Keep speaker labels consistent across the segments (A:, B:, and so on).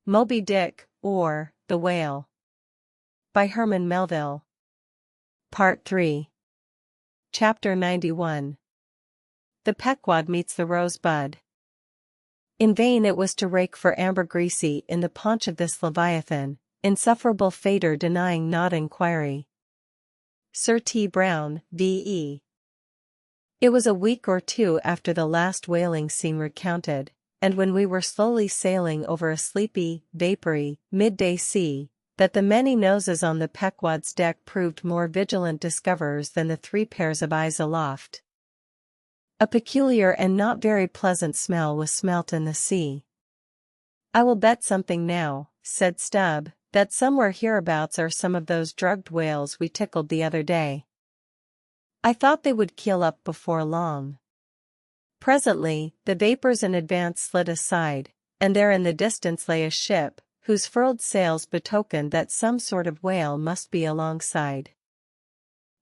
A: Moby Dick, or The Whale. By Herman Melville. Part 3. Chapter 91. The Pequod meets the rosebud. In vain it was to rake for ambergris in the paunch of this leviathan, insufferable fader denying not inquiry. Sir T. Brown, V.E. It was a week or two after the last whaling scene recounted, and when we were slowly sailing over a sleepy, vapory, midday sea, that the many noses on the Pequod's deck proved more vigilant discoverers than the 3 pairs of eyes aloft. A peculiar and not very pleasant smell was smelt in the sea. "I will bet something now," said Stubb, "that somewhere hereabouts are some of those drugged whales we tickled the other day. I thought they would keel up before long." Presently, the vapors in advance slid aside, and there in the distance lay a ship, whose furled sails betokened that some sort of whale must be alongside.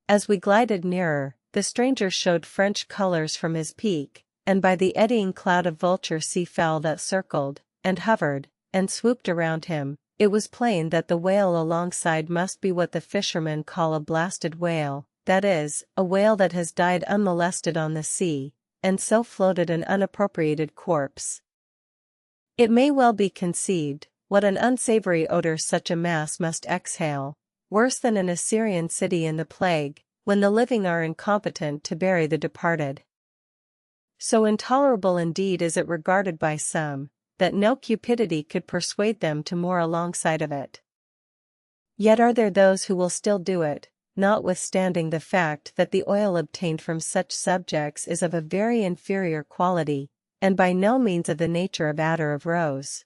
A: As we glided nearer, the stranger showed French colors from his peak, and by the eddying cloud of vulture seafowl that circled, and hovered, and swooped around him, it was plain that the whale alongside must be what the fishermen call a blasted whale, that is, a whale that has died unmolested on the sea, and so floated an unappropriated corpse. It may well be conceived what an unsavory odor such a mass must exhale, worse than an Assyrian city in the plague, when the living are incompetent to bury the departed. So intolerable indeed is it regarded by some, that no cupidity could persuade them to moor alongside of it. Yet are there those who will still do it, notwithstanding the fact that the oil obtained from such subjects is of a very inferior quality, and by no means of the nature of attar of rose.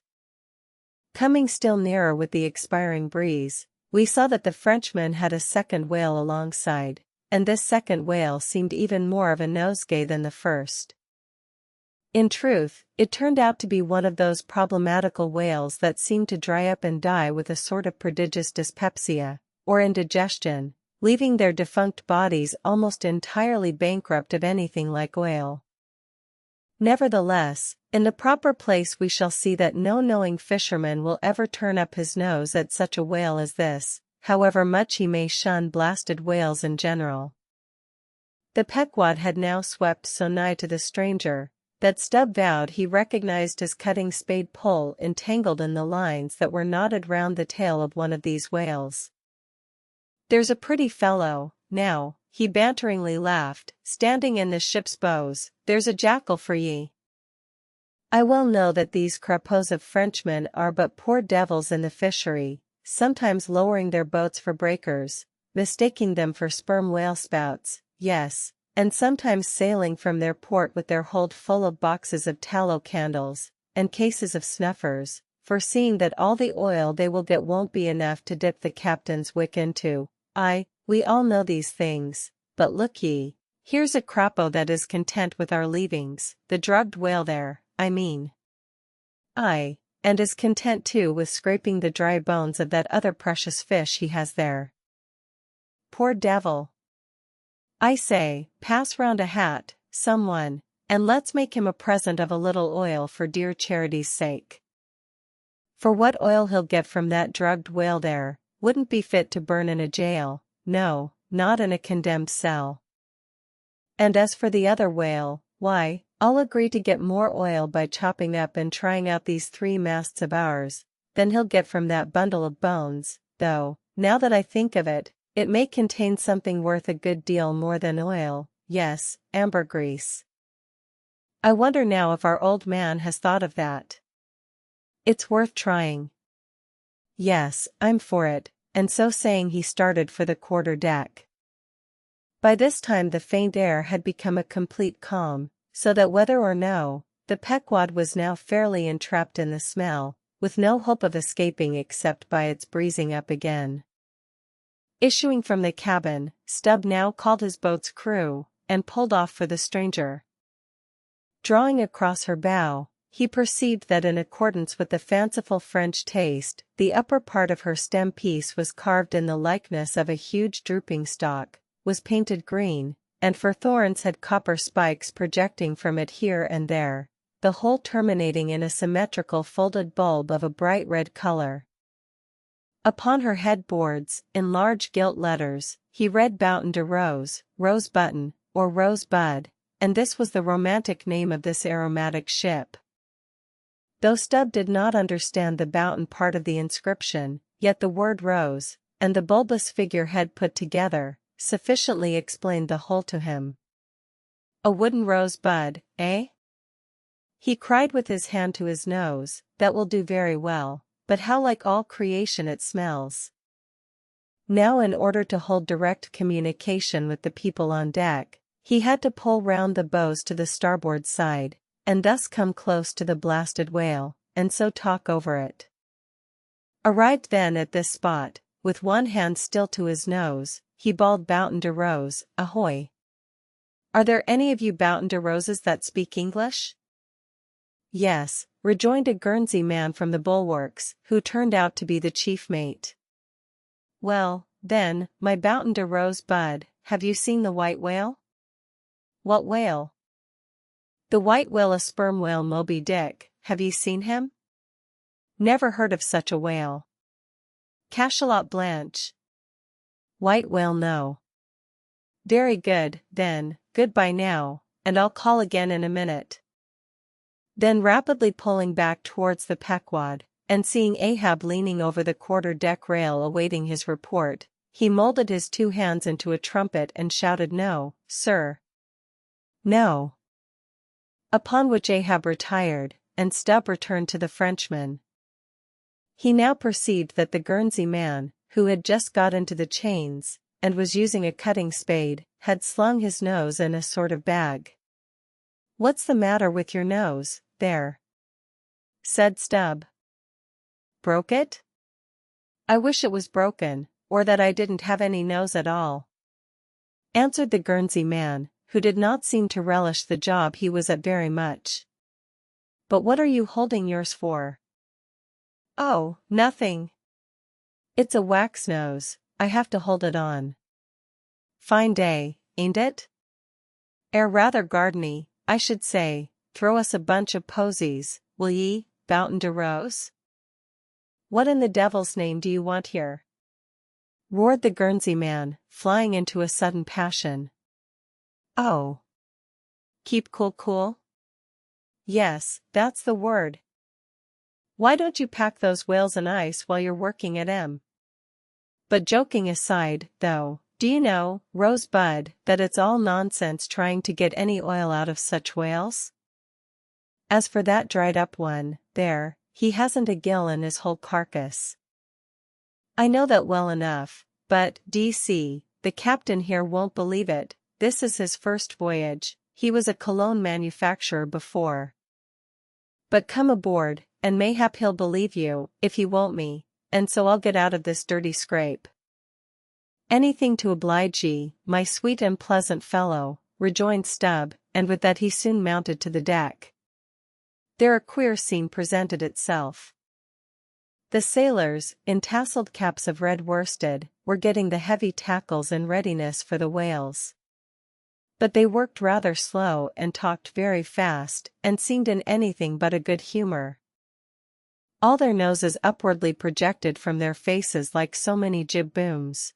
A: Coming still nearer with the expiring breeze, we saw that the Frenchman had a second whale alongside, and this second whale seemed even more of a nosegay than the first. In truth, it turned out to be one of those problematical whales that seem to dry up and die with a sort of prodigious dyspepsia, or indigestion, leaving their defunct bodies almost entirely bankrupt of anything like oil. Nevertheless, in the proper place we shall see that no knowing fisherman will ever turn up his nose at such a whale as this, however much he may shun blasted whales in general. The Pequod had now swept so nigh to the stranger, that Stubb vowed he recognized his cutting spade pole entangled in the lines that were knotted round the tail of one of these whales. "There's a pretty fellow, now," he banteringly laughed, "standing in the ship's bows, there's a jackal for ye." I well know that these crapauds of Frenchmen are but poor devils in the fishery, sometimes lowering their boats for breakers, mistaking them for sperm whale spouts, yes, and sometimes sailing from their port with their hold full of boxes of tallow candles, and cases of snuffers, foreseeing that all the oil they will get won't be enough to dip the captain's wick into. Aye, we all know these things, but look ye, here's a crapo that is content with our leavings, the drugged whale there, I mean. Aye, and is content too with scraping the dry bones of that other precious fish he has there. Poor devil! I say, pass round a hat, someone, and let's make him a present of a little oil for dear charity's sake. For what oil he'll get from that drugged whale there, wouldn't be fit to burn in a jail, no, not in a condemned cell. And as for the other whale, why, I'll agree to get more oil by chopping up and trying out these 3 masts of ours, than he'll get from that bundle of bones, though, now that I think of it, it may contain something worth a good deal more than oil, yes, ambergris. I wonder now if our old man has thought of that. It's worth trying. Yes, I'm for it, and so saying he started for the quarter-deck. By this time the faint air had become a complete calm, so that whether or no, the Pequod was now fairly entrapped in the smell, with no hope of escaping except by its breezing up again. Issuing from the cabin, Stubb now called his boat's crew, and pulled off for the stranger. Drawing across her bow, he perceived that in accordance with the fanciful French taste, the upper part of her stem piece was carved in the likeness of a huge drooping stalk, was painted green, and for thorns had copper spikes projecting from it here and there, the whole terminating in a symmetrical folded bulb of a bright red color. Upon her headboards, in large gilt letters, he read Boughton de Rose, Rose Button, or Rosebud, and this was the romantic name of this aromatic ship. Though Stubb did not understand the Boughton part of the inscription, yet the word rose, and the bulbous figurehead put together, sufficiently explained the whole to him. A wooden rosebud, eh? He cried with his hand to his nose, that will do very well, but how like all creation it smells. Now in order to hold direct communication with the people on deck, he had to pull round the bows to the starboard side, and thus come close to the blasted whale, and so talk over it. Arrived then at this spot, with one hand still to his nose, he bawled Boughton de Rose, ahoy! Are there any of you Boughton de Roses that speak English? Yes, rejoined a Guernsey man from the bulwarks, who turned out to be the chief mate. Well, then, my Boughton de Rose bud, have you seen the white whale? What whale? The white whale, a sperm whale, Moby Dick, have you seen him? Never heard of such a whale. Cachalot Blanche. White whale, no. Very good, then, goodbye now, and I'll call again in a minute. Then rapidly pulling back towards the Pequod, and seeing Ahab leaning over the quarter-deck rail awaiting his report, he molded his two hands into a trumpet and shouted, "No, sir. No." Upon which Ahab retired, and Stubb returned to the Frenchman. He now perceived that the Guernsey man, who had just got into the chains, and was using a cutting spade, had slung his nose in a sort of bag. "What's the matter with your nose, there?" said Stubb. "Broke it? I wish it was broken, or that I didn't have any nose at all," answered the Guernsey man, who did not seem to relish the job he was at very much. "But what are you holding yours for?" "Oh, nothing. It's a wax nose, I have to hold it on. Fine day, ain't it? Rather gardeny, I should say. Throw us a bunch of posies, will ye, Boughton de Rose?" "What in the devil's name do you want here?" roared the Guernsey man, flying into a sudden passion. "Oh. Keep cool? Yes, that's the word. Why don't you pack those whales in ice while you're working at 'em? But joking aside, though, do you know, Rosebud, that it's all nonsense trying to get any oil out of such whales? As for that dried-up one, there, he hasn't a gill in his whole carcass. I know that well enough, but, d'ye see, the captain here won't believe it. This is his first voyage, he was a cologne manufacturer before. But come aboard, and mayhap he'll believe you, if he won't me, and so I'll get out of this dirty scrape." "Anything to oblige ye, my sweet and pleasant fellow," rejoined Stubb, and with that he soon mounted to the deck. There a queer scene presented itself. The sailors, in tasselled caps of red worsted, were getting the heavy tackles in readiness for the whales. But they worked rather slow and talked very fast, and seemed in anything but a good humor. All their noses upwardly projected from their faces like so many jib booms.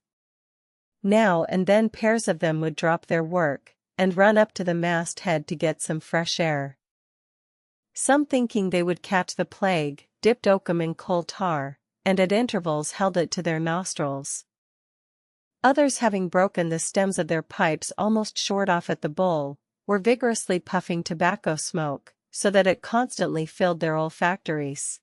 A: Now and then pairs of them would drop their work, and run up to the masthead to get some fresh air. Some, thinking they would catch the plague, dipped oakum in coal tar, and at intervals held it to their nostrils. Others, having broken the stems of their pipes almost short off at the bowl, were vigorously puffing tobacco smoke, so that it constantly filled their olfactories.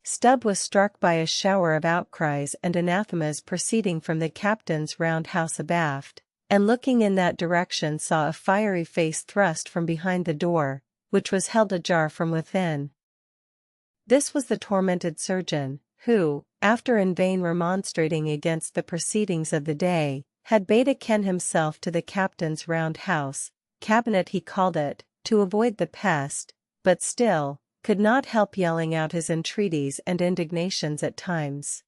A: Stubb was struck by a shower of outcries and anathemas proceeding from the captain's roundhouse abaft, and looking in that direction saw a fiery face thrust from behind the door, which was held ajar from within. This was the tormented surgeon, who, after in vain remonstrating against the proceedings of the day, had bade ken himself to the captain's roundhouse, cabinet he called it, to avoid the pest, but still, could not help yelling out his entreaties and indignations at times.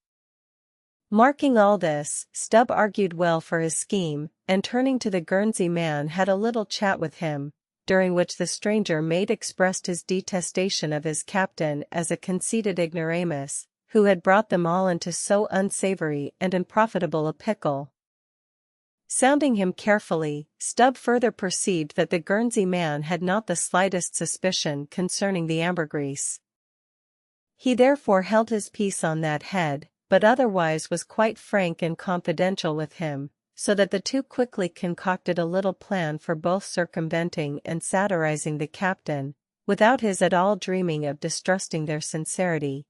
A: Marking all this, Stubb argued well for his scheme, and turning to the Guernsey man had a little chat with him, during which the stranger mate expressed his detestation of his captain as a conceited ignoramus, who had brought them all into so unsavory and unprofitable a pickle. Sounding him carefully, Stubb further perceived that the Guernsey man had not the slightest suspicion concerning the ambergris. He therefore held his peace on that head, but otherwise was quite frank and confidential with him, so that the two quickly concocted a little plan for both circumventing and satirizing the captain, without his at all dreaming of distrusting their sincerity.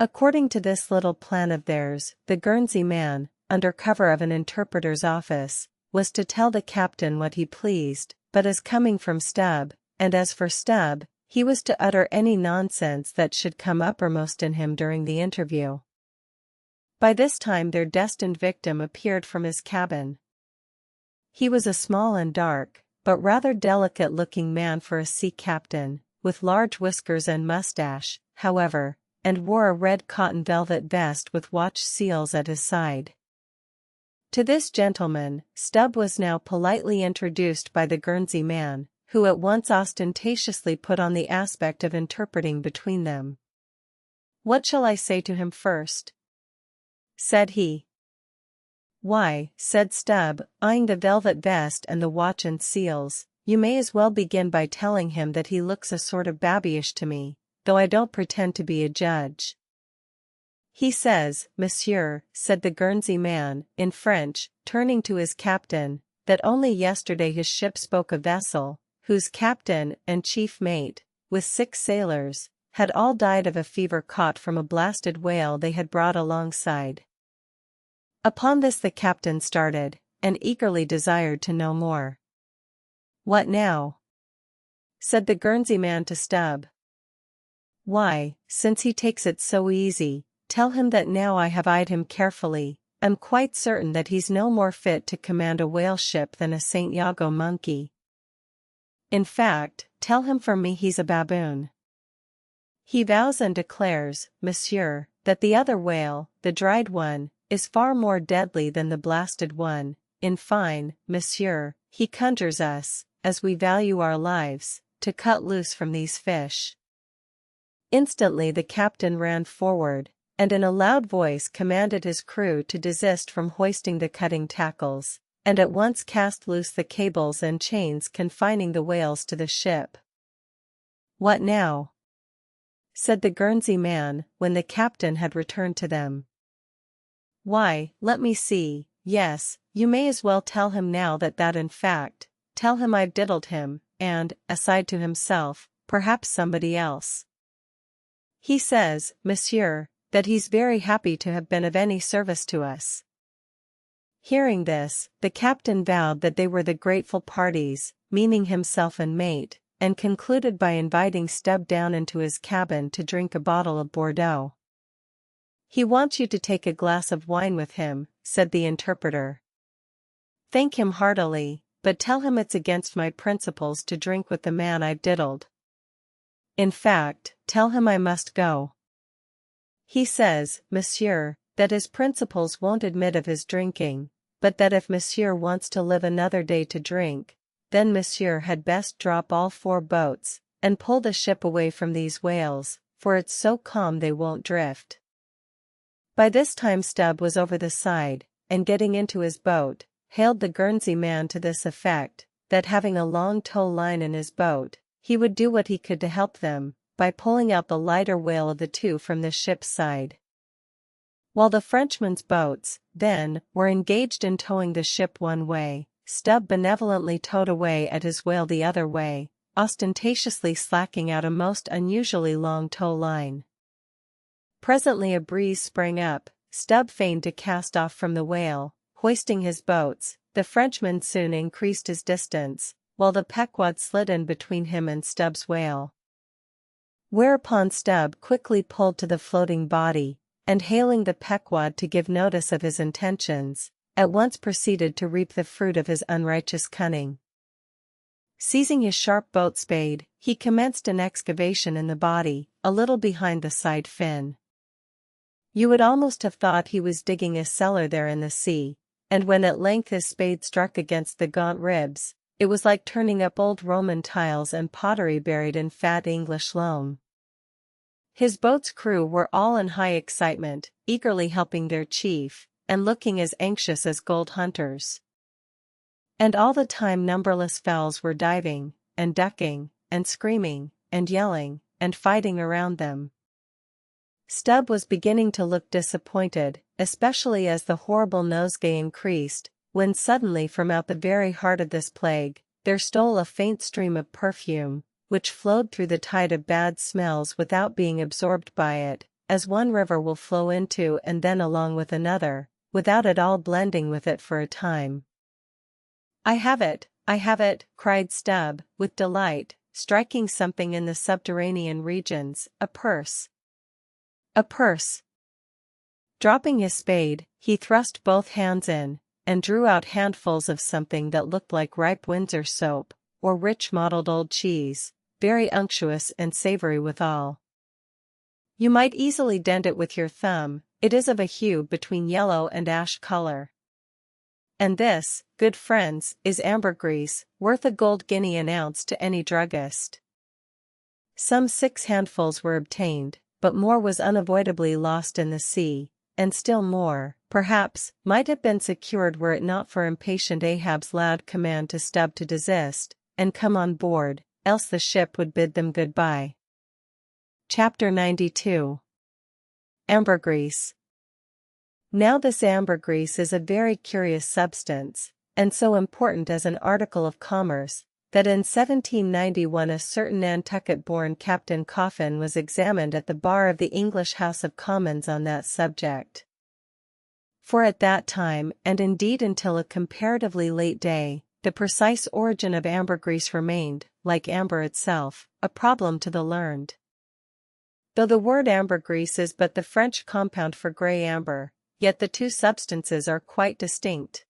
A: According to this little plan of theirs, the Guernsey man, under cover of an interpreter's office, was to tell the captain what he pleased, but as coming from Stubb, and as for Stubb, he was to utter any nonsense that should come uppermost in him during the interview. By this time their destined victim appeared from his cabin. He was a small and dark, but rather delicate-looking man for a sea captain, with large whiskers and mustache, however, and wore a red cotton velvet vest with watch seals at his side. To this gentleman, Stubb was now politely introduced by the Guernsey man, who at once ostentatiously put on the aspect of interpreting between them. "What shall I say to him first?" said he. "Why," said Stubb, eyeing the velvet vest and the watch and seals, "you may as well begin by telling him that he looks a sort of babyish to me, though I don't pretend to be a judge. He says, monsieur," said the Guernsey man, in French, turning to his captain, "that only yesterday his ship spoke a vessel, whose captain and chief mate, with 6 sailors, had all died of a fever caught from a blasted whale they had brought alongside." Upon this the captain started, and eagerly desired to know more. "What now?" said the Guernsey man to Stubb. "Why, since he takes it so easy, tell him that now I have eyed him carefully, I'm quite certain that he's no more fit to command a whale ship than a St. Iago monkey. In fact, tell him from me he's a baboon. He vows and declares, monsieur, that the other whale, the dried one, is far more deadly than the blasted one. In fine, monsieur, he conjures us, as we value our lives, to cut loose from these fish." Instantly the captain ran forward, and in a loud voice commanded his crew to desist from hoisting the cutting tackles, and at once cast loose the cables and chains confining the whales to the ship. "What now?" said the Guernsey man, when the captain had returned to them. "Why, let me see, yes, you may as well tell him now that in fact, tell him I've diddled him, and, aside to himself, perhaps somebody else. He says, monsieur, that he's very happy to have been of any service to us." Hearing this, the captain vowed that they were the grateful parties, meaning himself and mate, and concluded by inviting Stubb down into his cabin to drink a bottle of Bordeaux. "He wants you to take a glass of wine with him," said the interpreter. "Thank him heartily, but tell him it's against my principles to drink with the man I've diddled. In fact, tell him I must go. He says, monsieur, that his principles won't admit of his drinking, but that if monsieur wants to live another day to drink, then monsieur had best drop all 4 boats, and pull the ship away from these whales, for it's so calm they won't drift." By this time Stubb was over the side, and getting into his boat, hailed the Guernsey man to this effect, that having a long tow line in his boat, he would do what he could to help them, by pulling out the lighter whale of the 2 from the ship's side. While the Frenchman's boats, then, were engaged in towing the ship one way, Stubb benevolently towed away at his whale the other way, ostentatiously slacking out a most unusually long tow line. Presently a breeze sprang up, Stubb feigned to cast off from the whale, hoisting his boats. The Frenchman soon increased his distance, while the Pequod slid in between him and Stubb's whale. Whereupon Stubb quickly pulled to the floating body, and hailing the Pequod to give notice of his intentions, at once proceeded to reap the fruit of his unrighteous cunning. Seizing his sharp boat spade, he commenced an excavation in the body, a little behind the side fin. You would almost have thought he was digging a cellar there in the sea, and when at length his spade struck against the gaunt ribs, It was like turning up old Roman tiles and pottery buried in fat English loam. His boat's crew were all in high excitement, eagerly helping their chief, and looking as anxious as gold hunters. And all the time numberless fowls were diving, and ducking, and screaming, and yelling, and fighting around them. Stubb was beginning to look disappointed, especially as the horrible nosegay increased, when suddenly from out the very heart of this plague, there stole a faint stream of perfume, which flowed through the tide of bad smells without being absorbed by it, as one river will flow into and then along with another, without at all blending with it for a time. I have it, cried Stubb, with delight, striking something in the subterranean regions, a purse. A purse. Dropping his spade, he thrust both hands in, and drew out handfuls of something that looked like ripe Windsor soap, or rich mottled old cheese, very unctuous and savory withal. You might easily dent it with your thumb, it is of a hue between yellow and ash color. And this, good friends, is ambergris, worth a gold guinea an ounce to any druggist. Some 6 handfuls were obtained, but more was unavoidably lost in the sea, and still more, perhaps, might have been secured were it not for impatient Ahab's loud command to Stubb to desist, and come on board, else the ship would bid them goodbye. Chapter 92. Ambergris. Now this ambergris is a very curious substance, and so important as an article of commerce, that in 1791 a certain Nantucket-born Captain Coffin was examined at the bar of the English House of Commons on that subject. For at that time, and indeed until a comparatively late day, the precise origin of ambergris remained, like amber itself, a problem to the learned. Though the word ambergris is but the French compound for grey amber, yet the two substances are quite distinct.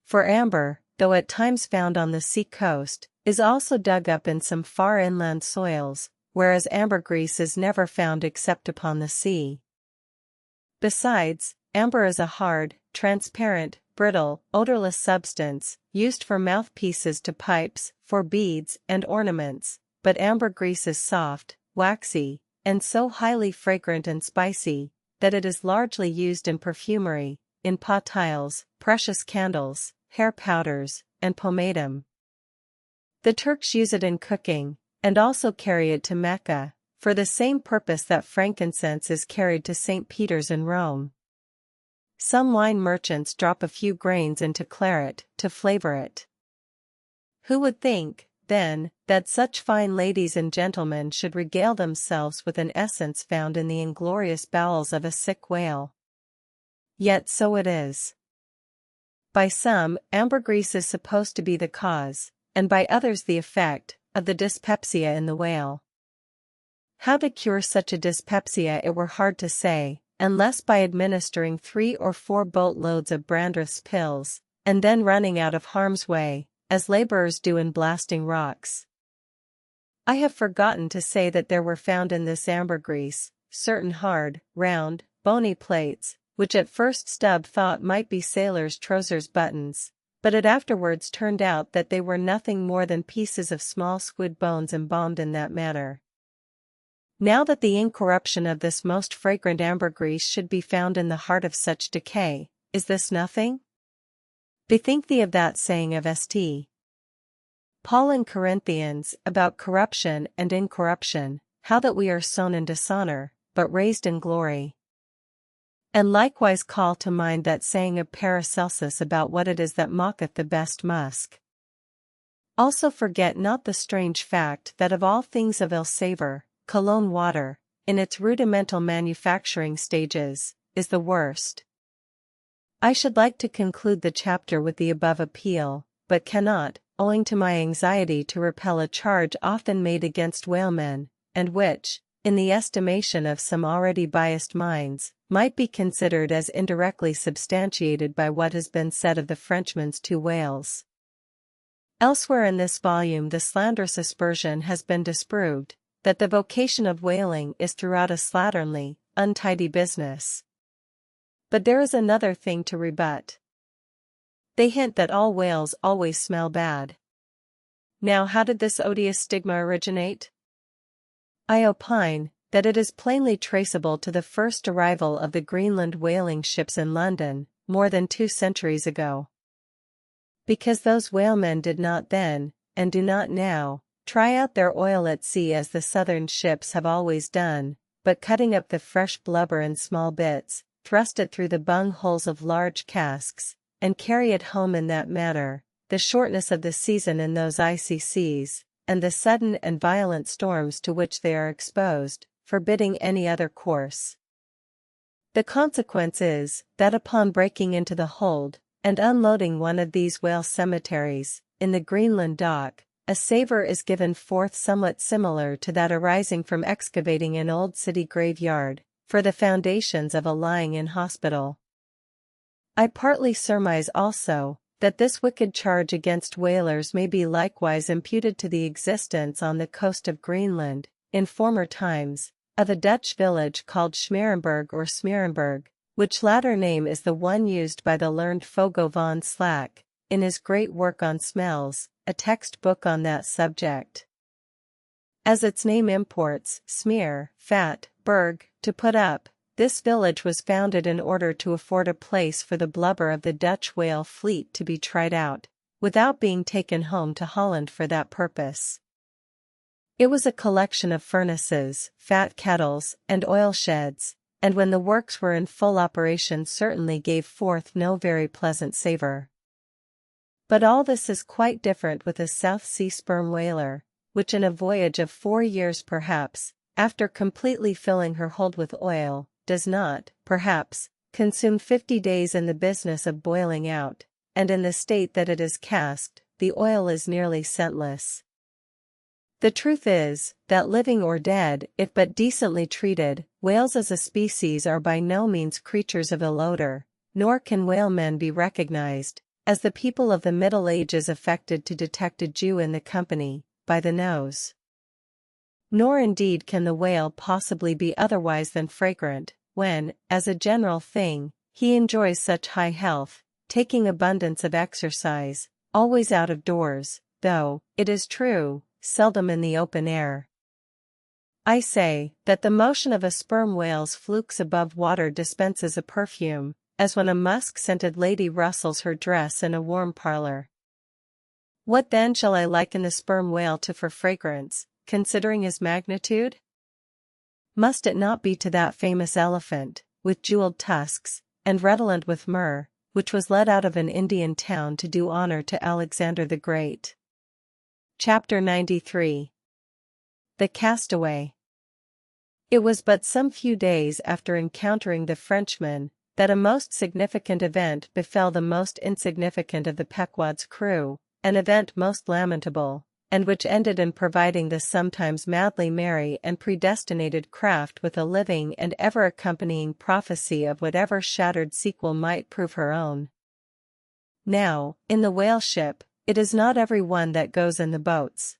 A: For amber, though at times found on the sea-coast, is also dug up in some far inland soils, whereas ambergris is never found except upon the sea. Besides, amber is a hard, transparent, brittle, odorless substance, used for mouthpieces to pipes, for beads and ornaments, but ambergris is soft, waxy, and so highly fragrant and spicy, that it is largely used in perfumery, in pot tiles, precious candles, hair powders, and pomatum. The Turks use it in cooking, and also carry it to Mecca, for the same purpose that frankincense is carried to St. Peter's in Rome. Some wine merchants drop a few grains into claret, to flavor it. Who would think, then, that such fine ladies and gentlemen should regale themselves with an essence found in the inglorious bowels of a sick whale? Yet so it is. By some, ambergris is supposed to be the cause, and by others the effect, of the dyspepsia in the whale. How to cure such a dyspepsia it were hard to say, unless by administering 3 or 4 boat-loads of Brandreth's pills, and then running out of harm's way, as laborers do in blasting rocks. I have forgotten to say that there were found in this ambergris, certain hard, round, bony plates, which at first Stubb thought might be sailors' trousers buttons, but it afterwards turned out that they were nothing more than pieces of small squid bones embalmed in that manner. Now that the incorruption of this most fragrant ambergris should be found in the heart of such decay, is this nothing? Bethink thee of that saying of St. Paul in Corinthians, about corruption and incorruption, how that we are sown in dishonor, but raised in glory. And likewise call to mind that saying of Paracelsus about what it is that mocketh the best musk. Also forget not the strange fact that of all things of ill savor, cologne water, in its rudimental manufacturing stages, is the worst. I should like to conclude the chapter with the above appeal, but cannot, owing to my anxiety to repel a charge often made against whalemen, and which, in the estimation of some already biased minds, might be considered as indirectly substantiated by what has been said of the Frenchman's 2 whales. Elsewhere in this volume the slanderous aspersion has been disproved, that the vocation of whaling is throughout a slatternly, untidy business. But there is another thing to rebut. They hint that all whales always smell bad. Now, how did this odious stigma originate? I opine that it is plainly traceable to the first arrival of the Greenland whaling ships in London, more than 2 centuries ago. Because those whalemen did not then, and do not now, try out their oil at sea as the southern ships have always done, but cutting up the fresh blubber in small bits, thrust it through the bung holes of large casks, and carry it home in that manner, the shortness of the season in those icy seas, and the sudden and violent storms to which they are exposed, forbidding any other course. The consequence is, that upon breaking into the hold, and unloading one of these whale cemeteries, in the Greenland dock, a savour is given forth somewhat similar to that arising from excavating an old city graveyard, for the foundations of a lying-in hospital. I partly surmise also, that this wicked charge against whalers may be likewise imputed to the existence on the coast of Greenland, in former times, of a Dutch village called Smerenberg or Smerenberg, which latter name is the one used by the learned Fogo van Slack, in his great work on smells, a textbook on that subject. As its name imports, smear, fat, berg, to put up, this village was founded in order to afford a place for the blubber of the Dutch whale fleet to be tried out, without being taken home to Holland for that purpose. It was a collection of furnaces, fat kettles, and oil sheds, and when the works were in full operation certainly gave forth no very pleasant savour. But all this is quite different with a South Sea sperm whaler, which in a voyage of 4 years perhaps, after completely filling her hold with oil, does not, perhaps, consume 50 days in the business of boiling out, and in the state that it is casked, the oil is nearly scentless. The truth is, that living or dead, if but decently treated, whales as a species are by no means creatures of ill odor, nor can whalemen be recognized, as the people of the Middle Ages affected to detect a Jew in the company, by the nose. Nor indeed can the whale possibly be otherwise than fragrant, when, as a general thing, he enjoys such high health, taking abundance of exercise, always out of doors, though, it is true, seldom in the open air. I say, that the motion of a sperm whale's flukes above water dispenses a perfume, as when a musk-scented lady rustles her dress in a warm parlor. What then shall I liken the sperm whale to for fragrance, considering his magnitude? Must it not be to that famous elephant, with jeweled tusks, and redolent with myrrh, which was led out of an Indian town to do honor to Alexander the Great? Chapter 93. The Castaway. It was but some few days after encountering the Frenchman, that a most significant event befell the most insignificant of the Pequod's crew, an event most lamentable, and which ended in providing the sometimes madly merry and predestinated craft with a living and ever-accompanying prophecy of whatever shattered sequel might prove her own. Now, in the whale ship, it is not every one that goes in the boats.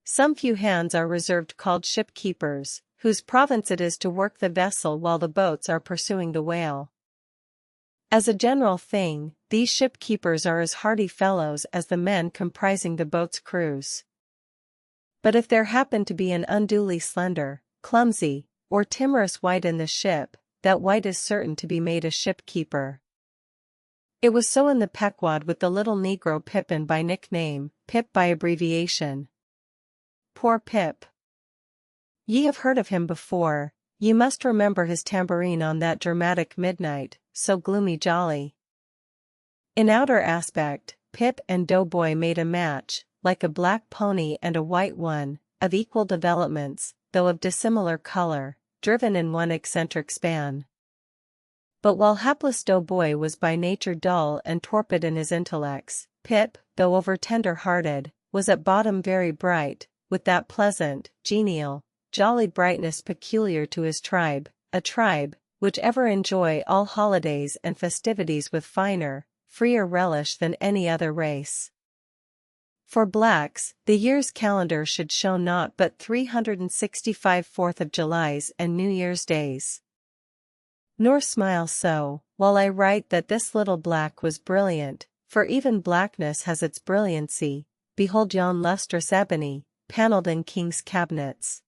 A: Some few hands are reserved called ship-keepers, whose province it is to work the vessel while the boats are pursuing the whale. As a general thing, these ship-keepers are as hardy fellows as the men comprising the boat's crews. But if there happen to be an unduly slender, clumsy, or timorous wight in the ship, that wight is certain to be made a ship-keeper. It was so in the Pequod with the little negro Pippin by nickname, Pip by abbreviation. Poor Pip! Ye have heard of him before, ye must remember his tambourine on that dramatic midnight, so gloomy jolly. In outer aspect, Pip and Doughboy made a match, like a black pony and a white one, of equal developments, though of dissimilar color, driven in one eccentric span. But while hapless Doughboy was by nature dull and torpid in his intellects, Pip, though over-tender-hearted, was at bottom very bright, with that pleasant, genial, jolly brightness peculiar to his tribe, a tribe, which ever enjoy all holidays and festivities with finer, freer relish than any other race. For blacks, the year's calendar should show naught but 365 4th of Julys and New Year's days. Nor smile so, while I write that this little black was brilliant, for even blackness has its brilliancy. Behold yon lustrous ebony, panelled in king's cabinets.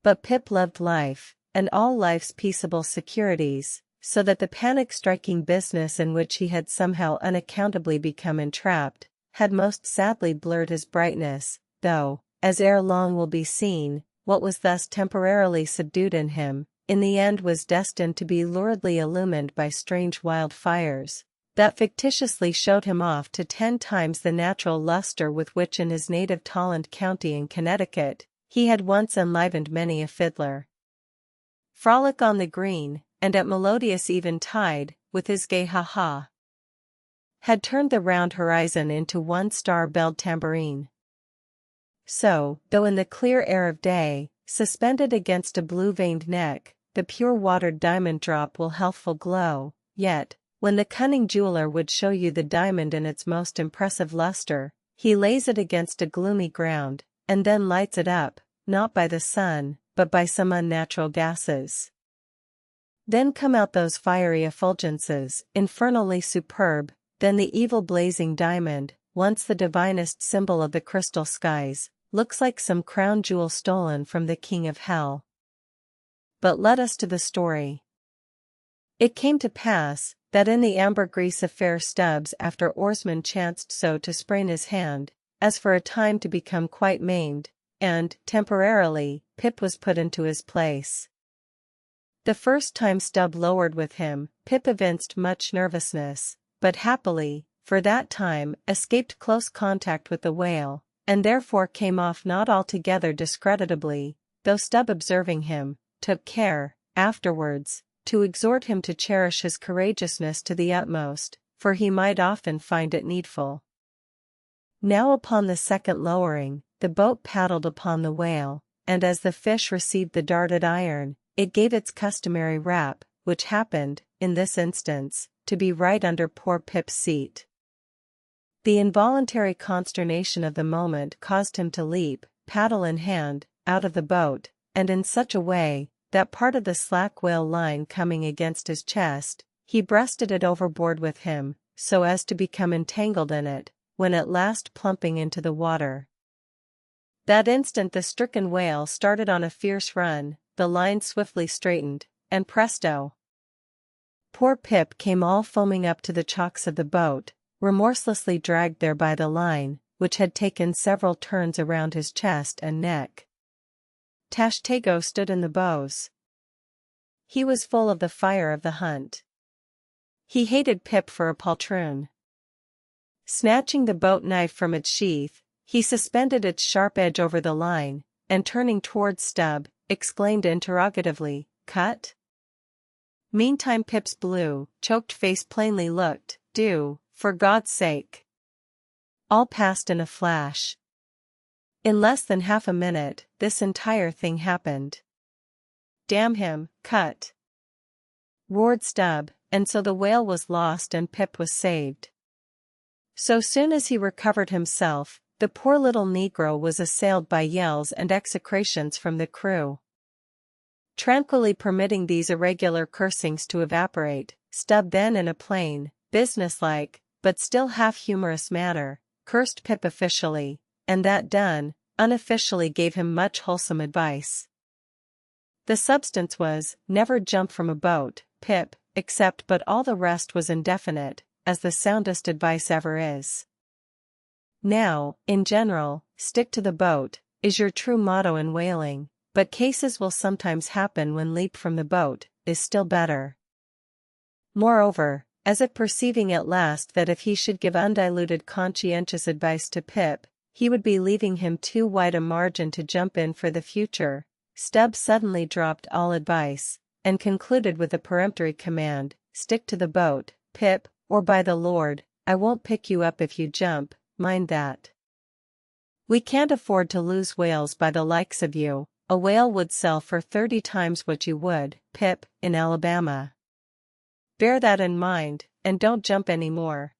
A: But Pip loved life, and all life's peaceable securities, so that the panic-striking business in which he had somehow unaccountably become entrapped, had most sadly blurred his brightness, though, as ere long will be seen, what was thus temporarily subdued in him, in the end was destined to be luridly illumined by strange wild fires, that fictitiously showed him off to 10 times the natural luster with which in his native Tolland County in Connecticut, he had once enlivened many a fiddler. Frolic on the green, and at melodious eventide, with his gay ha-ha, had turned the round horizon into one star-belled tambourine. So, though in the clear air of day, suspended against a blue-veined neck, the pure-watered diamond drop will healthful glow, yet, when the cunning jeweler would show you the diamond in its most impressive luster, he lays it against a gloomy ground, and then lights it up, not by the sun, but by some unnatural gases. Then come out those fiery effulgences, infernally superb, then the evil blazing diamond, once the divinest symbol of the crystal skies, looks like some crown jewel stolen from the king of hell. But let us to the story. It came to pass, that in the ambergris affair Stubbs after oarsman chanced so to sprain his hand, as for a time to become quite maimed, and, temporarily, Pip was put into his place. The first time Stubb lowered with him, Pip evinced much nervousness, but happily, for that time, escaped close contact with the whale, and therefore came off not altogether discreditably, though Stubb observing him, took care, afterwards, to exhort him to cherish his courageousness to the utmost, for he might often find it needful. Now upon the second lowering, the boat paddled upon the whale, and as the fish received the darted iron, it gave its customary rap, which happened, in this instance, to be right under poor Pip's seat. The involuntary consternation of the moment caused him to leap, paddle in hand, out of the boat, and in such a way, that part of the slack whale line coming against his chest, he breasted it overboard with him, so as to become entangled in it, when at last plumping into the water. That instant the stricken whale started on a fierce run, the line swiftly straightened, and presto! Poor Pip came all foaming up to the chocks of the boat, remorselessly dragged there by the line, which had taken several turns around his chest and neck. Tashtego stood in the bows. He was full of the fire of the hunt. He hated Pip for a poltroon. Snatching the boat knife from its sheath, he suspended its sharp edge over the line, and turning towards Stubb, exclaimed interrogatively, "Cut?" Meantime Pip's blue, choked face plainly looked, "Do, for God's sake." All passed in a flash. In less than half a minute, this entire thing happened. "Damn him, cut!" roared Stubb, and so the whale was lost and Pip was saved. So soon as he recovered himself, the poor little negro was assailed by yells and execrations from the crew. Tranquilly permitting these irregular cursings to evaporate, Stubb then in a plain, businesslike, but still half-humorous manner, cursed Pip officially, and that done, unofficially gave him much wholesome advice. The substance was, never jump from a boat, Pip, except but all the rest was indefinite, as the soundest advice ever is. Now, in general, stick to the boat, is your true motto in whaling, but cases will sometimes happen when leap from the boat, is still better. Moreover, as if perceiving at last that if he should give undiluted conscientious advice to Pip, he would be leaving him too wide a margin to jump in for the future, Stubb suddenly dropped all advice, and concluded with a peremptory command, "Stick to the boat, Pip, or by the Lord, I won't pick you up if you jump, mind that. We can't afford to lose whales by the likes of you. A whale would sell for 30 times what you would, Pip, in Alabama. Bear that in mind, and don't jump any more."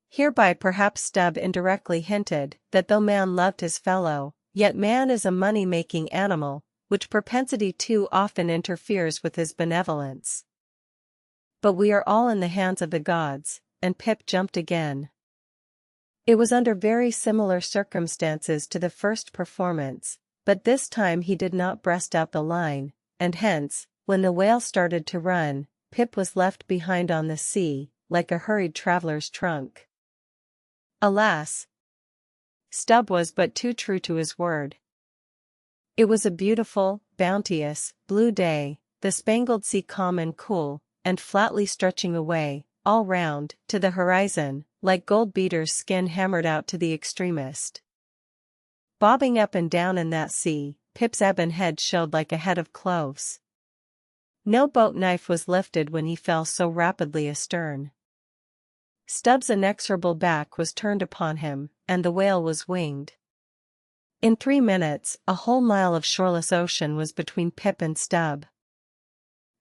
A: Hereby perhaps Stubb indirectly hinted that though man loved his fellow, yet man is a money-making animal, which propensity too often interferes with his benevolence. But we are all in the hands of the gods, and Pip jumped again. It was under very similar circumstances to the first performance, but this time he did not breast out the line, and hence, when the whale started to run, Pip was left behind on the sea, like a hurried traveler's trunk. Alas! Stubb was but too true to his word. It was a beautiful, bounteous, blue day, the spangled sea calm and cool, and flatly stretching away, all round, to the horizon, like gold beater's skin hammered out to the extremist. Bobbing up and down in that sea, Pip's ebon head showed like a head of cloves. No boat knife was lifted when he fell so rapidly astern. Stubb's inexorable back was turned upon him, and the whale was winged. In 3 minutes, a whole mile of shoreless ocean was between Pip and Stubb.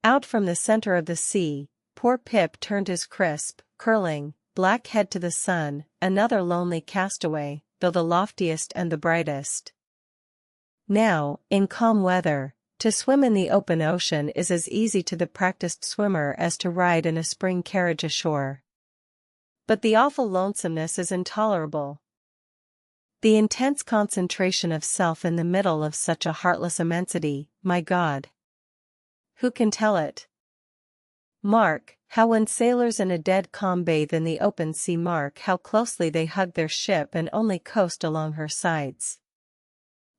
A: Out from the center of the sea, poor Pip turned his crisp, curling, black head to the sun, another lonely castaway, though the loftiest and the brightest. Now, in calm weather, to swim in the open ocean is as easy to the practiced swimmer as to ride in a spring carriage ashore. But the awful lonesomeness is intolerable. The intense concentration of self in the middle of such a heartless immensity, my God! Who can tell it? Mark, how when sailors in a dead calm bathe in the open sea, mark how closely they hug their ship and only coast along her sides.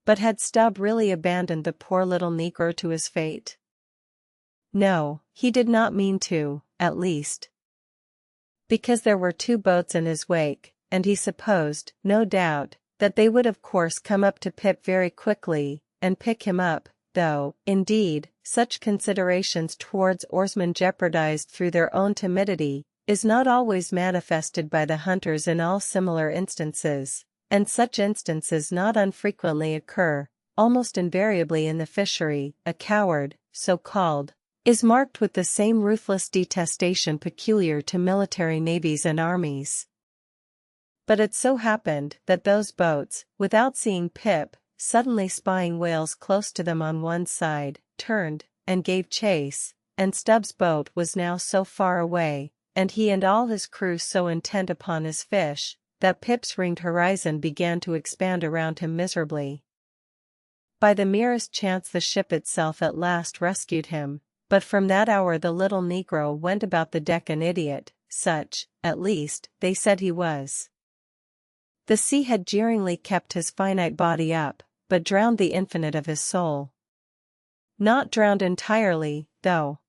A: But had Stubb really abandoned the poor little negro to his fate? No, he did not mean to, at least. Because there were 2 boats in his wake, and he supposed, no doubt, that they would of course come up to Pip very quickly, and pick him up, though, indeed, such considerations towards oarsmen jeopardized through their own timidity, is not always manifested by the hunters in all similar instances, and such instances not unfrequently occur, almost invariably in the fishery. A coward, so called, is marked with the same ruthless detestation peculiar to military navies and armies. But it so happened that those boats, without seeing Pip, suddenly spying whales close to them on one side, turned, and gave chase, and Stubb's boat was now so far away, and he and all his crew so intent upon his fish, that Pip's ringed horizon began to expand around him miserably. By the merest chance the ship itself at last rescued him, but from that hour the little negro went about the deck an idiot, such, at least, they said he was. The sea had jeeringly kept his finite body up, but drowned the infinite of his soul. Not drowned entirely, though.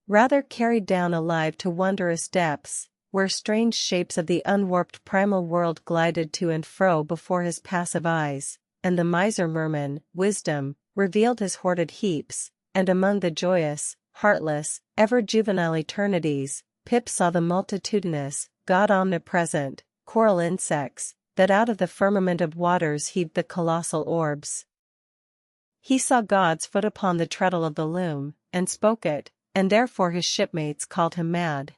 A: Rather carried down alive to wondrous depths, where strange shapes of the unwarped primal world glided to and fro before his passive eyes, and the miser merman, wisdom, revealed his hoarded heaps, and among the joyous, heartless, ever-juvenile eternities, Pip saw the multitudinous, God-omnipresent, coral insects, that out of the firmament of waters heaved the colossal orbs. He saw God's foot upon the treadle of the loom, and spoke it, and therefore his shipmates called him mad.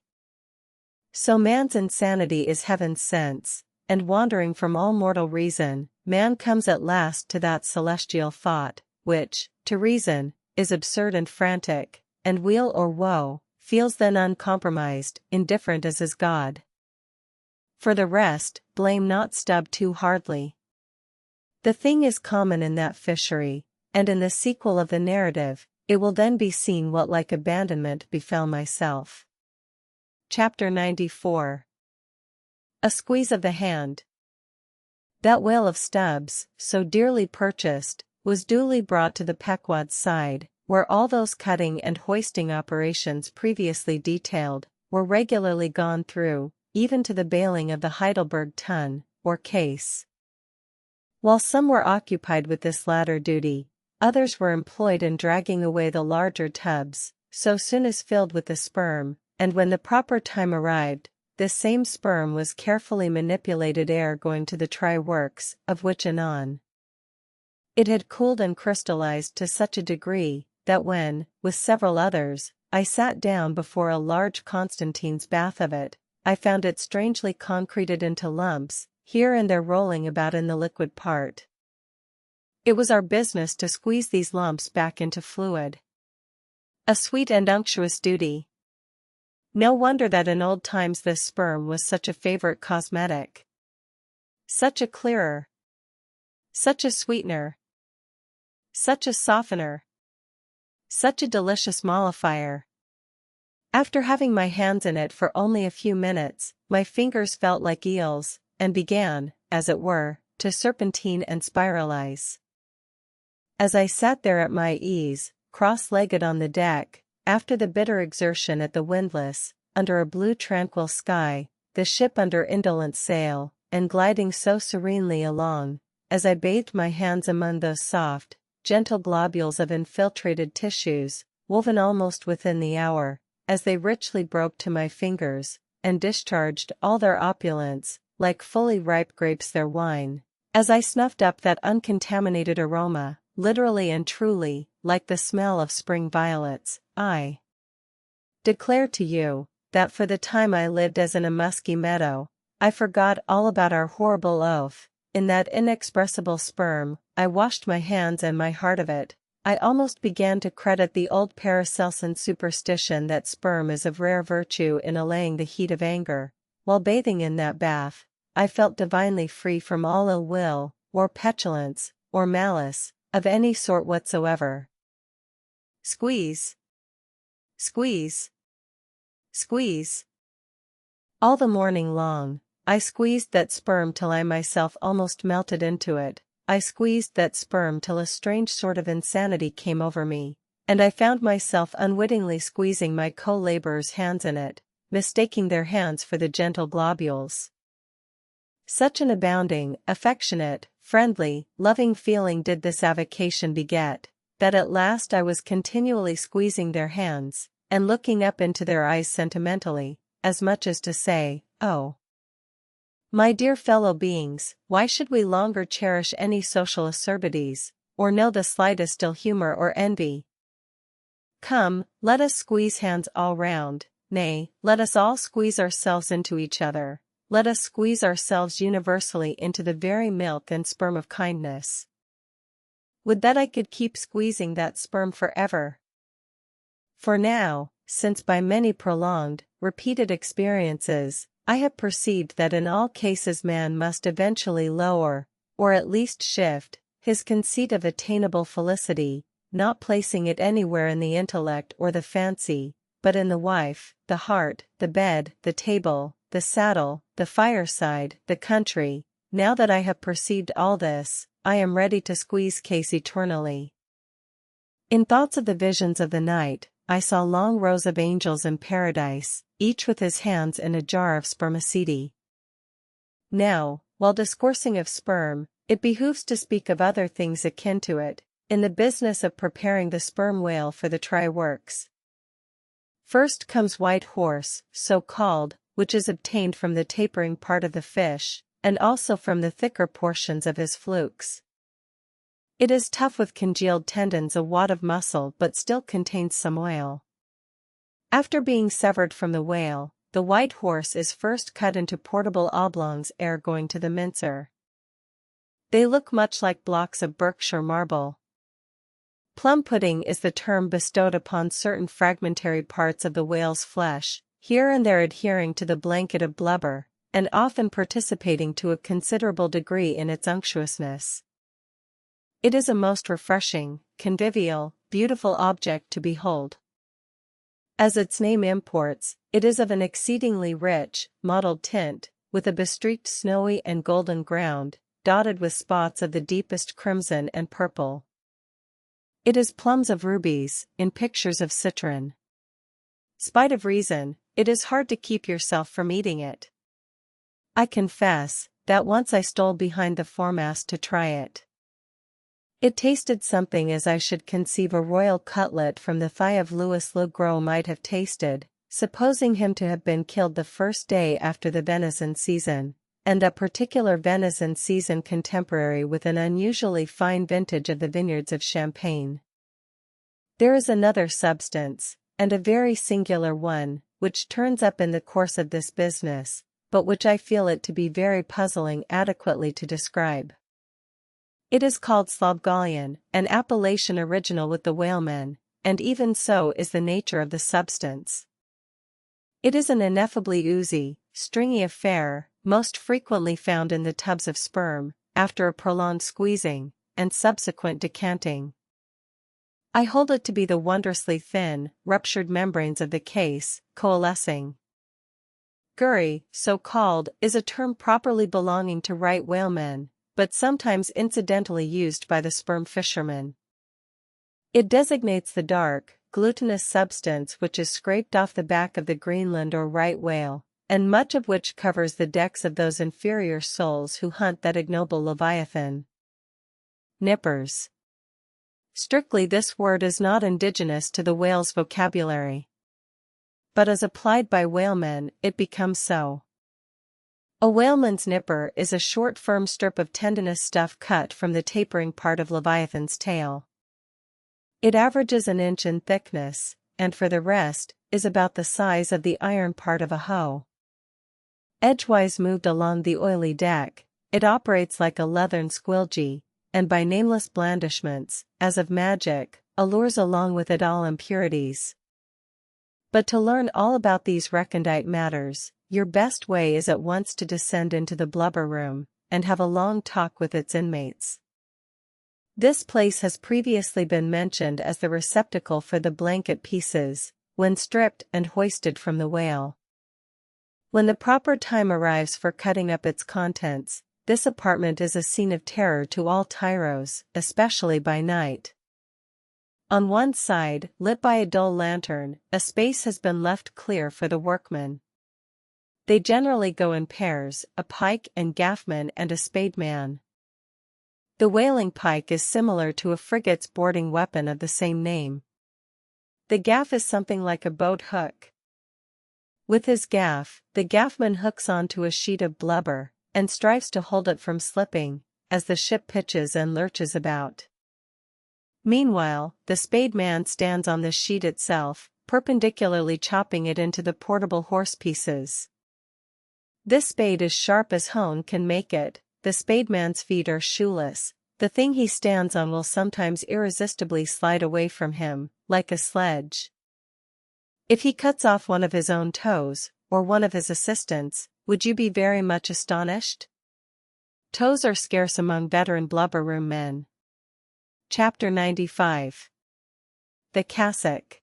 A: So man's insanity is heaven's sense, and wandering from all mortal reason, man comes at last to that celestial thought, which, to reason, is absurd and frantic, and weal or woe, feels then uncompromised, indifferent as is God. For the rest, blame not Stubb too hardly. The thing is common in that fishery, and in the sequel of the narrative, it will then be seen what like abandonment befell myself. Chapter 94. A squeeze of the hand. That whale of Stubb's, so dearly purchased, was duly brought to the Pequod's side, where all those cutting and hoisting operations previously detailed, were regularly gone through, even to the bailing of the Heidelberg tun, or case. While some were occupied with this latter duty, others were employed in dragging away the larger tubs, so soon as filled with the sperm, and when the proper time arrived, this same sperm was carefully manipulated ere going to the try-works, of which anon. It had cooled and crystallized to such a degree, that when, with several others, I sat down before a large Constantine's bath of it, I found it strangely concreted into lumps, here and there rolling about in the liquid part. It was our business to squeeze these lumps back into fluid. A sweet and unctuous duty. No wonder that in old times this sperm was such a favorite cosmetic. Such a clearer. Such a sweetener. Such a softener. Such a delicious mollifier. After having my hands in it for only a few minutes, my fingers felt like eels, and began, as it were, to serpentine and spiralize. As I sat there at my ease, cross-legged on the deck, after the bitter exertion at the windlass, under a blue tranquil sky, the ship under indolent sail, and gliding so serenely along, as I bathed my hands among those soft, gentle globules of infiltrated tissues, woven almost within the hour, as they richly broke to my fingers, and discharged all their opulence, like fully ripe grapes their wine, as I snuffed up that uncontaminated aroma, literally and truly, like the smell of spring violets, I declare to you, that for the time I lived as in a musky meadow, I forgot all about our horrible oath. In that inexpressible sperm, I washed my hands and my heart of it. I almost began to credit the old Paracelsian superstition that sperm is of rare virtue in allaying the heat of anger. While bathing in that bath, I felt divinely free from all ill will, or petulance, or malice, of any sort whatsoever. Squeeze. Squeeze. Squeeze. All the morning long, I squeezed that sperm till I myself almost melted into it. I squeezed that sperm till a strange sort of insanity came over me, and I found myself unwittingly squeezing my co-laborers' hands in it, mistaking their hands for the gentle globules. Such an abounding, affectionate, friendly, loving feeling did this avocation beget, that at last I was continually squeezing their hands, and looking up into their eyes sentimentally, as much as to say, "Oh, my dear fellow beings, why should we longer cherish any social acerbities, or know the slightest ill humor or envy? Come, let us squeeze hands all round, nay, let us all squeeze ourselves into each other, let us squeeze ourselves universally into the very milk and sperm of kindness. Would that I could keep squeezing that sperm forever! For now, since by many prolonged, repeated experiences, I have perceived that in all cases man must eventually lower, or at least shift, his conceit of attainable felicity, not placing it anywhere in the intellect or the fancy, but in the wife, the heart, the bed, the table, the saddle, the fireside, the country. Now that I have perceived all this, I am ready to squeeze case eternally. In thoughts of the visions of the night, I saw long rows of angels in paradise, each with his hands in a jar of spermaceti. Now, while discoursing of sperm, it behooves to speak of other things akin to it, in the business of preparing the sperm whale for the try-works. First comes white horse, so called, which is obtained from the tapering part of the fish, and also from the thicker portions of his flukes. It is tough with congealed tendons, a wad of muscle, but still contains some oil. After being severed from the whale, the white horse is first cut into portable oblongs ere going to the mincer. They look much like blocks of Berkshire marble. Plum pudding is the term bestowed upon certain fragmentary parts of the whale's flesh, here and there adhering to the blanket of blubber, and often participating to a considerable degree in its unctuousness. It is a most refreshing, convivial, beautiful object to behold. As its name imports, it is of an exceedingly rich, mottled tint, with a bestreaked snowy and golden ground, dotted with spots of the deepest crimson and purple. It is plums of rubies, in pictures of citron. Spite of reason, it is hard to keep yourself from eating it. I confess, that once I stole behind the foremast to try it. It tasted something as I should conceive a royal cutlet from the thigh of Louis le Gros might have tasted, supposing him to have been killed the first day after the venison season, and that particular venison season contemporary with an unusually fine vintage of the vineyards of Champagne. There is another substance, and a very singular one, which turns up in the course of this business, but which I feel it to be very puzzling adequately to describe. It is called Slobgolion, an appellation original with the whalemen, and even so is the nature of the substance. It is an ineffably oozy, stringy affair, most frequently found in the tubs of sperm, after a prolonged squeezing, and subsequent decanting. I hold it to be the wondrously thin, ruptured membranes of the case, coalescing. Gurry, so called, is a term properly belonging to right whalemen, but sometimes incidentally used by the sperm fishermen. It designates the dark, glutinous substance which is scraped off the back of the Greenland or right whale, and much of which covers the decks of those inferior souls who hunt that ignoble leviathan. Nippers. Strictly, this word is not indigenous to the whale's vocabulary. But as applied by whalemen, it becomes so. A whaleman's nipper is a short firm strip of tendinous stuff cut from the tapering part of leviathan's tail. It averages an inch in thickness, and for the rest, is about the size of the iron part of a hoe. Edgewise moved along the oily deck, it operates like a leathern squilgee, and by nameless blandishments, as of magic, allures along with it all impurities. But to learn all about these recondite matters, your best way is at once to descend into the blubber room, and have a long talk with its inmates. This place has previously been mentioned as the receptacle for the blanket pieces, when stripped and hoisted from the whale. When the proper time arrives for cutting up its contents, this apartment is a scene of terror to all tyros, especially by night. On one side, lit by a dull lantern, a space has been left clear for the workmen. They generally go in pairs, a pike and gaffman and a spademan. The whaling pike is similar to a frigate's boarding weapon of the same name. The gaff is something like a boat hook. With his gaff, the gaffman hooks onto a sheet of blubber, and strives to hold it from slipping, as the ship pitches and lurches about. Meanwhile, the spademan stands on the sheet itself, perpendicularly chopping it into the portable horse pieces. This spade is sharp as hone can make it. The spademan's feet are shoeless, the thing he stands on will sometimes irresistibly slide away from him, like a sledge. If he cuts off one of his own toes, or one of his assistants, would you be very much astonished? Toes are scarce among veteran blubber-room men. Chapter 95. The Cassock.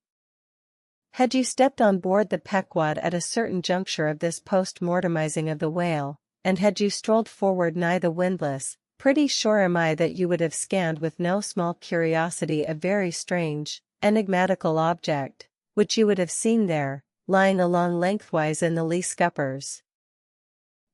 A: Had you stepped on board the Pequod at a certain juncture of this post-mortemizing of the whale, and had you strolled forward nigh the windlass, pretty sure am I that you would have scanned with no small curiosity a very strange, enigmatical object, which you would have seen there, lying along lengthwise in the lee scuppers.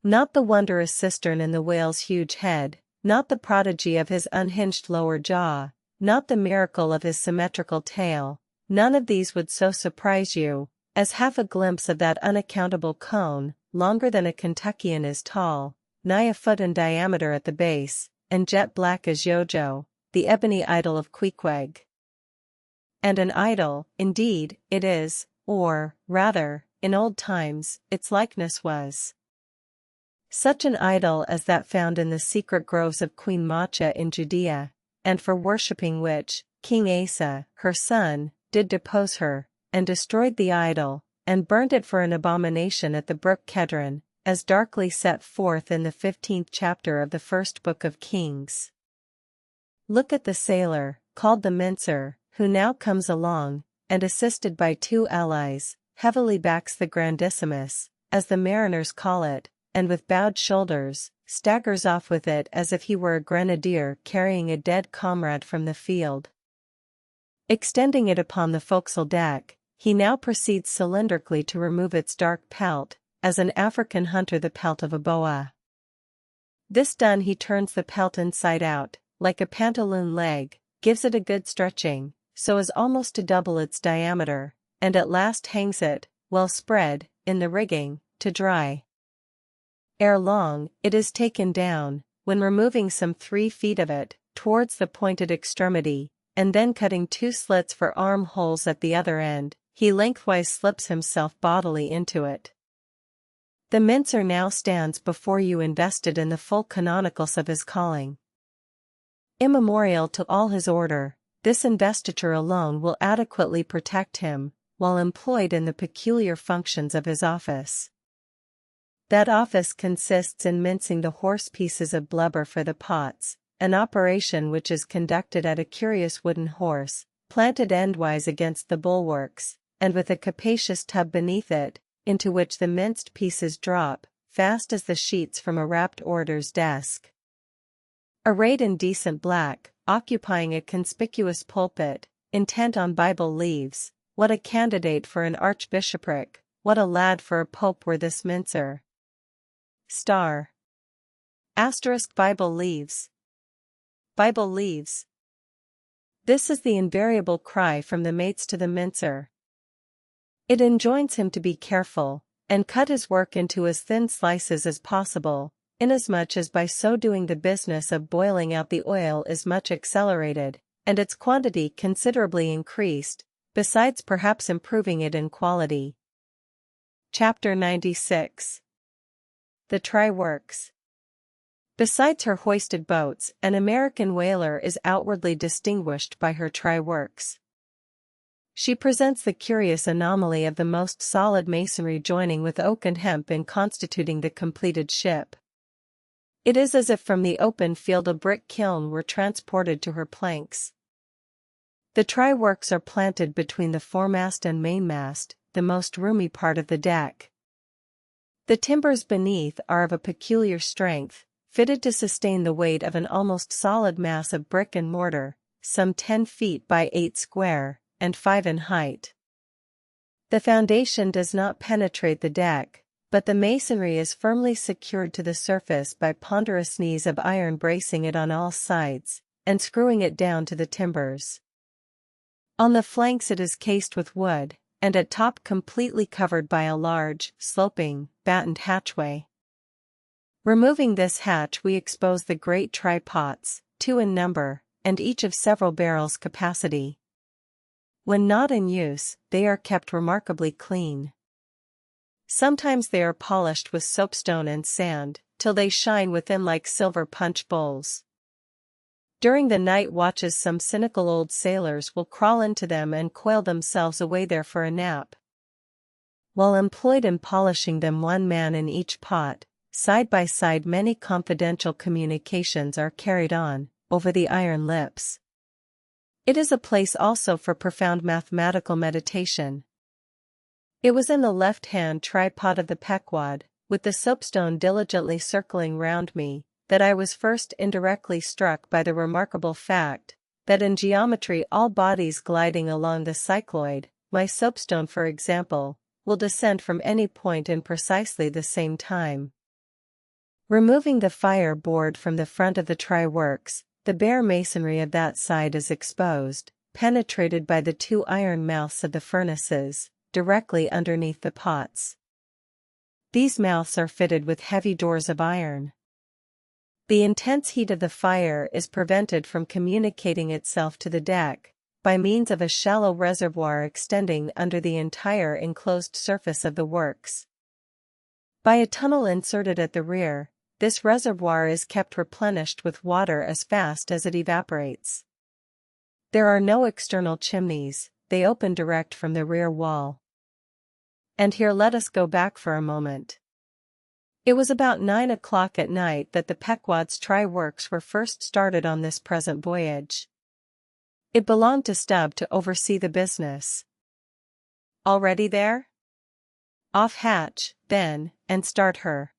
A: Not the wondrous cistern in the whale's huge head, not the prodigy of his unhinged lower jaw, not the miracle of his symmetrical tail, none of these would so surprise you, as half a glimpse of that unaccountable cone, longer than a Kentuckian is tall, nigh a foot in diameter at the base, and jet black as Yojo, the ebony idol of Queequeg. And an idol, indeed, it is, or, rather, in old times, its likeness was. Such an idol as that found in the secret groves of Queen Macha in Judea, and for worshipping which, King Asa, her son, did depose her, and destroyed the idol, and burnt it for an abomination at the brook Kedron, as darkly set forth in the 15th chapter of the first book of Kings. Look at the sailor, called the mincer, who now comes along, and assisted by two allies, heavily backs the grandissimus, as the mariners call it, and with bowed shoulders, staggers off with it as if he were a grenadier carrying a dead comrade from the field. Extending it upon the forecastle deck, he now proceeds cylindrically to remove its dark pelt, as an African hunter the pelt of a boa. This done, he turns the pelt inside out, like a pantaloon leg, gives it a good stretching, so as almost to double its diameter, and at last hangs it, well spread, in the rigging, to dry. Ere long, it is taken down, when removing some 3 feet of it, towards the pointed extremity, and then cutting 2 slits for arm-holes at the other end, he lengthwise slips himself bodily into it. The mincer now stands before you invested in the full canonicals of his calling. Immemorial to all his order, this investiture alone will adequately protect him, while employed in the peculiar functions of his office. That office consists in mincing the horse pieces of blubber for the pots, an operation which is conducted at a curious wooden horse, planted endwise against the bulwarks, and with a capacious tub beneath it, into which the minced pieces drop, fast as the sheets from a rapt orator's desk. Arrayed in decent black, occupying a conspicuous pulpit, intent on Bible leaves, what a candidate for an archbishopric, what a lad for a pope were this mincer. Star. Asterisk Bible leaves. Bible leaves. This is the invariable cry from the mates to the mincer. It enjoins him to be careful, and cut his work into as thin slices as possible, inasmuch as by so doing the business of boiling out the oil is much accelerated, and its quantity considerably increased, besides perhaps improving it in quality. Chapter 96. The Try-Works. Besides her hoisted boats, an American whaler is outwardly distinguished by her try-works. She presents the curious anomaly of the most solid masonry joining with oak and hemp in constituting the completed ship. It is as if from the open field a brick kiln were transported to her planks. The try-works are planted between the foremast and mainmast, the most roomy part of the deck. The timbers beneath are of a peculiar strength, fitted to sustain the weight of an almost solid mass of brick and mortar, some 10 feet by 8 square, and 5 in height. The foundation does not penetrate the deck, but the masonry is firmly secured to the surface by ponderous knees of iron bracing it on all sides, and screwing it down to the timbers. On the flanks it is cased with wood, and at top completely covered by a large, sloping, battened hatchway. Removing this hatch we expose the great try-pots, 2 in number, and each of several barrels capacity. When not in use, they are kept remarkably clean. Sometimes they are polished with soapstone and sand, till they shine within like silver punch bowls. During the night watches some cynical old sailors will crawl into them and coil themselves away there for a nap. While employed in polishing them, one man in each pot, side by side many confidential communications are carried on, over the iron lips. It is a place also for profound mathematical meditation. It was in the left-hand tripod of the Pequod, with the soapstone diligently circling round me, that I was first indirectly struck by the remarkable fact, that in geometry all bodies gliding along the cycloid, my soapstone for example, will descend from any point in precisely the same time. Removing the fire board from the front of the try-works, the bare masonry of that side is exposed, penetrated by the 2 iron mouths of the furnaces, directly underneath the pots. These mouths are fitted with heavy doors of iron. The intense heat of the fire is prevented from communicating itself to the deck, by means of a shallow reservoir extending under the entire enclosed surface of the works. By a tunnel inserted at the rear, this reservoir is kept replenished with water as fast as it evaporates. There are no external chimneys, they open direct from the rear wall. And here let us go back for a moment. It was about 9 o'clock at night that the Pequod's try-works were first started on this present voyage. It belonged to Stubb to oversee the business. Already there? Off hatch, then, and start her.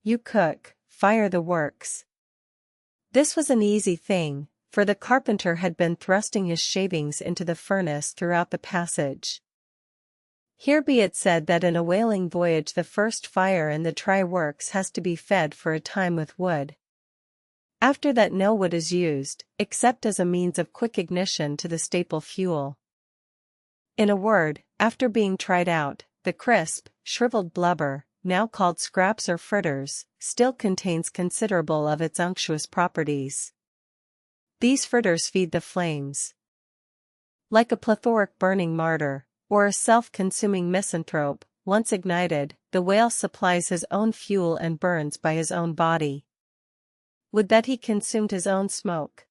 A: You cook, fire the works. This was an easy thing, for the carpenter had been thrusting his shavings into the furnace throughout the passage. Here be it said that in a whaling voyage the first fire in the try-works has to be fed for a time with wood. After that no wood is used, except as a means of quick ignition to the staple fuel. In a word, after being tried out, the crisp, shriveled blubber, now called scraps or fritters, still contains considerable of its unctuous properties. These fritters feed the flames. Like a plethoric burning martyr, or a self-consuming misanthrope, once ignited, the whale supplies his own fuel and burns by his own body. Would that he consumed his own smoke.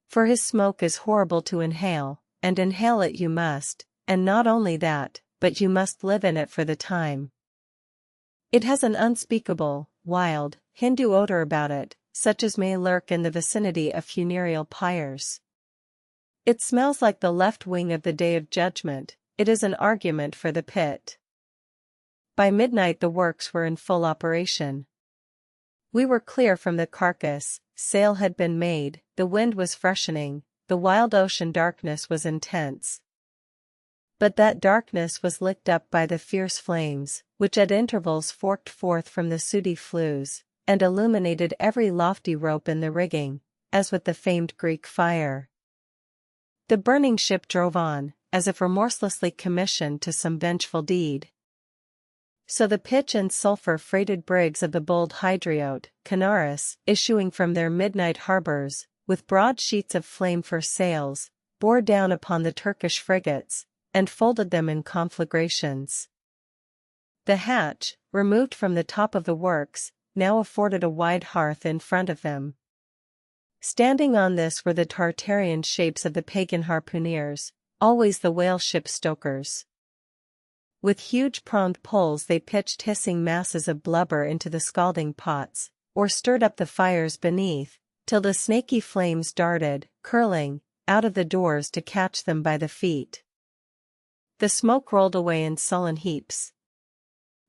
A: For his smoke is horrible to inhale, and inhale it you must, and not only that, but you must live in it for the time. It has an unspeakable, wild, Hindu odor about it, such as may lurk in the vicinity of funereal pyres. It smells like the left wing of the Day of Judgment. It is an argument for the pit. By midnight the works were in full operation. We were clear from the carcass, sail had been made, the wind was freshening, the wild ocean darkness was intense. But that darkness was licked up by the fierce flames, which at intervals forked forth from the sooty flues, and illuminated every lofty rope in the rigging, as with the famed Greek fire. The burning ship drove on, as if remorselessly commissioned to some vengeful deed. So the pitch and sulphur-freighted brigs of the bold Hydriote, Canaris, issuing from their midnight harbors, with broad sheets of flame for sails, bore down upon the Turkish frigates, and folded them in conflagrations. The hatch, removed from the top of the works, now afforded a wide hearth in front of them. Standing on this were the Tartarian shapes of the pagan harpooneers, always the whale ship stokers. With huge pronged poles they pitched hissing masses of blubber into the scalding pots, or stirred up the fires beneath, till the snaky flames darted, curling, out of the doors to catch them by the feet. The smoke rolled away in sullen heaps.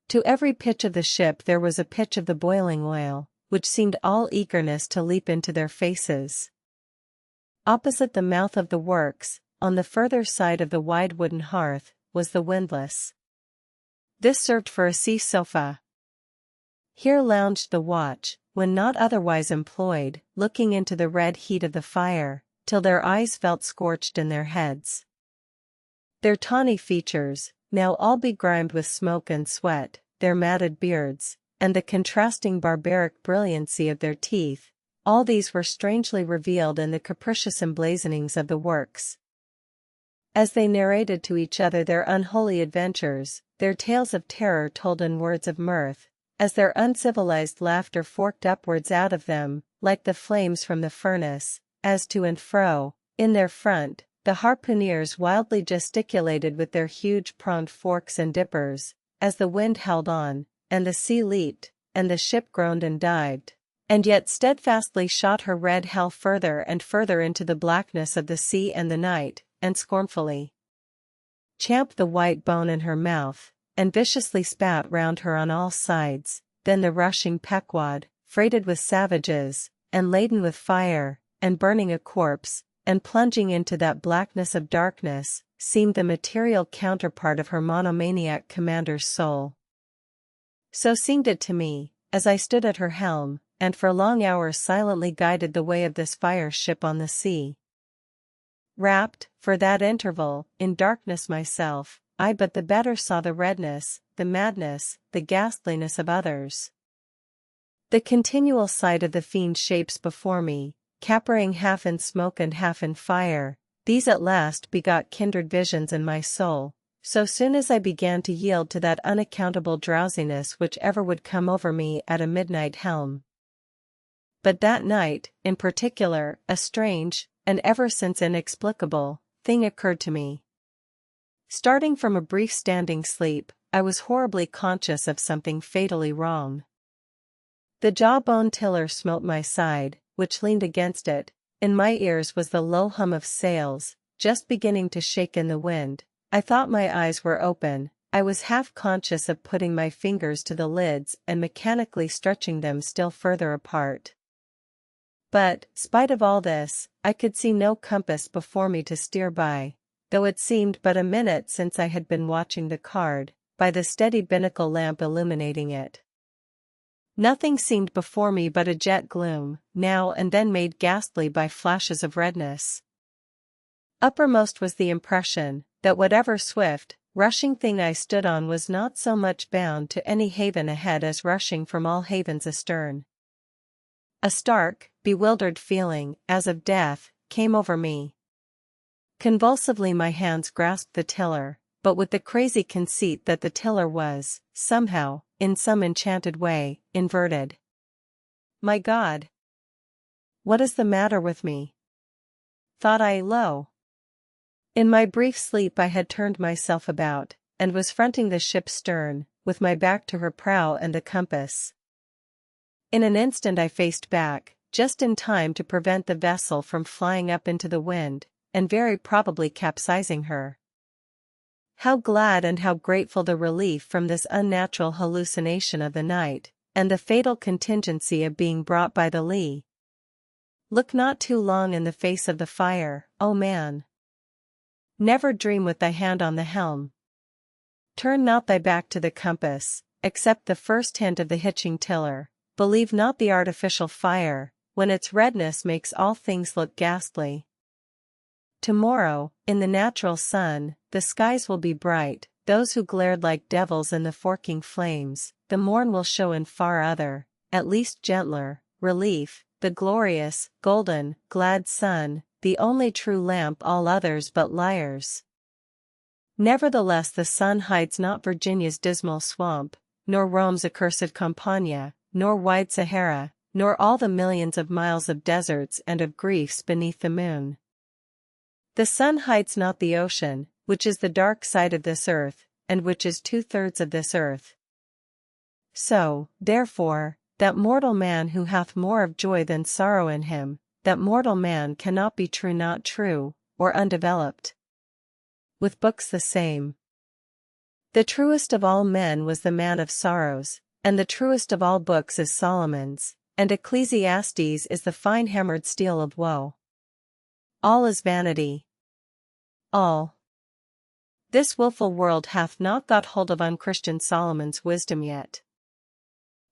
A: To every pitch of the ship there was a pitch of the boiling oil, which seemed all eagerness to leap into their faces. Opposite the mouth of the works, on the further side of the wide wooden hearth, was the windlass. This served for a sea sofa. Here lounged the watch, when not otherwise employed, looking into the red heat of the fire, till their eyes felt scorched in their heads. Their tawny features, now all begrimed with smoke and sweat, their matted beards, and the contrasting barbaric brilliancy of their teeth, all these were strangely revealed in the capricious emblazonings of the works. As they narrated to each other their unholy adventures, their tales of terror told in words of mirth, as their uncivilized laughter forked upwards out of them, like the flames from the furnace, as to and fro, in their front, the harpooneers wildly gesticulated with their huge pronged forks and dippers, as the wind held on, and the sea leaped, and the ship groaned and dived, and yet steadfastly shot her red hell further and further into the blackness of the sea and the night, and scornfully champed the white bone in her mouth, and viciously spat round her on all sides. Then the rushing Pequod, freighted with savages, and laden with fire, and burning a corpse, and plunging into that blackness of darkness, seemed the material counterpart of her monomaniac commander's soul. So seemed it to me, as I stood at her helm, and for long hours silently guided the way of this fire ship on the sea. Wrapped, for that interval, in darkness myself, I but the better saw the redness, the madness, the ghastliness of others. The continual sight of the fiend shapes before me, capering half in smoke and half in fire, these at last begot kindred visions in my soul, so soon as I began to yield to that unaccountable drowsiness which ever would come over me at a midnight helm. But that night, in particular, a strange, and ever since inexplicable, thing occurred to me. Starting from a brief standing sleep, I was horribly conscious of something fatally wrong. The jawbone tiller smote my side, which leaned against it. In my ears was the low hum of sails, just beginning to shake in the wind. I thought my eyes were open. I was half conscious of putting my fingers to the lids and mechanically stretching them still further apart. But, spite of all this, I could see no compass before me to steer by, though it seemed but a minute since I had been watching the card, by the steady binnacle lamp illuminating it. Nothing seemed before me but a jet gloom, now and then made ghastly by flashes of redness. Uppermost was the impression, that whatever swift, rushing thing I stood on was not so much bound to any haven ahead as rushing from all havens astern. A stark, bewildered feeling, as of death, came over me. Convulsively my hands grasped the tiller, but with the crazy conceit that the tiller was, somehow, in some enchanted way, inverted. My God! What is the matter with me? Thought I, lo! In my brief sleep I had turned myself about, and was fronting the ship's stern, with my back to her prow and the compass. In an instant I faced back, just in time to prevent the vessel from flying up into the wind, and very probably capsizing her. How glad and how grateful the relief from this unnatural hallucination of the night, and the fatal contingency of being brought by the lee. Look not too long in the face of the fire, O man. Never dream with thy hand on the helm. Turn not thy back to the compass, accept the first hint of the hitching tiller, believe not the artificial fire, when its redness makes all things look ghastly. Tomorrow, in the natural sun, the skies will be bright, those who glared like devils in the forking flames, the morn will show in far other, at least gentler, relief, the glorious, golden, glad sun, the only true lamp all others but liars. Nevertheless the sun hides not Virginia's dismal swamp, nor Rome's accursed Campagna, nor wide Sahara, nor all the millions of miles of deserts and of griefs beneath the moon. The sun hides not the ocean, which is the dark side of this earth, and which is 2/3 of this earth. So, therefore, that mortal man who hath more of joy than sorrow in him, that mortal man cannot be true, not true, or undeveloped. With books the same. The truest of all men was the man of sorrows, and the truest of all books is Solomon's, and Ecclesiastes is the fine hammered steel of woe. All is vanity. All. This wilful world hath not got hold of unchristian Solomon's wisdom yet.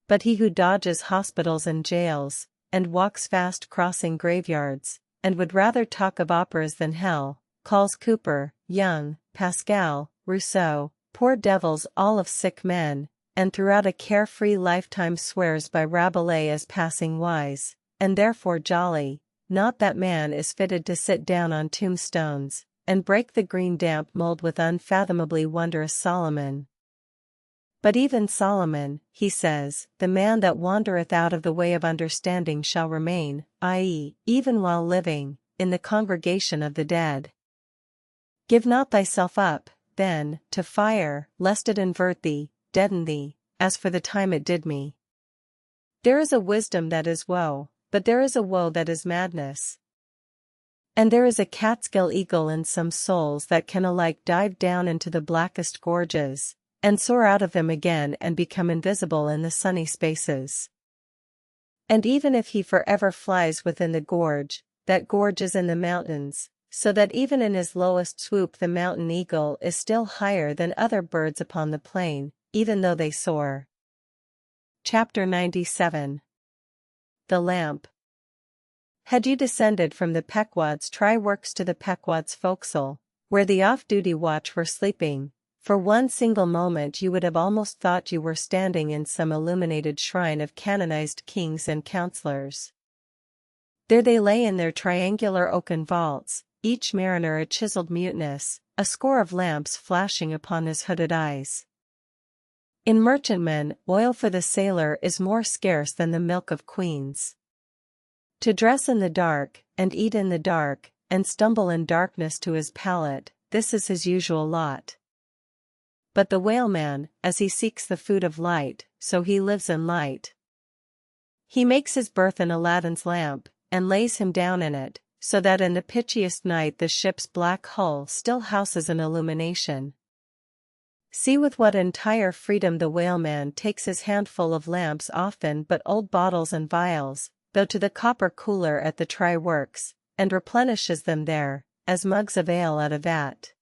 A: But he who dodges hospitals and jails, and walks fast crossing graveyards, and would rather talk of operas than hell, calls Cooper, Young, Pascal, Rousseau, poor devils all of sick men, and throughout a carefree lifetime swears by Rabelais as passing wise, and therefore jolly, not that man is fitted to sit down on tombstones, and break the green damp mold with unfathomably wondrous Solomon. But even Solomon, he says, the man that wandereth out of the way of understanding shall remain, i.e., even while living, in the congregation of the dead. Give not thyself up, then, to fire, lest it invert thee, deaden thee, as for the time it did me. There is a wisdom that is woe, but there is a woe that is madness. And there is a Catskill eagle in some souls that can alike dive down into the blackest gorges, and soar out of them again and become invisible in the sunny spaces. And even if he forever flies within the gorge, that gorge is in the mountains, so that even in his lowest swoop the mountain eagle is still higher than other birds upon the plain, even though they soar. Chapter 97. The Lamp. Had you descended from the Pequod's try-works to the Pequod's forecastle, where the off-duty watch were sleeping, for one single moment you would have almost thought you were standing in some illuminated shrine of canonized kings and counselors. There they lay in their triangular oaken vaults, each mariner a chiseled muteness, a score of lamps flashing upon his hooded eyes. In merchantmen, oil for the sailor is more scarce than the milk of queens. To dress in the dark, and eat in the dark, and stumble in darkness to his pallet, this is his usual lot. But the whaleman, as he seeks the food of light, so he lives in light. He makes his berth in Aladdin's lamp, and lays him down in it, so that in the pitchiest night the ship's black hull still houses an illumination. See with what entire freedom the whaleman takes his handful of lamps, often but old bottles and vials, though to the copper cooler at the try-works, and replenishes them there, as mugs of ale at a vat.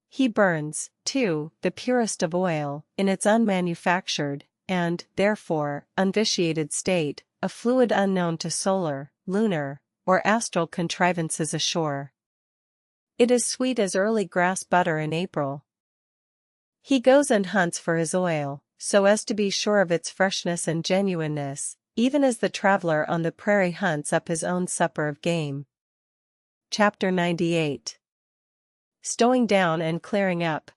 A: He burns, too, the purest of oil, in its unmanufactured, and, therefore, unvitiated state, a fluid unknown to solar, lunar, or astral contrivances ashore. It is sweet as early grass butter in April. He goes and hunts for his oil, so as to be sure of its freshness and genuineness, even as the traveler on the prairie hunts up his own supper of game. Chapter 98. Stowing down and clearing up.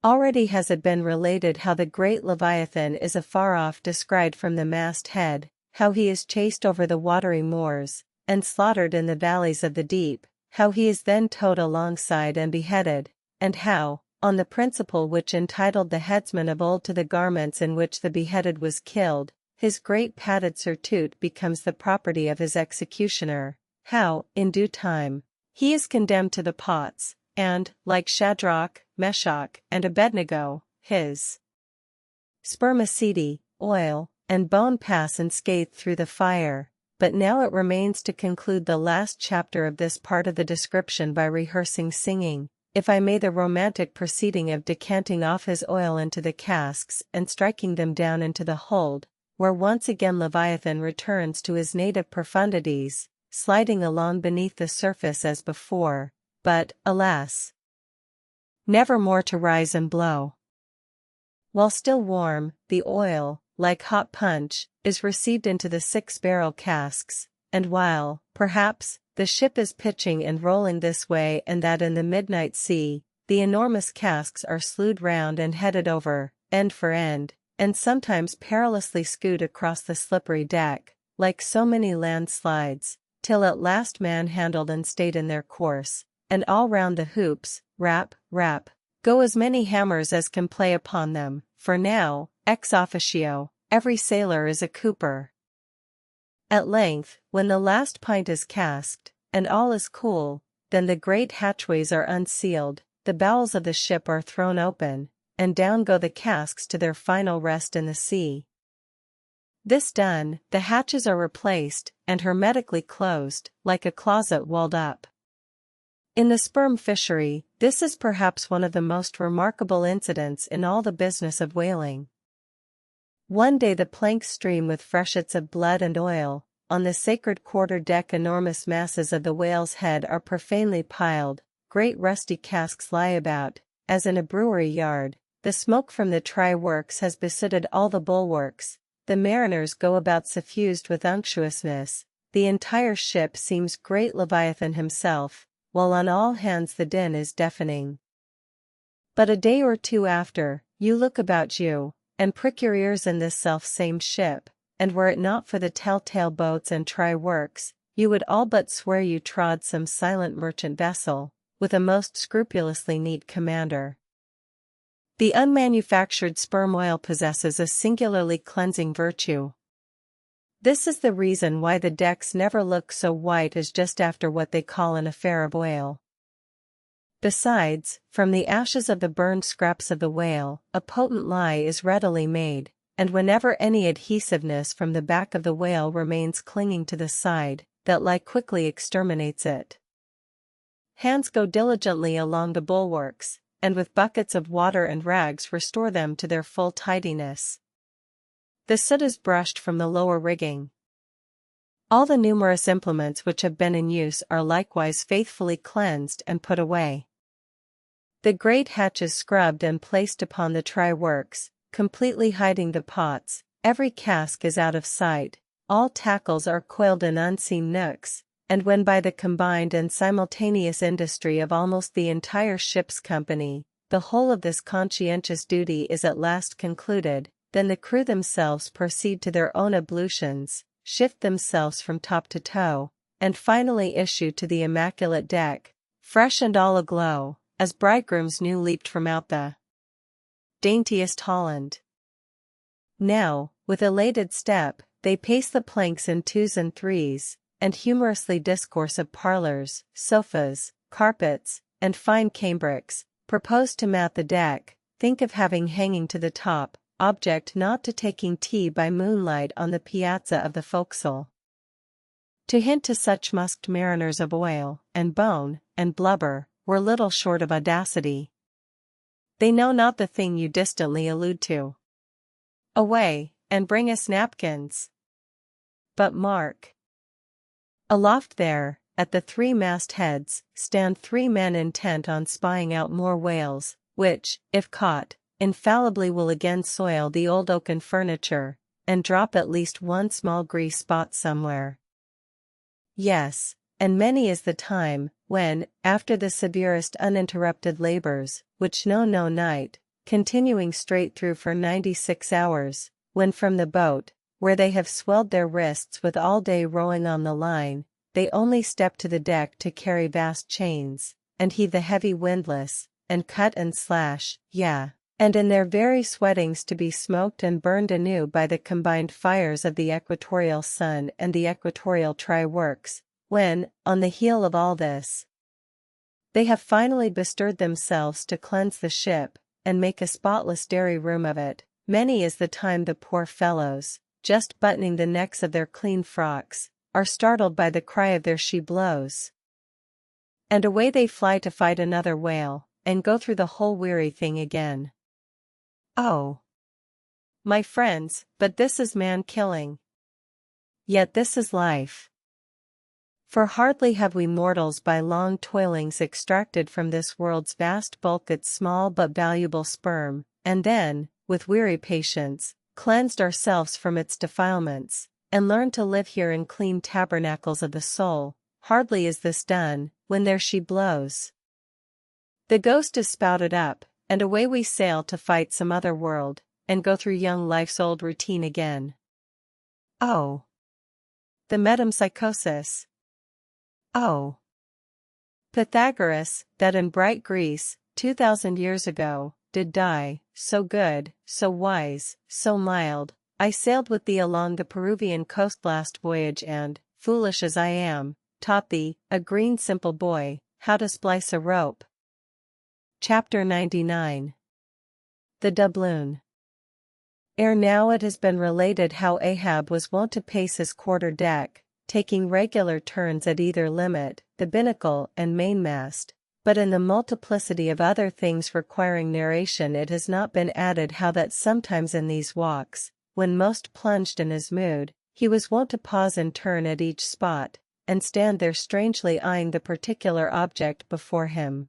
A: Already has it been related how the great Leviathan is afar off descried from the mast-head, how he is chased over the watery moors, and slaughtered in the valleys of the deep, how he is then towed alongside and beheaded, and how, on the principle which entitled the headsman of old to the garments in which the beheaded was killed, his great padded surtout becomes the property of his executioner, how, in due time, he is condemned to the pots, and, like Shadrach, Meshach, and Abednego, his spermaceti, oil, and bone pass unscathed through the fire. But now it remains to conclude the last chapter of this part of the description by rehearsing singing, if I may, the romantic proceeding of decanting off his oil into the casks and striking them down into the hold, where once again Leviathan returns to his native profundities, sliding along beneath the surface as before, but, alas, never more to rise and blow. While still warm, the oil, like hot punch, is received into the 6-barrel casks, and while, perhaps, the ship is pitching and rolling this way and that in the midnight sea, the enormous casks are slewed round and headed over, end for end, and sometimes perilously skewed across the slippery deck, like so many landslides, till at last manhandled and stayed in their course, and all round the hoops, rap, rap, go as many hammers as can play upon them, for now, ex officio, every sailor is a cooper. At length, when the last pint is casked, and all is cool, then the great hatchways are unsealed, the bowels of the ship are thrown open, and down go the casks to their final rest in the sea. This done, the hatches are replaced, and hermetically closed, like a closet walled up. In the sperm fishery, this is perhaps one of the most remarkable incidents in all the business of whaling. One day the planks stream with freshets of blood and oil. On the sacred quarter-deck enormous masses of the whale's head are profanely piled, great rusty casks lie about, as in a brewery yard, the smoke from the try-works has besooted all the bulwarks, the mariners go about suffused with unctuousness, the entire ship seems great Leviathan himself, while on all hands the din is deafening. But a day or two after, you look about you, and prick your ears in this self-same ship, and were it not for the telltale boats and try-works, you would all but swear you trod some silent merchant vessel, with a most scrupulously neat commander. The unmanufactured sperm oil possesses a singularly cleansing virtue. This is the reason why the decks never look so white as just after what they call an affair of oil. Besides, from the ashes of the burned scraps of the whale, a potent lye is readily made, and whenever any adhesiveness from the back of the whale remains clinging to the side, that lye quickly exterminates it. Hands go diligently along the bulwarks, and with buckets of water and rags restore them to their full tidiness. The soot is brushed from the lower rigging. All the numerous implements which have been in use are likewise faithfully cleansed and put away. The great hatch is scrubbed and placed upon the try-works, completely hiding the pots, every cask is out of sight, all tackles are coiled in unseen nooks, and when by the combined and simultaneous industry of almost the entire ship's company, the whole of this conscientious duty is at last concluded, then the crew themselves proceed to their own ablutions, shift themselves from top to toe, and finally issue to the immaculate deck, fresh and all aglow, as bridegrooms new leaped from out the daintiest Holland. Now, with elated step, they pace the planks in 2s and 3s, and humorously discourse of parlors, sofas, carpets, and fine cambrics, propose to mat the deck, think of having hanging to the top, object not to taking tea by moonlight on the piazza of the forecastle. To hint to such musked mariners of oil, and bone, and blubber, were little short of audacity. They know not the thing you distantly allude to. Away, and bring us napkins. But mark. Aloft there, at the 3 mast heads, stand 3 men intent on spying out more whales, which, if caught, infallibly will again soil the old oaken furniture, and drop at least one small grease spot somewhere. Yes, and many is the time, when, after the severest uninterrupted labors, which know no night, continuing straight through for 96 hours, when from the boat, where they have swelled their wrists with all day rowing on the line, they only step to the deck to carry vast chains, and heave the heavy windlass, and cut and slash, yeah, and in their very sweatings to be smoked and burned anew by the combined fires of the equatorial sun and the equatorial try-works, when, on the heel of all this, they have finally bestirred themselves to cleanse the ship, and make a spotless dairy room of it. Many is the time the poor fellows, just buttoning the necks of their clean frocks, are startled by the cry of their she-blows. And away they fly to fight another whale, and go through the whole weary thing again. Oh, my friends, but this is man-killing. Yet this is life. For hardly have we mortals by long toilings extracted from this world's vast bulk its small but valuable sperm, and then, with weary patience, cleansed ourselves from its defilements, and learned to live here in clean tabernacles of the soul, hardly is this done, when there she blows. The ghost is spouted up, and away we sail to fight some other world, and go through young life's old routine again. Oh, the metempsychosis! Oh, Pythagoras, that in bright Greece, 2000 years ago, did die, so good, so wise, so mild. I sailed with thee along the Peruvian coast last voyage and, foolish as I am, taught thee, a green simple boy, how to splice a rope. Chapter 99. The Doubloon. Ere now it has been related how Ahab was wont to pace his quarter-deck, taking regular turns at either limit, the binnacle and mainmast, but in the multiplicity of other things requiring narration it has not been added how that sometimes in these walks, when most plunged in his mood, he was wont to pause in turn at each spot, and stand there strangely eyeing the particular object before him.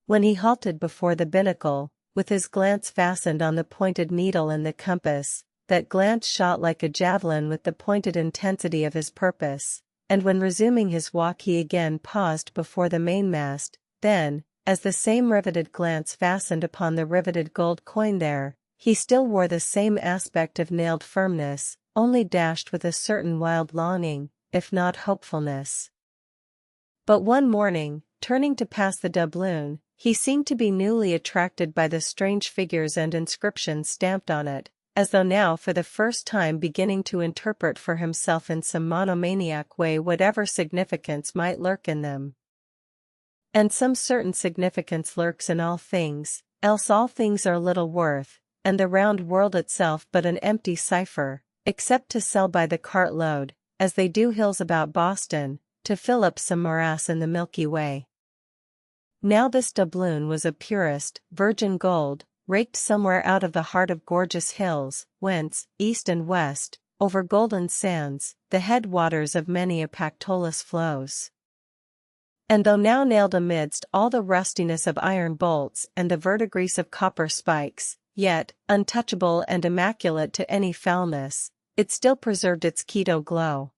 A: When he halted before the binnacle, with his glance fastened on the pointed needle and the compass, that glance shot like a javelin with the pointed intensity of his purpose, and when resuming his walk he again paused before the mainmast, then, as the same riveted glance fastened upon the riveted gold coin there, he still wore the same aspect of nailed firmness, only dashed with a certain wild longing, if not hopefulness. But one morning, turning to pass the doubloon, he seemed to be newly attracted by the strange figures and inscriptions stamped on it, as though now for the first time beginning to interpret for himself in some monomaniac way whatever significance might lurk in them. And some certain significance lurks in all things, else all things are little worth, and the round world itself but an empty cipher, except to sell by the cartload, as they do hills about Boston, to fill up some morass in the Milky Way. Now this doubloon was of purest, virgin gold, raked somewhere out of the heart of gorgeous hills, whence, east and west, over golden sands, the head waters of many a Pactolus flows. And though now nailed amidst all the rustiness of iron bolts and the verdigris of copper spikes, yet, untouchable and immaculate to any foulness, it still preserved its Quito glow.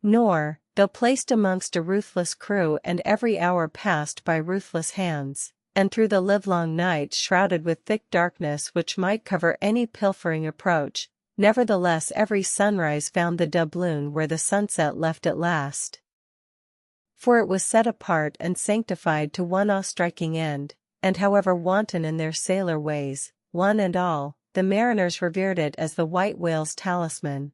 A: Nor, though placed amongst a ruthless crew and every hour passed by ruthless hands, and through the livelong night shrouded with thick darkness which might cover any pilfering approach, nevertheless every sunrise found the doubloon where the sunset left at last. For it was set apart and sanctified to one awe-striking end, and however wanton in their sailor ways, one and all, the mariners revered it as the white whale's talisman.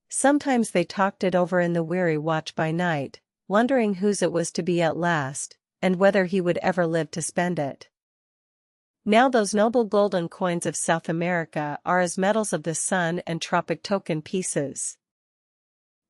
A: Sometimes they talked it over in the weary watch by night, wondering whose it was to be at last, and whether he would ever live to spend it. Now those noble golden coins of South America are as medals of the sun and tropic token pieces.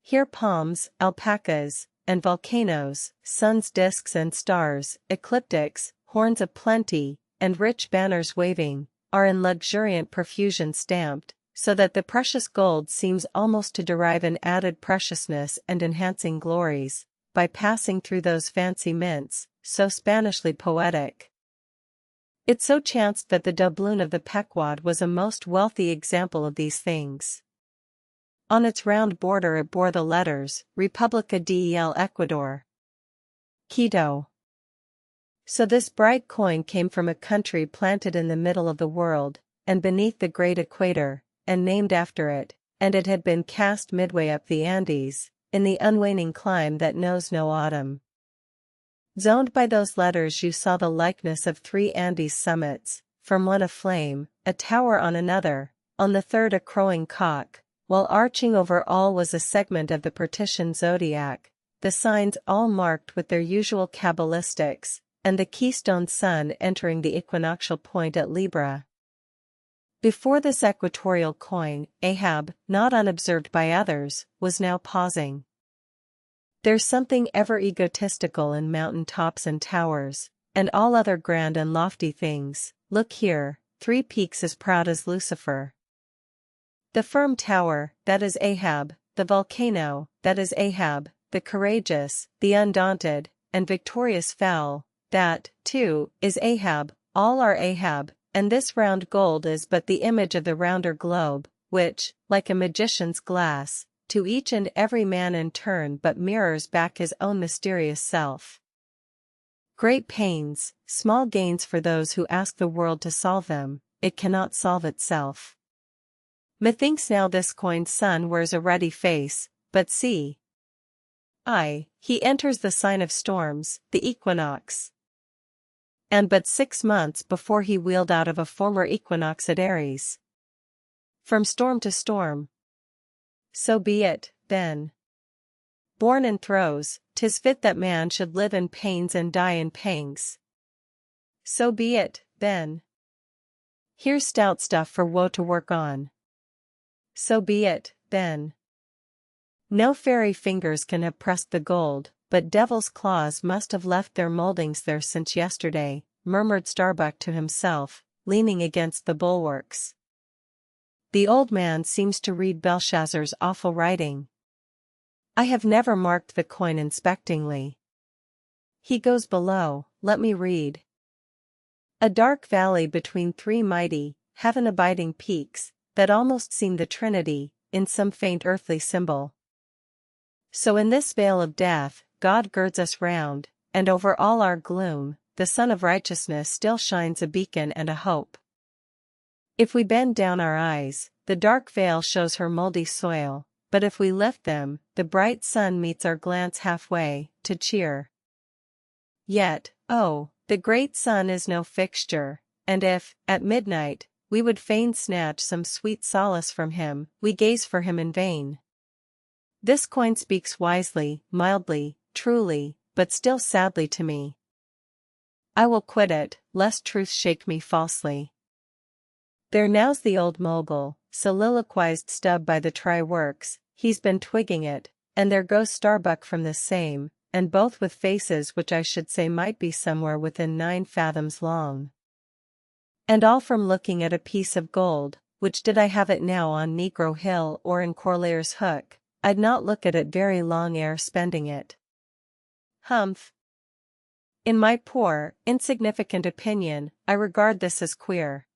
A: Here palms, alpacas, and volcanoes, sun's discs and stars, ecliptics, horns of plenty, and rich banners waving, are in luxuriant profusion stamped, so that the precious gold seems almost to derive an added preciousness and enhancing glories, by passing through those fancy mints, so Spanishly poetic. It so chanced that the doubloon of the Pequod was a most wealthy example of these things. On its round border it bore the letters, Republica del Ecuador. Quito. So this bright coin came from a country planted in the middle of the world, and beneath the great equator, and named after it, and it had been cast midway up the Andes, in the unwaning clime that knows no autumn. Zoned by those letters you saw the likeness of 3 Andes summits, from one a flame, a tower on another, on the third a crowing cock, while arching over all was a segment of the partition zodiac, the signs all marked with their usual cabalistics, and the keystone sun entering the equinoctial point at Libra. Before this equatorial coin, Ahab, not unobserved by others, was now pausing. There's something ever egotistical in mountain tops and towers, and all other grand and lofty things. Look here, 3 peaks as proud as Lucifer. The firm tower, that is Ahab, the volcano, that is Ahab, the courageous, the undaunted, and victorious fowl, that, too, is Ahab, all are Ahab, and this round gold is but the image of the rounder globe, which, like a magician's glass, to each and every man in turn but mirrors back his own mysterious self. Great pains, small gains for those who ask the world to solve them, it cannot solve itself. Methinks now this coin's sun wears a ruddy face, but see. He enters the sign of storms, the equinox. And but 6 months before he wheeled out of a former equinox at Aries. From storm to storm. So be it, then. Born in throes, 'tis fit that man should live in pains and die in pangs. So be it, then. Here's stout stuff for woe to work on. So be it, then. No fairy fingers can have pressed the gold, but devil's claws must have left their moldings there since yesterday, murmured Starbuck to himself, leaning against the bulwarks. The old man seems to read Belshazzar's awful writing. I have never marked the coin inspectingly. He goes below, let me read. A dark valley between 3 mighty, heaven-abiding peaks, that almost seem the Trinity, in some faint earthly symbol. So in this vale of death, God girds us round, and over all our gloom, the sun of righteousness still shines a beacon and a hope. If we bend down our eyes, the dark veil shows her mouldy soil, but if we lift them, the bright sun meets our glance halfway, to cheer. Yet, oh, the great sun is no fixture, and if, at midnight, we would fain snatch some sweet solace from him, we gaze for him in vain. This coin speaks wisely, mildly, truly, but still sadly to me. I will quit it, lest truth shake me falsely. There now's the old mogul, soliloquized Stubb by the try-works, he's been twigging it, and there goes Starbuck from the same, and both with faces which I should say might be somewhere within 9 fathoms long. And all from looking at a piece of gold, which did I have it now on Negro Hill or in Corlaer's Hook, I'd not look at it very long ere spending it. Humph. In my poor, insignificant opinion, I regard this as queer.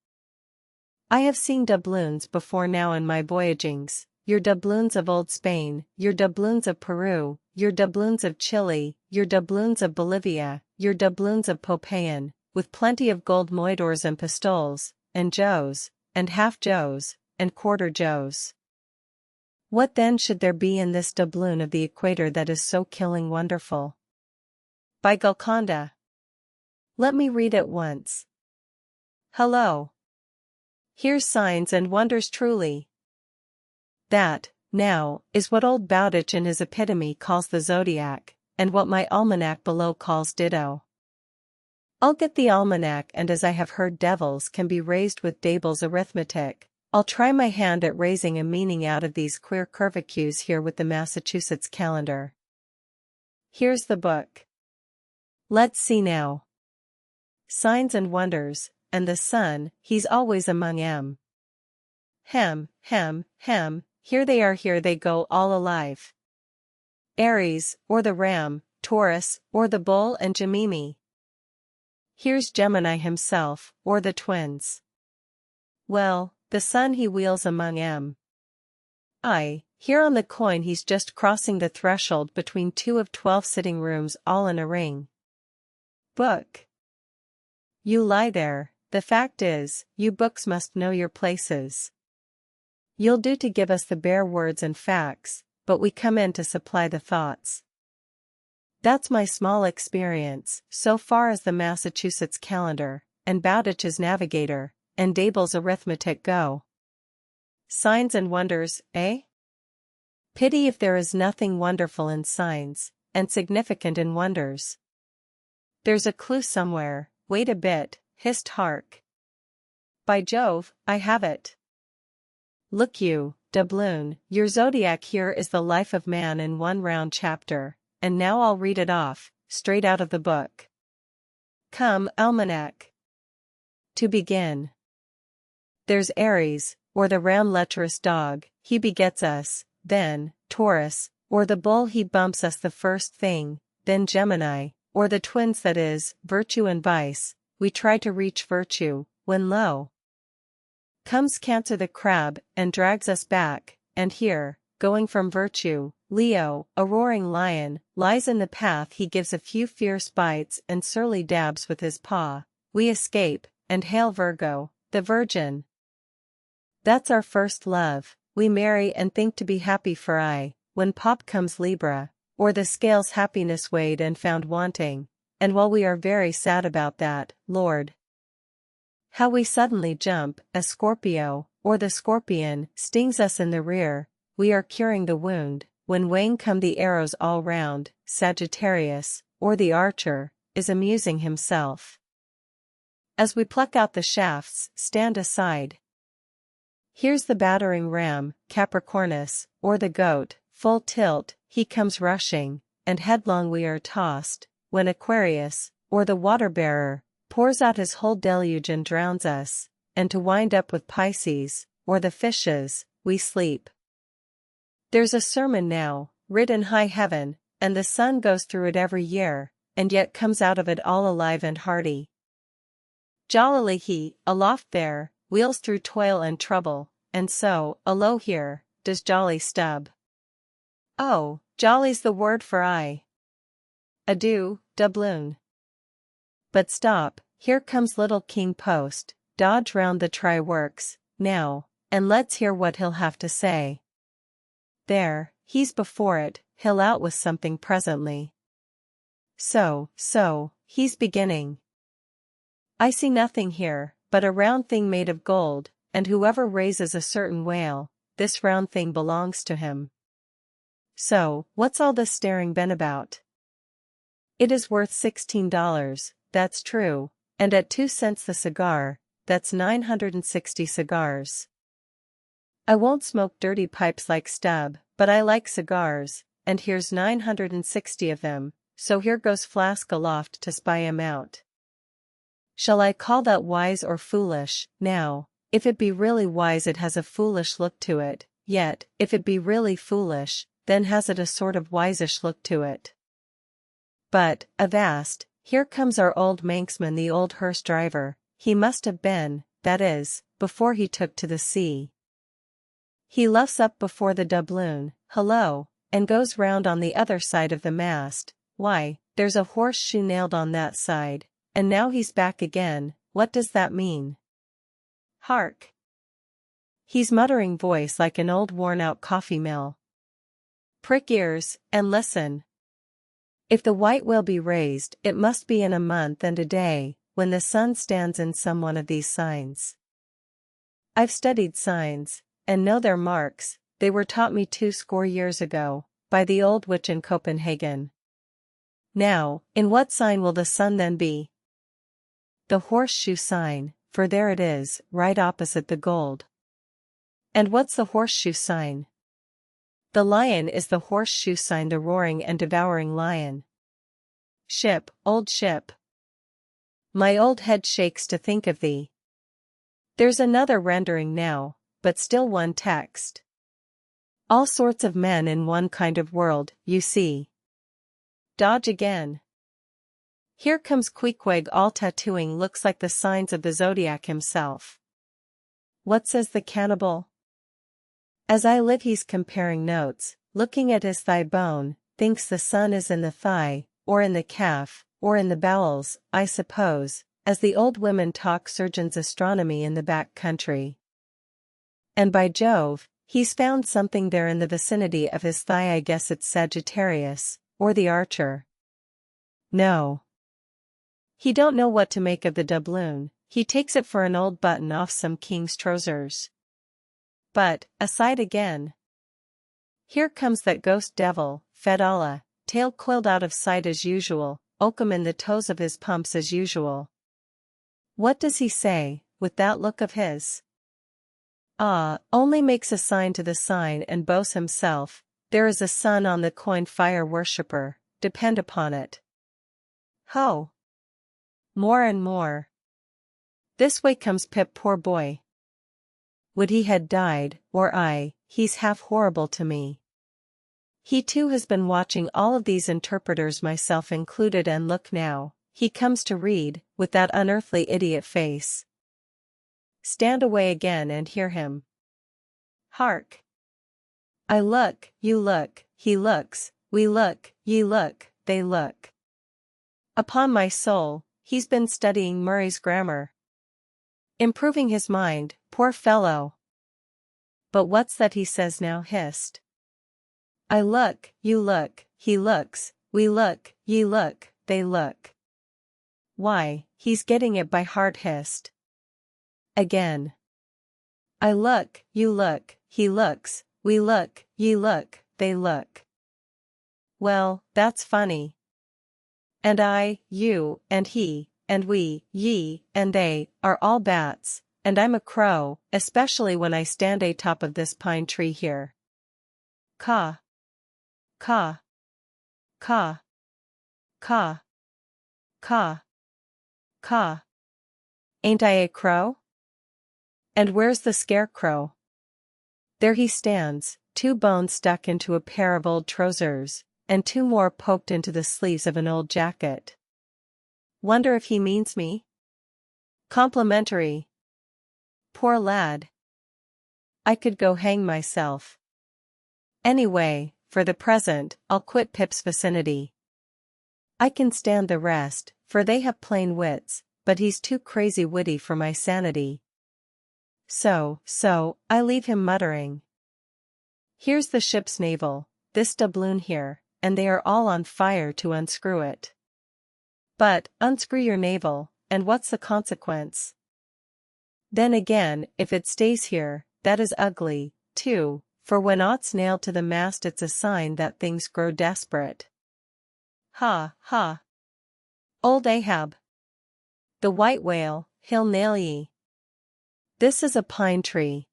A: I have seen doubloons before now in my voyagings, your doubloons of old Spain, your doubloons of Peru, your doubloons of Chile, your doubloons of Bolivia, your doubloons of Popayan, with plenty of gold moidores and pistoles, and joes, and half-joes, and quarter-joes. What then should there be in this doubloon of the equator that is so killing wonderful? By Golconda. Let me read it once. Hello. Here's signs and wonders truly. That, now, is what old Bowditch in his epitome calls the zodiac, and what my almanac below calls ditto. I'll get the almanac, and as I have heard devils can be raised with Dable's arithmetic, I'll try my hand at raising a meaning out of these queer curvicues here with the Massachusetts calendar. Here's the book. Let's see now. Signs and wonders, and the sun, he's always among 'em. Hem, here they go all alive. Aries, or the ram, Taurus, or the bull and Gemini. Here's Gemini himself, or the twins. Well, the sun he wheels among 'em. Here on the coin he's just crossing the threshold between 2 of 12 sitting rooms all in a ring. Book. You lie there, the fact is, you books must know your places. You'll do to give us the bare words and facts, but we come in to supply the thoughts. That's my small experience, so far as the Massachusetts calendar, and Bowditch's navigator, and Dable's arithmetic go. Signs and wonders, eh? Pity if there is nothing wonderful in signs, and significant in wonders. There's a clue somewhere, wait a bit, hissed Hark. By Jove, I have it. Look you, doubloon, your zodiac here is the life of man in one round chapter, and now I'll read it off, straight out of the book. Come, almanac. To begin. There's Aries, or the round lecherous dog, he begets us, then, Taurus, or the bull he bumps us the first thing, then Gemini, or the twins that is, virtue and vice, we try to reach virtue, when lo! Comes Cancer the crab, and drags us back, and here, going from virtue, Leo, a roaring lion, lies in the path he gives a few fierce bites and surly dabs with his paw, we escape, and hail Virgo, the virgin. That's our first love, we marry and think to be happy for aye, when pop comes Libra, or the scales happiness weighed and found wanting, and while we are very sad about that, Lord, how we suddenly jump, as Scorpio, or the scorpion, stings us in the rear, we are curing the wound, when weighing come the arrows all round, Sagittarius, or the archer, is amusing himself. As we pluck out the shafts, stand aside. Here's the battering ram, Capricornus, or the goat, full tilt, he comes rushing, and headlong we are tossed, when Aquarius, or the water-bearer, pours out his whole deluge and drowns us, and to wind up with Pisces, or the fishes, we sleep. There's a sermon now, writ in high heaven, and the sun goes through it every year, and yet comes out of it all alive and hearty. Jollily he, aloft there, wheels through toil and trouble, and so, alow here, does jolly stub. Oh, jolly's the word for aye. Adieu, doubloon. But stop, here comes little King Post, dodge round the try-works, now, and let's hear what he'll have to say. There, he's before it, he'll out with something presently. So, he's beginning. I see nothing here, but a round thing made of gold, and whoever raises a certain whale, this round thing belongs to him. So, what's all this staring been about? It is worth $16, that's true, and at 2 cents the cigar, that's 960 cigars. I won't smoke dirty pipes like Stubb, but I like cigars, and here's 960 of them, so here goes flask aloft to spy 'em out. Shall I call that wise or foolish? Now, if it be really wise it has a foolish look to it, yet, if it be really foolish, then has it a sort of wisish look to it. But, avast, here comes our old Manxman the old hearse driver, he must have been, that is, before he took to the sea. He luffs up before the doubloon, hullo, and goes round on the other side of the mast, why, there's a horseshoe nailed on that side, and now he's back again, what does that mean? Hark! He's muttering voice like an old worn-out coffee mill. Prick ears, and listen. If the white whale be raised, it must be in a month and a day, when the sun stands in some one of these signs. I've studied signs, and know their marks, they were taught me 20 years ago, by the old witch in Copenhagen. Now, in what sign will the sun then be? The horseshoe sign, for there it is, right opposite the gold. And what's the horseshoe sign? The lion is the horseshoe sign, the roaring and devouring lion. Ship, old ship. My old head shakes to think of thee. There's another rendering now, but still one text. All sorts of men in one kind of world, you see. Dodge again. Here comes Queequeg, all tattooing, looks like the signs of the zodiac himself. What says the cannibal? As I live he's comparing notes, looking at his thigh bone, thinks the sun is in the thigh, or in the calf, or in the bowels, I suppose, as the old women talk surgeon's astronomy in the back country. And by Jove, He's found something there in the vicinity of his thigh. I guess it's Sagittarius, or the Archer. No. He don't know what to make of the doubloon. He takes it for an old button off some king's trousers. But, aside again. Here comes that ghost devil, Fedallah, tail coiled out of sight as usual, oakum in the toes of his pumps as usual. What does he say, with that look of his? Only makes a sign to the sign and boasts himself, there is a sun on the coin, fire worshipper, depend upon it. Ho! More and more. This way comes Pip, poor boy. Would he had died, or I, he's half horrible to me. He too has been watching all of these interpreters, myself included, and look now, he comes to read, with that unearthly idiot face. Stand away again and hear him. Hark! I look, you look, he looks, we look, ye look, they look. Upon my soul, he's been studying Murray's grammar. Improving his mind, poor fellow. But what's that he says now? Hissed. I look, you look, he looks, we look, ye look, they look. Why, he's getting it by heart. Hissed. Again. I look, you look, he looks, we look, ye look, they look. Well, that's funny. And I, you, and he, and we, ye, and they, are all bats, and I'm a crow, especially when I stand atop of this pine tree here. Caw. Caw. Caw. Caw. Caw. Caw. Ain't I a crow? And where's the scarecrow? There he stands, 2 bones stuck into a pair of old trousers, and 2 more poked into the sleeves of an old jacket. Wonder if he means me? Complimentary. Poor lad. I could go hang myself. Anyway, for the present, I'll quit Pip's vicinity. I can stand the rest, for they have plain wits, but he's too crazy witty for my sanity. So, I leave him muttering. Here's the ship's navel, this doubloon here, and they are all on fire to unscrew it. But, unscrew your navel, and what's the consequence? Then again, if it stays here, that is ugly, too, for when aught's nailed to the mast it's a sign that things grow desperate. Ha, ha. Old Ahab. The white whale, he'll nail ye. This is a pine tree.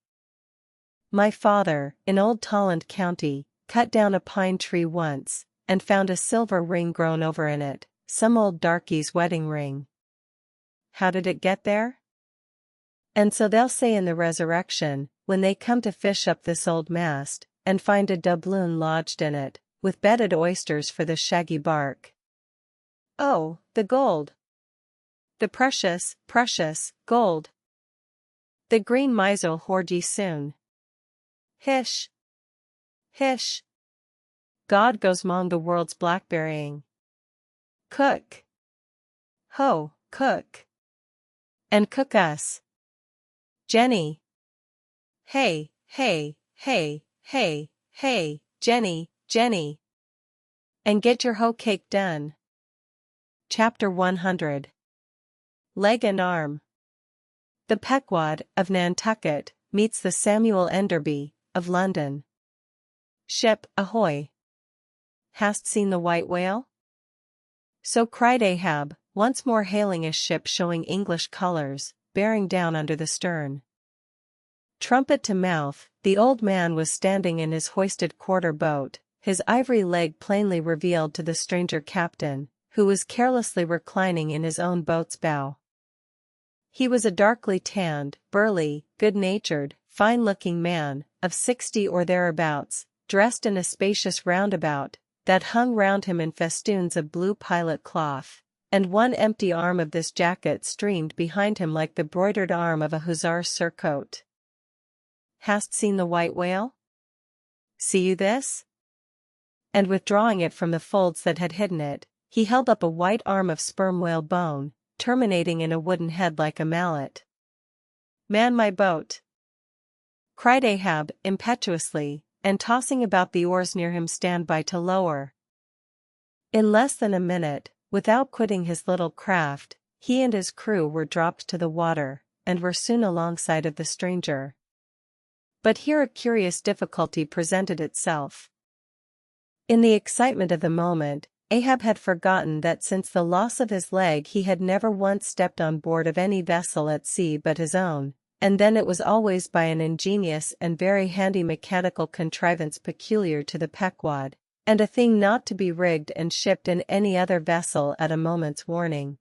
A: My father, in old Tolland County, cut down a pine tree once, and found a silver ring grown over in it, some old darkie's wedding ring. How did it get there? And so they'll say in the resurrection, when they come to fish up this old mast, and find a doubloon lodged in it, with bedded oysters for the shaggy bark. Oh, the gold! The precious, precious, gold! The green miser'll hoard ye soon. Hish! Hish! God goes 'mong the world's blackberrying. Cook! Ho, cook! And cook us! Jenny! Hey, hey, hey, hey, hey, Jenny, Jenny! And get your hoe cake done. Chapter 100. Leg and arm. The Pequod of Nantucket meets the Samuel Enderby of London. Ship, ahoy! Hast seen the white whale? So cried Ahab, once more hailing a ship showing English colors, bearing down under the stern. Trumpet to mouth, the old man was standing in his hoisted quarter boat, his ivory leg plainly revealed to the stranger captain, who was carelessly reclining in his own boat's bow. He was a darkly tanned, burly, good-natured, fine-looking man, of 60 or thereabouts, dressed in a spacious roundabout, that hung round him in festoons of blue pilot cloth, and one empty arm of this jacket streamed behind him like the broidered arm of a hussar's surcoat. Hast seen the white whale? See you this? And withdrawing it from the folds that had hidden it, he held up a white arm of sperm whale bone, terminating in a wooden head like a mallet. Man my boat! cried Ahab, impetuously, and tossing about the oars near him stand by to lower. In less than a minute, without quitting his little craft, he and his crew were dropped to the water, and were soon alongside of the stranger. But here a curious difficulty presented itself. In the excitement of the moment, Ahab had forgotten that since the loss of his leg he had never once stepped on board of any vessel at sea but his own, and then it was always by an ingenious and very handy mechanical contrivance peculiar to the Pequod, and a thing not to be rigged and shipped in any other vessel at a moment's warning.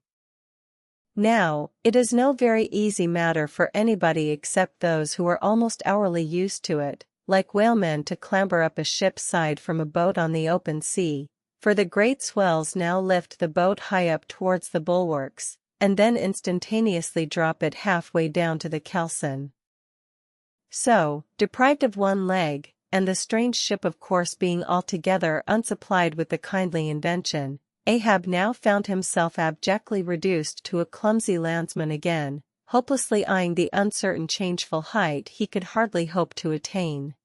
A: Now, it is no very easy matter for anybody except those who are almost hourly used to it, like whalemen, to clamber up a ship's side from a boat on the open sea, for the great swells now lift the boat high up towards the bulwarks, and then instantaneously drop it halfway down to the kelson. So, deprived of one leg, and the strange ship of course being altogether unsupplied with the kindly invention, Ahab now found himself abjectly reduced to a clumsy landsman again, hopelessly eyeing the uncertain changeful height he could hardly hope to attain.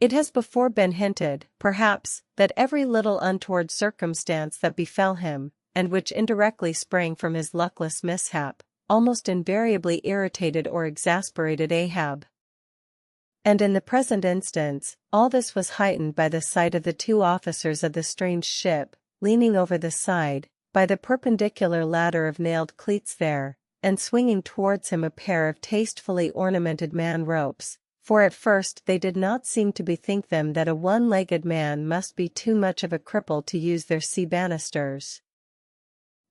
A: It has before been hinted, perhaps, that every little untoward circumstance that befell him, and which indirectly sprang from his luckless mishap, almost invariably irritated or exasperated Ahab. And in the present instance, all this was heightened by the sight of the two officers of the strange ship, leaning over the side, by the perpendicular ladder of nailed cleats there, and swinging towards him a pair of tastefully ornamented man-ropes, for at first they did not seem to bethink them that a one-legged man must be too much of a cripple to use their sea banisters.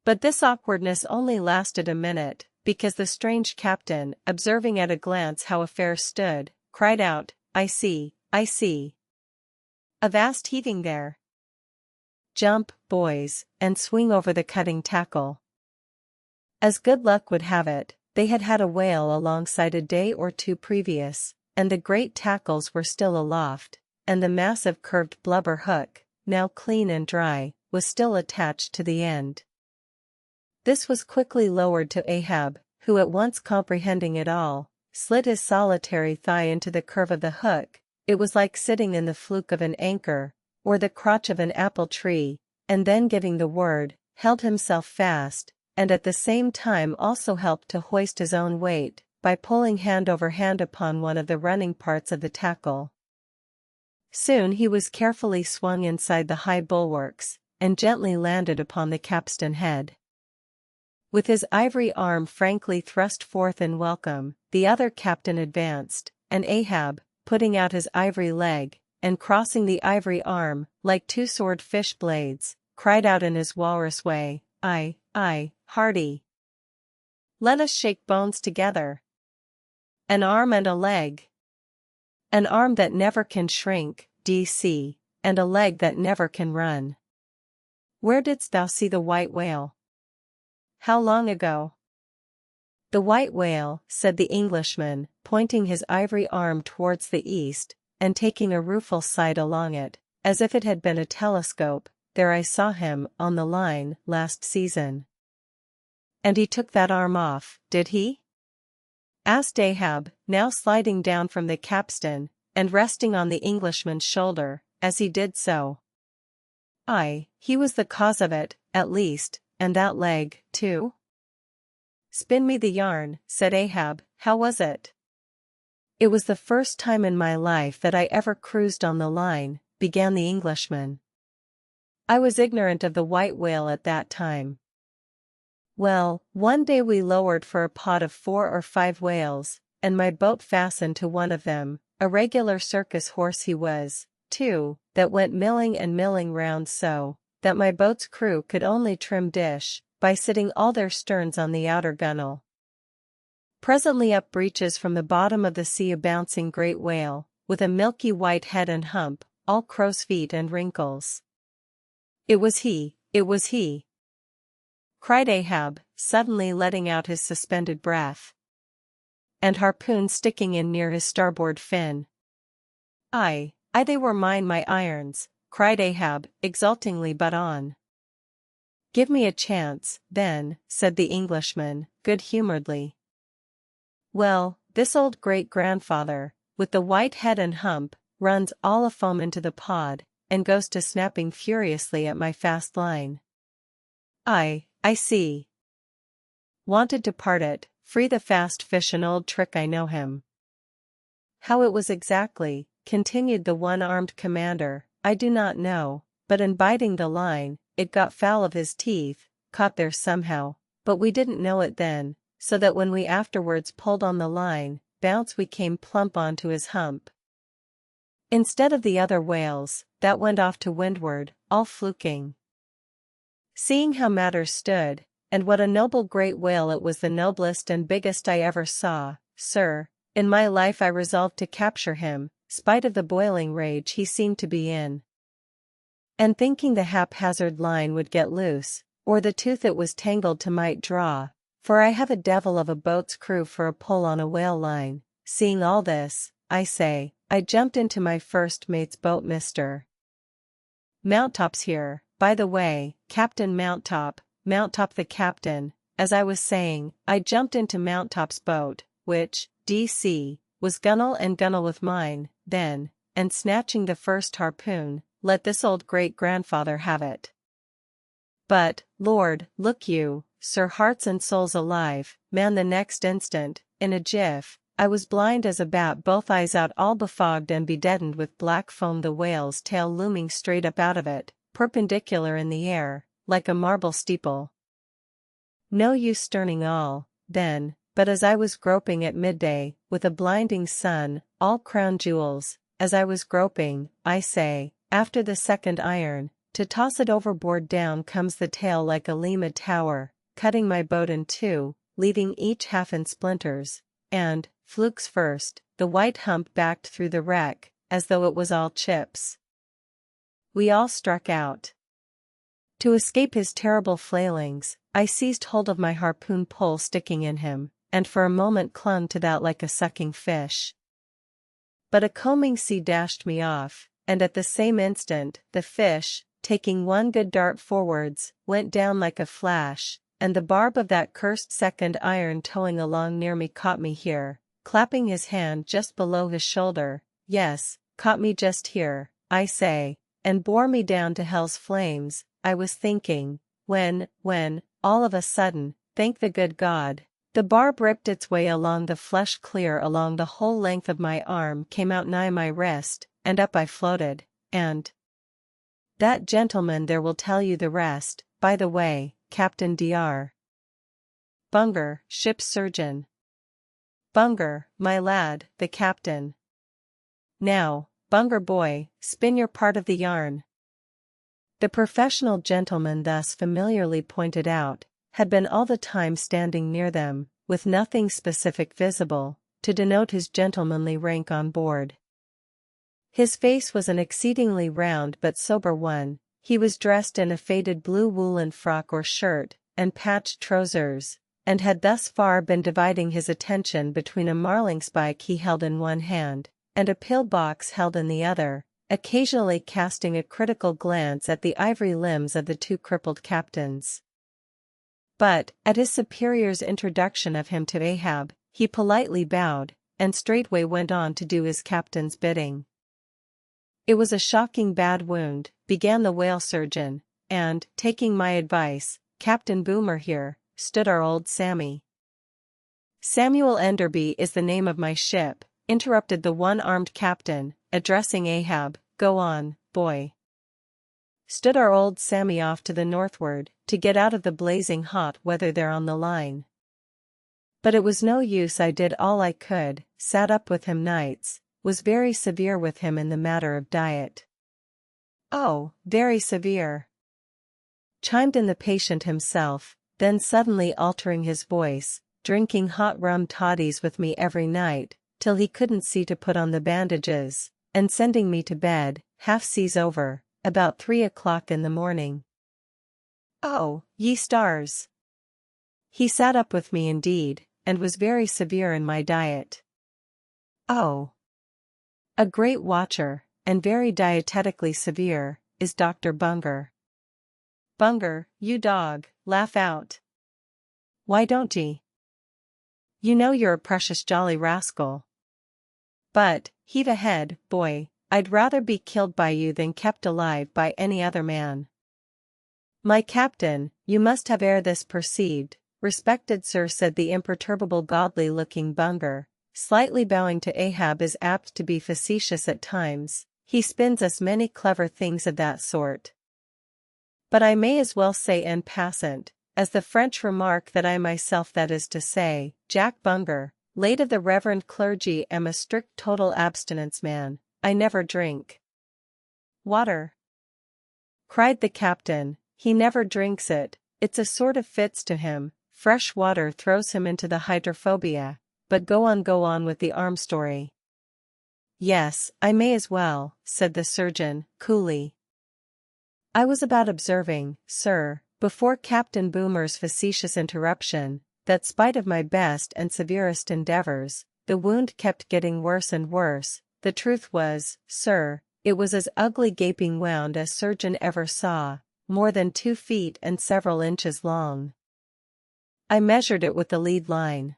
A: But this awkwardness only lasted a minute, because the strange captain, observing at a glance how affairs stood, cried out, I see. Avast heaving there! Jump, boys, and swing over the cutting tackle." As good luck would have it, they had had a whale alongside a day or two previous, and the great tackles were still aloft, and the massive curved blubber hook, now clean and dry, was still attached to the end. This was quickly lowered to Ahab, who at once comprehending it all, slid his solitary thigh into the curve of the hook. It was like sitting in the fluke of an anchor, or the crotch of an apple tree, and then giving the word, held himself fast, and at the same time also helped to hoist his own weight, by pulling hand over hand upon one of the running parts of the tackle. Soon he was carefully swung inside the high bulwarks, and gently landed upon the capstan head. With his ivory arm frankly thrust forth in welcome, the other captain advanced, and Ahab, putting out his ivory leg, and crossing the ivory arm, like two sword-fish blades, cried out in his walrus way, "Aye, hearty! Let us shake bones together. An arm and a leg. An arm that never can shrink, D.C., and a leg that never can run. Where didst thou see the white whale? How long ago?" "The white whale," said the Englishman, pointing his ivory arm towards the east, and taking a rueful sight along it, as if it had been a telescope, "there I saw him, on the line, last season." "And he took that arm off, did he?" asked Ahab, now sliding down from the capstan, and resting on the Englishman's shoulder, as he did so. "Aye, he was the cause of it, at least, and that leg, too?" "Spin me the yarn," said Ahab. "How was it?" "It was the first time in my life that I ever cruised on the line," began the Englishman. "I was ignorant of the white whale at that time. Well, one day we lowered for a pot of 4 or 5 whales, and my boat fastened to one of them, a regular circus horse he was, too, that went milling and milling round so, that my boat's crew could only trim dish, by sitting all their sterns on the outer gunwale. Presently up breaches from the bottom of the sea a bouncing great whale, with a milky white head and hump, all crow's feet and wrinkles." It was he," cried Ahab, suddenly letting out his suspended breath. "And harpoon sticking in near his starboard fin." Aye, they were mine, my irons," cried Ahab, exultingly, "but on." "Give me a chance, then," said the Englishman, good-humoredly. "Well, this old great-grandfather, with the white head and hump, runs all afoam into the pod, and goes to snapping furiously at my fast line. I see. Wanted to part it, free the fast fish, an old trick, I know him. How it was exactly, continued the one-armed commander, I do not know, but in biting the line, it got foul of his teeth, caught there somehow, but we didn't know it then, so that when we afterwards pulled on the line, bounce we came plump onto his hump. Instead of the other whales, that went off to windward, all fluking. Seeing how matters stood, and what a noble great whale it was, the noblest and biggest I ever saw, sir, in my life, I resolved to capture him, spite of the boiling rage he seemed to be in. And thinking the haphazard line would get loose, or the tooth it was tangled to might draw, for I have a devil of a boat's crew for a pull on a whale line, seeing all this, I jumped into my first mate's boat, Mr. Mounttop's here, by the way, Captain Mounttop the captain. As I was saying, I jumped into Mounttop's boat, which, D.C., was gunwale and gunwale with mine, then, and snatching the first harpoon, let this old great-grandfather have it. But, Lord, look you, sir, hearts and souls alive, man, the next instant, in a jiff, I was blind as a bat, both eyes out, all befogged and bedeadened with black foam, the whale's tail looming straight up out of it, perpendicular in the air, like a marble steeple. No use sterning all, then, but as I was groping at midday, with a blinding sun, all crown jewels, as I was groping, after the second iron, to toss it overboard, down comes the tail like a Lima tower, cutting my boat in two, leaving each half in splinters, and, flukes first, the white hump backed through the wreck, as though it was all chips. We all struck out. To escape his terrible flailings, I seized hold of my harpoon pole sticking in him, and for a moment clung to that like a sucking fish. But a combing sea dashed me off, and at the same instant, the fish, taking one good dart forwards, went down like a flash, and the barb of that cursed second iron towing along near me caught me here, clapping his hand just below his shoulder, yes, caught me just here, and bore me down to hell's flames. I was thinking, when, all of a sudden, thank the good God, the barb ripped its way along the flesh clear along the whole length of my arm, came out nigh my wrist, and up I floated, and that gentleman there will tell you the rest, by the way, Captain Dr. Bunger, ship's surgeon. Bunger, my lad, the captain. Now, Bunger boy, spin your part of the yarn. The professional gentleman thus familiarly pointed out, had been all the time standing near them, with nothing specific visible, to denote his gentlemanly rank on board. His face was an exceedingly round but sober one. He was dressed in a faded blue woolen frock or shirt, and patched trousers, and had thus far been dividing his attention between a marling-spike he held in one hand, and a pill-box held in the other, occasionally casting a critical glance at the ivory limbs of the two crippled captains. But, at his superior's introduction of him to Ahab, he politely bowed, and straightway went on to do his captain's bidding. It was a shocking bad wound, began the whale surgeon, and, taking my advice, Captain Boomer here, stood our old Sammy. Samuel Enderby is the name of my ship, interrupted the one-armed captain, addressing Ahab, go on, boy. Stood our old Sammy off to the northward, to get out of the blazing hot weather there on the line. But it was no use, I did all I could, sat up with him nights, was very severe with him in the matter of diet. Oh, very severe, chimed in the patient himself, then suddenly altering his voice, drinking hot rum toddies with me every night, till he couldn't see to put on the bandages, and sending me to bed, half seas over, about 3 o'clock in the morning. Oh, ye stars! He sat up with me indeed, and was very severe in my diet. Oh! A great watcher, and very dietetically severe, is Dr. Bunger. Bunger, you dog, laugh out. Why don't ye? You know you're a precious jolly rascal. But, heave ahead, boy, I'd rather be killed by you than kept alive by any other man. My captain, you must have ere this perceived, respected sir, said the imperturbable godly-looking Bunger, slightly bowing to Ahab is apt to be facetious at times, he spins us many clever things of that sort. But I may as well say en passant, as the French remark, that I myself, that is to say, Jack Bunger, late of the reverend clergy, am a strict total abstinence man, I never drink water, cried the captain. He never drinks it, it's a sort of fits to him, fresh water throws him into the hydrophobia, but go on with the arm story. Yes, I may as well, said the surgeon, coolly. I was about observing, sir, before Captain Boomer's facetious interruption, that spite of my best and severest endeavors, the wound kept getting worse and worse. The truth was, sir, it was as ugly gaping wound as surgeon ever saw, more than 2 feet and several inches long. I measured it with the lead line.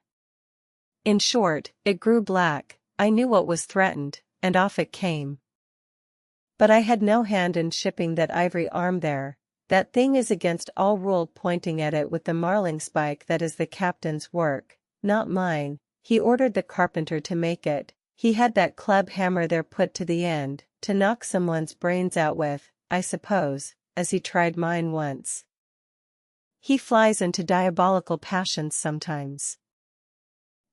A: In short, it grew black, I knew what was threatened, and off it came. But I had no hand in shipping that ivory arm there. That thing is against all rule, pointing at it with the marling-spike. That is the captain's work, not mine. He ordered the carpenter to make it. He had that club hammer there put to the end, to knock someone's brains out with, I suppose, as he tried mine once. He flies into diabolical passions sometimes.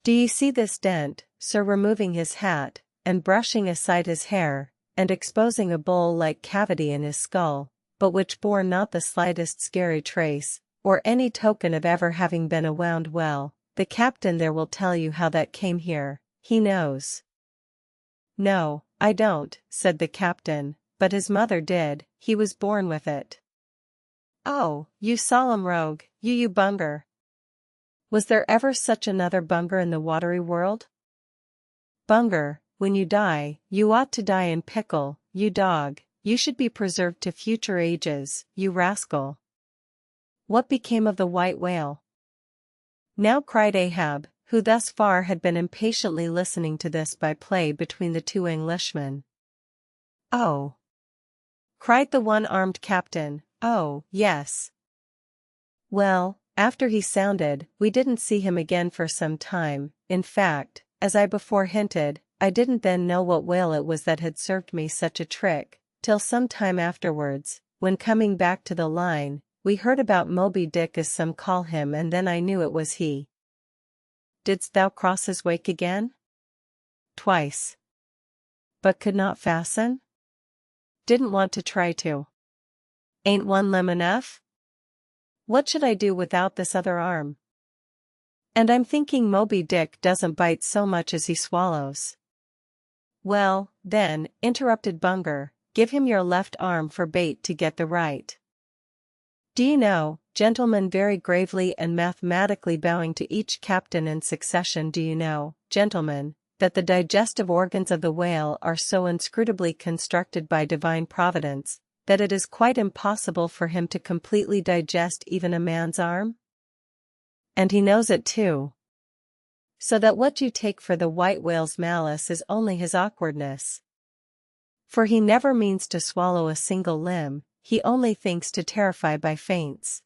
A: Do you see this dent, sir, removing his hat, and brushing aside his hair, and exposing a bowl-like cavity in his skull, but which bore not the slightest scary trace, or any token of ever having been wound well. The captain there will tell you how that came here, he knows. No, I don't, said the captain, but his mother did, he was born with it. Oh, you solemn rogue, you Bunger. Was there ever such another Bunger in the watery world? Bunger, when you die, you ought to die in pickle, you dog, you should be preserved to future ages, you rascal. What became of the white whale? Now cried Ahab, who thus far had been impatiently listening to this by-play between the two Englishmen. Oh! Cried the one-armed captain, oh, yes. Well, after he sounded, we didn't see him again for some time. In fact, as I before hinted, I didn't then know what whale it was that had served me such a trick, till some time afterwards, when coming back to the line, we heard about Moby Dick, as some call him, and then I knew it was he. Didst thou cross his wake again? Twice. But could not fasten? Didn't want to try to. Ain't one limb enough? What should I do without this other arm? And I'm thinking Moby Dick doesn't bite so much as he swallows. Well, then, interrupted Bunger, give him your left arm for bait to get the right. Do you know, gentlemen, very gravely and mathematically bowing to each captain in succession, do you know, gentlemen, that the digestive organs of the whale are so inscrutably constructed by divine providence, that it is quite impossible for him to completely digest even a man's arm? And he knows it too. So that what you take for the white whale's malice is only his awkwardness. For he never means to swallow a single limb, he only thinks to terrify by feints.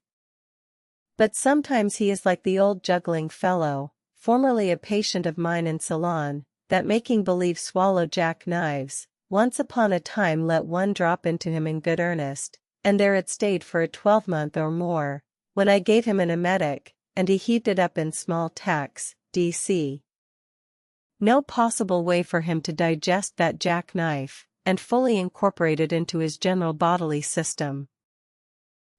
A: But sometimes he is like the old juggling fellow, formerly a patient of mine in Ceylon, that making believe swallow jack-knives, once upon a time let one drop into him in good earnest, and there it stayed for a 12-month or more, when I gave him an emetic, and he heaved it up in small tacks, d.c. No possible way for him to digest that jack-knife, and fully incorporate it into his general bodily system.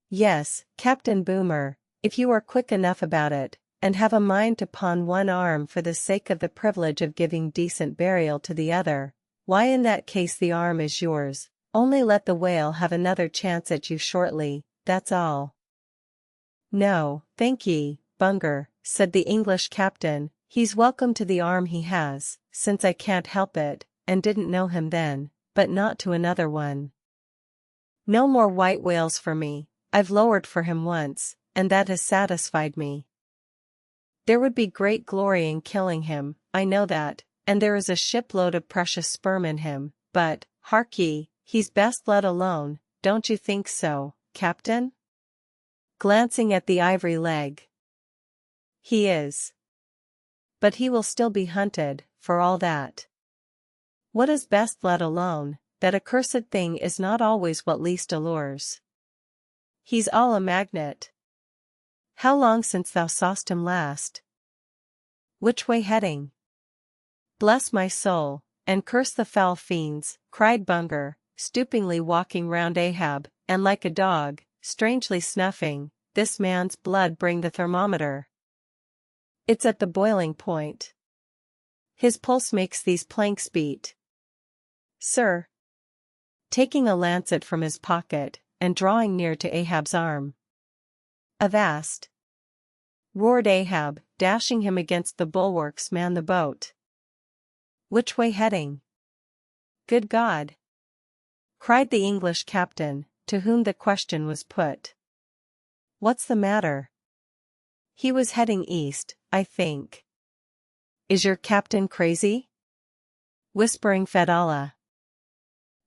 A: Yes, Captain Boomer, if you are quick enough about it, and have a mind to pawn one arm for the sake of the privilege of giving decent burial to the other, why in that case the arm is yours, only let the whale have another chance at you shortly, that's all. No, thank ye, Bunger, said the English captain, he's welcome to the arm he has, since I can't help it, and didn't know him then, but not to another one. No more white whales for me, I've lowered for him once, and that has satisfied me. There would be great glory in killing him, I know that, and there is a shipload of precious sperm in him, but, hark ye, he's best let alone, don't you think so, Captain? Glancing at the ivory leg. He is. But he will still be hunted, for all that. What is best let alone? That accursed thing is not always what least allures. He's all a magnet. How long since thou saw'st him last? Which way heading? Bless my soul, and curse the foul fiends, cried Bunger, stoopingly walking round Ahab, and like a dog, strangely snuffing, this man's blood bring the thermometer. It's at the boiling point. His pulse makes these planks beat. Sir. Taking a lancet from his pocket, and drawing near to Ahab's arm. Avast! Roared Ahab, dashing him against the bulwarks. Man the boat. Which way heading? Good God! Cried the English captain, to whom the question was put. What's the matter? He was heading east, I think. Is your captain crazy? Whispering Fedallah.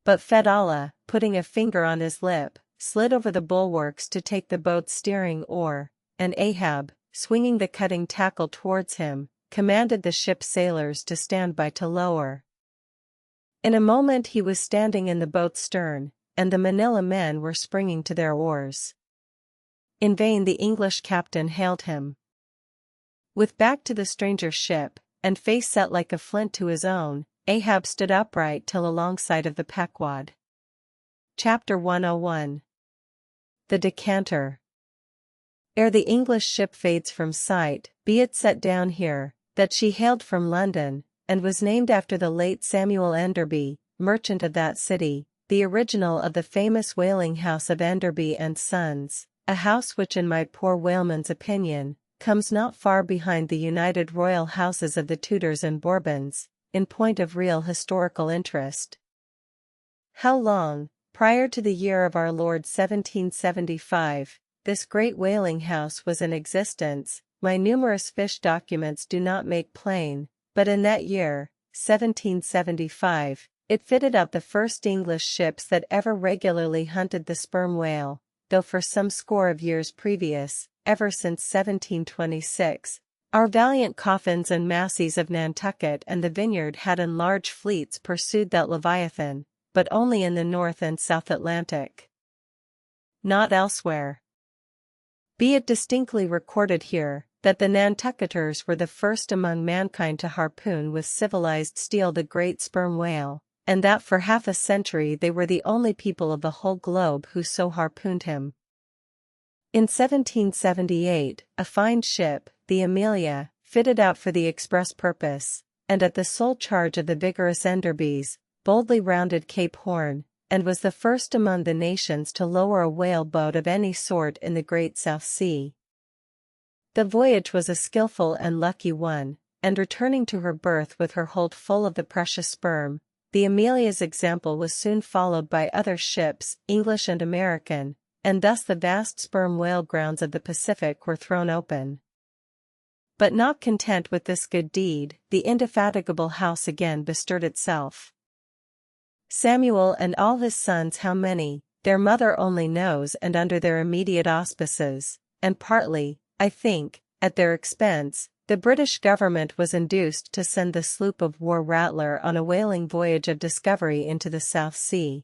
A: But Fedallah, putting a finger on his lip, slid over the bulwarks to take the boat's steering oar, and Ahab, swinging the cutting tackle towards him, commanded the ship's sailors to stand by to lower. In a moment he was standing in the boat's stern, and the Manila men were springing to their oars. In vain the English captain hailed him. With back to the stranger's ship, and face set like a flint to his own, Ahab stood upright till alongside of the Pequod. Chapter 101. The Decanter. Ere the English ship fades from sight, be it set down here, that she hailed from London, and was named after the late Samuel Enderby, merchant of that city, the original of the famous whaling house of Enderby and Sons, a house which in my poor whaleman's opinion, comes not far behind the united royal houses of the Tudors and Bourbons, in point of real historical interest. How long, prior to the year of our Lord 1775, this great whaling house was in existence, my numerous fish documents do not make plain, but in that year, 1775, it fitted out the first English ships that ever regularly hunted the sperm whale, though for some score of years previous, ever since 1726, our valiant coffins and massies of Nantucket and the Vineyard had in large fleets pursued that leviathan, but only in the North and South Atlantic. Not elsewhere. Be it distinctly recorded here, that the Nantucketers were the first among mankind to harpoon with civilized steel the great sperm whale, and that for half a century they were the only people of the whole globe who so harpooned him. In 1778, a fine ship, the Amelia, fitted out for the express purpose, and at the sole charge of the vigorous Enderbys, boldly rounded Cape Horn, and was the first among the nations to lower a whale boat of any sort in the Great South Sea. The voyage was a skillful and lucky one, and returning to her berth with her hold full of the precious sperm, the Amelia's example was soon followed by other ships, English and American, and thus the vast sperm whale grounds of the Pacific were thrown open. But not content with this good deed, the indefatigable house again bestirred itself. Samuel and all his sons, how many, their mother only knows, and under their immediate auspices, and partly, I think, at their expense, the British government was induced to send the sloop of war Rattler on a whaling voyage of discovery into the South Sea.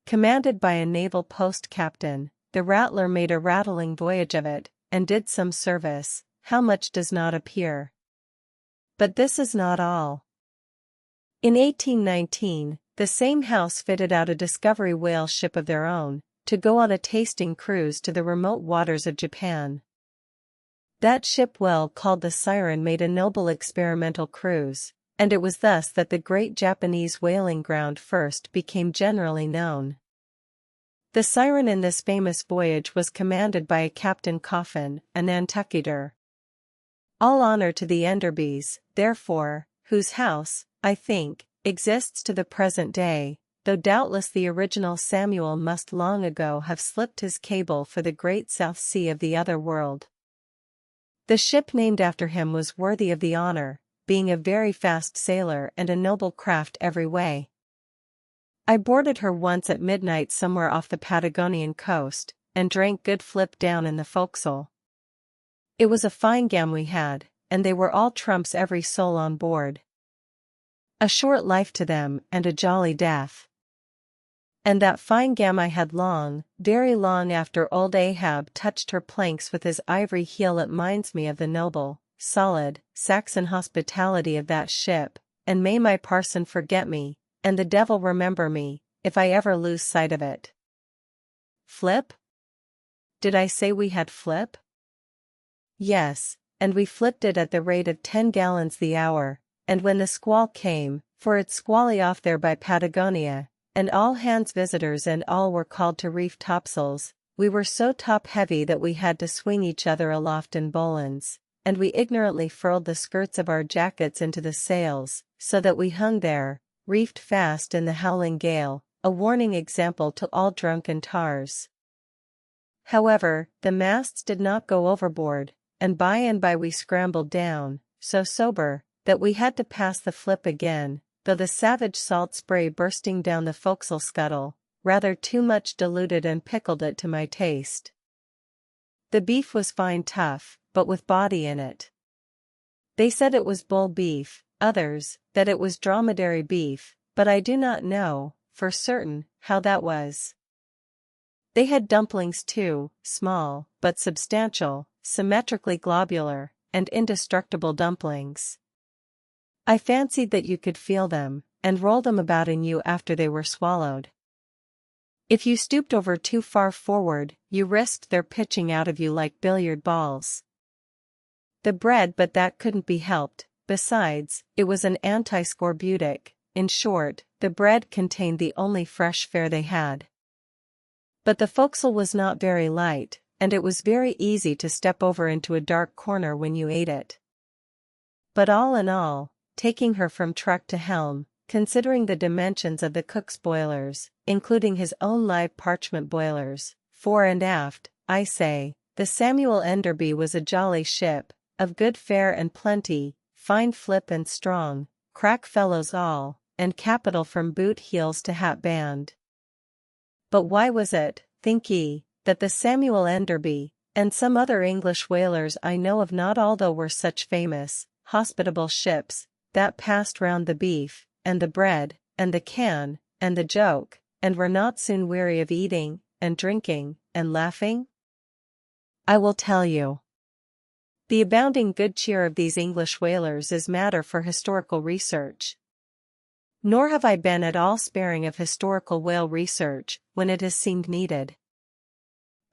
A: Commanded by a naval post captain, the Rattler made a rattling voyage of it, and did some service, how much does not appear. But this is not all. In 1819, the same house fitted out a discovery whale ship of their own, to go on a tasting cruise to the remote waters of Japan. That ship, well called the Siren, made a noble experimental cruise, and it was thus that the great Japanese whaling ground first became generally known. The Siren in this famous voyage was commanded by a Captain Coffin, a Nantucketer. All honor to the Enderbys, therefore, whose house, I think, exists to the present day, though doubtless the original Samuel must long ago have slipped his cable for the great South Sea of the other world. The ship named after him was worthy of the honor, being a very fast sailor and a noble craft every way. I boarded her once at midnight somewhere off the Patagonian coast, and drank good flip down in the forecastle. It was a fine gam we had, and they were all trumps every soul on board. A short life to them and a jolly death. And that fine gam I had long, very long after old Ahab touched her planks with his ivory heel. It minds me of the noble, solid, Saxon hospitality of that ship, and may my parson forget me, and the devil remember me, if I ever lose sight of it. Flip? Did I say we had flip? Yes, and we flipped it at the rate of 10 gallons the hour, and when the squall came, for it's squally off there by Patagonia, and all hands visitors and all were called to reef topsails, we were so top-heavy that we had to swing each other aloft in bowlines, and we ignorantly furled the skirts of our jackets into the sails, so that we hung there, reefed fast in the howling gale, a warning example to all drunken tars. However, the masts did not go overboard, and by we scrambled down, so sober, that we had to pass the flip again, though the savage salt spray bursting down the forecastle scuttle, rather too much diluted and pickled it to my taste. The beef was fine tough, but with body in it. They said it was bull beef, others, that it was dromedary beef, but I do not know, for certain, how that was. They had dumplings too, small, but substantial, symmetrically globular, and indestructible dumplings. I fancied that you could feel them, and roll them about in you after they were swallowed. If you stooped over too far forward, you risked their pitching out of you like billiard balls. The bread, but that couldn't be helped, besides, it was an anti-scorbutic. In short, the bread contained the only fresh fare they had. But the forecastle was not very light, and it was very easy to step over into a dark corner when you ate it. But all in all, taking her from truck to helm, considering the dimensions of the cook's boilers, including his own live parchment boilers, fore and aft, I say, the Samuel Enderby was a jolly ship, of good fare and plenty, fine flip and strong, crack fellows all, and capital from boot heels to hat band. But why was it, think ye, that the Samuel Enderby, and some other English whalers I know of not although were such famous, hospitable ships, that passed round the beef, and the bread, and the can, and the joke, and were not soon weary of eating, and drinking, and laughing? I will tell you. The abounding good cheer of these English whalers is matter for historical research. Nor have I been at all sparing of historical whale research, when it has seemed needed.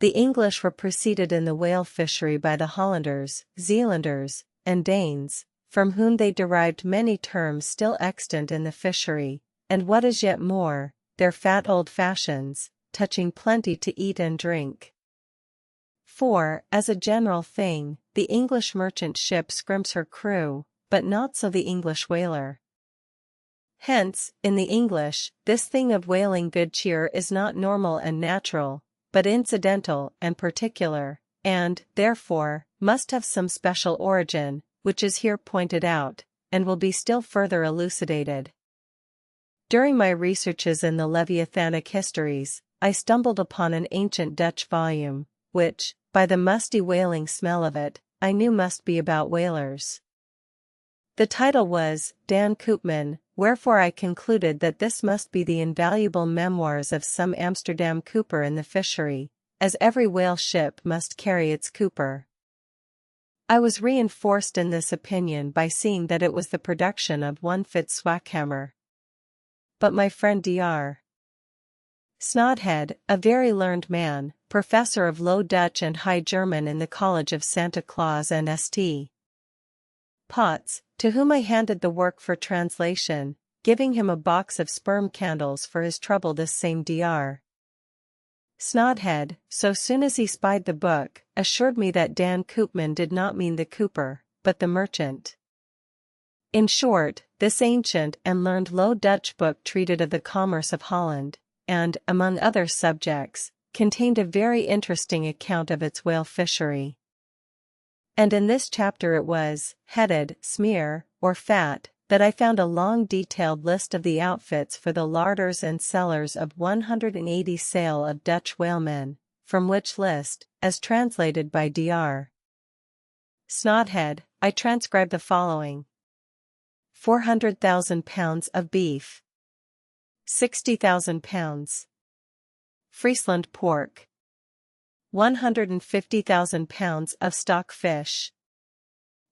A: The English were preceded in the whale fishery by the Hollanders, Zealanders, and Danes, from whom they derived many terms still extant in the fishery, and what is yet more, their fat old fashions, touching plenty to eat and drink. For, as a general thing, the English merchant ship scrimps her crew, but not so the English whaler. Hence, in the English, this thing of whaling good cheer is not normal and natural, but incidental and particular, and, therefore, must have some special origin, which is here pointed out, and will be still further elucidated. During my researches in the Leviathanic histories, I stumbled upon an ancient Dutch volume, which, by the musty whaling smell of it, I knew must be about whalers. The title was Dan Koopman, wherefore I concluded that this must be the invaluable memoirs of some Amsterdam cooper in the fishery, as every whale ship must carry its cooper. I was reinforced in this opinion by seeing that it was the production of one Fitz Swackhammer. But my friend Dr. Snodhead, a very learned man, professor of Low Dutch and High German in the College of Santa Claus and St. Potts, to whom I handed the work for translation, giving him a box of sperm candles for his trouble. This same Dr. Snodhead, so soon as he spied the book, assured me that Dan Koopman did not mean the cooper, but the merchant. In short, this ancient and learned Low Dutch book treated of the commerce of Holland, and, among other subjects, contained a very interesting account of its whale fishery. And in this chapter it was headed, Smear, or fat, that I found a long detailed list of the outfits for the larders and cellars of 180 sail of Dutch whalemen, from which list, as translated by Dr. Snothead, I transcribe the following. 400,000 pounds of beef. 60,000 pounds. Friesland pork. 150,000 pounds of stock fish.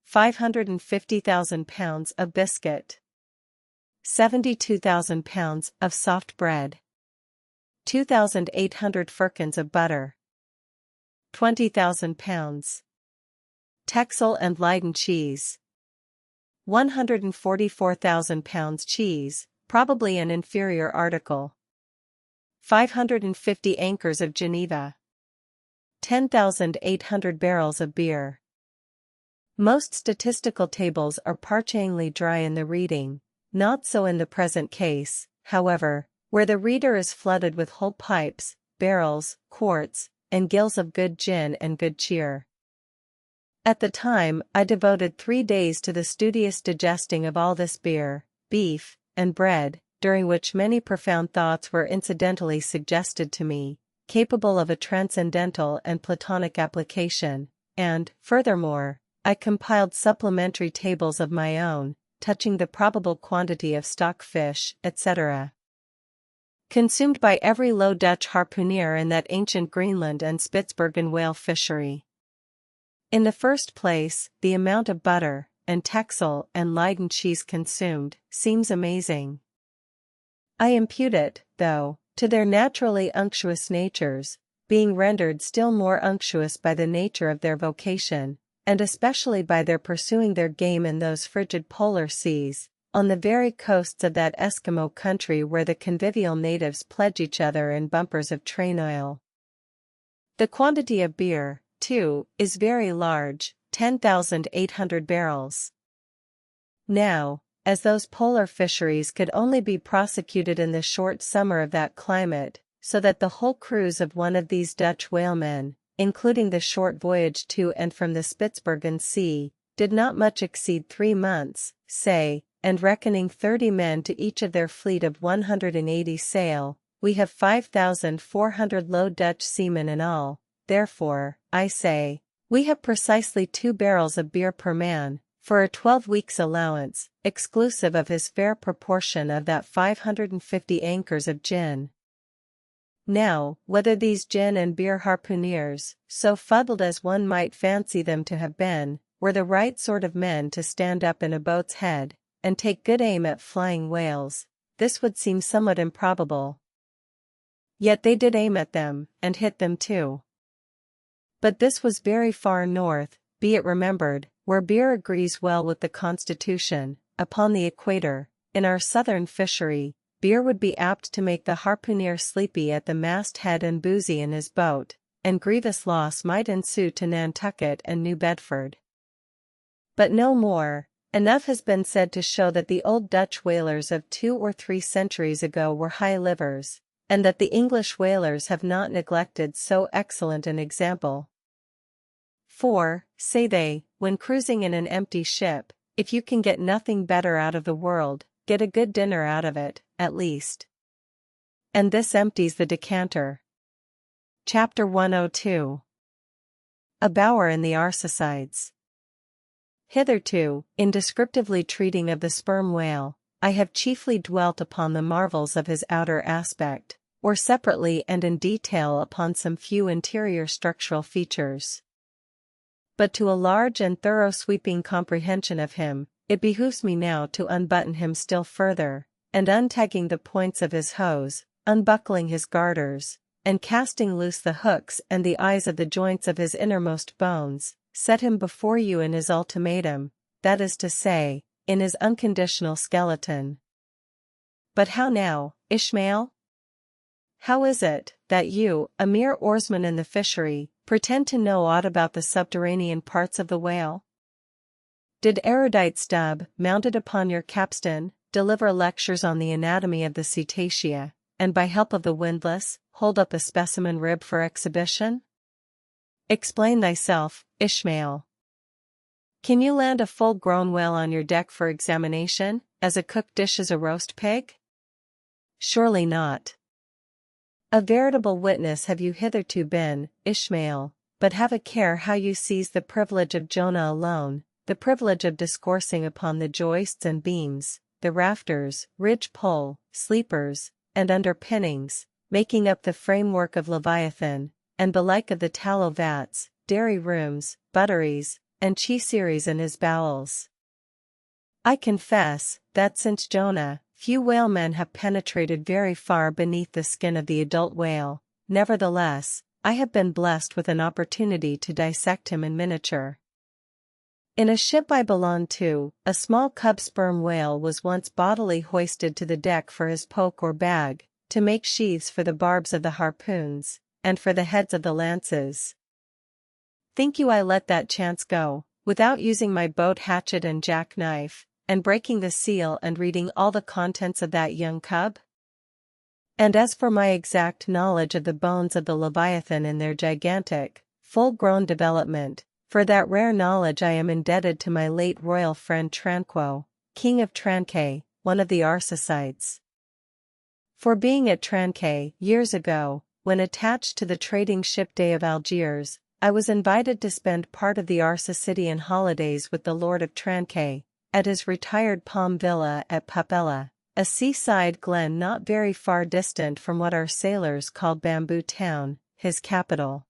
A: 550,000 pounds of biscuit. 72,000 pounds of soft bread. 2,800 firkins of butter. 20,000 pounds. Texel and Leyden cheese. 144,000 pounds cheese, probably an inferior article. 550 anchors of Geneva. 10,800 barrels of beer. Most statistical tables are parchingly dry in the reading, not so in the present case, however, where the reader is flooded with whole pipes, barrels, quarts, and gills of good gin and good cheer. At the time, I devoted 3 days to the studious digesting of all this beer, beef, and bread, during which many profound thoughts were incidentally suggested to me, capable of a transcendental and Platonic application, and, furthermore, I compiled supplementary tables of my own, touching the probable quantity of stock fish, etc. consumed by every Low Dutch harpooner in that ancient Greenland and Spitzbergen whale fishery. In the first place, the amount of butter, and Texel and Leyden cheese consumed, seems amazing. I impute it, though, to their naturally unctuous natures, being rendered still more unctuous by the nature of their vocation, and especially by their pursuing their game in those frigid polar seas, on the very coasts of that Eskimo country where the convivial natives pledge each other in bumpers of train oil. The quantity of beer, too, is very large, 10,800 barrels. Now, as those polar fisheries could only be prosecuted in the short summer of that climate, so that the whole cruise of one of these Dutch whalemen, including the short voyage to and from the Spitzbergen Sea, did not much exceed 3 months, say, and reckoning 30 men to each of their fleet of 180 sail, we have 5,400 Low Dutch seamen in all. Therefore, I say, we have precisely 2 barrels of beer per man, for a 12 weeks' allowance, exclusive of his fair proportion of that 550 anchors of gin. Now, whether these gin and beer harpooneers, so fuddled as one might fancy them to have been, were the right sort of men to stand up in a boat's head, and take good aim at flying whales, this would seem somewhat improbable. Yet they did aim at them, and hit them too. But this was very far north, be it remembered, where beer agrees well with the constitution. Upon the equator, in our southern fishery, beer would be apt to make the harpooner sleepy at the masthead and boozy in his boat, and grievous loss might ensue to Nantucket and New Bedford. But no more. Enough has been said to show that the old Dutch whalers of 2 or 3 centuries ago were high livers, and that the English whalers have not neglected so excellent an example. For, say they, when cruising in an empty ship, if you can get nothing better out of the world, get a good dinner out of it, at least. And this empties the decanter. Chapter 102. A Bower in the Arsacides. Hitherto, in descriptively treating of the sperm whale, I have chiefly dwelt upon the marvels of his outer aspect, or separately and in detail upon some few interior structural features. But to a large and thorough sweeping comprehension of him, it behooves me now to unbutton him still further, and untagging the points of his hose, unbuckling his garters, and casting loose the hooks and the eyes of the joints of his innermost bones, set him before you in his ultimatum, that is to say, in his unconditional skeleton. But how now, Ishmael? How is it, that you, a mere oarsman in the fishery, pretend to know aught about the subterranean parts of the whale? Did erudite Stubb, mounted upon your capstan, deliver lectures on the anatomy of the cetacea, and by help of the windlass, hold up a specimen rib for exhibition? Explain thyself, Ishmael. Can you land a full-grown whale on your deck for examination, as a cook dishes a roast pig? Surely not. A veritable witness have you hitherto been, Ishmael, but have a care how you seize the privilege of Jonah alone, the privilege of discoursing upon the joists and beams, the rafters, ridge-pole, sleepers, and underpinnings, making up the framework of Leviathan, and belike of the tallow vats, dairy rooms, butteries, and cheeseries in his bowels. I confess, that since Jonah, few whalemen have penetrated very far beneath the skin of the adult whale. Nevertheless, I have been blessed with an opportunity to dissect him in miniature. In a ship I belonged to, a small cub sperm whale was once bodily hoisted to the deck for his poke or bag, to make sheaths for the barbs of the harpoons, and for the heads of the lances. Think you I let that chance go, without using my boat hatchet and jackknife, and breaking the seal and reading all the contents of that young cub? And as for my exact knowledge of the bones of the Leviathan in their gigantic, full-grown development, for that rare knowledge I am indebted to my late royal friend Tranquo, king of Tranquet, one of the Arsacides. For being at Tranquet, years ago, when attached to the trading ship Dey of Algiers, I was invited to spend part of the Arsacidian holidays with the Lord of Tranquet, at his retired palm villa at Papella, a seaside glen not very far distant from what our sailors called Bamboo Town, his capital.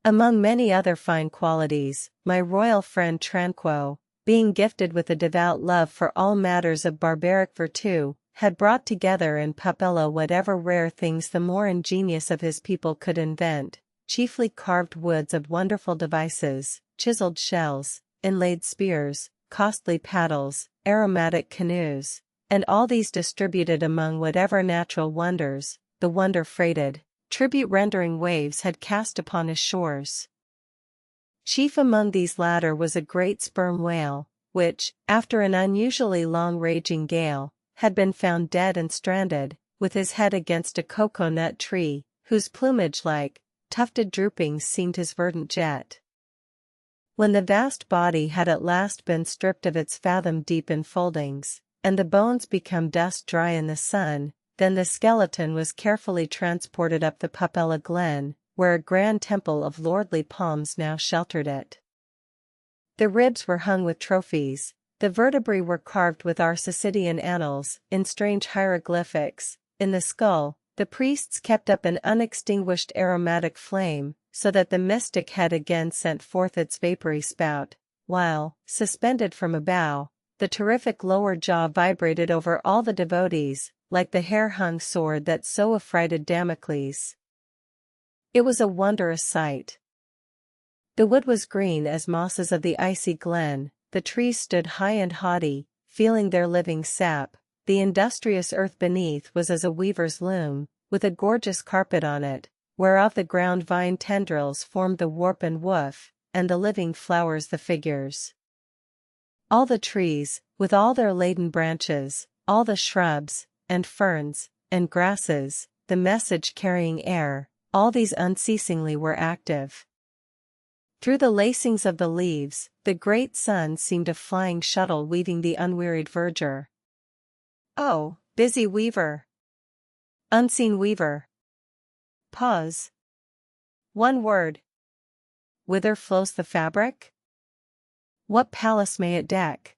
A: Among many other fine qualities, my royal friend Tranquo, being gifted with a devout love for all matters of barbaric virtue, had brought together in Papella whatever rare things the more ingenious of his people could invent, chiefly carved woods of wonderful devices, chiseled shells, inlaid spears, costly paddles, aromatic canoes, and all these distributed among whatever natural wonders, the wonder-freighted, tribute-rendering waves had cast upon his shores. Chief among these latter was a great sperm whale, which, after an unusually long raging gale, had been found dead and stranded, with his head against a cocoa-nut tree, whose plumage-like, tufted droopings seemed his verdant jet. When the vast body had at last been stripped of its fathom-deep enfoldings, and the bones become dust-dry in the sun, then the skeleton was carefully transported up the Papella Glen, where a grand temple of lordly palms now sheltered it. The ribs were hung with trophies, the vertebrae were carved with Arsacidian annals, in strange hieroglyphics. In the skull, the priests kept up an unextinguished aromatic flame, so that the mystic head again sent forth its vapory spout, while, suspended from a bough, the terrific lower jaw vibrated over all the devotees, like the hair-hung sword that so affrighted Damocles. It was a wondrous sight. The wood was green as mosses of the icy glen, the trees stood high and haughty, feeling their living sap, the industrious earth beneath was as a weaver's loom, with a gorgeous carpet on it, whereof the ground vine tendrils formed the warp and woof, and the living flowers the figures. All the trees, with all their laden branches, all the shrubs, and ferns, and grasses, the message-carrying air, all these unceasingly were active. Through the lacings of the leaves, the great sun seemed a flying shuttle weaving the unwearied verdure. Oh, busy weaver! Unseen weaver! Pause. One word. Whither flows the fabric? What palace may it deck?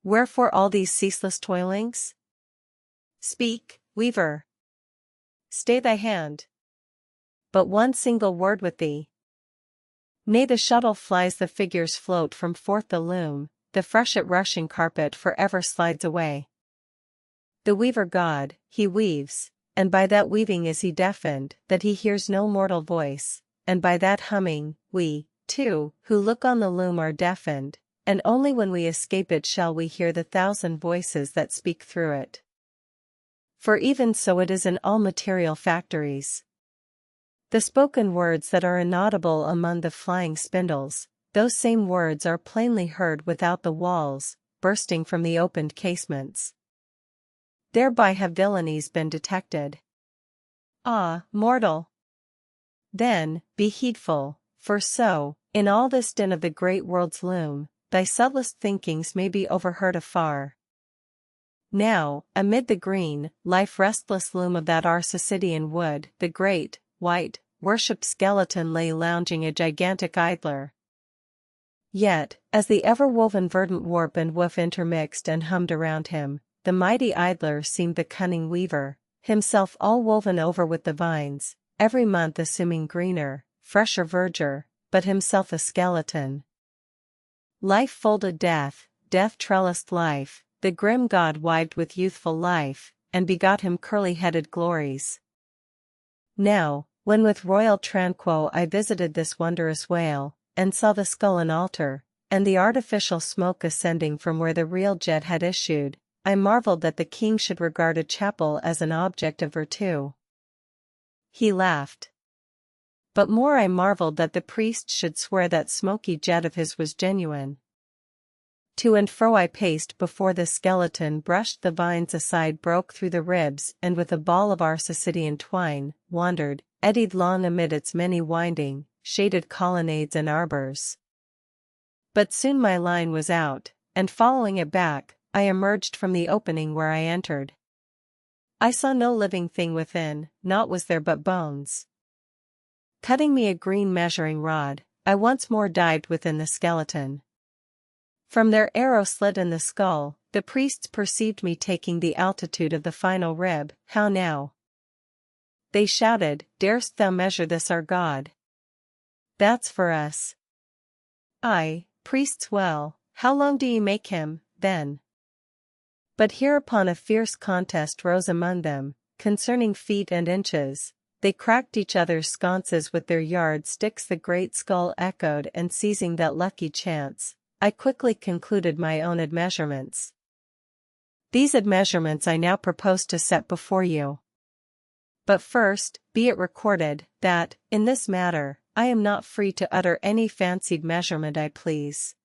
A: Wherefore all these ceaseless toilings? Speak, weaver. Stay thy hand. But one single word with thee. Nay, the shuttle flies, the figures float from forth the loom, the freshet rushing carpet forever slides away. The weaver god, he weaves, and by that weaving is he deafened, that he hears no mortal voice, and by that humming, we, too, who look on the loom are deafened, and only when we escape it shall we hear the thousand voices that speak through it. For even so it is in all material factories. The spoken words that are inaudible among the flying spindles, those same words are plainly heard without the walls, bursting from the opened casements. Thereby have villainies been detected. Ah, mortal! Then, be heedful, for so, In all this din of the great world's loom, thy subtlest thinkings may be overheard afar. Now, amid the green, life-restless loom of that our Sicydian wood, the great, white, worshipped skeleton lay lounging a gigantic idler. Yet, as the ever-woven verdant warp and woof intermixed and hummed around him, the mighty idler seemed the cunning weaver, himself all woven over with the vines, every month assuming greener, fresher verdure, but himself a skeleton. Life folded death, death trellised life, the grim god wived with youthful life, and begot him curly-headed glories. Now, when with royal tranquil I visited this wondrous whale, and saw the skull an altar, and the artificial smoke ascending from where the real jet had issued, I marveled that the king should regard a chapel as an object of virtue. He laughed. But more I marveled that the priest should swear that smoky jet of his was genuine. To and fro I paced before the skeleton, brushed the vines aside, broke through the ribs, and with a ball of our Sicydian twine, wandered, eddied long amid its many winding, shaded colonnades and arbors. But soon my line was out, and following it back, I emerged from the opening where I entered. I saw no living thing within, naught was there but bones. Cutting me a green measuring rod, I once more dived within the skeleton. From their arrow slit in the skull, the priests perceived me taking the altitude of the final rib. How now? They shouted, darest thou measure this our god? That's for us. Aye, priests well, how long do ye make him, then? But hereupon a fierce contest rose among them, concerning feet and inches. They cracked each other's sconces with their yard sticks. The great skull echoed, and seizing that lucky chance, I quickly concluded my own admeasurements. These admeasurements I now propose to set before you. But first, be it recorded, that, in this matter, I am not free to utter any fancied measurement I please.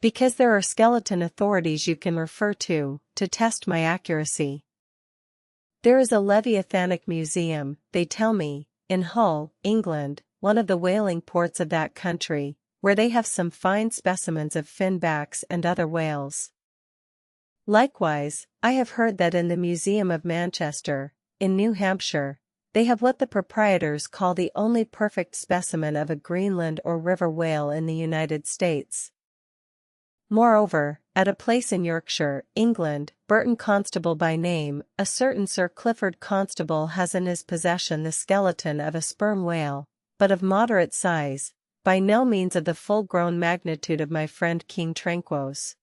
A: Because there are skeleton authorities you can refer to test my accuracy. There is a Leviathanic museum, they tell me, in Hull, England, one of the whaling ports of that country, where they have some fine specimens of finbacks and other whales. Likewise, I have heard that in the Museum of Manchester, in New Hampshire, they have what the proprietors call the only perfect specimen of a Greenland or river whale in the United States. Moreover, at a place in Yorkshire, England, Burton Constable by name, a certain Sir Clifford Constable has in his possession the skeleton of a sperm whale, but of moderate size, by no means of the full-grown magnitude of my friend King Tranquos.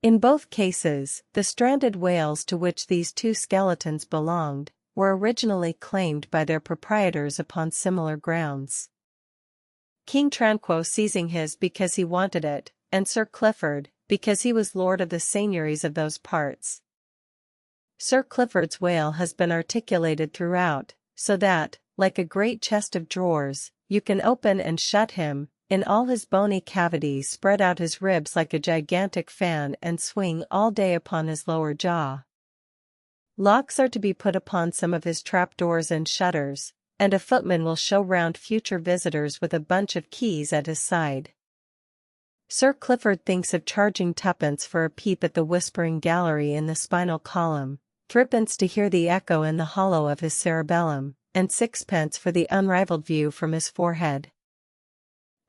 A: In both cases, the stranded whales to which these two skeletons belonged, were originally claimed by their proprietors upon similar grounds. King Tranquo seizing his because he wanted it, and Sir Clifford, because he was lord of the seigneuries of those parts. Sir Clifford's whale has been articulated throughout, so that, like a great chest of drawers, you can open and shut him, in all his bony cavities, spread out his ribs like a gigantic fan, and swing all day upon his lower jaw. Locks are to be put upon some of his trapdoors and shutters, and a footman will show round future visitors with a bunch of keys at his side. Sir Clifford thinks of charging twopence for a peep at the whispering gallery in the spinal column, threepence to hear the echo in the hollow of his cerebellum, and sixpence for the unrivalled view from his forehead.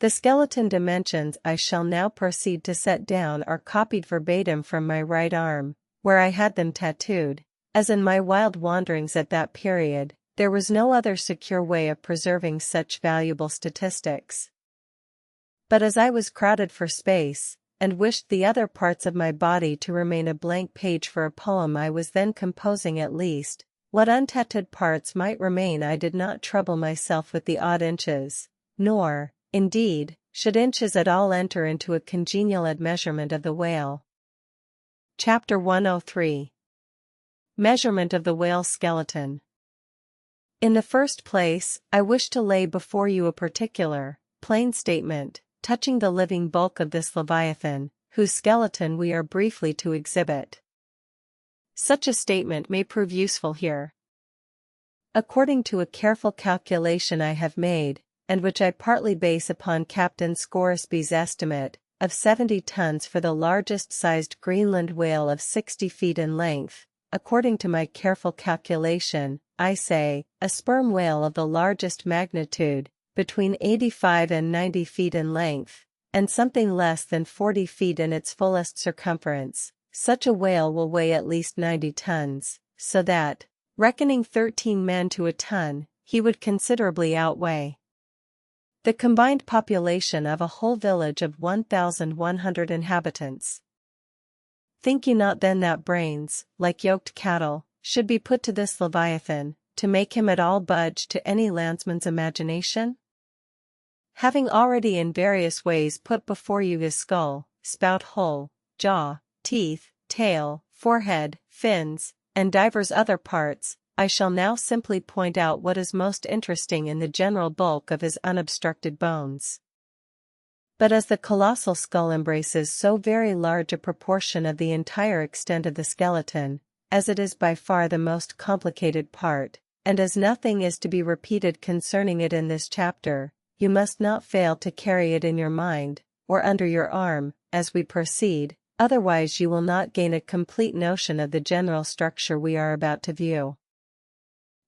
A: The skeleton dimensions I shall now proceed to set down are copied verbatim from my right arm, where I had them tattooed, as in my wild wanderings at that period, there was no other secure way of preserving such valuable statistics. But as I was crowded for space, and wished the other parts of my body to remain a blank page for a poem I was then composing, at least, what untattooed parts might remain, I did not trouble myself with the odd inches, nor, indeed, should inches at all enter into a congenial admeasurement of the whale. Chapter 103. Measurement of the whale's skeleton. In the first place, I wish to lay before you a particular, plain statement, touching the living bulk of this Leviathan, whose skeleton we are briefly to exhibit. Such a statement may prove useful here. According to a careful calculation I have made, and which I partly base upon Captain Scoresby's estimate of 70 tons for the largest-sized Greenland whale of 60 feet in length. According to my careful calculation, I say, a sperm whale of the largest magnitude, between 85 and 90 feet in length, and something less than 40 feet in its fullest circumference, such a whale will weigh at least 90 tons, so that, reckoning 13 men to a ton, he would considerably outweigh the combined population of a whole village of 1,100 inhabitants. Think you not then that brains, like yoked cattle, should be put to this Leviathan, to make him at all budge to any landsman's imagination? Having already in various ways put before you his skull, spout hole, jaw, teeth, tail, forehead, fins, and divers other parts, I shall now simply point out what is most interesting in the general bulk of his unobstructed bones. But as the colossal skull embraces so very large a proportion of the entire extent of the skeleton, as it is by far the most complicated part, and as nothing is to be repeated concerning it in this chapter, you must not fail to carry it in your mind, or under your arm, as we proceed, otherwise you will not gain a complete notion of the general structure we are about to view.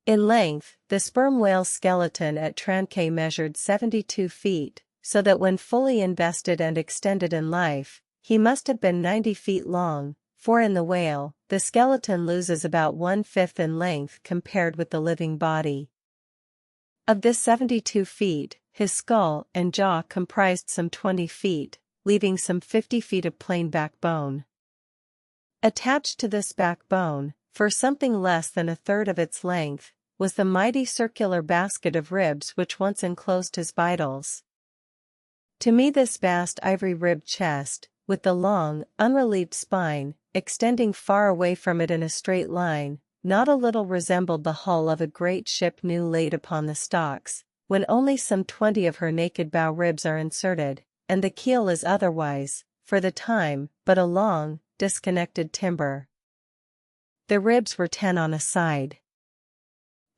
A: In length, the sperm whale's skeleton at Trancay measured 72 feet, so that when fully invested and extended in life, he must have been 90 feet long, for in the whale, the skeleton loses about 1/5 in length compared with the living body. Of this 72 feet, his skull and jaw comprised some 20 feet, leaving some 50 feet of plain backbone. Attached to this backbone, for something less than a third of its length, was the mighty circular basket of ribs which once enclosed his vitals. To me this vast ivory-ribbed chest, with the long, unrelieved spine, extending far away from it in a straight line, not a little resembled the hull of a great ship new laid upon the stocks, when only some 20 of her naked bow ribs are inserted, and the keel is otherwise, for the time, but a long, disconnected timber. The ribs were 10 on a side.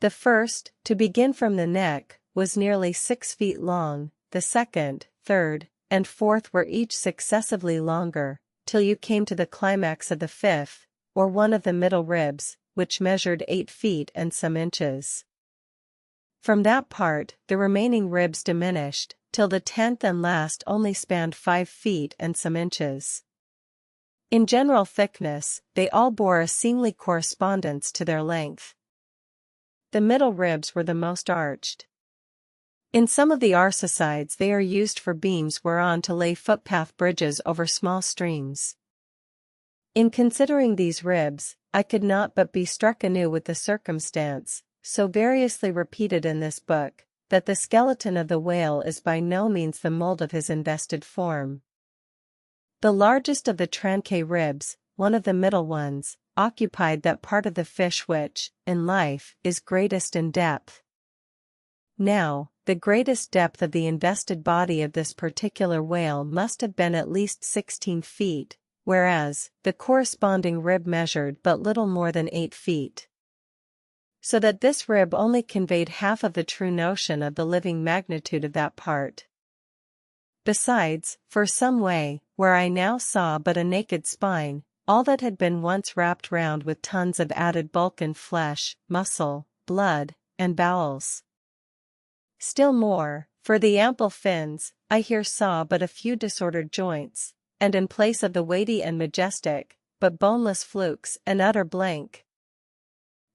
A: The first, to begin from the neck, was nearly 6 feet long, the second, third, and fourth were each successively longer, till you came to the climax of the fifth, or one of the middle ribs, which measured 8 feet and some inches. From that part, the remaining ribs diminished, till the 10th and last only spanned 5 feet and some inches. In general thickness, they all bore a seemly correspondence to their length. The middle ribs were the most arched. In some of the arsacides they are used for beams whereon to lay footpath bridges over small streams. In considering these ribs, I could not but be struck anew with the circumstance, so variously repeated in this book, that the skeleton of the whale is by no means the mold of his invested form. The largest of the Trancay ribs, one of the middle ones, occupied that part of the fish which, in life, is greatest in depth. Now, the greatest depth of the invested body of this particular whale must have been at least 16 feet, whereas, the corresponding rib measured but little more than 8 feet. So that this rib only conveyed half of the true notion of the living magnitude of that part. Besides, for some way, where I now saw but a naked spine, all that had been once wrapped round with tons of added bulk in flesh, muscle, blood, and bowels. Still more, for the ample fins, I here saw but a few disordered joints, and in place of the weighty and majestic, but boneless flukes, an utter blank.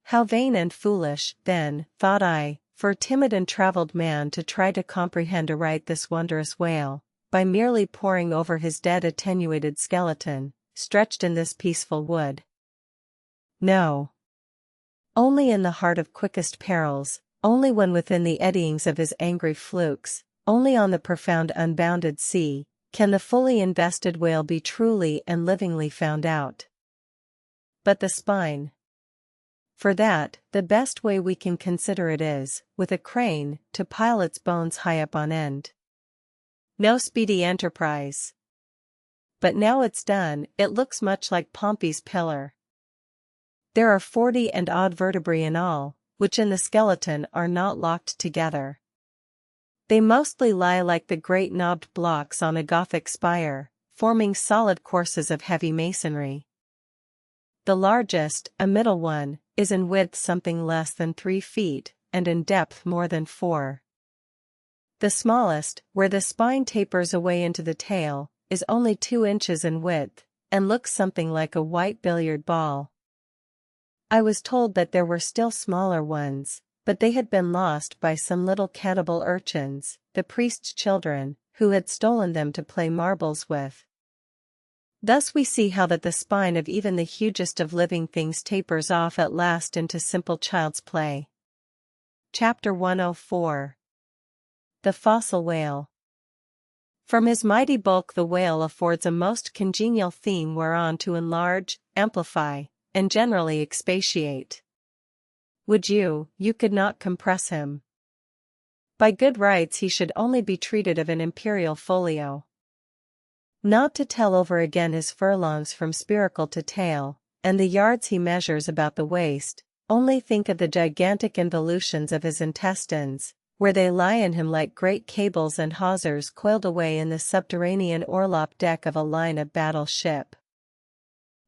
A: How vain and foolish, then, thought I, for a timid and travelled man to try to comprehend aright this wondrous whale, by merely poring over his dead attenuated skeleton, stretched in this peaceful wood. No. Only in the heart of quickest perils, only when within the eddyings of his angry flukes, only on the profound unbounded sea, can the fully invested whale be truly and livingly found out. But the spine. For that, the best way we can consider it is, with a crane, to pile its bones high up on end. No speedy enterprise. But now it's done, it looks much like Pompey's pillar. There are 40 and odd vertebrae in all, which in the skeleton are not locked together. They mostly lie like the great knobbed blocks on a Gothic spire, forming solid courses of heavy masonry. The largest, a middle one, is in width something less than 3 feet, and in depth more than 4. The smallest, where the spine tapers away into the tail, is only 2 inches in width, and looks something like a white billiard ball. I was told that there were still smaller ones, but they had been lost by some little cannibal urchins, the priest's children, who had stolen them to play marbles with. Thus we see how that the spine of even the hugest of living things tapers off at last into simple child's play. Chapter 104. The Fossil Whale. From his mighty bulk the whale affords a most congenial theme whereon to enlarge, amplify, and generally expatiate. Would you could not compress him. By good rights he should only be treated of an imperial folio. Not to tell over again his furlongs from spiracle to tail, and the yards he measures about the waist, only think of the gigantic involutions of his intestines, where they lie in him like great cables and hawsers coiled away in the subterranean orlop deck of a line-of-battle ship.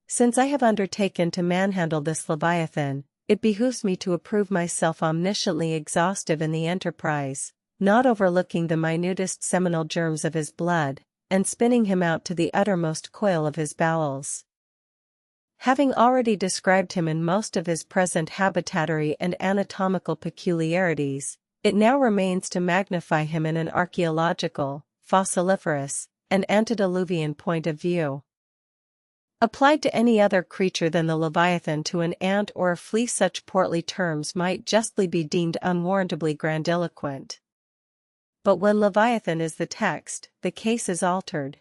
A: Since I have undertaken to manhandle this Leviathan, it behooves me to approve myself omnisciently exhaustive in the enterprise, not overlooking the minutest seminal germs of his blood, and spinning him out to the uttermost coil of his bowels. Having already described him in most of his present habitatory and anatomical peculiarities, it now remains to magnify him in an archaeological, fossiliferous, and antediluvian point of view. Applied to any other creature than the Leviathan, to an ant or a flea, such portly terms might justly be deemed unwarrantably grandiloquent. But when Leviathan is the text, the case is altered.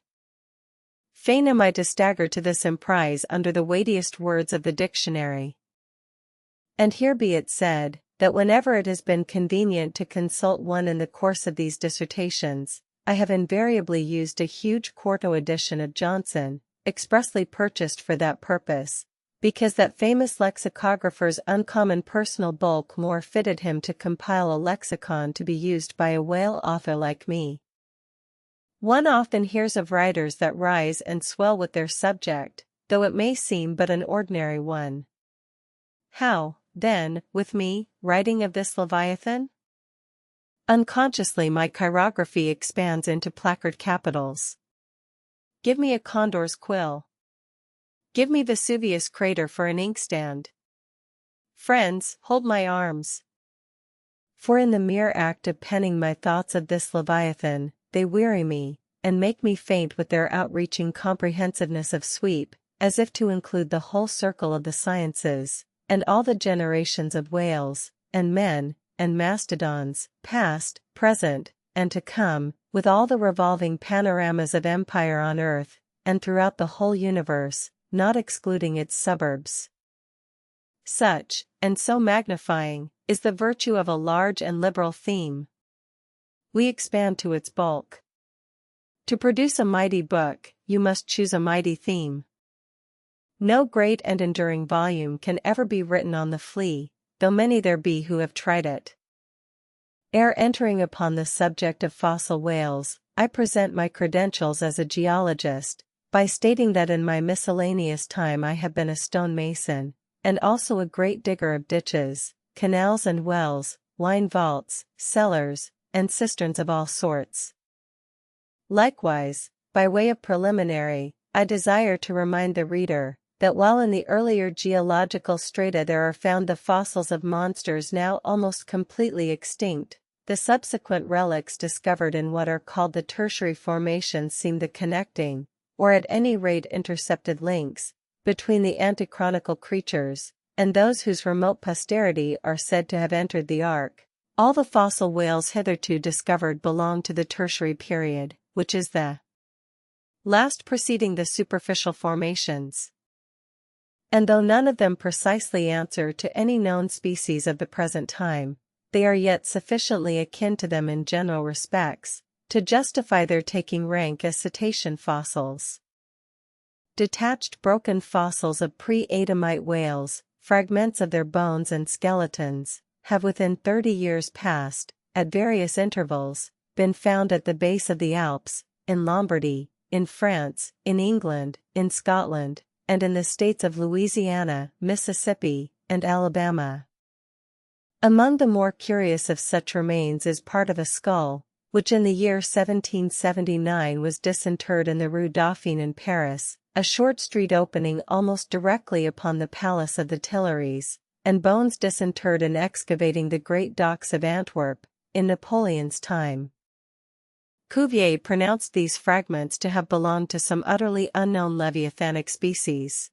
A: Fain am I to stagger to this emprise under the weightiest words of the dictionary. And here be it said, that whenever it has been convenient to consult one in the course of these dissertations, I have invariably used a huge quarto edition of Johnson, expressly purchased for that purpose, because that famous lexicographer's uncommon personal bulk more fitted him to compile a lexicon to be used by a whale author like me. One often hears of writers that rise and swell with their subject, though it may seem but an ordinary one. How, then, with me, writing of this Leviathan? Unconsciously my chirography expands into placard capitals. Give me a condor's quill. Give me Vesuvius crater for an inkstand. Friends, hold my arms. For in the mere act of penning my thoughts of this Leviathan, they weary me, and make me faint with their outreaching comprehensiveness of sweep, as if to include the whole circle of the sciences, and all the generations of whales, and men, and mastodons, past, present, and to come, with all the revolving panoramas of empire on earth, and throughout the whole universe, not excluding its suburbs. Such, and so magnifying, is the virtue of a large and liberal theme. We expand to its bulk. To produce a mighty book, you must choose a mighty theme. No great and enduring volume can ever be written on the flea, though many there be who have tried it. Ere entering upon the subject of fossil whales, I present my credentials as a geologist, by stating that in my miscellaneous time I have been a stonemason, and also a great digger of ditches, canals and wells, wine vaults, cellars, and cisterns of all sorts. Likewise, by way of preliminary, I desire to remind the reader, that while in the earlier geological strata there are found the fossils of monsters now almost completely extinct, the subsequent relics discovered in what are called the tertiary formations seem the connecting, or at any rate intercepted links, between the antichronical creatures, and those whose remote posterity are said to have entered the ark. All the fossil whales hitherto discovered belong to the tertiary period, which is the last preceding the superficial formations. And though none of them precisely answer to any known species of the present time, they are yet sufficiently akin to them in general respects, to justify their taking rank as cetacean fossils. Detached broken fossils of pre-Adamite whales, fragments of their bones and skeletons, have within 30 years past, at various intervals, been found at the base of the Alps, in Lombardy, in France, in England, in Scotland, and in the states of Louisiana, Mississippi, and Alabama. Among the more curious of such remains is part of a skull, which in the year 1779 was disinterred in the Rue Dauphine in Paris, a short street opening almost directly upon the Palace of the Tuileries, and bones disinterred in excavating the great docks of Antwerp, in Napoleon's time. Cuvier pronounced these fragments to have belonged to some utterly unknown leviathanic species.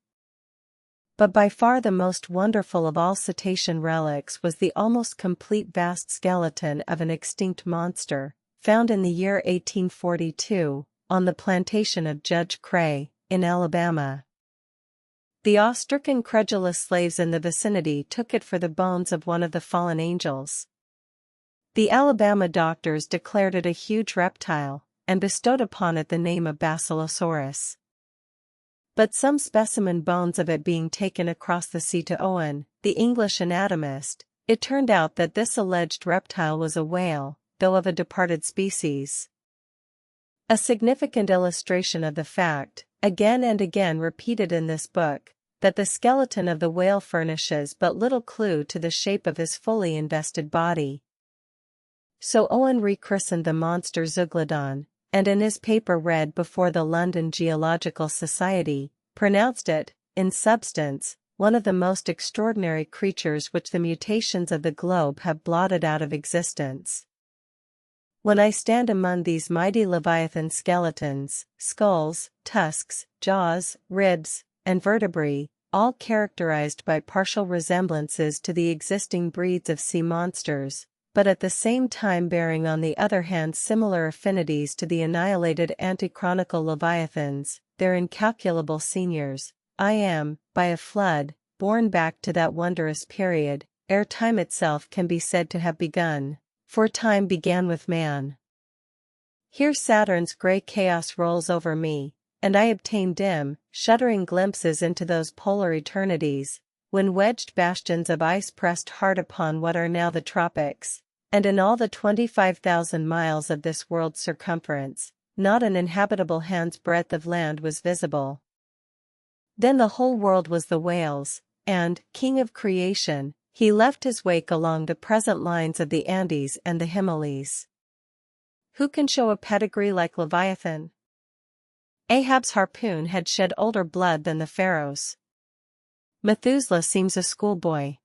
A: But by far the most wonderful of all cetacean relics was the almost complete vast skeleton of an extinct monster, found in the year 1842, on the plantation of Judge Cray, in Alabama. The awe-stricken credulous slaves in the vicinity took it for the bones of one of the fallen angels. The Alabama doctors declared it a huge reptile, and bestowed upon it the name of Basilosaurus. But some specimen bones of it being taken across the sea to Owen, the English anatomist, it turned out that this alleged reptile was a whale, though of a departed species. A significant illustration of the fact, again and again repeated in this book, that the skeleton of the whale furnishes but little clue to the shape of his fully invested body. So Owen rechristened the monster Zeuglodon, and in his paper read before the London Geological Society, pronounced it, in substance, one of the most extraordinary creatures which the mutations of the globe have blotted out of existence. When I stand among these mighty leviathan skeletons, skulls, tusks, jaws, ribs, and vertebrae, all characterized by partial resemblances to the existing breeds of sea monsters, but at the same time bearing on the other hand similar affinities to the annihilated antichronical leviathans, their incalculable seniors, I am, by a flood, borne back to that wondrous period, ere time itself can be said to have begun, for time began with man. Here Saturn's grey chaos rolls over me, and I obtain dim, shuddering glimpses into those polar eternities, when wedged bastions of ice pressed hard upon what are now the tropics, and in all the 25,000 miles of this world's circumference, not an inhabitable hand's breadth of land was visible. Then the whole world was the whale's, and, king of creation, he left his wake along the present lines of the Andes and the Himalayas. Who can show a pedigree like Leviathan? Ahab's harpoon had shed older blood than the pharaohs. Methuselah seems a schoolboy.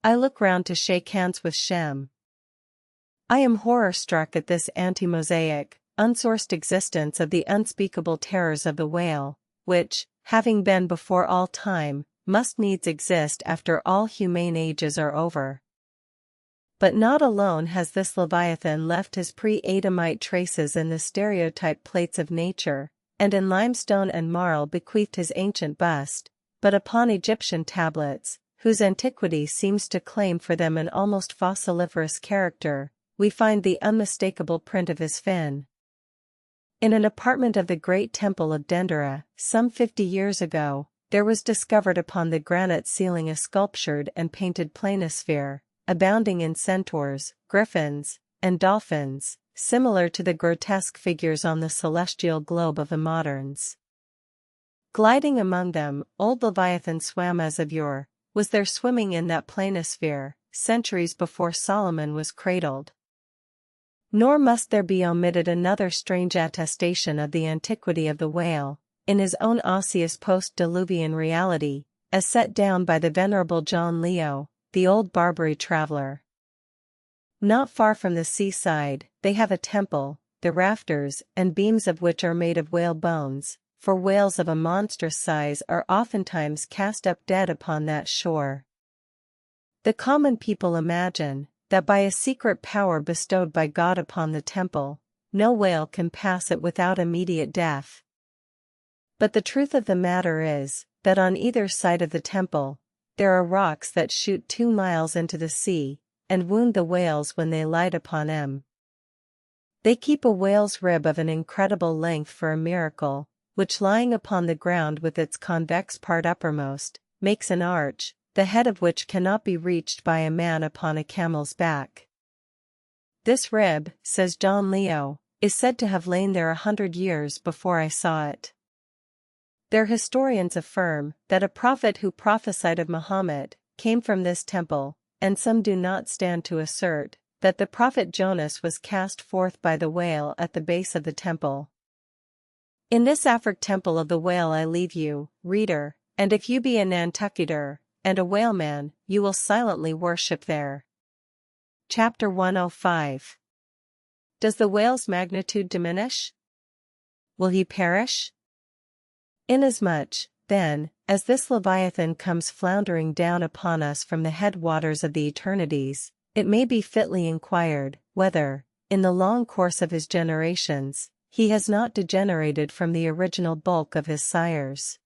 A: I look round to shake hands with Shem. I am horror-struck at this anti-Mosaic, unsourced existence of the unspeakable terrors of the whale, which, having been before all time, must needs exist after all humane ages are over. But not alone has this Leviathan left his pre-Adamite traces in the stereotyped plates of nature, and in limestone and marl bequeathed his ancient bust, but upon Egyptian tablets, whose antiquity seems to claim for them an almost fossiliferous character, we find the unmistakable print of his fin. In an apartment of the great temple of Dendera, some 50 years ago, there was discovered upon the granite ceiling a sculptured and painted planisphere, abounding in centaurs, griffins, and dolphins, similar to the grotesque figures on the celestial globe of the moderns. Gliding among them, old Leviathan swam as of yore, was there swimming in that planisphere, centuries before Solomon was cradled. Nor must there be omitted another strange attestation of the antiquity of the whale, in his own osseous post-Diluvian reality, as set down by the venerable John Leo, the old Barbary traveler. Not far from the seaside, they have a temple, the rafters and beams of which are made of whale bones, for whales of a monstrous size are oftentimes cast up dead upon that shore. The common people imagine that by a secret power bestowed by God upon the temple, no whale can pass it without immediate death. But the truth of the matter is, that on either side of the temple, there are rocks that shoot 2 miles into the sea, and wound the whales when they light upon them. They keep a whale's rib of an incredible length for a miracle, which lying upon the ground with its convex part uppermost, makes an arch, the head of which cannot be reached by a man upon a camel's back. "This rib," says John Leo, "is said to have lain there 100 years before I saw it." Their historians affirm that a prophet who prophesied of Muhammad came from this temple, and some do not stand to assert that the prophet Jonas was cast forth by the whale at the base of the temple. In this Afric temple of the whale I leave you, reader, and if you be a Nantucketer and a whaleman, you will silently worship there. Chapter 105. Does the whale's magnitude diminish? Will he perish? Inasmuch, then, as this Leviathan comes floundering down upon us from the headwaters of the eternities, it may be fitly inquired, whether, in the long course of his generations, he has not degenerated from the original bulk of his sires.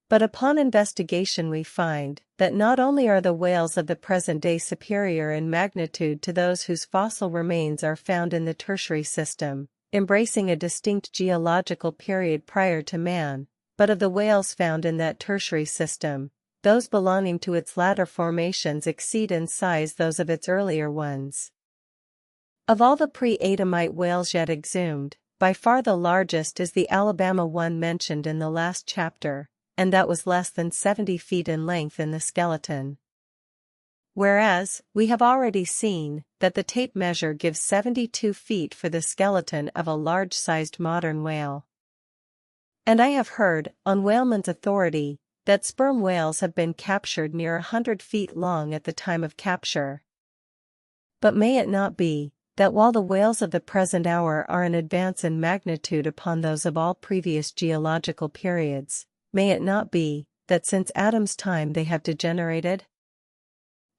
A: But upon investigation we find that not only are the whales of the present day superior in magnitude to those whose fossil remains are found in the Tertiary system, embracing a distinct geological period prior to man, but of the whales found in that Tertiary system, those belonging to its latter formations exceed in size those of its earlier ones. Of all the pre-Adamite whales yet exhumed, by far the largest is the Alabama one mentioned in the last chapter, and that was less than 70 feet in length in the skeleton. Whereas, we have already seen that the tape measure gives 72 feet for the skeleton of a large-sized modern whale. And I have heard, on whalemen's authority, that sperm whales have been captured near 100 feet long at the time of capture. But may it not be that while the whales of the present hour are an advance in magnitude upon those of all previous geological periods, may it not be that since Adam's time they have degenerated?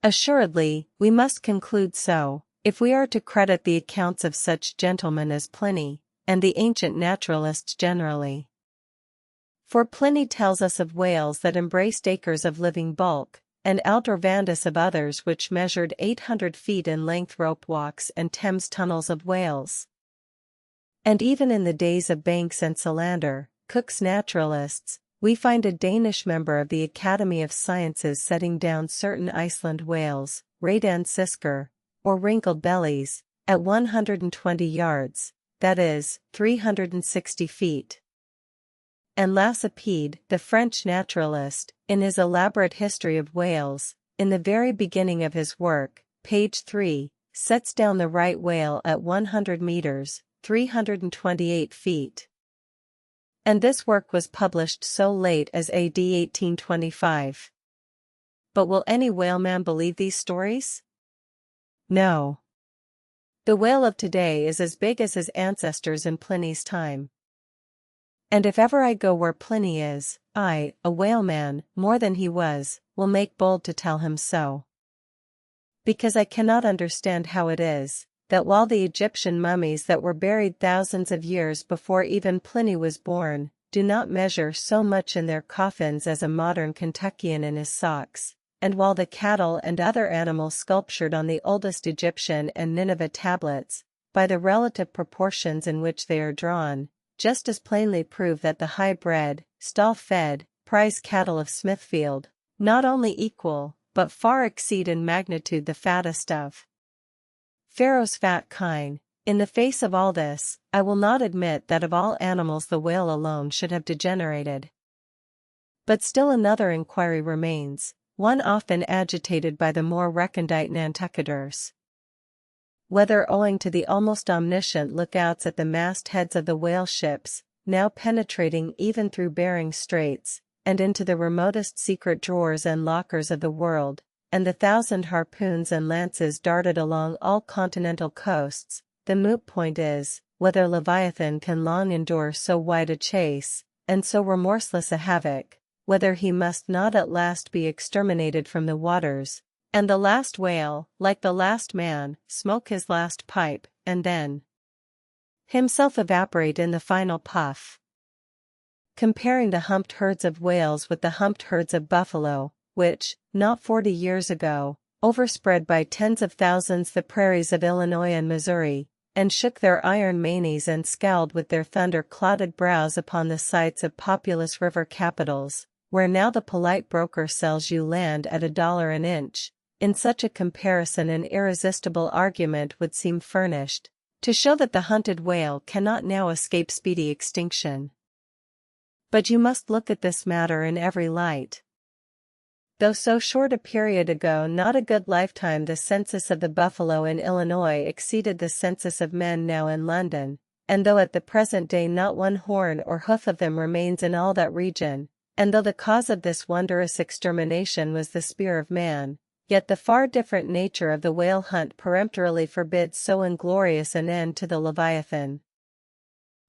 A: Assuredly, we must conclude so, if we are to credit the accounts of such gentlemen as Pliny, and the ancient naturalists generally. For Pliny tells us of whales that embraced acres of living bulk, and Aldrovandus of others which measured 800 feet in length, rope walks and Thames tunnels of whales. And even in the days of Banks and Solander, Cook's naturalists, we find a Danish member of the Academy of Sciences setting down certain Iceland whales, Redan-sisker, or wrinkled bellies, at 120 yards, that is, 360 feet. And Lacepede, the French naturalist, in his elaborate history of whales, in the very beginning of his work, page 3, sets down the right whale at 100 meters, 328 feet. And this work was published so late as AD 1825. But will any whaleman believe these stories? No. The whale of today is as big as his ancestors in Pliny's time. And if ever I go where Pliny is, I, a whaleman, more than he was, will make bold to tell him so. Because I cannot understand how it is, that while the Egyptian mummies that were buried thousands of years before even Pliny was born, do not measure so much in their coffins as a modern Kentuckian in his socks, and while the cattle and other animals sculptured on the oldest Egyptian and Nineveh tablets, by the relative proportions in which they are drawn, just as plainly prove that the high-bred, stall-fed, prize cattle of Smithfield, not only equal, but far exceed in magnitude the fattest of Pharaoh's fat kine. In the face of all this, I will not admit that of all animals the whale alone should have degenerated. But still another inquiry remains, one often agitated by the more recondite Nantucketers. Whether owing to the almost omniscient lookouts at the mastheads of the whale ships, now penetrating even through Bering Straits, and into the remotest secret drawers and lockers of the world, and the 1,000 harpoons and lances darted along all continental coasts, the moot point is, whether Leviathan can long endure so wide a chase, and so remorseless a havoc, whether he must not at last be exterminated from the waters, and the last whale, like the last man, smoke his last pipe, and then himself evaporate in the final puff. Comparing the humped herds of whales with the humped herds of buffalo, which, not 40 years ago, overspread by tens of thousands the prairies of Illinois and Missouri, and shook their iron manes and scowled with their thunder-clouded brows upon the sites of populous river capitals, where now the polite broker sells you land at $1 an inch, in such a comparison an irresistible argument would seem furnished, to show that the hunted whale cannot now escape speedy extinction. But you must look at this matter in every light. Though so short a period ago, not a good lifetime, the census of the buffalo in Illinois exceeded the census of men now in London, and though at the present day not one horn or hoof of them remains in all that region, and though the cause of this wondrous extermination was the spear of man, yet the far different nature of the whale hunt peremptorily forbids so inglorious an end to the Leviathan.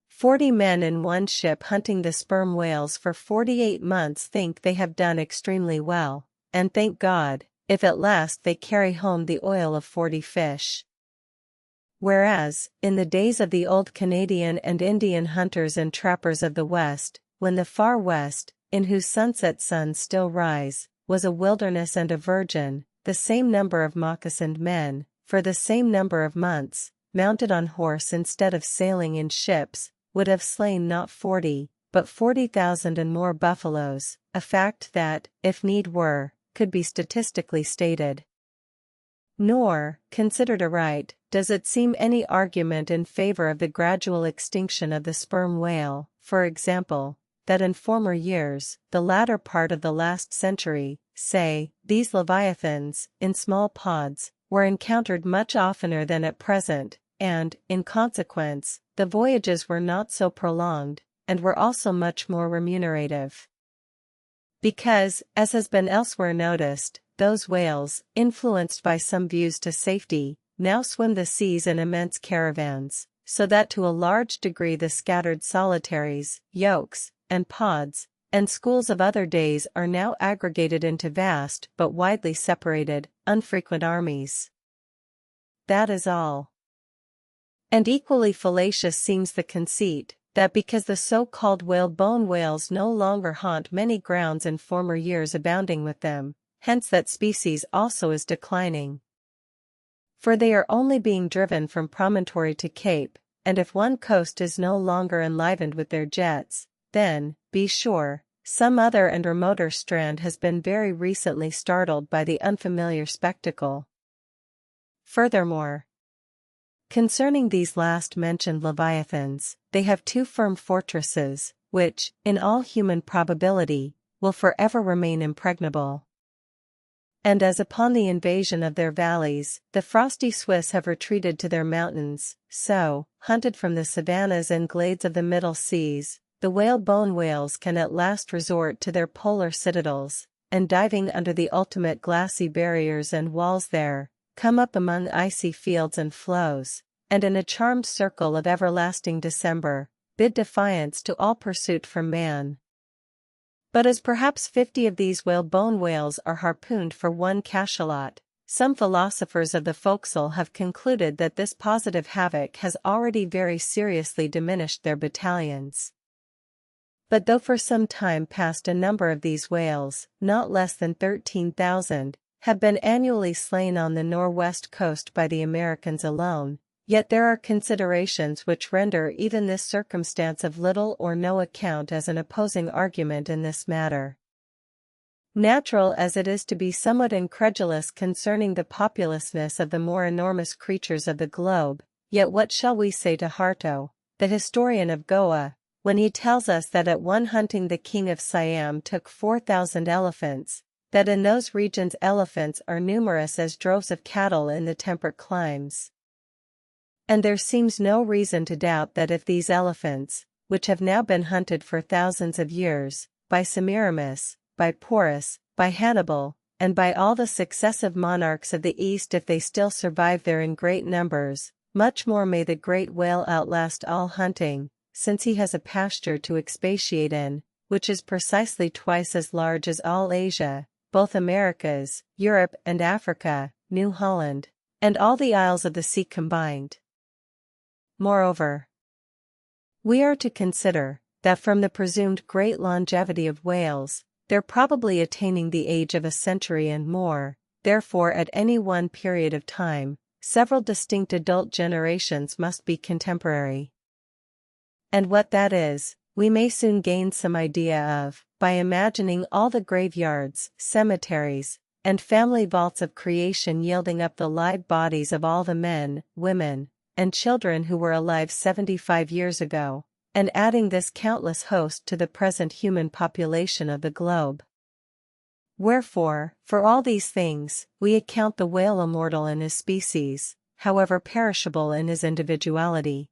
A: 40 men in one ship hunting the sperm whales for 48 months think they have done extremely well, and thank God, if at last they carry home the oil of 40 fish. Whereas, in the days of the old Canadian and Indian hunters and trappers of the West, when the far West, in whose sunset suns still rise, was a wilderness and a virgin, the same number of moccasined men, for the same number of months, mounted on horse instead of sailing in ships, would have slain not 40, but 40,000 and more buffaloes, a fact that, if need were, could be statistically stated. Nor, considered aright, does it seem any argument in favor of the gradual extinction of the sperm whale, for example, that in former years, the latter part of the last century, say, these leviathans, in small pods, were encountered much oftener than at present, and, in consequence, the voyages were not so prolonged, and were also much more remunerative. Because, as has been elsewhere noticed, those whales, influenced by some views to safety, now swim the seas in immense caravans, so that to a large degree the scattered solitaries, yolks, and pods, and schools of other days are now aggregated into vast but widely separated, unfrequent armies. That is all. And equally fallacious seems the conceit, that because the so-called whalebone whales no longer haunt many grounds in former years abounding with them, hence that species also is declining. For they are only being driven from promontory to cape, and if one coast is no longer enlivened with their jets, then, be sure, some other and remoter strand has been very recently startled by the unfamiliar spectacle. Furthermore, concerning these last-mentioned leviathans, they have 2 firm fortresses, which, in all human probability, will forever remain impregnable. And as upon the invasion of their valleys, the frosty Swiss have retreated to their mountains, so, hunted from the savannas and glades of the Middle Seas, the whalebone whales can at last resort to their polar citadels, and diving under the ultimate glassy barriers and walls there, come up among icy fields and floes, and in a charmed circle of everlasting December, bid defiance to all pursuit from man. But as perhaps 50 of these whalebone whales are harpooned for one cachalot, some philosophers of the forecastle have concluded that this positive havoc has already very seriously diminished their battalions. But though for some time past a number of these whales, not less than 13,000, have been annually slain on the northwest coast by the Americans alone, yet there are considerations which render even this circumstance of little or no account as an opposing argument in this matter. Natural as it is to be somewhat incredulous concerning the populousness of the more enormous creatures of the globe, yet what shall we say to Harto, the historian of Goa, when he tells us that at one hunting the king of Siam took 4,000 elephants, that in those regions elephants are numerous as droves of cattle in the temperate climes. And there seems no reason to doubt that if these elephants, which have now been hunted for thousands of years, by Semiramis, by Porus, by Hannibal, and by all the successive monarchs of the East, if they still survive there in great numbers, much more may the great whale outlast all hunting, since he has a pasture to expatiate in, which is precisely twice as large as all Asia, both Americas, Europe and Africa, New Holland, and all the isles of the sea combined. Moreover, we are to consider, that from the presumed great longevity of whales, their probably attaining the age of a century and more, therefore at any one period of time, several distinct adult generations must be contemporary. And what that is, we may soon gain some idea of, by imagining all the graveyards, cemeteries, and family vaults of creation yielding up the live bodies of all the men, women, and children who were alive 75 years ago, and adding this countless host to the present human population of the globe. Wherefore, for all these things, we account the whale immortal in his species, however perishable in his individuality.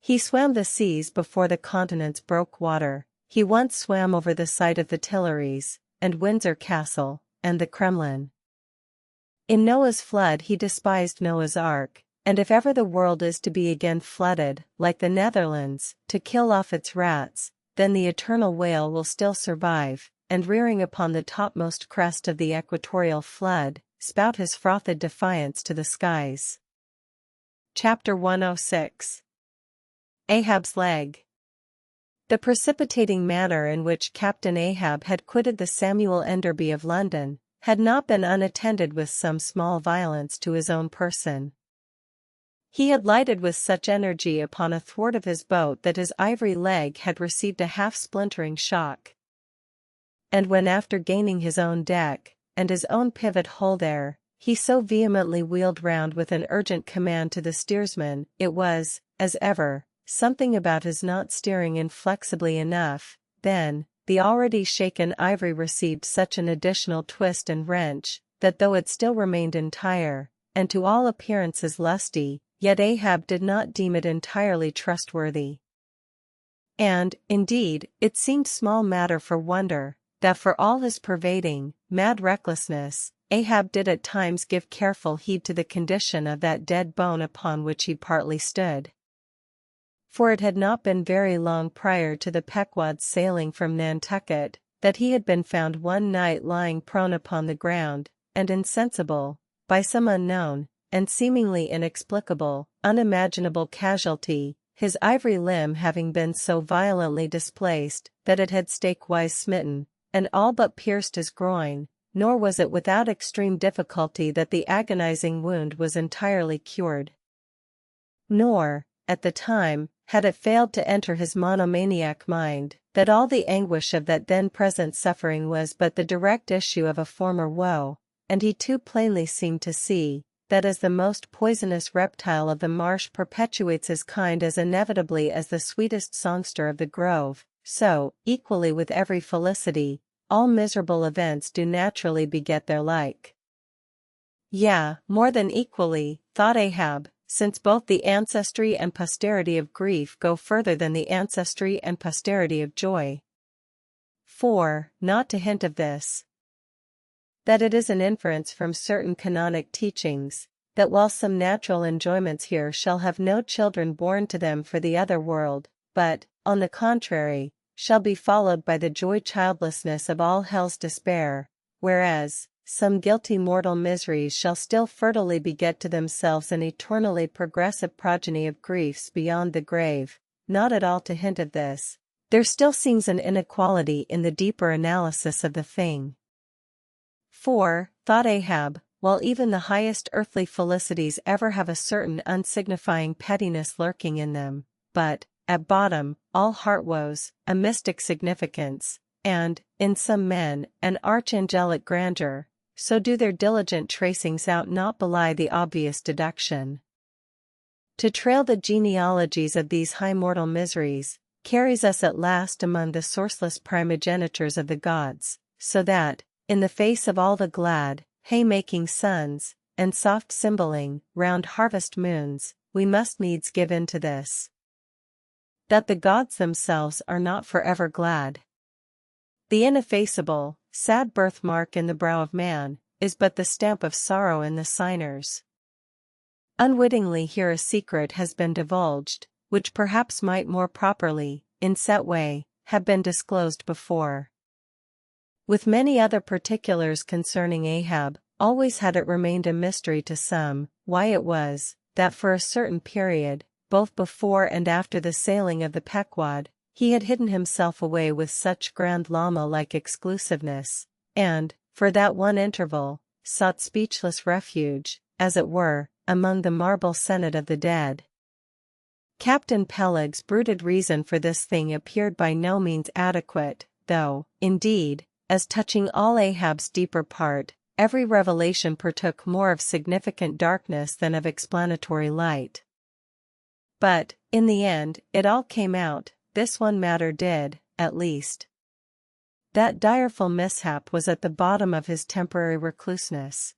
A: He swam the seas before the continents broke water. He once swam over the site of the Tuileries, and Windsor Castle, and the Kremlin. In Noah's flood he despised Noah's Ark, and if ever the world is to be again flooded, like the Netherlands, to kill off its rats, then the eternal whale will still survive, and rearing upon the topmost crest of the equatorial flood, spout his frothed defiance to the skies. Chapter 106. Ahab's Leg. The precipitating manner in which Captain Ahab had quitted the Samuel Enderby of London had not been unattended with some small violence to his own person. He had lighted with such energy upon a thwart of his boat that his ivory leg had received a half-splintering shock. And when after gaining his own deck, and his own pivot hole there, he so vehemently wheeled round with an urgent command to the steersman, it was, as ever, something about his not steering inflexibly enough. Then, the already shaken ivory received such an additional twist and wrench, that though it still remained entire, and to all appearances lusty, yet Ahab did not deem it entirely trustworthy. And, indeed, it seemed small matter for wonder, that for all his pervading, mad recklessness, Ahab did at times give careful heed to the condition of that dead bone upon which he partly stood. For it had not been very long prior to the Pequod's sailing from Nantucket, that he had been found one night lying prone upon the ground, and insensible, by some unknown, and seemingly inexplicable, unimaginable casualty, his ivory limb having been so violently displaced that it had stake-wise smitten, and all but pierced his groin, nor was it without extreme difficulty that the agonizing wound was entirely cured. Nor, at the time, had it failed to enter his monomaniac mind, that all the anguish of that then present suffering was but the direct issue of a former woe, and he too plainly seemed to see, that as the most poisonous reptile of the marsh perpetuates his kind as inevitably as the sweetest songster of the grove, so, equally with every felicity, all miserable events do naturally beget their like. Yea, more than equally, thought Ahab, since both the ancestry and posterity of grief go further than the ancestry and posterity of joy. For, not to hint of this, that it is an inference from certain canonic teachings, that while some natural enjoyments here shall have no children born to them for the other world, but, on the contrary, shall be followed by the joy-childlessness of all hell's despair, whereas, some guilty mortal miseries shall still fertilely beget to themselves an eternally progressive progeny of griefs beyond the grave, not at all to hint of this, there still seems an inequality in the deeper analysis of the thing. For, thought Ahab, while even the highest earthly felicities ever have a certain unsignifying pettiness lurking in them, but, at bottom, all heart woes, a mystic significance, and, in some men, an archangelic grandeur, so do their diligent tracings out not belie the obvious deduction. To trail the genealogies of these high mortal miseries, carries us at last among the sourceless primogenitures of the gods, so that, in the face of all the glad, hay-making suns, and soft cymbaling, round harvest moons, we must needs give in to this, that the gods themselves are not forever glad. The ineffaceable, sad birthmark in the brow of man, is but the stamp of sorrow in the signers. Unwittingly here a secret has been divulged, which perhaps might more properly, in set way, have been disclosed before. With many other particulars concerning Ahab, always had it remained a mystery to some, why it was, that for a certain period, both before and after the sailing of the Pequod, he had hidden himself away with such grand llama-like exclusiveness, and, for that one interval, sought speechless refuge, as it were, among the marble senate of the dead. Captain Peleg's bruited reason for this thing appeared by no means adequate, though, indeed, as touching all Ahab's deeper part, every revelation partook more of significant darkness than of explanatory light. But, in the end, it all came out, this one matter did, at least. That direful mishap was at the bottom of his temporary recluseness.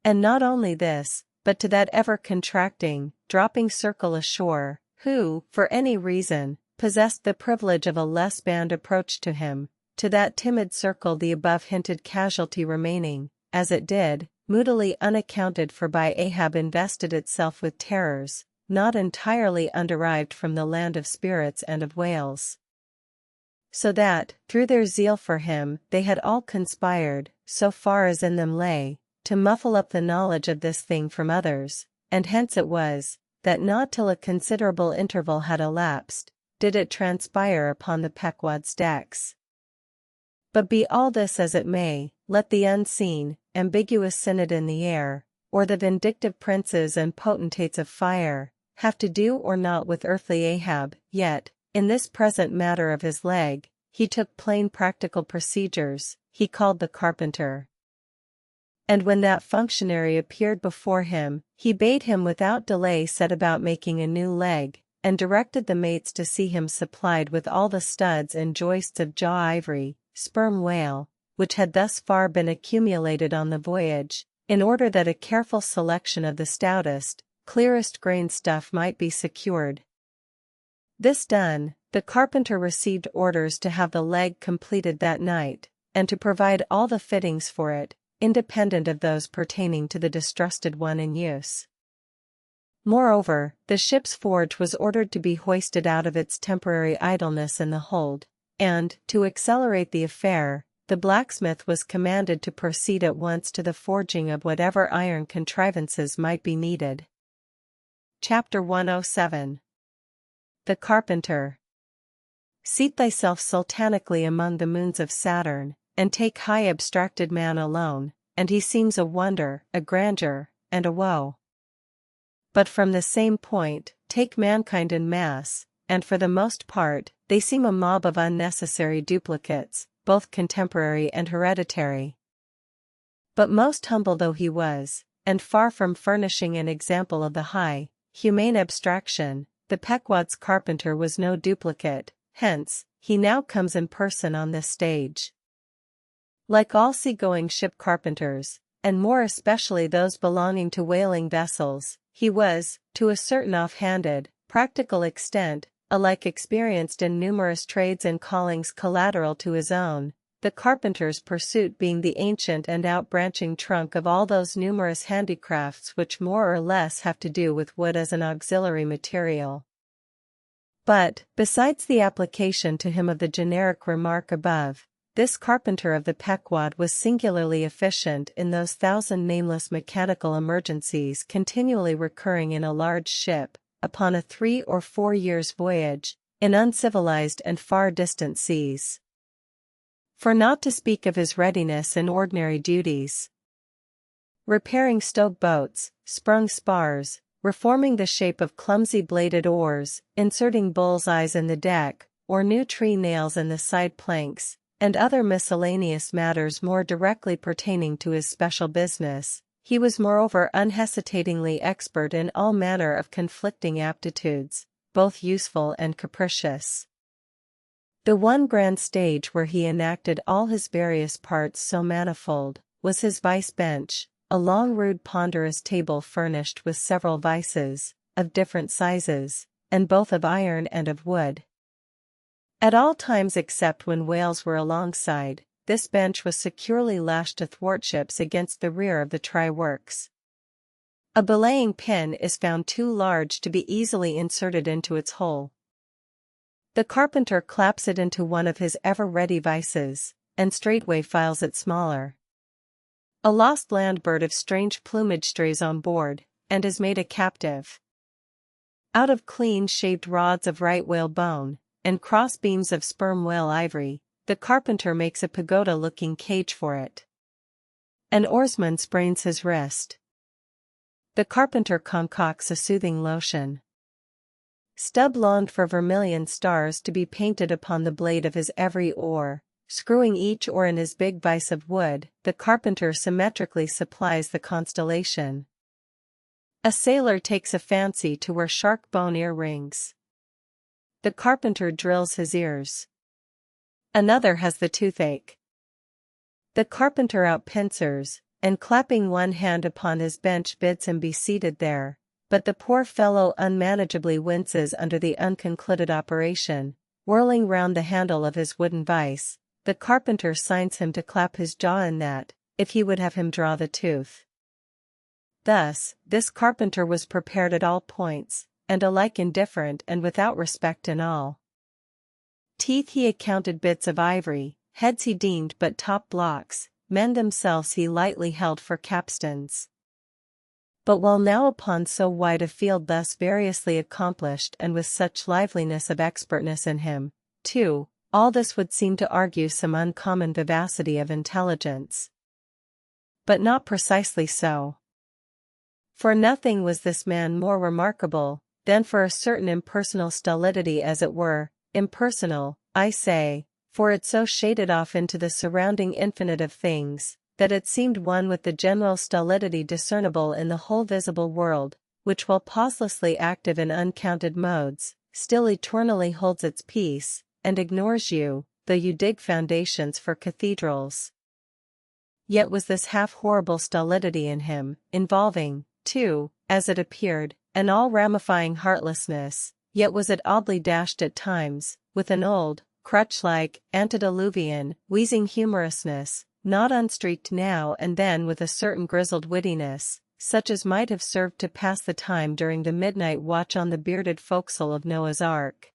A: And not only this, but to that ever-contracting, dropping circle ashore, who, for any reason, possessed the privilege of a less banned approach to him, to that timid circle the above-hinted casualty remaining, as it did, moodily unaccounted for by Ahab invested itself with terrors, not entirely underived from the land of spirits and of whales. So that, through their zeal for him, they had all conspired, so far as in them lay, to muffle up the knowledge of this thing from others, and hence it was, that not till a considerable interval had elapsed, did it transpire upon the Pequod's decks. But be all this as it may, let the unseen, ambiguous synod in the air, or the vindictive princes and potentates of fire, have to do or not with earthly Ahab, yet, in this present matter of his leg, he took plain practical procedures, he called the carpenter. And when that functionary appeared before him, he bade him without delay set about making a new leg, and directed the mates to see him supplied with all the studs and joists of jaw ivory, sperm whale, which had thus far been accumulated on the voyage, in order that a careful selection of the stoutest, clearest grained stuff might be secured. This done, the carpenter received orders to have the leg completed that night, and to provide all the fittings for it, independent of those pertaining to the distrusted one in use. Moreover, the ship's forge was ordered to be hoisted out of its temporary idleness in the hold, and, to accelerate the affair, the blacksmith was commanded to proceed at once to the forging of whatever iron contrivances might be needed. Chapter 107. The Carpenter. Seat thyself sultanically among the moons of Saturn, and take high abstracted man alone, and he seems a wonder, a grandeur, and a woe. But from the same point, take mankind in mass, and for the most part, they seem a mob of unnecessary duplicates, both contemporary and hereditary. But most humble though he was, and far from furnishing an example of the high, humane abstraction, the Pequod's carpenter was no duplicate, hence, he now comes in person on this stage. Like all sea-going ship carpenters, and more especially those belonging to whaling vessels, he was, to a certain off-handed, practical extent, alike experienced in numerous trades and callings collateral to his own, the carpenter's pursuit being the ancient and outbranching trunk of all those numerous handicrafts which more or less have to do with wood as an auxiliary material. But, besides the application to him of the generic remark above, this carpenter of the Pequod was singularly efficient in those thousand nameless mechanical emergencies continually recurring in a large ship, upon a 3 or 4 years' voyage, in uncivilized and far distant seas. For not to speak of his readiness in ordinary duties, repairing stove boats, sprung spars, reforming the shape of clumsy bladed oars, inserting bull's-eyes in the deck, or new tree nails in the side planks, and other miscellaneous matters more directly pertaining to his special business, he was moreover unhesitatingly expert in all manner of conflicting aptitudes, both useful and capricious. The one grand stage where he enacted all his various parts so manifold, was his vice-bench, a long rude ponderous table furnished with several vices, of different sizes, and both of iron and of wood. At all times except when whales were alongside, this bench was securely lashed athwartships against the rear of the try-works. A belaying pin is found too large to be easily inserted into its hole. The carpenter claps it into one of his ever-ready vices, and straightway files it smaller. A lost land bird of strange plumage strays on board, and is made a captive. Out of clean-shaved rods of right whale bone, and cross-beams of sperm whale ivory, the carpenter makes a pagoda-looking cage for it. An oarsman sprains his wrist. The carpenter concocts a soothing lotion. Stubb longed for vermilion stars to be painted upon the blade of his every oar, screwing each oar in his big vise of wood, the carpenter symmetrically supplies the constellation. A sailor takes a fancy to wear shark bone earrings. The carpenter drills his ears. Another has the toothache. The carpenter outpincers, and clapping one hand upon his bench bids him be seated there, but the poor fellow unmanageably winces under the unconcluded operation. Whirling round the handle of his wooden vise, the carpenter signs him to clap his jaw in that, if he would have him draw the tooth. Thus, this carpenter was prepared at all points, and alike indifferent and without respect in all. Teeth he accounted bits of ivory, heads he deemed but top blocks, men themselves he lightly held for capstans. But while now upon so wide a field thus variously accomplished and with such liveliness of expertness in him, too, all this would seem to argue some uncommon vivacity of intelligence. But not precisely so. For nothing was this man more remarkable than for a certain impersonal stolidity, as it were, impersonal, I say, for it so shaded off into the surrounding infinite of things, that it seemed one with the general stolidity discernible in the whole visible world, which while pauselessly active in uncounted modes, still eternally holds its peace, and ignores you, though you dig foundations for cathedrals. Yet was this half-horrible stolidity in him, involving, too, as it appeared, an all-ramifying heartlessness, yet was it oddly dashed at times, with an old, crutch-like, antediluvian, wheezing humorousness, not unstreaked now and then with a certain grizzled wittiness, such as might have served to pass the time during the midnight watch on the bearded forecastle of Noah's Ark.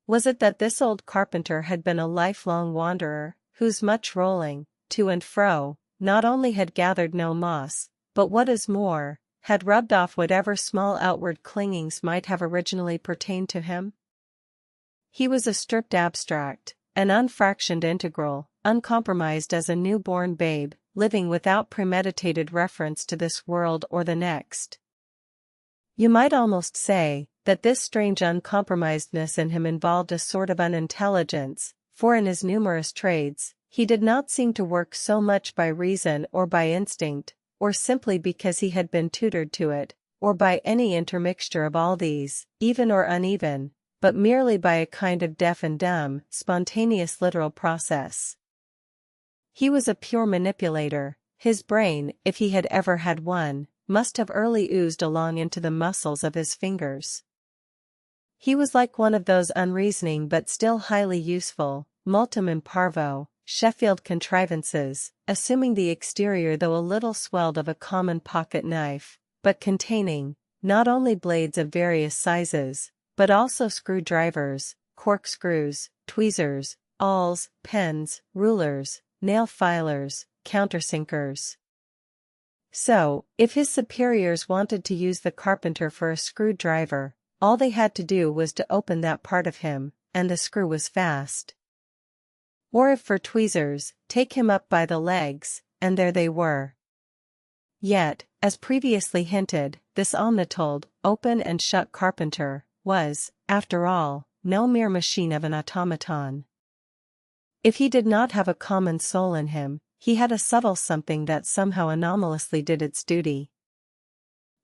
A: Was it that this old carpenter had been a lifelong wanderer, whose much rolling, to and fro, not only had gathered no moss, but what is more, had rubbed off whatever small outward clingings might have originally pertained to him? He was a stripped abstract, an unfractioned integral, uncompromised as a new-born babe, living without premeditated reference to this world or the next. You might almost say that this strange uncompromisedness in him involved a sort of unintelligence, for in his numerous trades, he did not seem to work so much by reason or by instinct, or simply because he had been tutored to it, or by any intermixture of all these, even or uneven, but merely by a kind of deaf and dumb, spontaneous literal process. He was a pure manipulator. His brain, if he had ever had one, must have early oozed along into the muscles of his fingers. He was like one of those unreasoning but still highly useful, multum in parvo, Sheffield contrivances, assuming the exterior though a little swelled of a common pocket knife, but containing, not only blades of various sizes, but also screwdrivers, corkscrews, tweezers, awls, pens, rulers, nail filers, countersinkers. So, if his superiors wanted to use the carpenter for a screwdriver, all they had to do was to open that part of him, and the screw was fast. Or if for tweezers, take him up by the legs, and there they were. Yet, as previously hinted, this omnitold, open and shut carpenter, was, after all, no mere machine of an automaton. If he did not have a common soul in him, he had a subtle something that somehow anomalously did its duty.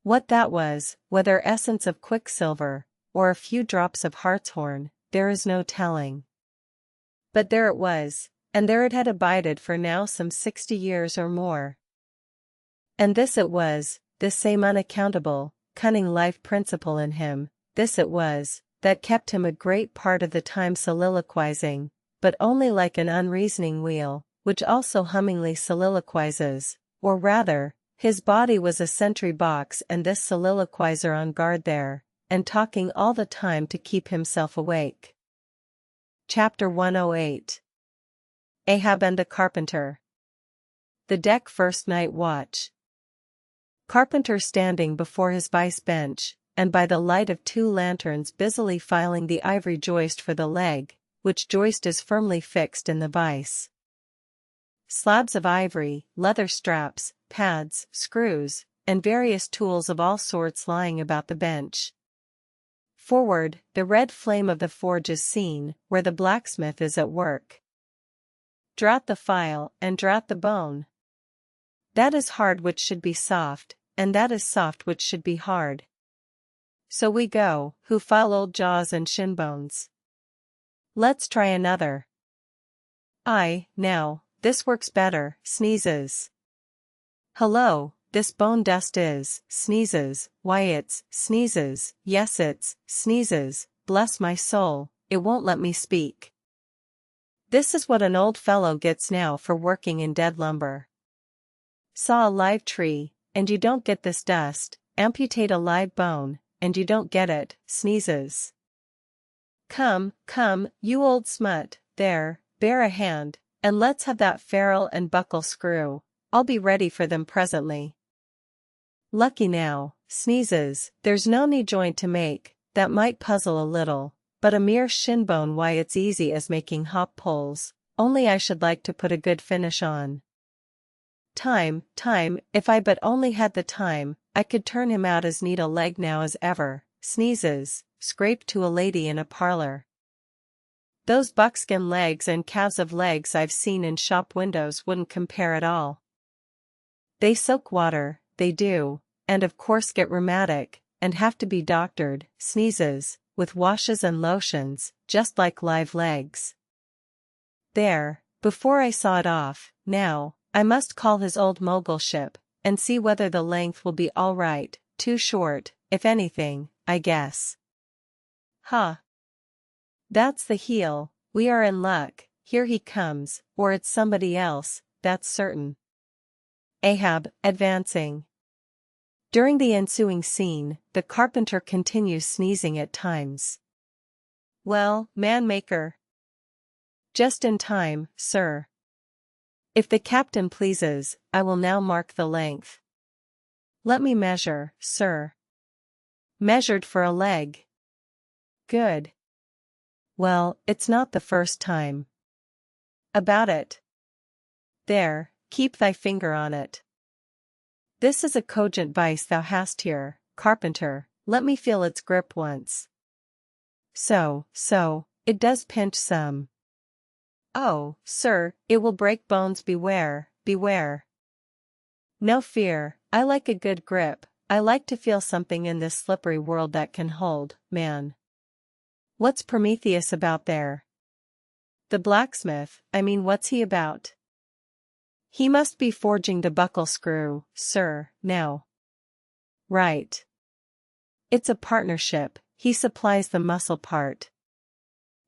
A: What that was, whether essence of quicksilver, or a few drops of hartshorn, there is no telling. But there it was, and there it had abided for now some 60 years or more. And this it was, this same unaccountable, cunning life principle in him, this it was, that kept him a great part of the time soliloquizing, but only like an unreasoning wheel, which also hummingly soliloquizes, or rather, his body was a sentry box and this soliloquizer on guard there, and talking all the time to keep himself awake. Chapter 108. Ahab and the Carpenter. The deck first night watch. Carpenter standing before his vice bench, and by the light of 2 lanterns busily filing the ivory joist for the leg, which joist is firmly fixed in the vice. Slabs of ivory, leather straps, pads, screws, and various tools of all sorts lying about the bench. Forward, the red flame of the forge is seen, where the blacksmith is at work. drat the file and drat the bone. That is hard which should be soft, and that is soft which should be hard. So we go, who file old jaws and shin bones. Let's try another. Now, this works better, sneezes. Hello, this bone dust is, sneezes, why it's, sneezes, yes it's, sneezes, bless my soul, it won't let me speak. This is what an old fellow gets now for working in dead lumber. Saw a live tree, and you don't get this dust, amputate a live bone, and you don't get it, sneezes. Come, you old smut, there, bear a hand, and let's have that ferrule and buckle screw, I'll be ready for them presently. Lucky now, sneezes, there's no knee joint to make, that might puzzle a little, but a mere shin bone why it's easy as making hop poles, only I should like to put a good finish on. Time, if I but only had the time, I could turn him out as neat a leg now as ever, sneezes, scrape to a lady in a parlor. Those buckskin legs and calves of legs I've seen in shop windows wouldn't compare at all. They soak water, they do, and of course get rheumatic, and have to be doctored, sneezes, with washes and lotions, just like live legs. There, before I saw it off, now, I must call his old mogulship, and see whether the length will be all right, too short, if anything, I guess. That's the heel, we are in luck, here he comes, or it's somebody else, that's certain. Ahab, advancing. During the ensuing scene, the carpenter continues sneezing at times. Well, man-maker. Just in time, sir. If the captain pleases, I will now mark the length. Let me measure, sir. Measured for a leg. Good. Well, it's not the first time. About it. There, keep thy finger on it. This is a cogent vice thou hast here, carpenter, let me feel its grip once. So, it does pinch some. Oh, sir, it will break bones, beware. No fear, I like a good grip, I like to feel something in this slippery world that can hold, man. What's Prometheus about there? The blacksmith, I mean what's he about? He must be forging the buckle screw, sir, now. Right. It's a partnership, he supplies the muscle part.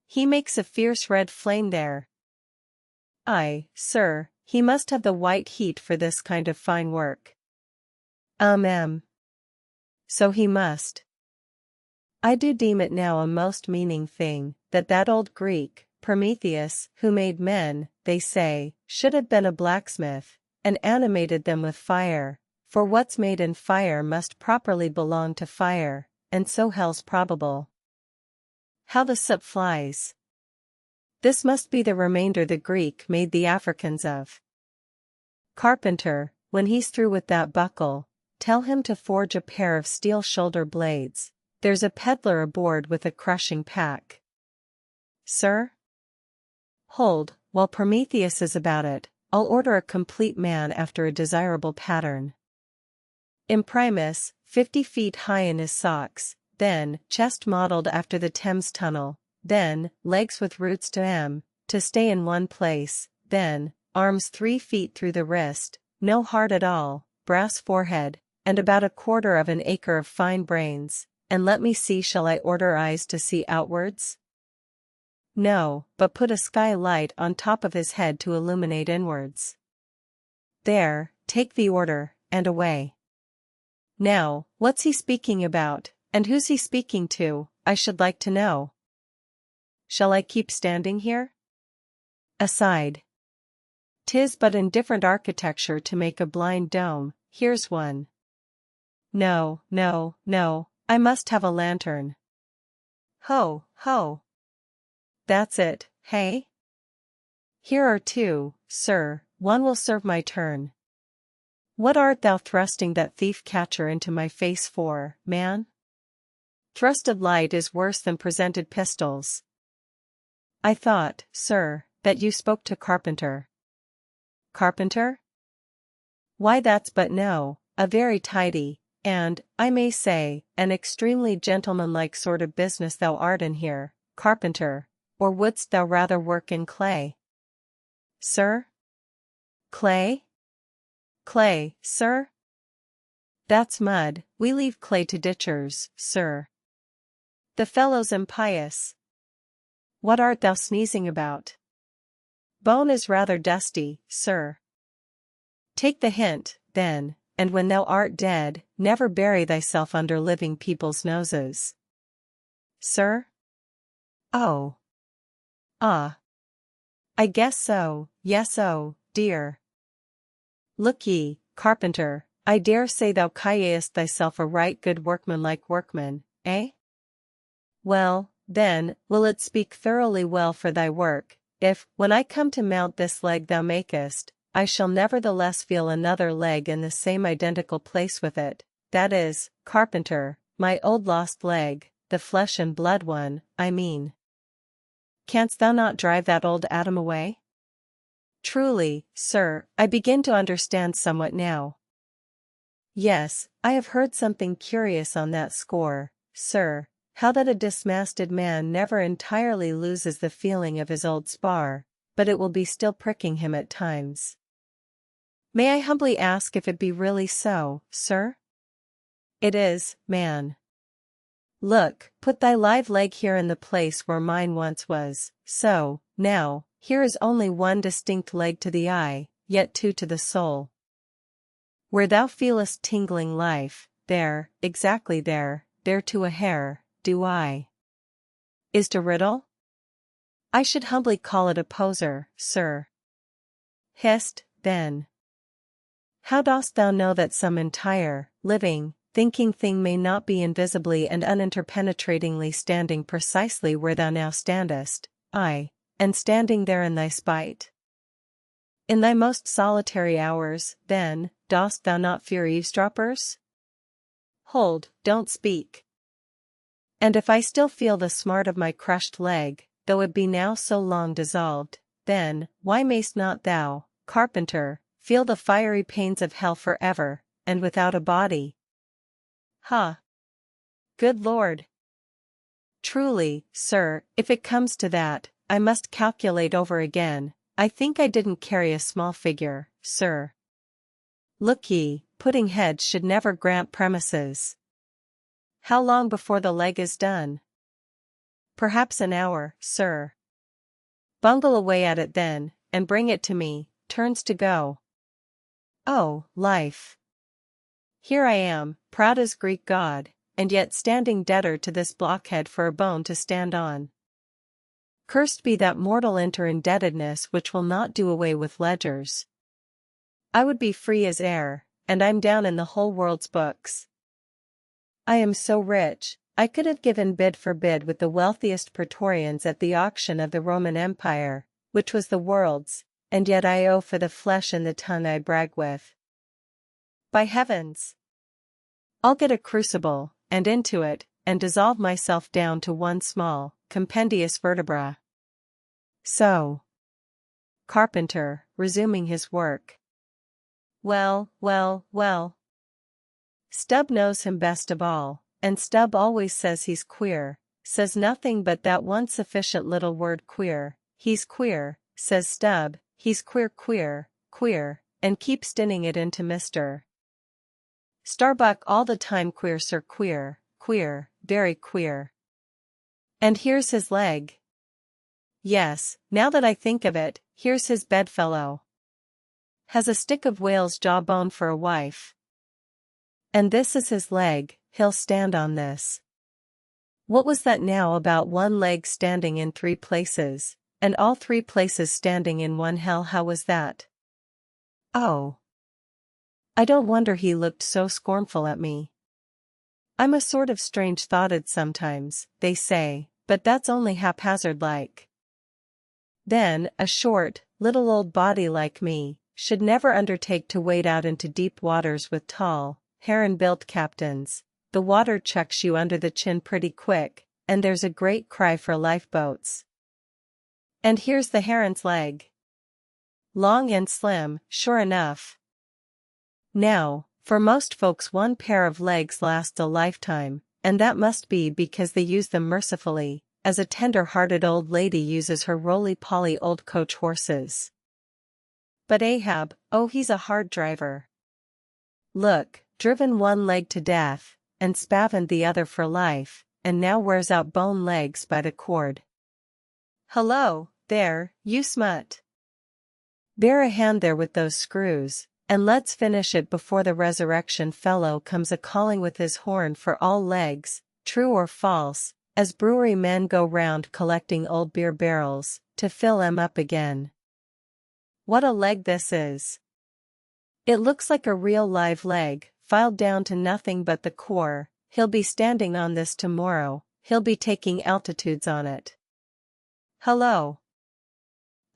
A: He makes a fierce red flame there. Aye, sir, he must have the white heat for this kind of fine work. So he must. I do deem it now a most meaning thing, that old Greek, Prometheus, who made men, they say, should have been a blacksmith, and animated them with fire, for what's made in fire must properly belong to fire, and so hell's probable. How the soot flies. This must be the remainder the Greek made the Africans of. Carpenter, when he's through with that buckle, tell him to forge a pair of steel shoulder blades. There's a peddler aboard with a crushing pack. Sir? Hold, while Prometheus is about it, I'll order a complete man after a desirable pattern. Imprimis, 50 feet high in his socks, then, chest modeled after the Thames Tunnel, then, legs with roots to stay in one place, then, arms 3 feet through the wrist, no heart at all, brass forehead, and about 1/4 acre of fine brains. And let me see, shall I order eyes to see outwards? No, but put a skylight on top of his head to illuminate inwards. There, take the order, and away. Now, what's he speaking about, and who's he speaking to, I should like to know. Shall I keep standing here? Aside. 'Tis but indifferent architecture to make a blind dome, here's one. No, I must have a lantern. Ho! That's it, hey? Here are 2, sir, one will serve my turn. What art thou thrusting that thief-catcher into my face for, man? Thrusted light is worse than presented pistols. I thought, sir, that you spoke to Carpenter. Carpenter? Why, that's but no, a very tidy, and, I may say, an extremely gentlemanlike sort of business thou art in here, Carpenter, or wouldst thou rather work in clay? Sir? Clay? Clay, sir? That's mud, we leave clay to ditchers, sir. The fellow's impious. What art thou sneezing about? Bone is rather dusty, sir. Take the hint, then, and when thou art dead, never bury thyself under living people's noses. Sir? Oh. Ah. I guess so, yes, oh, dear. Look ye, Carpenter, I dare say thou callest thyself a right good workmanlike workman, eh? Well, then, will it speak thoroughly well for thy work, if, when I come to mount this leg thou makest, I shall nevertheless feel another leg in the same identical place with it, that is, Carpenter, my old lost leg, the flesh and blood one, I mean. Canst thou not drive that old Adam away? Truly, sir, I begin to understand somewhat now. Yes, I have heard something curious on that score, sir, how that a dismasted man never entirely loses the feeling of his old spar, but it will be still pricking him at times. May I humbly ask if it be really so, sir? It is, man. Look, put thy live leg here in the place where mine once was, so, now, here is only one distinct leg to the eye, yet two to the soul. Where thou feelest tingling life, there, exactly there to a hair, do I. Is't a riddle? I should humbly call it a poser, sir. Hist, then. How dost thou know that some entire, living, thinking thing may not be invisibly and uninterpenetratingly standing precisely where thou now standest, aye, and standing there in thy spite? In thy most solitary hours, then, dost thou not fear eavesdroppers? Hold, don't speak. And if I still feel the smart of my crushed leg, though it be now so long dissolved, then, why mayst not thou, Carpenter, feel the fiery pains of hell forever, and without a body? Ha! Good Lord! Truly, sir, if it comes to that, I must calculate over again. I think I didn't carry a small figure, sir. Look ye, pudding heads should never grant premises. How long before the leg is done? Perhaps an hour, sir. Bungle away at it then, and bring it to me, turns to go. Oh, life! Here I am, proud as Greek god, and yet standing debtor to this blockhead for a bone to stand on. Cursed be that mortal inter-indebtedness which will not do away with ledgers. I would be free as air, and I'm down in the whole world's books. I am so rich, I could have given bid for bid with the wealthiest praetorians at the auction of the Roman Empire, which was the world's, and yet I owe for the flesh and the tongue I brag with. By heavens! I'll get a crucible, and into it, and dissolve myself down to one small, compendious vertebra. So. Carpenter, resuming his work. Well, well, well. Stubb knows him best of all, and Stubb always says he's queer, says nothing but that one sufficient little word queer. He's queer, says Stubb, he's queer, queer, queer, and keeps stinning it into Mr. Starbuck all the time, queer, sir, queer, queer, very queer. And here's his leg. Yes, now that I think of it, here's his bedfellow. Has a stick of whale's jawbone for a wife. And this is his leg, he'll stand on this. What was that now about one leg standing in 3 places, and all 3 places standing in one hell? How was that? Oh. I don't wonder he looked so scornful at me. I'm a sort of strange-thoughted sometimes, they say, but that's only haphazard like. Then, a short, little old body like me, should never undertake to wade out into deep waters with tall, heron-built captains. The water chucks you under the chin pretty quick, and there's a great cry for lifeboats. And here's the heron's leg. Long and slim, sure enough. Now, for most folks one pair of legs lasts a lifetime, and that must be because they use them mercifully, as a tender-hearted old lady uses her roly-poly old coach horses. But Ahab, oh he's a hard driver. Look, driven one leg to death, and spavined the other for life, and now wears out bone legs by the cord. Hello, there, you smut. Bear a hand there with those screws, and let's finish it before the resurrection fellow comes a-calling with his horn for all legs, true or false, as brewery men go round collecting old beer barrels, to fill 'em up again. What a leg this is! It looks like a real live leg, filed down to nothing but the core. He'll be standing on this tomorrow, he'll be taking altitudes on it. Hello!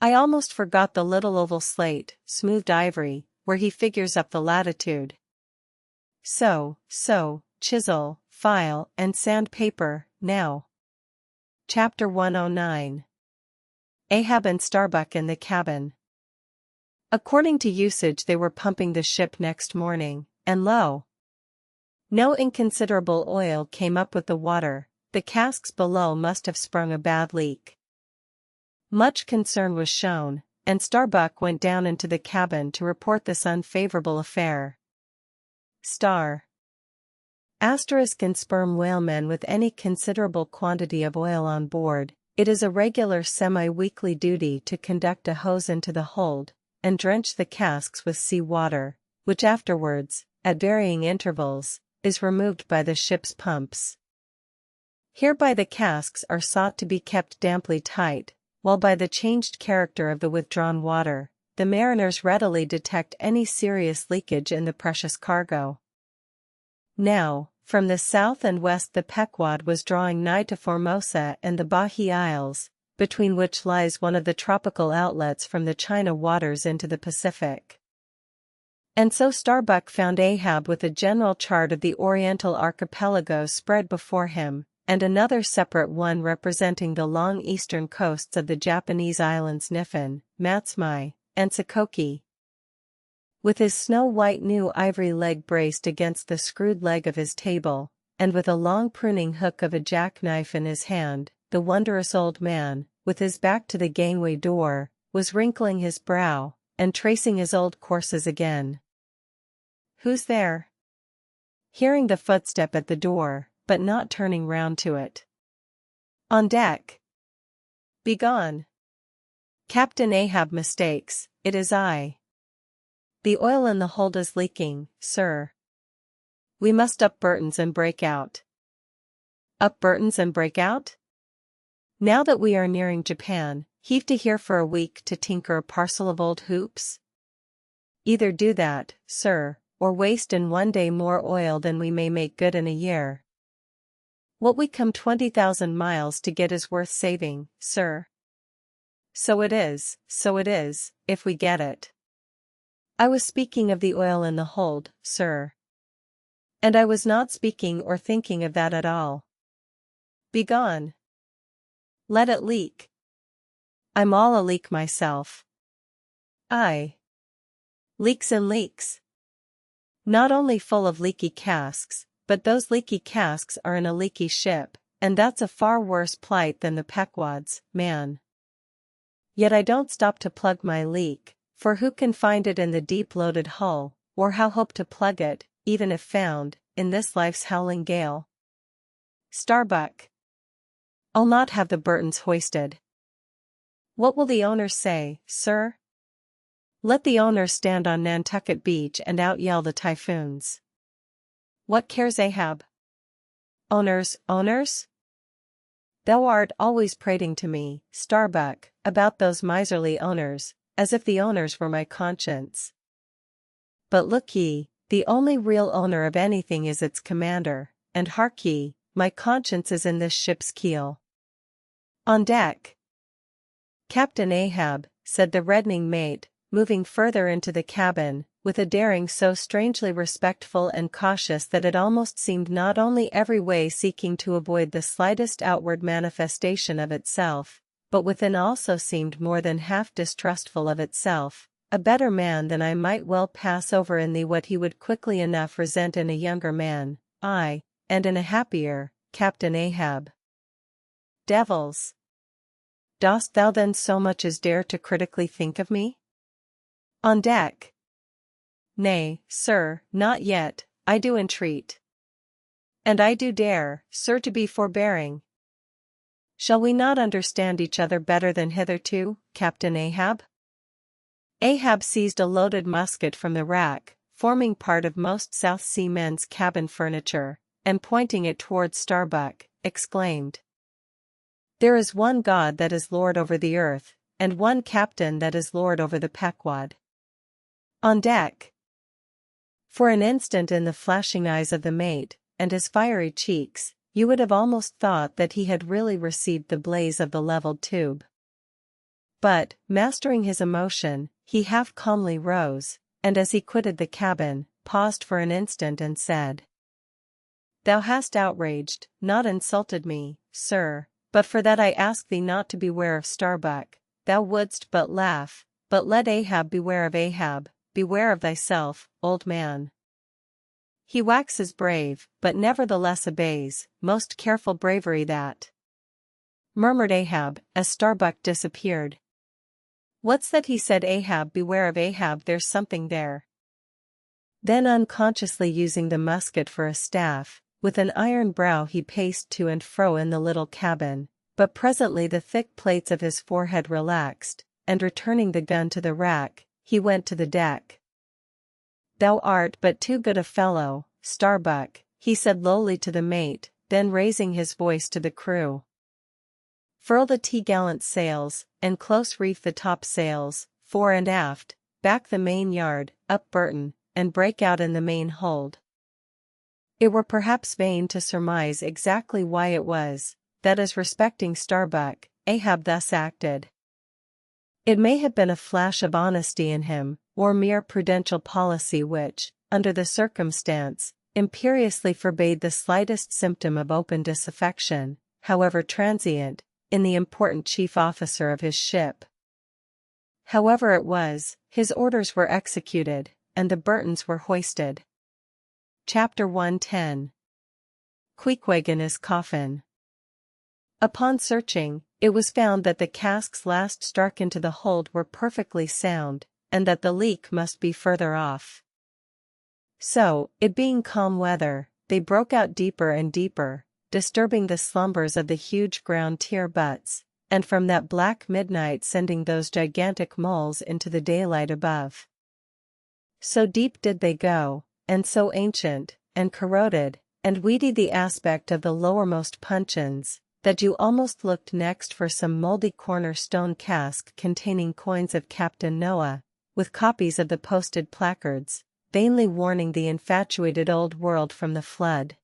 A: I almost forgot the little oval slate, smoothed ivory, where he figures up the latitude. So, chisel, file, and sandpaper, now. Chapter 109. Ahab and Starbuck in the cabin. According to usage they were pumping the ship next morning, and lo! No inconsiderable oil came up with the water, the casks below must have sprung a bad leak. Much concern was shown, and Starbuck went down into the cabin to report this unfavorable affair. In sperm whalemen with any considerable quantity of oil on board, it is a regular semi-weekly duty to conduct a hose into the hold, and drench the casks with sea water, which afterwards, at varying intervals, is removed by the ship's pumps. Hereby the casks are sought to be kept damply tight, while by the changed character of the withdrawn water, the mariners readily detect any serious leakage in the precious cargo. Now, from the south and west the Pequod was drawing nigh to Formosa and the Bahia Isles, between which lies one of the tropical outlets from the China waters into the Pacific. And so Starbuck found Ahab with a general chart of the Oriental archipelago spread before him, and another separate one representing the long eastern coasts of the Japanese islands Niffen, Matsumae, and Sakoki. With his snow-white new ivory leg braced against the screwed leg of his table, and with a long pruning hook of a jackknife in his hand, the wondrous old man, with his back to the gangway door, was wrinkling his brow, and tracing his old courses again. Who's there? Hearing the footstep at the door, but not turning round to it. On deck. Begone. Captain Ahab mistakes, it is I. The oil in the hold is leaking, sir. We must up Burton's and break out. Up Burton's and break out? Now that we are nearing Japan, heave to here for a week to tinker a parcel of old hoops? Either do that, sir, or waste in one day more oil than we may make good in a year. What we come 20,000 miles to get is worth saving, sir. So it is, if we get it. I was speaking of the oil in the hold, sir. And I was not speaking or thinking of that at all. Begone. Let it leak. I'm all a leak myself. Aye. Leaks and leaks. Not only full of leaky casks, but those leaky casks are in a leaky ship, and that's a far worse plight than the Pequod's, man. Yet I don't stop to plug my leak, for who can find it in the deep-loaded hull, or how hope to plug it, even if found, in this life's howling gale? Starbuck. I'll not have the Burtons hoisted. What will the owners say, sir? Let the owners stand on Nantucket Beach and out-yell the typhoons. What cares Ahab? Owners? Thou art always prating to me, Starbuck, about those miserly owners, as if the owners were my conscience. But look ye, the only real owner of anything is its commander, and hark ye, my conscience is in this ship's keel. On deck. Captain Ahab, said the reddening mate, moving further into the cabin, with a daring so strangely respectful and cautious that it almost seemed not only every way seeking to avoid the slightest outward manifestation of itself, but within also seemed more than half distrustful of itself, a better man than I might well pass over in thee what he would quickly enough resent in a younger man, aye, and in a happier, Captain Ahab. Devils! Dost thou then so much as dare to critically think of me? On deck? Nay, sir, not yet, I do entreat. And I do dare, sir, to be forbearing. Shall we not understand each other better than hitherto, Captain Ahab? Ahab seized a loaded musket from the rack, forming part of most South Sea men's cabin furniture, and pointing it towards Starbuck, exclaimed, "There is one God that is Lord over the earth, and one Captain that is Lord over the Pequod." On deck. For an instant in the flashing eyes of the mate, and his fiery cheeks, you would have almost thought that he had really received the blaze of the leveled tube. But, mastering his emotion, he half calmly rose, and as he quitted the cabin, paused for an instant and said, "Thou hast outraged, not insulted me, sir, but for that I ask thee not to beware of Starbuck. Thou wouldst but laugh, but let Ahab beware of Ahab, beware of thyself, old man. He waxes brave, but nevertheless obeys, most careful bravery that," murmured Ahab, as Starbuck disappeared. "What's that he said, Ahab, beware of Ahab, there's something there." Then unconsciously using the musket for a staff, with an iron brow he paced to and fro in the little cabin, but presently the thick plates of his forehead relaxed, and returning the gun to the rack, he went to the deck. "Thou art but too good a fellow, Starbuck," he said lowly to the mate, then raising his voice to the crew. "Furl the t'gallant sails, and close reef the topsails, fore and aft, back the main yard, up Burton, and break out in the main hold." It were perhaps vain to surmise exactly why it was, that as respecting Starbuck, Ahab thus acted. It may have been a flash of honesty in him, or mere prudential policy which, under the circumstance, imperiously forbade the slightest symptom of open disaffection, however transient, in the important chief officer of his ship. However it was, his orders were executed, and the Burtons were hoisted. Chapter 110. Queequeg in his coffin. Upon searching, it was found that the casks last struck into the hold were perfectly sound, and that the leak must be further off. So, it being calm weather, they broke out deeper and deeper, disturbing the slumbers of the huge ground tier butts, and from that black midnight sending those gigantic moles into the daylight above. So deep did they go, and so ancient, and corroded, and weedy the aspect of the lowermost puncheons, that you almost looked next for some mouldy corner-stone cask containing coins of Captain Noah, with copies of the posted placards, vainly warning the infatuated old world from the flood.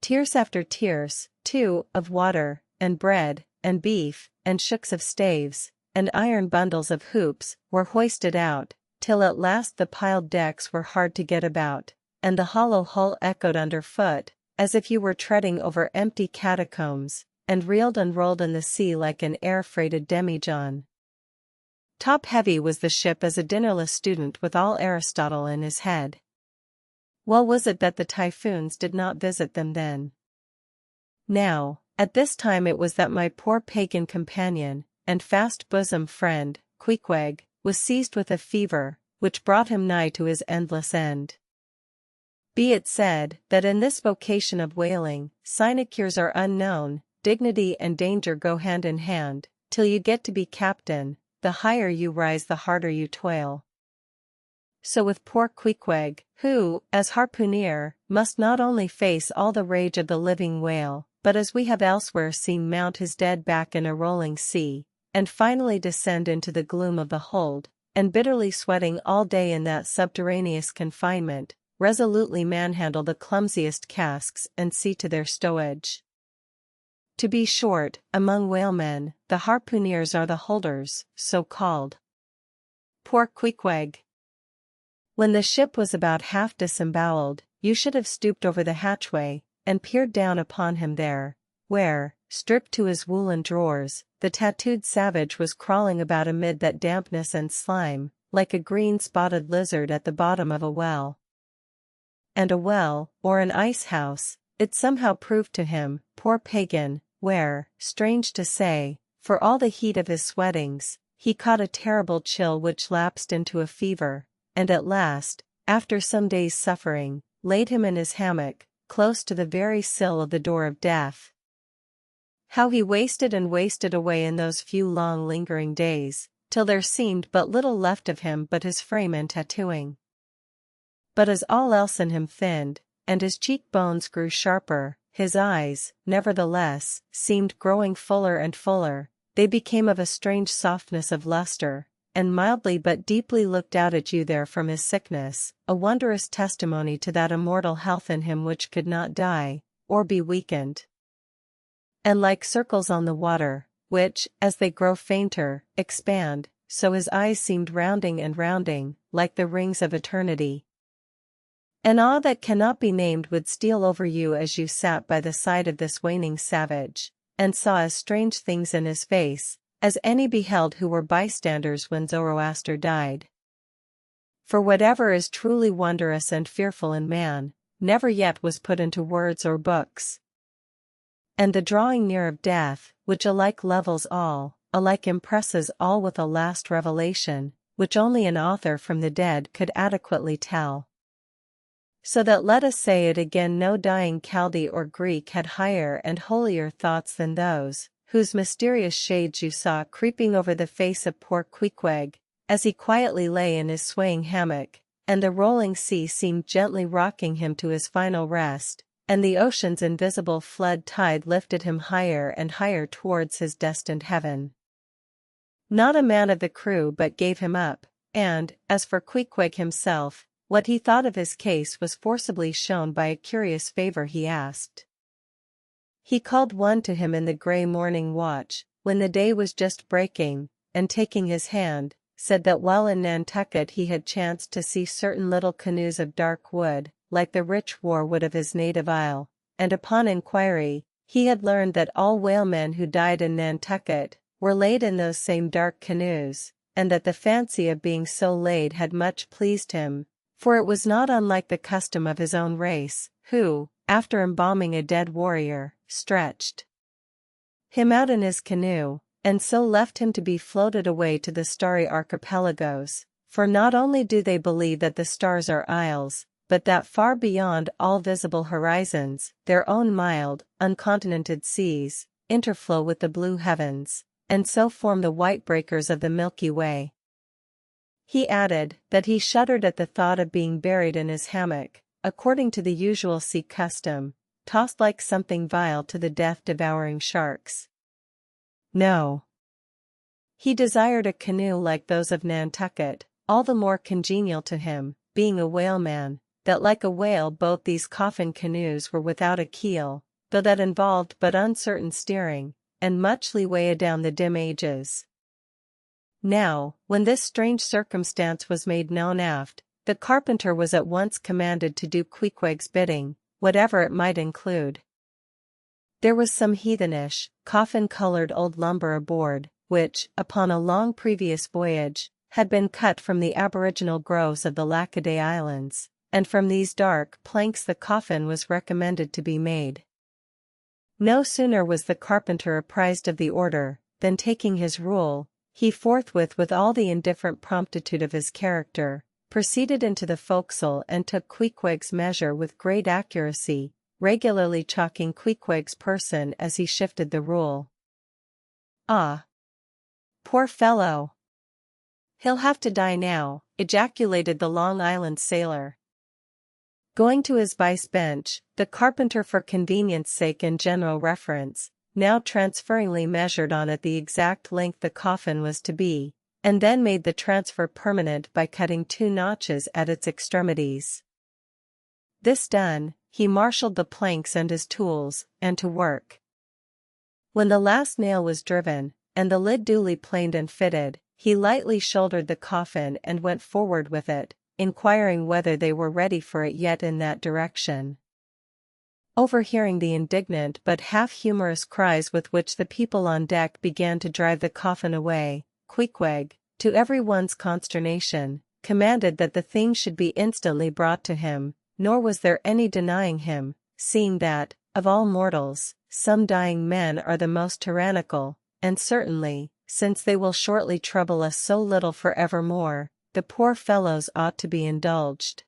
A: Tiers after tiers, too, of water, and bread, and beef, and shooks of staves, and iron bundles of hoops, were hoisted out, till at last the piled decks were hard to get about, and the hollow hull echoed underfoot, as if you were treading over empty catacombs, and reeled and rolled in the sea like an air-freighted demijohn. Top-heavy was the ship as a dinnerless student with all Aristotle in his head. Well was it that the typhoons did not visit them then. Now, at this time it was that my poor pagan companion, and fast-bosom friend, Queequeg, was seized with a fever, which brought him nigh to his endless end. Be it said, that in this vocation of whaling, sinecures are unknown, dignity and danger go hand in hand, till you get to be captain, the higher you rise the harder you toil. So with poor Queequeg, who, as harpooner, must not only face all the rage of the living whale, but as we have elsewhere seen mount his dead back in a rolling sea, and finally descend into the gloom of the hold, and bitterly sweating all day in that subterraneous confinement, resolutely manhandle the clumsiest casks and see to their stowage. To be short, among whalemen, the harpooners are the holders, so called. Poor Queequeg! When the ship was about half disemboweled, you should have stooped over the hatchway, and peered down upon him there, where, stripped to his woolen drawers, the tattooed savage was crawling about amid that dampness and slime, like a green-spotted lizard at the bottom of a well. And a well, or an ice-house, it somehow proved to him, poor pagan, where, strange to say, for all the heat of his sweatings, he caught a terrible chill which lapsed into a fever, and at last, after some days' suffering, laid him in his hammock, close to the very sill of the door of death. How he wasted and wasted away in those few long lingering days, till there seemed but little left of him but his frame and tattooing. But as all else in him thinned, and his cheekbones grew sharper, his eyes, nevertheless, seemed growing fuller and fuller. They became of a strange softness of luster, and mildly but deeply looked out at you there from his sickness, a wondrous testimony to that immortal health in him which could not die, or be weakened. And like circles on the water, which, as they grow fainter, expand, so his eyes seemed rounding and rounding, like the rings of eternity. An awe that cannot be named would steal over you as you sat by the side of this waning savage, and saw as strange things in his face, as any beheld who were bystanders when Zoroaster died. For whatever is truly wondrous and fearful in man, never yet was put into words or books. And the drawing near of death, which alike levels all, alike impresses all with a last revelation, which only an author from the dead could adequately tell. So that let us say it again, no dying Chaldee or Greek had higher and holier thoughts than those, whose mysterious shades you saw creeping over the face of poor Queequeg, as he quietly lay in his swaying hammock, and the rolling sea seemed gently rocking him to his final rest, and the ocean's invisible flood tide lifted him higher and higher towards his destined heaven. Not a man of the crew but gave him up, and, as for Queequeg himself, what he thought of his case was forcibly shown by a curious favor he asked. He called one to him in the grey morning watch, when the day was just breaking, and taking his hand, said that while in Nantucket he had chanced to see certain little canoes of dark wood, like the rich war-wood of his native isle, and upon inquiry, he had learned that all whalemen who died in Nantucket were laid in those same dark canoes, and that the fancy of being so laid had much pleased him, for it was not unlike the custom of his own race, who, after embalming a dead warrior, stretched him out in his canoe, and so left him to be floated away to the starry archipelagos, for not only do they believe that the stars are isles, but that far beyond all visible horizons, their own mild, uncontinented seas, interflow with the blue heavens, and so form the white breakers of the Milky Way. He added, that he shuddered at the thought of being buried in his hammock, according to the usual sea custom, tossed like something vile to the death-devouring sharks. No. He desired a canoe like those of Nantucket, all the more congenial to him, being a whaleman, that like a whale both these coffin canoes were without a keel, though that involved but uncertain steering, and much leeway adown the dim ages. Now, when this strange circumstance was made known aft, the carpenter was at once commanded to do Queequeg's bidding, whatever it might include. There was some heathenish, coffin-colored old lumber aboard, which, upon a long previous voyage, had been cut from the aboriginal groves of the Lackaday Islands, and from these dark planks the coffin was recommended to be made. No sooner was the carpenter apprised of the order, than taking his rule, he forthwith, with all the indifferent promptitude of his character, proceeded into the forecastle and took Queequeg's measure with great accuracy, regularly chalking Queequeg's person as he shifted the rule. "Ah! Poor fellow! He'll have to die now," ejaculated the Long Island sailor. Going to his vice bench, the carpenter, for convenience sake and general reference, now transferringly measured on it the exact length the coffin was to be, and then made the transfer permanent by cutting 2 notches at its extremities. This done, he marshalled the planks and his tools, and to work. When the last nail was driven, and the lid duly planed and fitted, he lightly shouldered the coffin and went forward with it, inquiring whether they were ready for it yet in that direction. Overhearing the indignant but half-humorous cries with which the people on deck began to drive the coffin away, Queequeg, to everyone's consternation, commanded that the thing should be instantly brought to him, nor was there any denying him, seeing that, of all mortals, some dying men are the most tyrannical, and certainly, since they will shortly trouble us so little for evermore, the poor fellows ought to be indulged.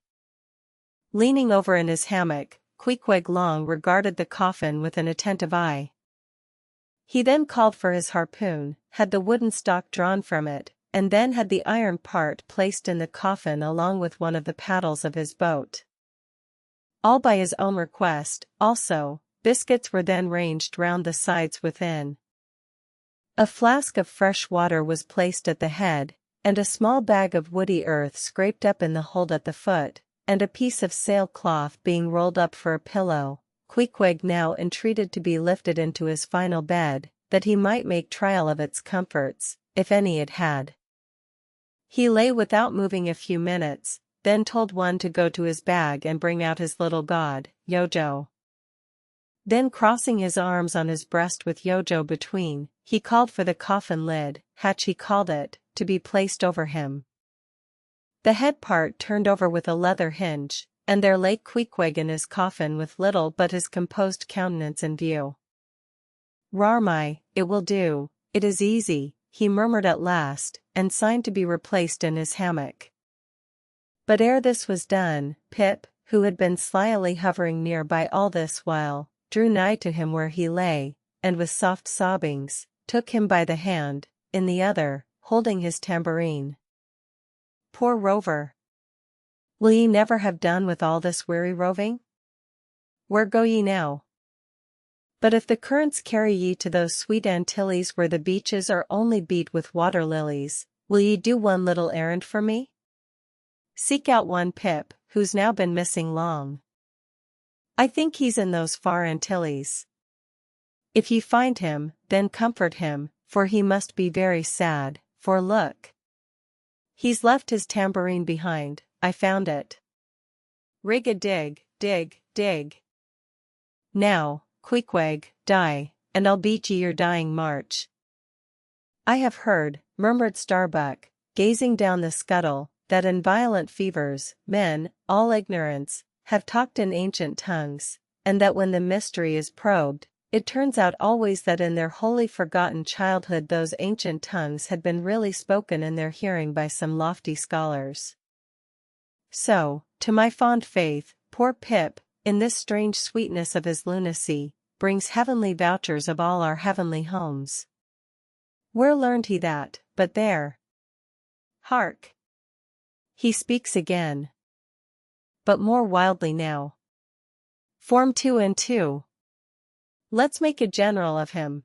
A: Leaning over in his hammock, Queequeg long regarded the coffin with an attentive eye. He then called for his harpoon, had the wooden stock drawn from it, and then had the iron part placed in the coffin along with one of the paddles of his boat. All by his own request, also, biscuits were then ranged round the sides within. A flask of fresh water was placed at the head, and a small bag of woody earth scraped up in the hold at the foot, and a piece of sailcloth being rolled up for a pillow. Queequeg now entreated to be lifted into his final bed, that he might make trial of its comforts, if any it had. He lay without moving a few minutes, then told one to go to his bag and bring out his little god, Yojo. Then crossing his arms on his breast with Yojo between, he called for the coffin lid, hatch he called it, to be placed over him. The head part turned over with a leather hinge, and there lay Queequeg in his coffin with little but his composed countenance in view. "Rarmy, it will do, it is easy," he murmured at last, and signed to be replaced in his hammock. But ere this was done, Pip, who had been slyly hovering near by all this while, drew nigh to him where he lay, and with soft sobbings, took him by the hand, in the other, holding his tambourine. "Poor rover! Will ye never have done with all this weary roving? Where go ye now? But if the currents carry ye to those sweet Antilles where the beaches are only beat with water lilies, will ye do one little errand for me? Seek out one Pip, who's now been missing long. I think he's in those far Antilles. If ye find him, then comfort him, for he must be very sad, for look. He's left his tambourine behind, I found it. Rig-a-dig, dig, dig. Now, Queequeg, die, and I'll beat ye your dying march." "I have heard," murmured Starbuck, gazing down the scuttle, "that in violent fevers, men, all ignorance, have talked in ancient tongues, and that when the mystery is probed, it turns out always that in their wholly forgotten childhood those ancient tongues had been really spoken in their hearing by some lofty scholars. So, to my fond faith, poor Pip, in this strange sweetness of his lunacy, brings heavenly vouchers of all our heavenly homes. Where learned he that, but there? Hark! He speaks again. But more wildly now. Form 2 and 2. Let's make a general of him.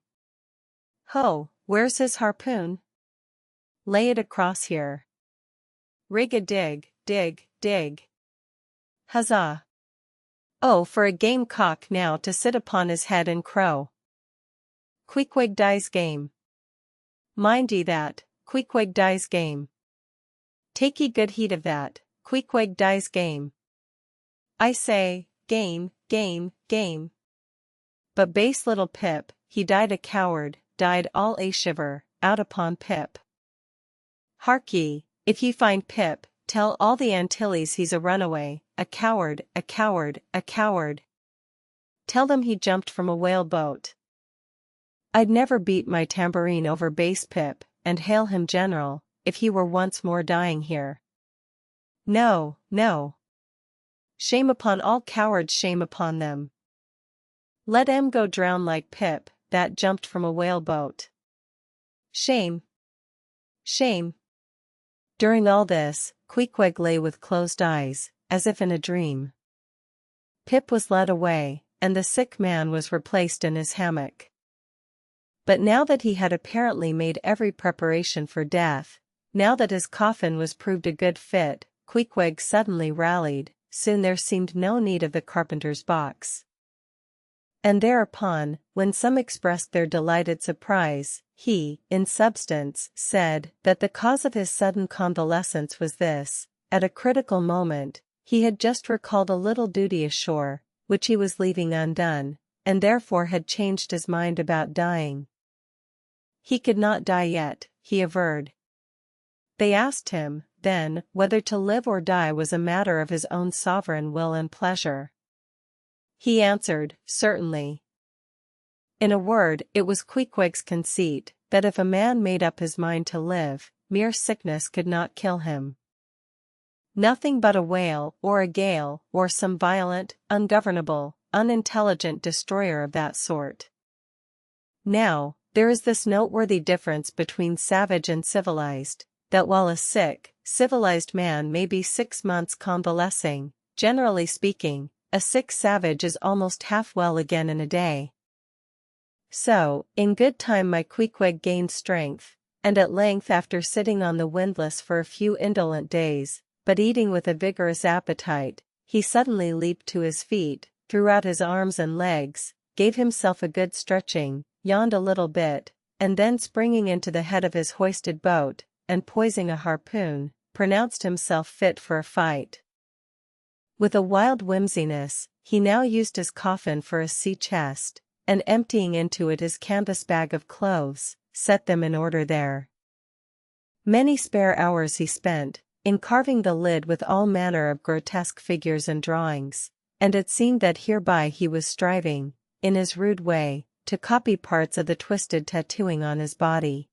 A: Ho, where's his harpoon? Lay it across here. Rig-a-dig, dig, dig. Huzzah! Oh, for a game cock now to sit upon his head and crow. Queequeg dies game. Mind ye that, Queequeg dies game. Take ye good heed of that, Queequeg dies game. I say, game, game, game. But base little Pip, he died a coward, died all a shiver, out upon Pip. Hark ye, if ye find Pip, tell all the Antilles he's a runaway, a coward, a coward, a coward. Tell them he jumped from a whale boat. I'd never beat my tambourine over base Pip, and hail him general, if he were once more dying here. No, no. Shame upon all cowards, shame upon them. Let 'em go drown like Pip, that jumped from a whale boat. Shame! Shame! During all this, Queequeg lay with closed eyes, as if in a dream. Pip was led away, and the sick man was replaced in his hammock. But now that he had apparently made every preparation for death, now that his coffin was proved a good fit, Queequeg suddenly rallied. Soon there seemed no need of the carpenter's box. And thereupon, when some expressed their delighted surprise, he, in substance, said that the cause of his sudden convalescence was this: at a critical moment, he had just recalled a little duty ashore, which he was leaving undone, and therefore had changed his mind about dying. He could not die yet, he averred. They asked him, then, whether to live or die was a matter of his own sovereign will and pleasure. He answered, certainly. In a word, it was Queequeg's conceit, that if a man made up his mind to live, mere sickness could not kill him. Nothing but a whale, or a gale, or some violent, ungovernable, unintelligent destroyer of that sort. Now, there is this noteworthy difference between savage and civilized, that while a sick, civilized man may be 6 months convalescing, generally speaking, a sick savage is almost half well again in a day. So, in good time my Queequeg gained strength, and at length after sitting on the windlass for a few indolent days, but eating with a vigorous appetite, he suddenly leaped to his feet, threw out his arms and legs, gave himself a good stretching, yawned a little bit, and then springing into the head of his hoisted boat, and poising a harpoon, pronounced himself fit for a fight. With a wild whimsiness, he now used his coffin for a sea chest, and emptying into it his canvas bag of clothes, set them in order there. Many spare hours he spent, in carving the lid with all manner of grotesque figures and drawings, and it seemed that hereby he was striving, in his rude way, to copy parts of the twisted tattooing on his body.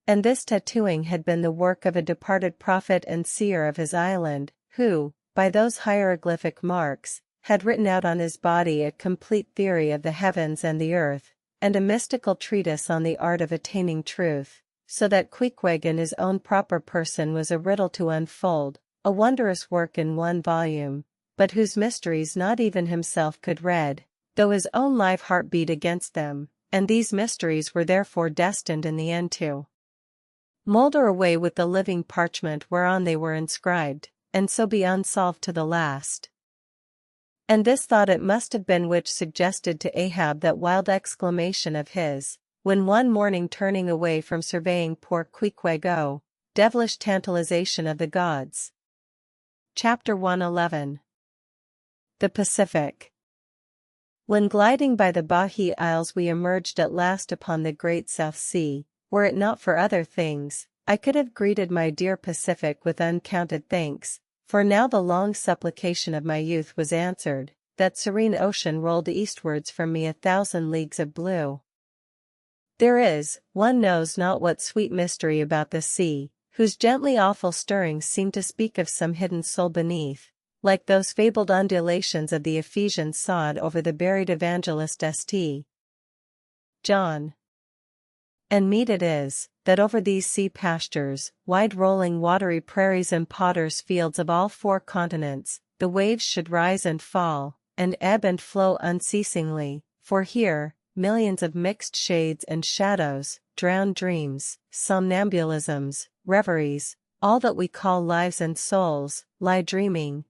A: And this tattooing had been the work of a departed prophet and seer of his island, who, by those hieroglyphic marks, had written out on his body a complete theory of the heavens and the earth, and a mystical treatise on the art of attaining truth, so that Queequeg in his own proper person was a riddle to unfold, a wondrous work in one volume, but whose mysteries not even himself could read, though his own live heart beat against them, and these mysteries were therefore destined in the end to moulder away with the living parchment whereon they were inscribed, and so be unsolved to the last. And this thought it must have been which suggested to Ahab that wild exclamation of his, when one morning turning away from surveying poor Queequeg, "Oh, devilish tantalization of the gods." Chapter 111. The Pacific. When gliding by the Bahia Isles we emerged at last upon the great South Sea. Were it not for other things, I could have greeted my dear Pacific with uncounted thanks, for now the long supplication of my youth was answered, that serene ocean rolled eastwards from me 1,000 leagues of blue. There is, one knows not what sweet mystery about the sea, whose gently awful stirrings seem to speak of some hidden soul beneath, like those fabled undulations of the Ephesian sod over the buried evangelist St. John. And meet it is, that over these sea pastures, wide-rolling watery prairies and potters' fields of all 4 continents, the waves should rise and fall, and ebb and flow unceasingly, for here, millions of mixed shades and shadows, drowned dreams, somnambulisms, reveries, all that we call lives and souls, lie dreaming,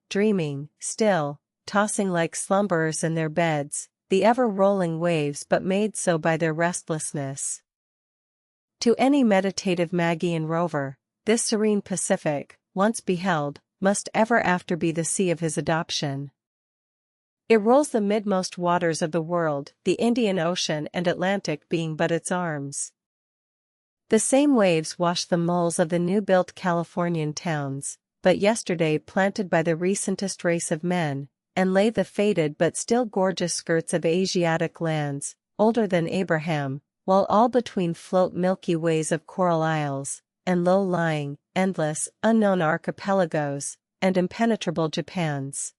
A: still, tossing like slumberers in their beds, the ever-rolling waves but made so by their restlessness. To any meditative Magian rover, this serene Pacific, once beheld, must ever after be the sea of his adoption. It rolls the midmost waters of the world, the Indian Ocean and Atlantic being but its arms. The same waves wash the moles of the new-built Californian towns, but yesterday planted by the recentest race of men, and lay the faded but still gorgeous skirts of Asiatic lands, older than Abraham, while all between float milky ways of coral isles, and low-lying, endless, unknown archipelagos, and impenetrable Japans.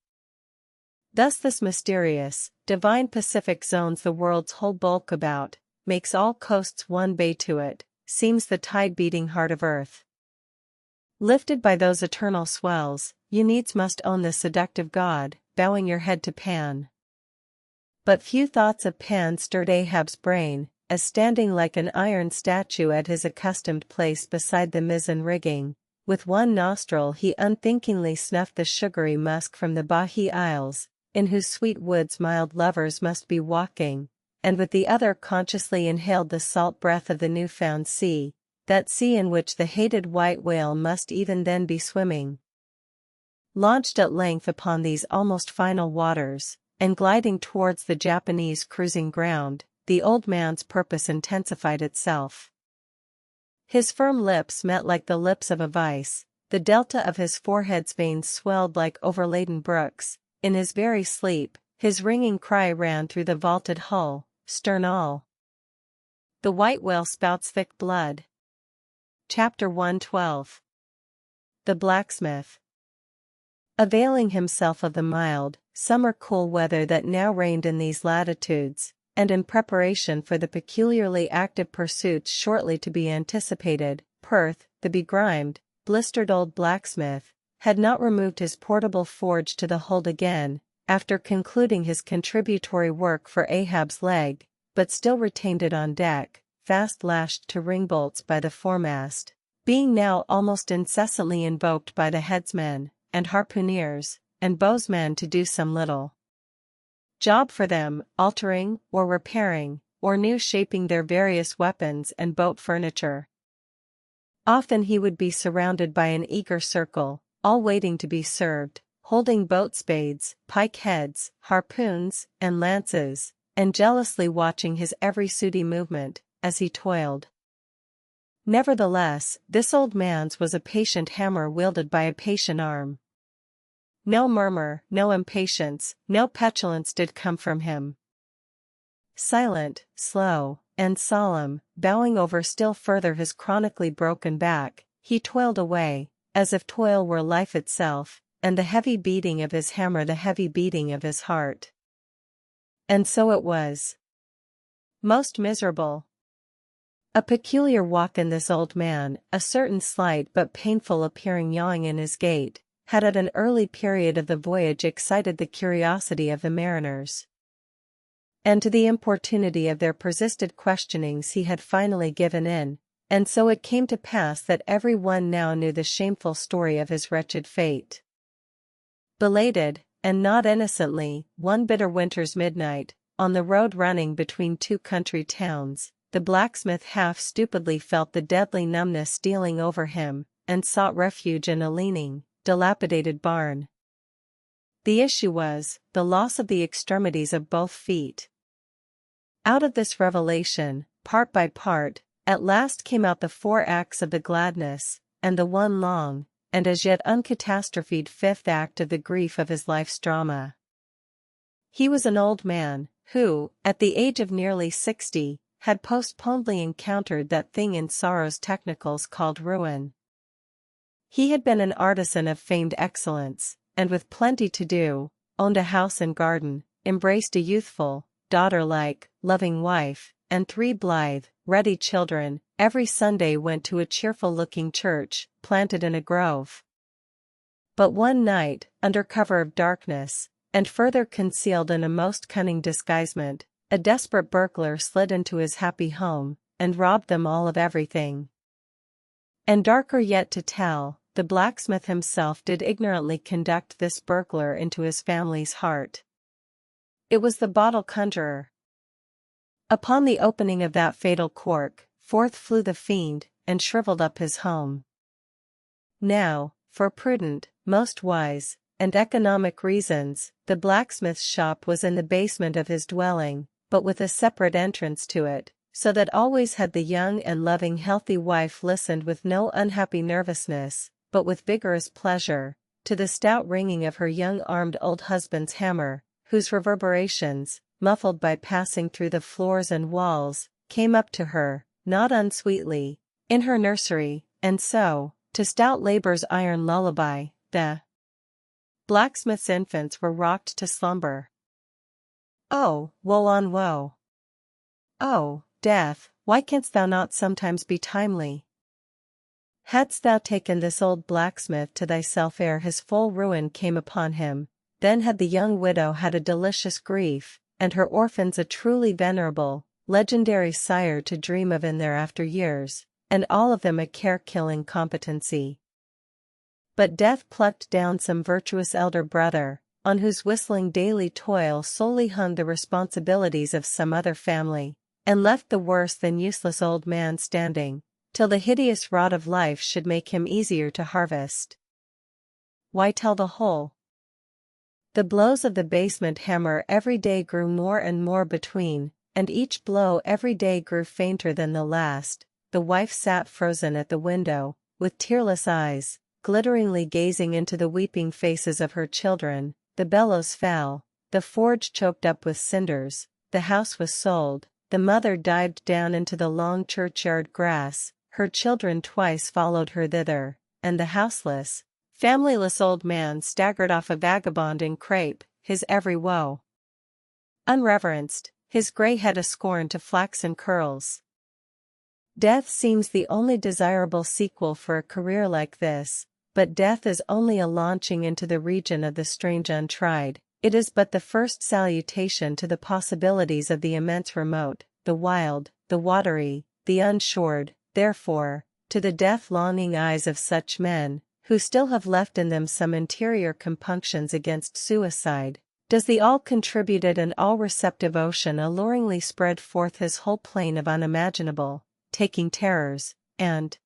A: Thus this mysterious, divine Pacific zones the world's whole bulk about, makes all coasts one bay to it, seems the tide-beating heart of earth. Lifted by those eternal swells, you needs must own the seductive god, bowing your head to Pan. But few thoughts of Pan stirred Ahab's brain, as standing like an iron statue at his accustomed place beside the mizzen rigging, with one nostril he unthinkingly snuffed the sugary musk from the Bahia Isles, in whose sweet woods mild lovers must be walking, and with the other consciously inhaled the salt breath of the new-found sea, that sea in which the hated white whale must even then be swimming. Launched at length upon these almost final waters, and gliding towards the Japanese cruising ground, the old man's purpose intensified itself. His firm lips met like the lips of a vice, the delta of his forehead's veins swelled like overladen brooks. In his very sleep, his ringing cry ran through the vaulted hull, "Stern all! The white whale spouts thick blood." Chapter 112. The Blacksmith. Availing himself of the mild, summer-cool weather that now reigned in these latitudes, and in preparation for the peculiarly active pursuits shortly to be anticipated, Perth, the begrimed, blistered old blacksmith, had not removed his portable forge to the hold again, after concluding his contributory work for Ahab's leg, but still retained it on deck, fast lashed to ringbolts by the foremast, being now almost incessantly invoked by the headsmen, and harpooneers, and bowsmen to do some little job for them, altering, or repairing, or new shaping their various weapons and boat furniture. Often he would be surrounded by an eager circle, all waiting to be served, holding boat spades, pike heads, harpoons, and lances, and jealously watching his every sooty movement, as he toiled. Nevertheless, this old man's was a patient hammer wielded by a patient arm. No murmur, no impatience, no petulance did come from him. Silent, slow, and solemn, bowing over still further his chronically broken back, he toiled away, as if toil were life itself, and the heavy beating of his hammer the heavy beating of his heart. And so it was. Most miserable. A peculiar walk in this old man, a certain slight but painful appearing yawing in his gait, had at an early period of the voyage excited the curiosity of the mariners. And to the importunity of their persistent questionings he had finally given in, and so it came to pass that every one now knew the shameful story of his wretched fate. Belated, and not innocently, one bitter winter's midnight, on the road running between two country towns, the blacksmith half stupidly felt the deadly numbness stealing over him, and sought refuge in a leaning, dilapidated barn. The issue was, the loss of the extremities of both feet. Out of this revelation, part by part, at last came out the 4 acts of the gladness, and the one long, and as yet uncatastrophed 5th act of the grief of his life's drama. He was an old man, who, at the age of nearly 60, had postponedly encountered that thing in sorrow's technicals called ruin. He had been an artisan of famed excellence, and with plenty to do, owned a house and garden, embraced a youthful, daughter-like, loving wife, and 3 blithe, ruddy children, every Sunday went to a cheerful-looking church, planted in a grove. But one night, under cover of darkness, and further concealed in a most cunning disguisement, a desperate burglar slid into his happy home, and robbed them all of everything. And darker yet to tell, the blacksmith himself did ignorantly conduct this burglar into his family's heart. It was the bottle conjurer. Upon the opening of that fatal cork, forth flew the fiend, and shriveled up his home. Now, for prudent, most wise, and economic reasons, the blacksmith's shop was in the basement of his dwelling, but with a separate entrance to it, so that always had the young and loving healthy wife listened with no unhappy nervousness, but with vigorous pleasure, to the stout ringing of her young-armed old husband's hammer, whose reverberations, muffled by passing through the floors and walls, came up to her, not unsweetly, in her nursery, and so, to stout labor's iron lullaby, the blacksmith's infants were rocked to slumber. Oh, woe on woe! Oh, death, why canst thou not sometimes be timely? Hadst thou taken this old blacksmith to thyself ere his full ruin came upon him, then had the young widow had a delicious grief, and her orphans a truly venerable, legendary sire to dream of in their after years, and all of them a care-killing competency. But death plucked down some virtuous elder brother, on whose whistling daily toil solely hung the responsibilities of some other family, and left the worse than useless old man standing, till the hideous rod of life should make him easier to harvest. Why tell the whole? The blows of the basement hammer every day grew more and more between, and each blow every day grew fainter than the last. The wife sat frozen at the window, with tearless eyes, glitteringly gazing into the weeping faces of her children. The bellows fell, the forge choked up with cinders, the house was sold, the mother dived down into the long churchyard grass, her children twice followed her thither, and the houseless, familyless old man staggered off a vagabond in crape, his every woe unreverenced, his grey head a scorn to flaxen curls. Death seems the only desirable sequel for a career like this, but death is only a launching into the region of the strange untried. It is but the first salutation to the possibilities of the immense remote, the wild, the watery, the unshored. Therefore, to the death-longing eyes of such men, who still have left in them some interior compunctions against suicide, does the all-contributed and all-receptive ocean alluringly spread forth his whole plain of unimaginable, taking terrors, and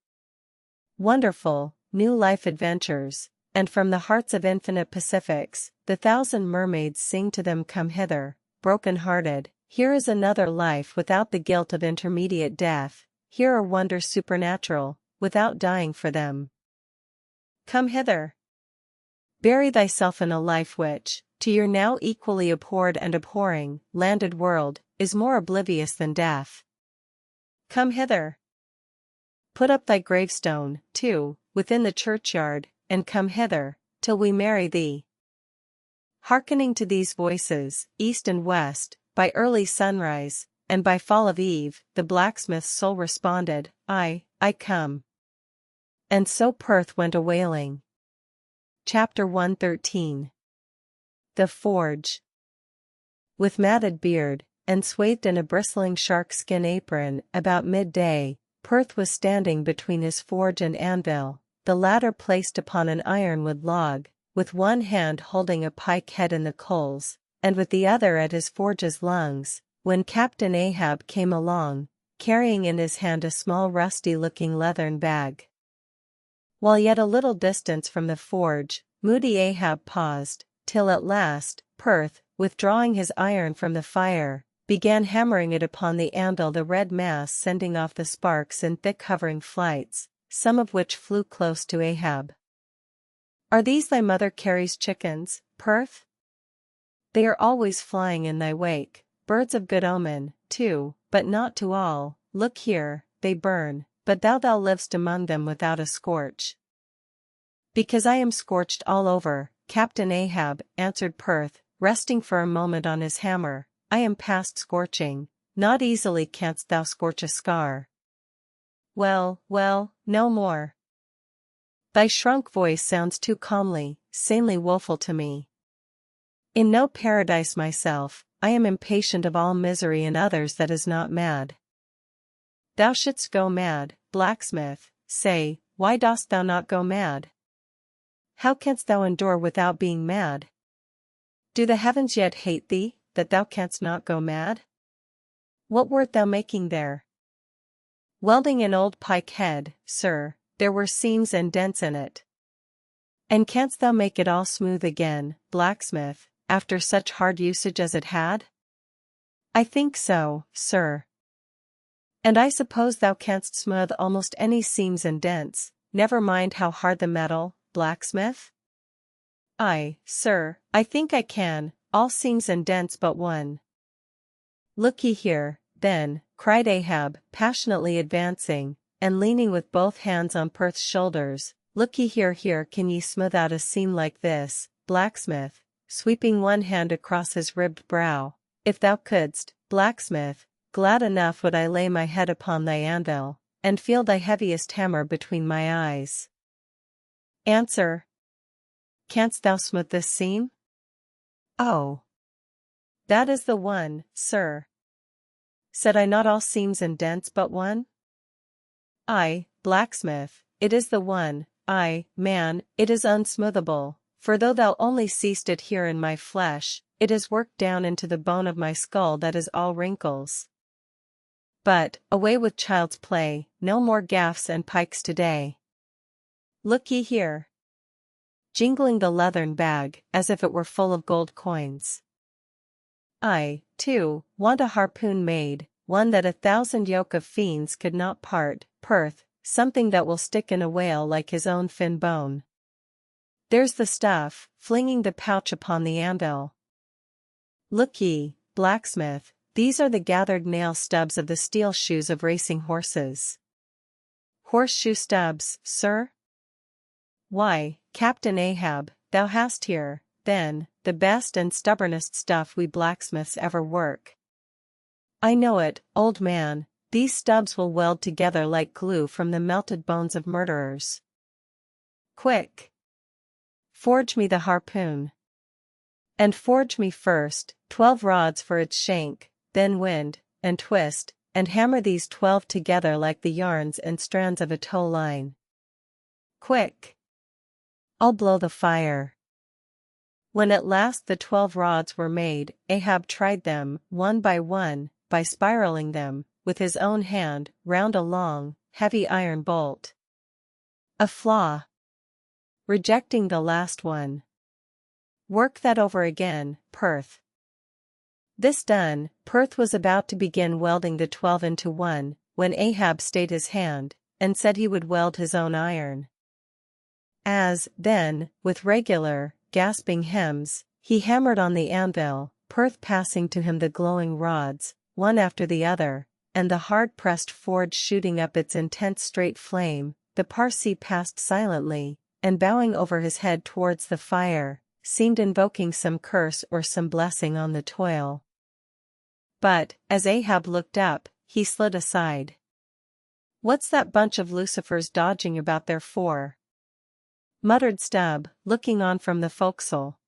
A: wonderful, new life adventures, and from the hearts of infinite Pacifics, the thousand mermaids sing to them, come hither, broken-hearted, here is another life without the guilt of intermediate death, here are wonders supernatural, without dying for them. Come hither. Bury thyself in a life which, to your now equally abhorred and abhorring, landed world, is more oblivious than death. Come hither. Put up thy gravestone, too, within the churchyard, and come hither, till we marry thee. Hearkening to these voices, east and west, by early sunrise, and by fall of eve, the blacksmith's soul responded, I come. And so Perth went a-wailing. Chapter 113. The Forge. With matted beard, and swathed in a bristling shark-skin apron, about midday, Perth was standing between his forge and anvil, the latter placed upon an ironwood log, with one hand holding a pike head in the coals, and with the other at his forge's lungs, when Captain Ahab came along, carrying in his hand a small rusty-looking leathern bag. While yet a little distance from the forge, moody Ahab paused, till at last, Perth, withdrawing his iron from the fire, began hammering it upon the anvil, the red mass sending off the sparks in thick hovering flights, some of which flew close to Ahab. Are these thy mother Carrie's chickens, Perth? They are always flying in thy wake, birds of good omen, too, but not to all. Look here, they burn, but thou livest among them without a scorch. Because I am scorched all over, Captain Ahab, answered Perth, resting for a moment on his hammer. I am past scorching, not easily canst thou scorch a scar. Well, no more. Thy shrunk voice sounds too calmly, sanely woeful to me. In no paradise myself, I am impatient of all misery in others that is not mad. Thou shouldst go mad, blacksmith, say, why dost thou not go mad? How canst thou endure without being mad? Do the heavens yet hate thee, that thou canst not go mad? What wert thou making there? Welding an old pike head, sir, there were seams and dents in it. And canst thou make it all smooth again, blacksmith, after such hard usage as it had? I think so, sir. And I suppose thou canst smooth almost any seams and dents, never mind how hard the metal, blacksmith? Aye, sir, I think I can, all seams and dents but one. Look ye here, then, cried Ahab, passionately advancing, and leaning with both hands on Perth's shoulders, look ye here, can ye smooth out a seam like this, blacksmith, sweeping one hand across his ribbed brow. If thou couldst, blacksmith, glad enough would I lay my head upon thy anvil, and feel thy heaviest hammer between my eyes. Answer. Canst thou smooth this seam? Oh. That is the one, sir. Said I not all seams and dents but one? Aye, blacksmith, it is the one. Aye, man, it is unsmoothable, for though thou only seest it here in my flesh, it is worked down into the bone of my skull that is all wrinkles. But, away with child's play, no more gaffs and pikes today. Look ye here. jingling the leathern bag as if it were full of gold coins. I, too, want a harpoon made, one that 1,000 yoke of fiends could not part, Perth, something that will stick in a whale like his own fin bone. There's the stuff, flinging the pouch upon the anvil. Look ye, blacksmith, these are the gathered nail stubs of the steel shoes of racing horses. Horseshoe stubs, sir? Why, Captain Ahab, thou hast here, then, the best and stubbornest stuff we blacksmiths ever work. I know it, old man, these stubs will weld together like glue from the melted bones of murderers. Quick! Forge me the harpoon. And forge me first 12 rods for its shank, then wind, and twist, and hammer these 12 together like the yarns and strands of a tow line. Quick! I'll blow the fire. When at last the 12 rods were made, Ahab tried them, one, by spiraling them, with his own hand, round a long, heavy iron bolt. A flaw. Rejecting the last one. Work that over again, Perth. This done, Perth was about to begin welding the 12 into one, when Ahab stayed his hand, and said he would weld his own iron. As, then, with regular, gasping hems, he hammered on the anvil, Perth passing to him the glowing rods, one after the other, and the hard-pressed forge shooting up its intense straight flame, the Parsee passed silently, and bowing over his head towards the fire, seemed invoking some curse or some blessing on the toil. But, as Ahab looked up, he slid aside. "What's that bunch of lucifers dodging about there for?" muttered Stubb, looking on from the forecastle.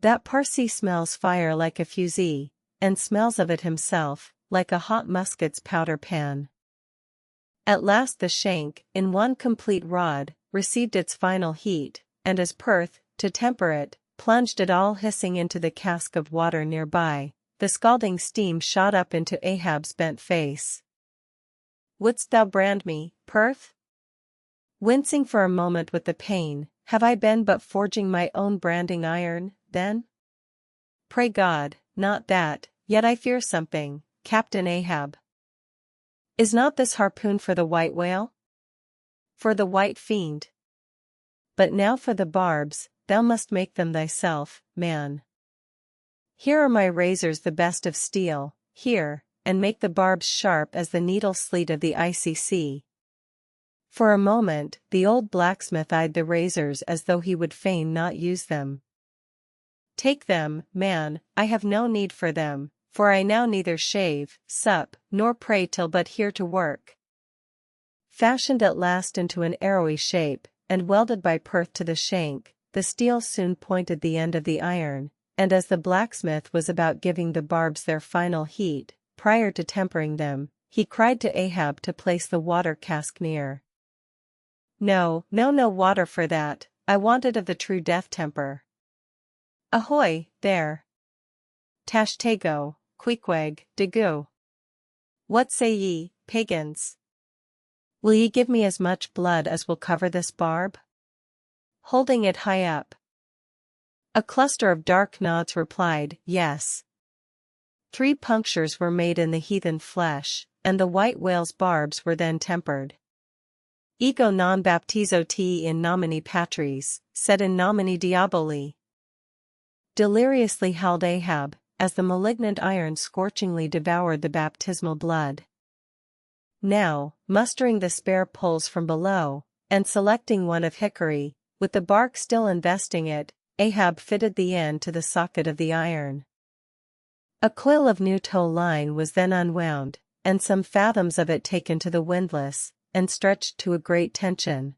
A: "That Parsee smells fire like a fusee, and smells of it himself, like a hot musket's powder pan." At last the shank, in one complete rod, received its final heat, and as Perth, to temper it, plunged it all hissing into the cask of water nearby, the scalding steam shot up into Ahab's bent face. "Wouldst thou brand me, Perth?" Wincing for a moment with the pain, "Have I been but forging my own branding iron, then?" "Pray God, not that, yet I fear something, Captain Ahab." "Is not this harpoon for the white whale?" "For the white fiend. But now for the barbs, thou must make them thyself, man. Here are my razors the best of steel, here, and make the barbs sharp as the needle sleet of the icy sea." For a moment, the old blacksmith eyed the razors as though he would fain not use them. "Take them, man, I have no need for them, for I now neither shave, sup, nor pray till but here to work." Fashioned at last into an arrowy shape, and welded by Perth to the shank, the steel soon pointed the end of the iron, and as the blacksmith was about giving the barbs their final heat, prior to tempering them, he cried to Ahab to place the water cask near. No water for that, I want it of the true death temper." "Ahoy, there! Tashtego, Queequeg, Degu. What say ye, pagans? Will ye give me as much blood as will cover this barb?" Holding it high up. A cluster of dark nods replied, "Yes." 3 punctures were made in the heathen flesh, and the white whale's barbs were then tempered. "Ego non baptizo te in nomine Patris, sed in nomine Diaboli." Deliriously howled Ahab, as the malignant iron scorchingly devoured the baptismal blood. Now, mustering the spare poles from below, and selecting one of hickory, with the bark still investing it, Ahab fitted the end to the socket of the iron. A coil of new tow line was then unwound, and some fathoms of it taken to the windlass, and stretched to a great tension.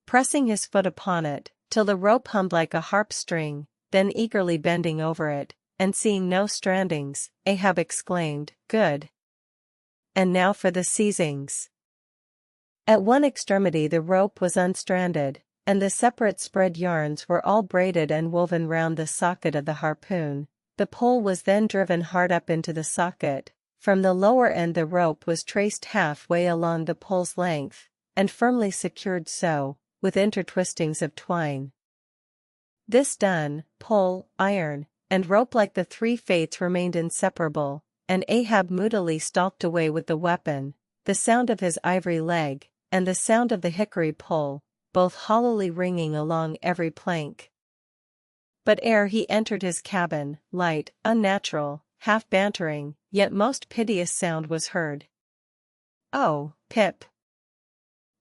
A: Pressing his foot upon it, till the rope hummed like a harp string, then eagerly bending over it, and seeing no strandings, Ahab exclaimed, "Good! And now for the seizings." At one extremity the rope was unstranded, and the separate spread yarns were all braided and woven round the socket of the harpoon. The pole was then driven hard up into the socket. From the lower end the rope was traced half-way along the pole's length, and firmly secured so, with intertwistings of twine. This done, pole, iron, and rope like the three fates remained inseparable, and Ahab moodily stalked away with the weapon, the sound of his ivory leg, and the sound of the hickory pole, both hollowly ringing along every plank. But ere he entered his cabin, light, unnatural, half-bantering, yet most piteous sound was heard. "Oh, Pip!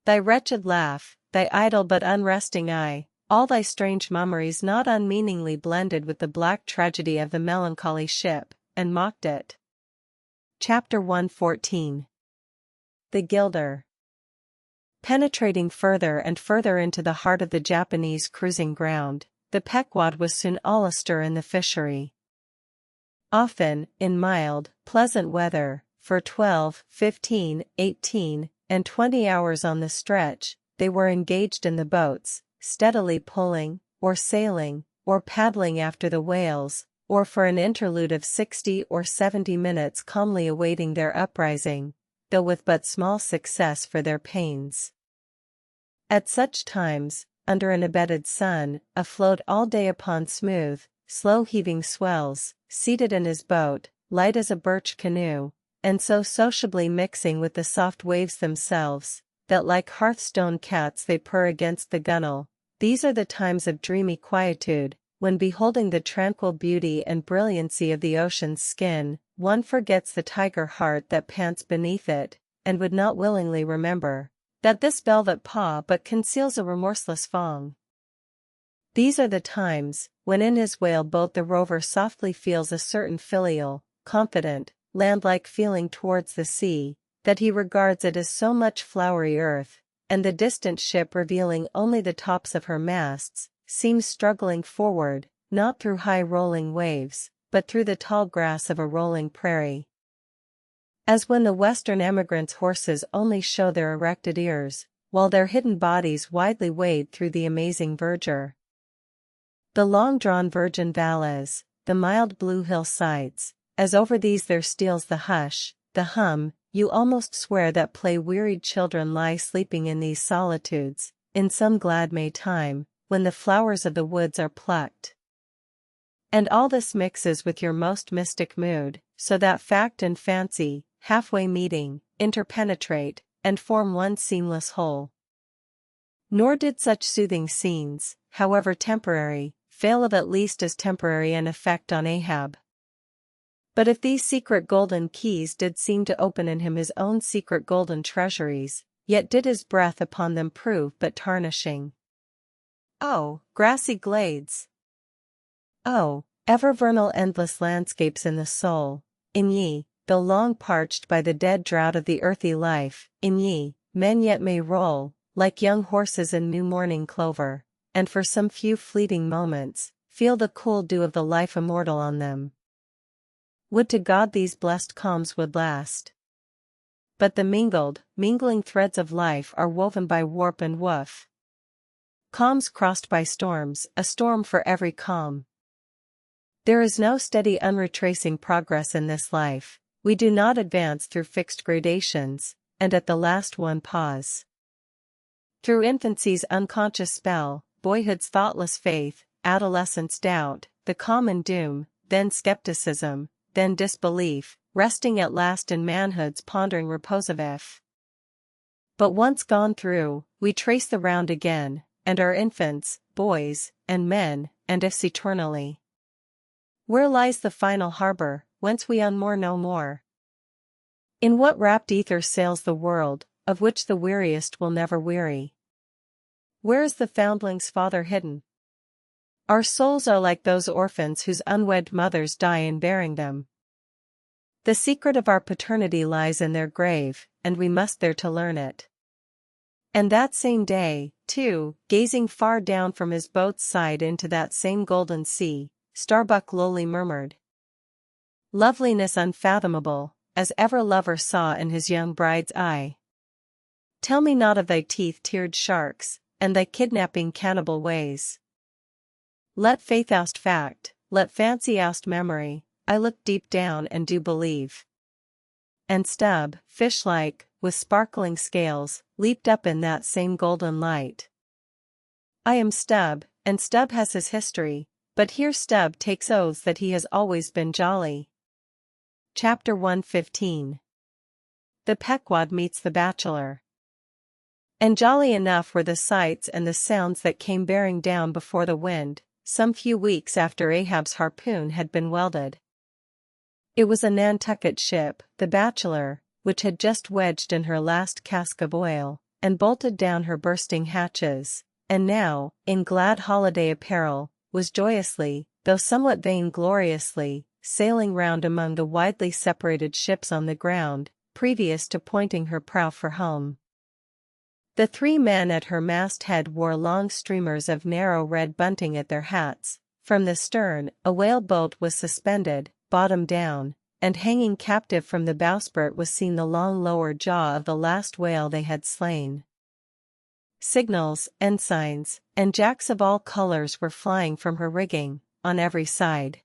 A: Thy wretched laugh, thy idle but unresting eye, all thy strange mummeries not unmeaningly blended with the black tragedy of the melancholy ship, and mocked it." Chapter 114. The Gilder. Penetrating further and further into the heart of the Japanese cruising ground, the Pequod was soon all astir in the fishery. Often, in mild, pleasant weather, for 12, 15, 18, and 20 hours on the stretch, they were engaged in the boats, steadily pulling, or sailing, or paddling after the whales, or for an interlude of 60 or 70 minutes calmly awaiting their uprising, though with but small success for their pains. At such times, under an abated sun, afloat all day upon smooth, slow-heaving swells, seated in his boat, light as a birch canoe, and so sociably mixing with the soft waves themselves, that like hearthstone cats they purr against the gunwale, these are the times of dreamy quietude, when beholding the tranquil beauty and brilliancy of the ocean's skin, one forgets the tiger heart that pants beneath it, and would not willingly remember that this velvet paw but conceals a remorseless fong. These are the times, when in his whale boat the rover softly feels a certain filial, confident, land-like feeling towards the sea, that he regards it as so much flowery earth, and the distant ship revealing only the tops of her masts, seems struggling forward, not through high rolling waves, but through the tall grass of a rolling prairie. As when the western emigrants' horses only show their erected ears, while their hidden bodies widely wade through the amazing verdure. The long-drawn virgin valleys, the mild blue hillsides, as over these there steals the hush, the hum, you almost swear that play-wearied children lie sleeping in these solitudes, in some glad May time, when the flowers of the woods are plucked. And all this mixes with your most mystic mood, so that fact and fancy, halfway meeting, interpenetrate, and form one seamless whole. Nor did such soothing scenes, however temporary, fail of at least as temporary an effect on Ahab. But if these secret golden keys did seem to open in him his own secret golden treasuries, yet did his breath upon them prove but tarnishing. Oh, grassy glades! Oh, ever vernal endless landscapes in the soul, in ye, though long parched by the dead drought of the earthy life, in ye, men yet may roll, like young horses in new morning clover, and for some few fleeting moments, feel the cool dew of the life immortal on them. Would to God these blessed calms would last. But the mingling threads of life are woven by warp and woof. Calms crossed by storms, a storm for every calm. There is no steady unretracing progress in this life, we do not advance through fixed gradations, and at the last one pause. Through infancy's unconscious spell, boyhood's thoughtless faith, adolescence doubt, the common doom, then skepticism, then disbelief, resting at last in manhood's pondering repose of if. But once gone through, we trace the round again, and are infants, boys, and men, and ifs eternally. Where lies the final harbor, whence we unmoor no more? In what rapt ether sails the world, of which the weariest will never weary? Where is the foundling's father hidden? Our souls are like those orphans whose unwed mothers die in bearing them. The secret of our paternity lies in their grave, and we must there to learn it. And that same day, too, gazing far down from his boat's side into that same golden sea, Starbuck lowly murmured, "Loveliness unfathomable, as ever lover saw in his young bride's eye. Tell me not of thy teeth-tiered sharks, and thy kidnapping cannibal ways. Let faith oust fact, let fancy oust memory, I look deep down and do believe." And Stubb, fish-like, with sparkling scales, leaped up in that same golden light. I am Stubb, and Stubb has his history, but here Stubb takes oaths that he has always been jolly. Chapter 115. The Pequod Meets the Bachelor. And jolly enough were the sights and the sounds that came bearing down before the wind, some few weeks after Ahab's harpoon had been welded. It was a Nantucket ship, the Bachelor, which had just wedged in her last cask of oil, and bolted down her bursting hatches, and now, in glad holiday apparel, was joyously, though somewhat vaingloriously, sailing round among the widely separated ships on the ground, previous to pointing her prow for home. The 3 men at her masthead wore long streamers of narrow red bunting at their hats. From the stern, a whaleboat was suspended, bottom down, and hanging captive from the bowsprit was seen the long lower jaw of the last whale they had slain. Signals, ensigns, and jacks of all colors were flying from her rigging, on every side.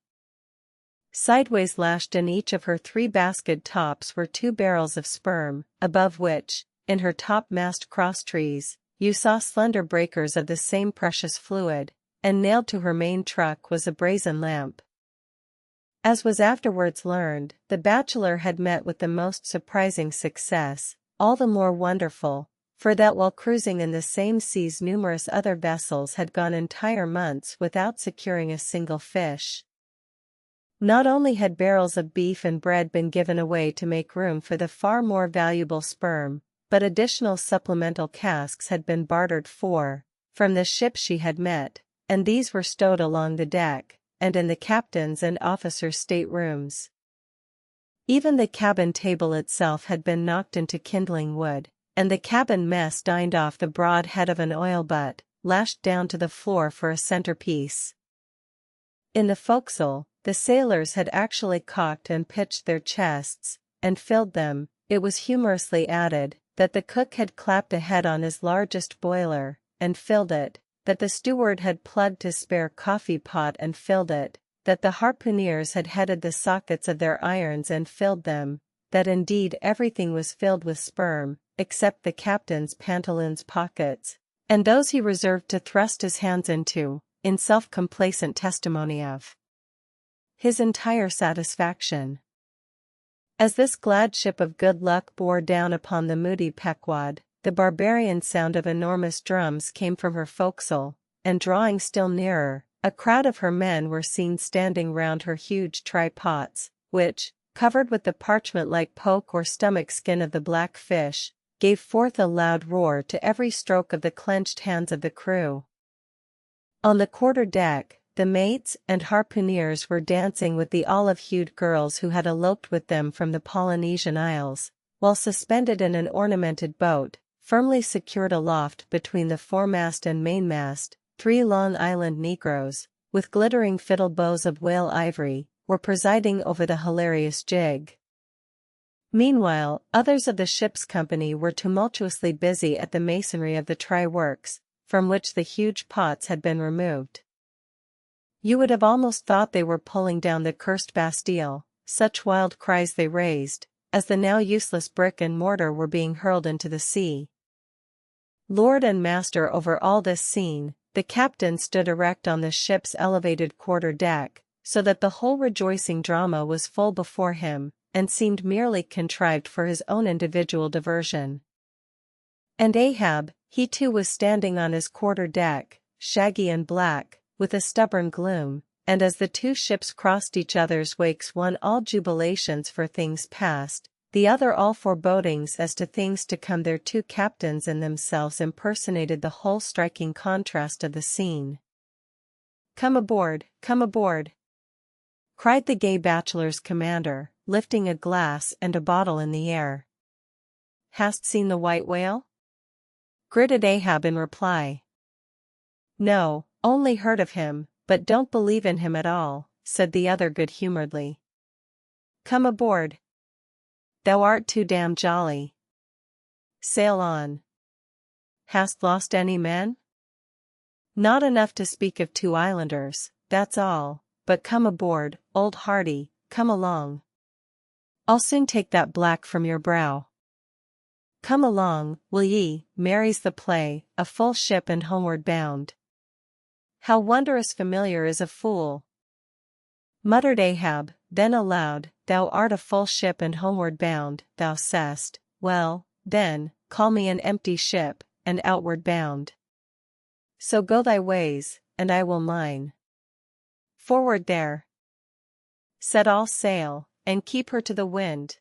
A: Sideways lashed in each of her 3 basket tops were 2 barrels of sperm, above which, in her topmast crosstrees, you saw slender breakers of the same precious fluid, and nailed to her main truck was a brazen lamp. As was afterwards learned, the Bachelor had met with the most surprising success, all the more wonderful, for that while cruising in the same seas numerous other vessels had gone entire months without securing a single fish. Not only had barrels of beef and bread been given away to make room for the far more valuable sperm, but additional supplemental casks had been bartered for, from the ships she had met, and these were stowed along the deck, and in the captain's and officers' staterooms. Even the cabin table itself had been knocked into kindling wood, and the cabin mess dined off the broad head of an oil butt, lashed down to the floor for a centerpiece. In the forecastle, the sailors had actually cocked and pitched their chests, and filled them. It was humorously added, that the cook had clapped a head on his largest boiler, and filled it, that the steward had plugged his spare coffee pot and filled it, that the harpooneers had headed the sockets of their irons and filled them, that indeed everything was filled with sperm, except the captain's pantaloons pockets, and those he reserved to thrust his hands into, in self-complacent testimony of his entire satisfaction. As this glad ship of good luck bore down upon the moody Pequod, the barbarian sound of enormous drums came from her forecastle, and drawing still nearer, a crowd of her men were seen standing round her huge try-pots, which, covered with the parchment-like poke or stomach skin of the black fish, gave forth a loud roar to every stroke of the clenched hands of the crew. On the quarter-deck, the mates and harpooneers were dancing with the olive-hued girls who had eloped with them from the Polynesian Isles, while suspended in an ornamented boat, firmly secured aloft between the foremast and mainmast, 3 Long Island negroes, with glittering fiddle bows of whale ivory, were presiding over the hilarious jig. Meanwhile, others of the ship's company were tumultuously busy at the masonry of the try-works, from which the huge pots had been removed. You would have almost thought they were pulling down the cursed Bastille, such wild cries they raised, as the now useless brick and mortar were being hurled into the sea. Lord and master over all this scene, the captain stood erect on the ship's elevated quarter-deck, so that the whole rejoicing drama was full before him, and seemed merely contrived for his own individual diversion. And Ahab, he too was standing on his quarter-deck, shaggy and black, with a stubborn gloom, and as the 2 ships crossed each other's wakes, one all jubilations for things past, the other all forebodings as to things to come, their 2 captains and themselves impersonated the whole striking contrast of the scene. "Come aboard, come aboard!" cried the gay Bachelor's commander, lifting a glass and a bottle in the air. "Hast seen the white whale?" gritted Ahab in reply. "No, only heard of him, but don't believe in him at all," said the other good-humoredly. "Come aboard. Thou art too damn jolly. Sail on. Hast lost any men?" "Not enough to speak of 2 islanders, that's all, but come aboard, old hearty, come along. I'll soon take that black from your brow. Come along, will ye, merry's the play, a full ship and homeward bound." how wondrous familiar is a fool! Muttered Ahab, then aloud, Thou art a full ship and homeward bound, thou say'st, well, then, call me an empty ship, and outward bound. So go thy ways, and I will mine. Forward there! Set all sail, and keep her to the wind.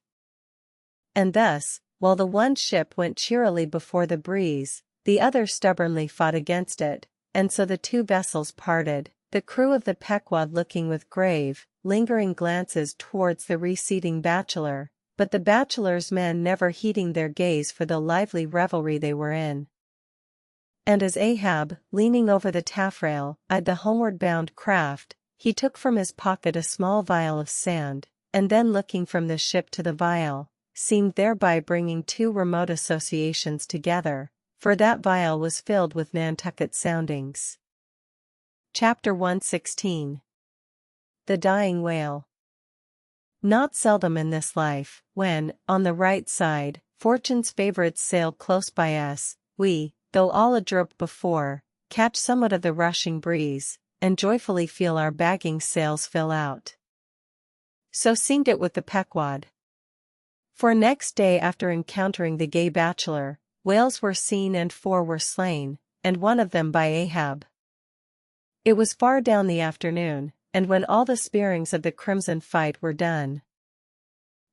A: And thus, while the one ship went cheerily before the breeze, the other stubbornly fought against it, and so the two vessels parted, the crew of the Pequod looking with grave, lingering glances towards the receding bachelor, but the bachelor's men never heeding their gaze for the lively revelry they were in. And as Ahab, leaning over the taffrail, eyed the homeward-bound craft, he took from his pocket a small vial of sand, and then looking from the ship to the vial, seemed thereby bringing two remote associations together, for that vial was filled with Nantucket soundings. Chapter 116. The Dying Whale. Not seldom in this life, when, on the right side, fortune's favorites sail close by us, we, though all adroit before, catch somewhat of the rushing breeze, and joyfully feel our bagging sails fill out. So seemed it with the Pequod. For next day after encountering the gay bachelor, whales were seen and 4 were slain, and one of them by Ahab. It was far down the afternoon, and when all the spearings of the crimson fight were done,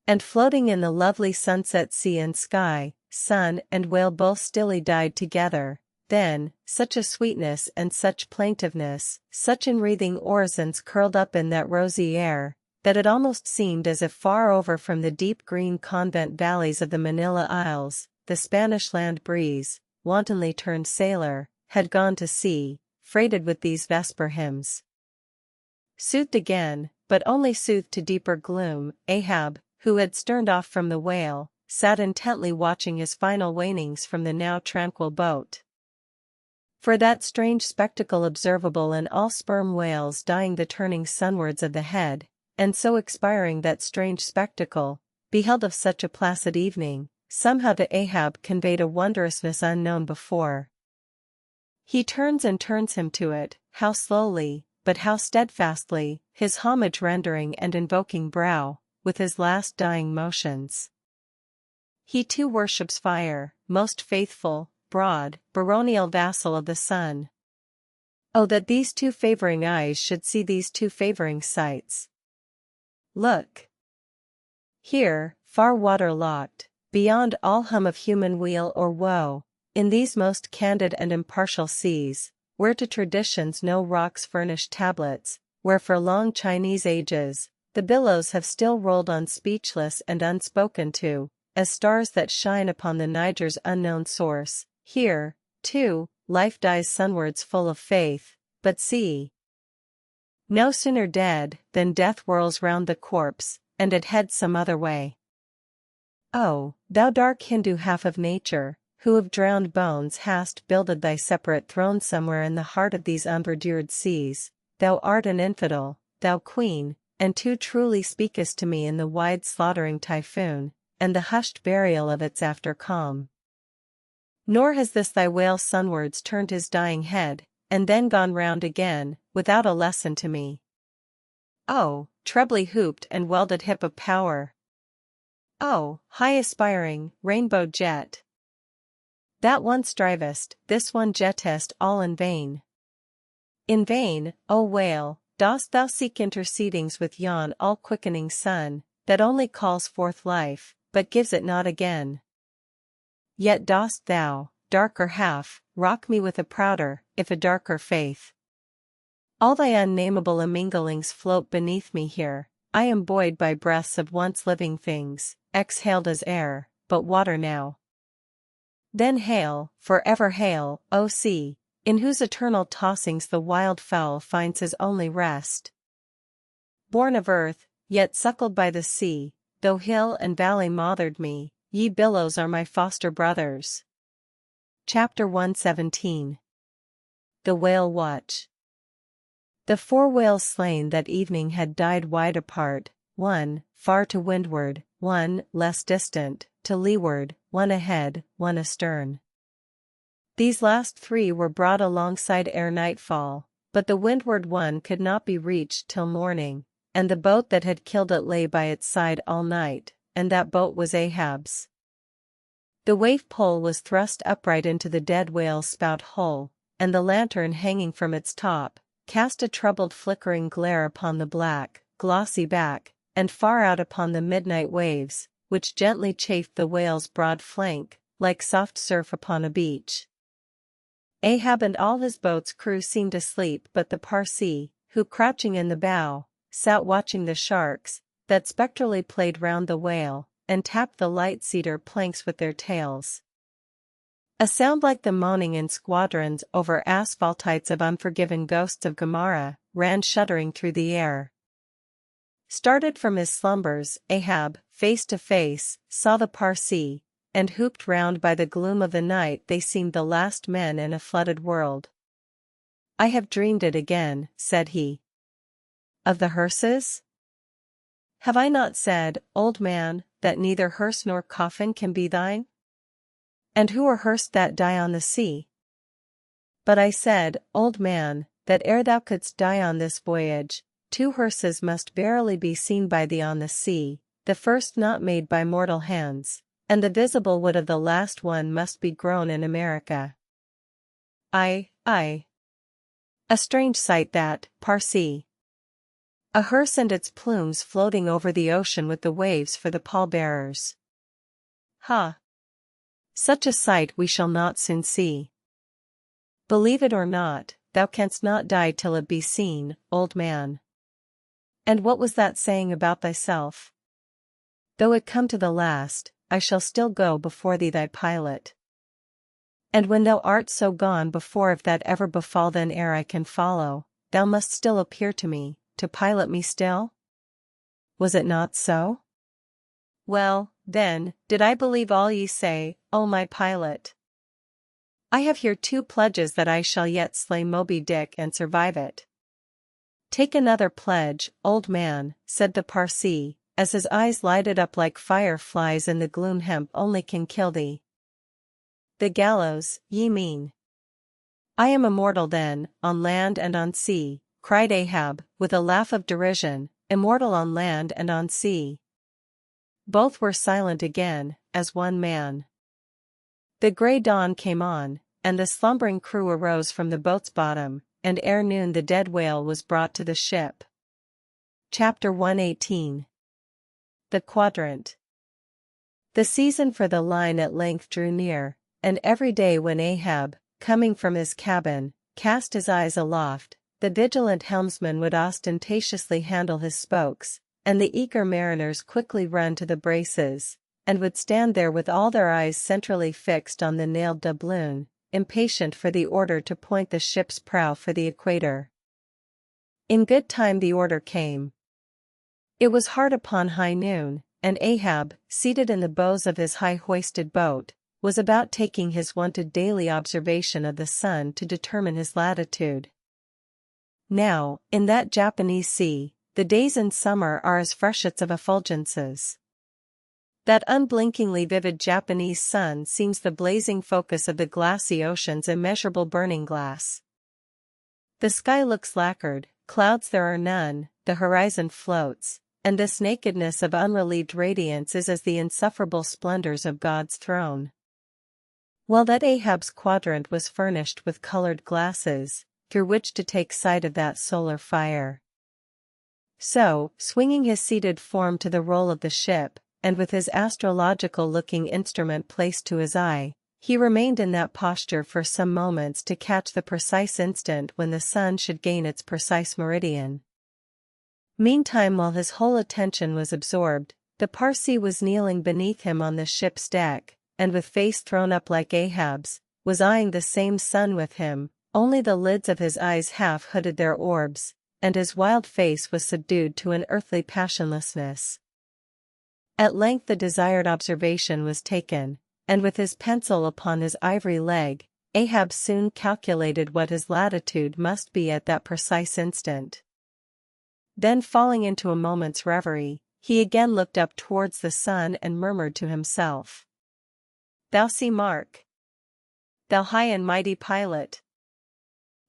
A: and floating in the lovely sunset sea and sky, sun and whale both stilly died together, then, such a sweetness and such plaintiveness, such enwreathing orisons curled up in that rosy air, that it almost seemed as if far over from the deep green convent valleys of the Manila Isles, the Spanish land breeze, wantonly turned sailor, had gone to sea, freighted with these vesper hymns. Soothed again, but only soothed to deeper gloom, Ahab, who had sterned off from the whale, sat intently watching his final wanings from the now tranquil boat. For that strange spectacle observable in all sperm whales dying the turning sunwards of the head, and so expiring that strange spectacle, beheld of such a placid evening, somehow to Ahab conveyed a wondrousness unknown before. He turns and turns him to it, how slowly, but how steadfastly, his homage rendering and invoking brow, with his last dying motions. He too worships fire, most faithful, broad, baronial vassal of the sun. Oh, that these two favoring eyes should see these two favoring sights! Look! Here, far water-locked, beyond all hum of human weal or woe, in these most candid and impartial seas, where to traditions no rocks furnish tablets, where for long Chinese ages, the billows have still rolled on speechless and unspoken to, as stars that shine upon the Niger's unknown source, here, too, life dies sunwards full of faith, but see! No sooner dead, than death whirls round the corpse, and it heads some other way. Oh, thou dark Hindu half of nature, who of drowned bones hast builded thy separate throne somewhere in the heart of these unverdured seas, thou art an infidel, thou queen, and too truly speakest to me in the wide slaughtering typhoon, and the hushed burial of its after calm. Nor has this thy whale sunwards turned his dying head, and then gone round again, without a lesson to me. Oh, trebly hooped and welded hip of power! Oh, high aspiring, rainbow jet! That one strivest, this one jettest all in vain. In vain, O whale, dost thou seek intercedings with yon all-quickening sun, that only calls forth life, but gives it not again. Yet dost thou, darker half, rock me with a prouder, if a darker faith. All thy unnameable imminglings float beneath me here, I am buoyed by breaths of once living things, exhaled as air, but water now. Then hail, forever hail, O sea, in whose eternal tossings the wild fowl finds his only rest. Born of earth, yet suckled by the sea, though hill and valley mothered me, ye billows are my foster brothers. Chapter 117. The Whale Watch. The 4 whales slain that evening had died wide apart, one, far to windward, one, less distant, to leeward, one ahead, one astern. These last 3 were brought alongside ere nightfall, but the windward one could not be reached till morning, and the boat that had killed it lay by its side all night, and that boat was Ahab's. The wave pole was thrust upright into the dead whale's spout hole, and the lantern hanging from its top cast a troubled flickering glare upon the black, glossy back, and far out upon the midnight waves, which gently chafed the whale's broad flank, like soft surf upon a beach. Ahab and all his boat's crew seemed asleep but the Parsee, who crouching in the bow, sat watching the sharks, that spectrally played round the whale, and tapped the light cedar planks with their tails. A sound like the moaning in squadrons over asphaltites of unforgiven ghosts of Gomorrah ran shuddering through the air. Started from his slumbers, Ahab, face to face, saw the Parsee, and hooped round by the gloom of the night they seemed the last men in a flooded world. "I have dreamed it again," said he. "Of the hearses? Have I not said, old man, that neither hearse nor coffin can be thine? And who are hearsed that die on the sea? But I said, old man, that ere thou couldst die on this voyage, 2 hearses must verily be seen by thee on the sea, the first not made by mortal hands, and the visible wood of the last one must be grown in America." Aye. A strange sight that, Parsee. A hearse and its plumes floating over the ocean with the waves for the pallbearers. Ha! Such a sight we shall not soon see. Believe it or not, thou canst not die till it be seen, old man. And what was that saying about thyself? Though it come to the last, I shall still go before thee thy pilot. And when thou art so gone before, if that ever befall, then ere I can follow, thou must still appear to me, to pilot me still? Was it not so? Well, then, did I believe all ye say, O my pilot. I have here 2 pledges that I shall yet slay Moby Dick and survive it. Take another pledge, old man, said the Parsee, as his eyes lighted up like fireflies in the gloom. Hemp only can kill thee. The gallows, ye mean. I am immortal then, on land and on sea, cried Ahab, with a laugh of derision, immortal on land and on sea. Both were silent again, as one man. The grey dawn came on, and the slumbering crew arose from the boat's bottom, and ere noon the dead whale was brought to the ship. Chapter 118. The Quadrant. The season for the line at length drew near, and every day when Ahab, coming from his cabin, cast his eyes aloft, the vigilant helmsman would ostentatiously handle his spokes, and the eager mariners quickly run to the braces, and would stand there with all their eyes centrally fixed on the nailed doubloon, impatient for the order to point the ship's prow for the equator. In good time the order came. It was hard upon high noon, and Ahab, seated in the bows of his high-hoisted boat, was about taking his wonted daily observation of the sun to determine his latitude. Now, in that Japanese sea, the days in summer are as freshets of effulgences. That unblinkingly vivid Japanese sun seems the blazing focus of the glassy ocean's immeasurable burning glass. The sky looks lacquered, clouds there are none, the horizon floats, and this nakedness of unrelieved radiance is as the insufferable splendors of God's throne. Well, that Ahab's quadrant was furnished with colored glasses, through which to take sight of that solar fire. So, swinging his seated form to the roll of the ship, and with his astrological-looking instrument placed to his eye, he remained in that posture for some moments to catch the precise instant when the sun should gain its precise meridian. Meantime, while his whole attention was absorbed, the Parsee was kneeling beneath him on the ship's deck, and with face thrown up like Ahab's, was eyeing the same sun with him, only the lids of his eyes half hooded their orbs, and his wild face was subdued to an earthly passionlessness. At length the desired observation was taken, and with his pencil upon his ivory leg, Ahab soon calculated what his latitude must be at that precise instant. Then, falling into a moment's reverie, he again looked up towards the sun and murmured to himself, "Thou sea mark! Thou high and mighty pilot!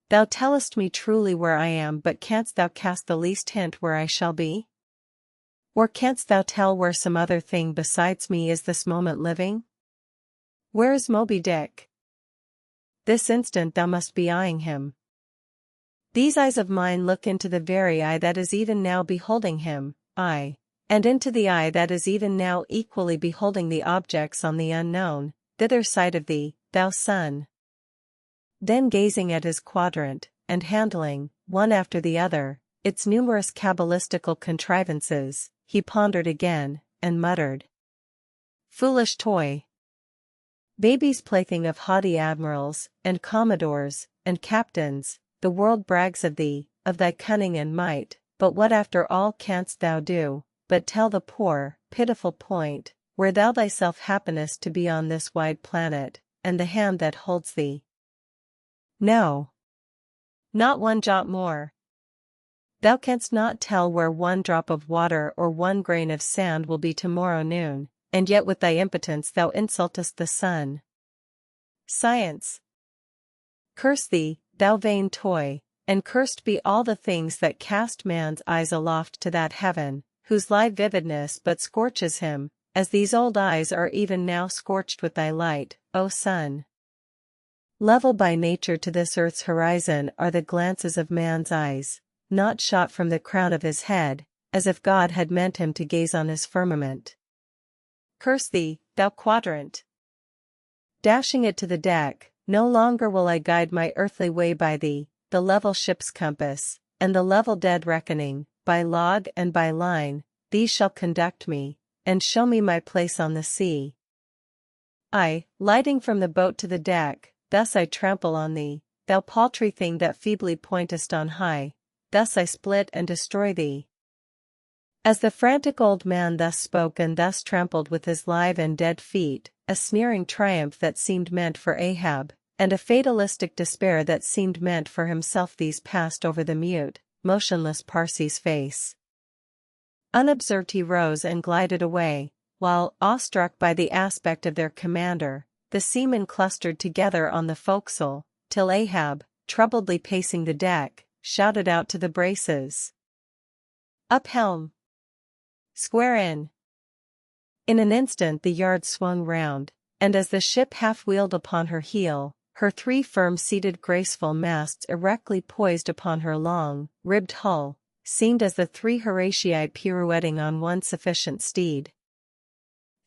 A: Thou tellest me truly where I am, but canst thou cast the least hint where I shall be? Or canst thou tell where some other thing besides me is this moment living? Where is Moby Dick? This instant thou must be eyeing him. These eyes of mine look into the very eye that is even now beholding him, aye, and into the eye that is even now equally beholding the objects on the unknown, thither side of thee, thou sun. Then gazing at his quadrant, and handling, one after the other, its numerous cabalistical contrivances, he pondered again, and muttered. Foolish toy! Baby's plaything of haughty admirals, and commodores, and captains, the world brags of thee, of thy cunning and might, but what after all canst thou do, but tell the poor, pitiful point, where thou thyself happenest to be on this wide planet, and the hand that holds thee? No. Not one jot more. Thou canst not tell where one drop of water or one grain of sand will be tomorrow noon, and yet with thy impotence thou insultest the sun. Science! Curse thee, thou vain toy, and cursed be all the things that cast man's eyes aloft to that heaven, whose live vividness but scorches him, as these old eyes are even now scorched with thy light, O sun. Level by nature to this earth's horizon are the glances of man's eyes, not shot from the crown of his head, as if God had meant him to gaze on his firmament. Curse thee, thou quadrant! Dashing it to the deck, no longer will I guide my earthly way by thee, the level ship's compass, and the level dead reckoning, by log and by line, these shall conduct me, and show me my place on the sea. I, lighting from the boat to the deck, thus I trample on thee, thou paltry thing that feebly pointest on high, thus I split and destroy thee. As the frantic old man thus spoke and thus trampled with his live and dead feet, a sneering triumph that seemed meant for Ahab, and a fatalistic despair that seemed meant for himself, these passed over the mute, motionless Parsee's face. Unobserved he rose and glided away, while, awestruck by the aspect of their commander, the seamen clustered together on the forecastle, till Ahab, troubledly pacing the deck, shouted out to the braces. Up helm! Square in! In an instant the yard swung round, and as the ship half-wheeled upon her heel, her three firm-seated graceful masts erectly poised upon her long, ribbed hull, seemed as the three Horatii pirouetting on one sufficient steed.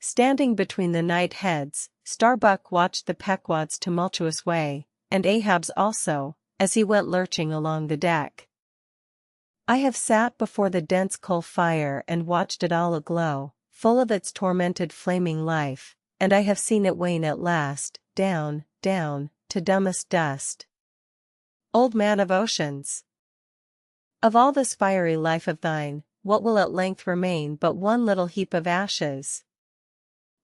A: Standing between the knight heads, Starbuck watched the Pequod's tumultuous way, and Ahab's also, as he went lurching along the deck. I have sat before the dense coal fire and watched it all aglow, full of its tormented flaming life, and I have seen it wane at last, down, down, to dumbest dust. Old man of oceans! Of all this fiery life of thine, what will at length remain but one little heap of ashes?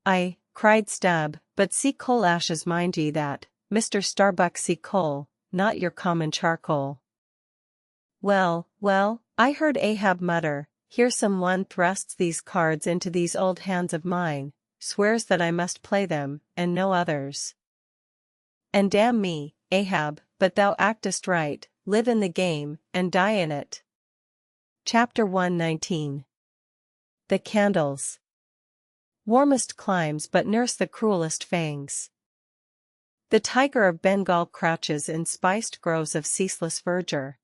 A: Aye, cried Stubb, but see coal ashes, mind ye that, Mr. Starbuck, see coal, not your common charcoal. Well, well, I heard Ahab mutter, here some one thrusts these cards into these old hands of mine, swears that I must play them, and no others. And damn me, Ahab, but thou actest right, live in the game, and die in it. Chapter 119. The candles. Warmest climes but nurse the cruelest fangs. The tiger of Bengal crouches in spiced groves of ceaseless verdure.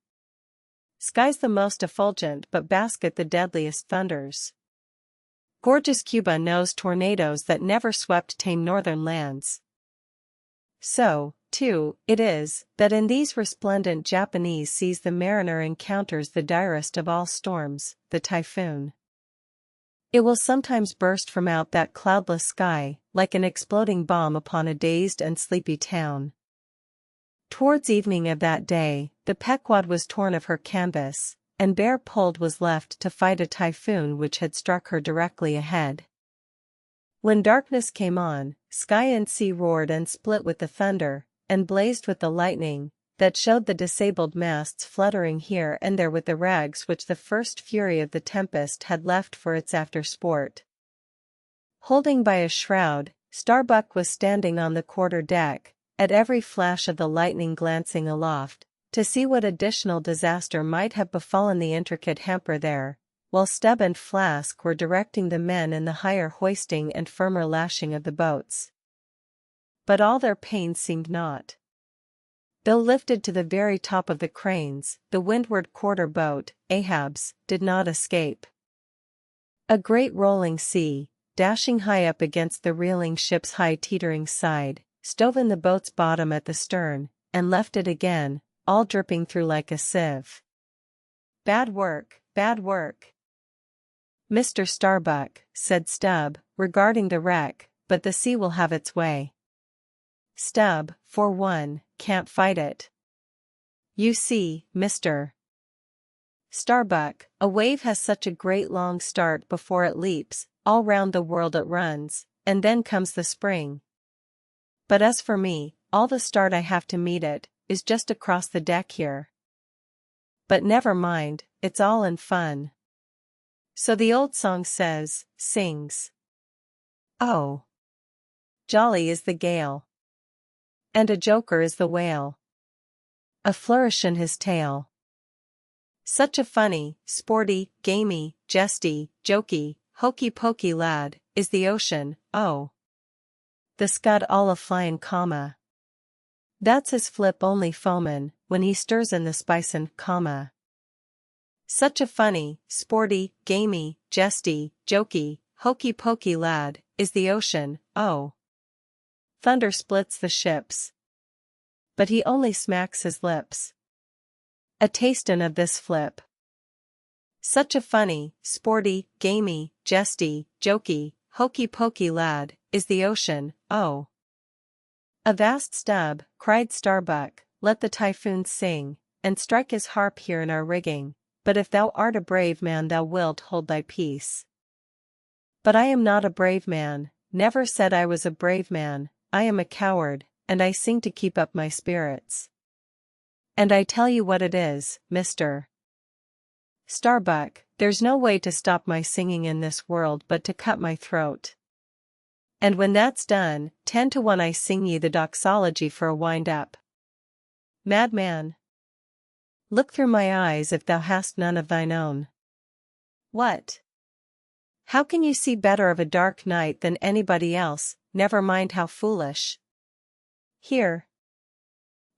A: Skies the most effulgent but basket the deadliest thunders. Gorgeous Cuba knows tornadoes that never swept tame northern lands. So, too, it is, that in these resplendent Japanese seas the mariner encounters the direst of all storms, the typhoon. It will sometimes burst from out that cloudless sky, like an exploding bomb upon a dazed and sleepy town. Towards evening of that day, the Pequod was torn of her canvas, and bare pulled was left to fight a typhoon which had struck her directly ahead. When darkness came on, sky and sea roared and split with the thunder, and blazed with the lightning, that showed the disabled masts fluttering here and there with the rags which the first fury of the tempest had left for its after-sport. Holding by a shroud, Starbuck was standing on the quarter-deck, at every flash of the lightning glancing aloft, to see what additional disaster might have befallen the intricate hamper there, while Stubb and Flask were directing the men in the higher hoisting and firmer lashing of the boats. But all their pains seemed naught. Though lifted to the very top of the cranes, the windward quarter boat, Ahab's, did not escape. A great rolling sea, dashing high up against the reeling ship's high teetering side, stove in the boat's bottom at the stern, and left it again, all dripping through like a sieve. "Bad work, bad work, Mr. Starbuck," said Stubb, regarding the wreck, "but the sea will have its way. Stubb, for one, can't fight it. You see, Mr. Starbuck, a wave has such a great long start before it leaps, all round the world it runs, and then comes the spring. But as for me, all the start I have to meet it, is just across the deck here. But never mind, it's all in fun. So the old song sings. Oh, jolly is the gale, and a joker is the whale, a flourish in his tail. Such a funny, sporty, gamey, jesty, jokey, hokey-pokey lad, is the ocean, oh. The scud all a-flyin' comma. That's his flip only foamin', when he stirs in the spicin', comma. Such a funny, sporty, gamey, jesty, jokey, hokey-pokey lad, is the ocean, oh. Thunder splits the ships, but he only smacks his lips. A tastin' of this flip. Such a funny, sporty, gamey, jesty, jokey, hokey-pokey lad, is the ocean, oh. Avast Stubb, cried Starbuck, let the typhoons sing, and strike his harp here in our rigging, but if thou art a brave man thou wilt hold thy peace. But I am not a brave man, never said I was a brave man, I am a coward, and I sing to keep up my spirits. And I tell you what it is, Mr. Starbuck, there's no way to stop my singing in this world but to cut my throat. And when that's done, 10 to 1 I sing ye the doxology for a wind-up. Madman! Look through my eyes if thou hast none of thine own. What? How can you see better of a dark night than anybody else, never mind how foolish? Here!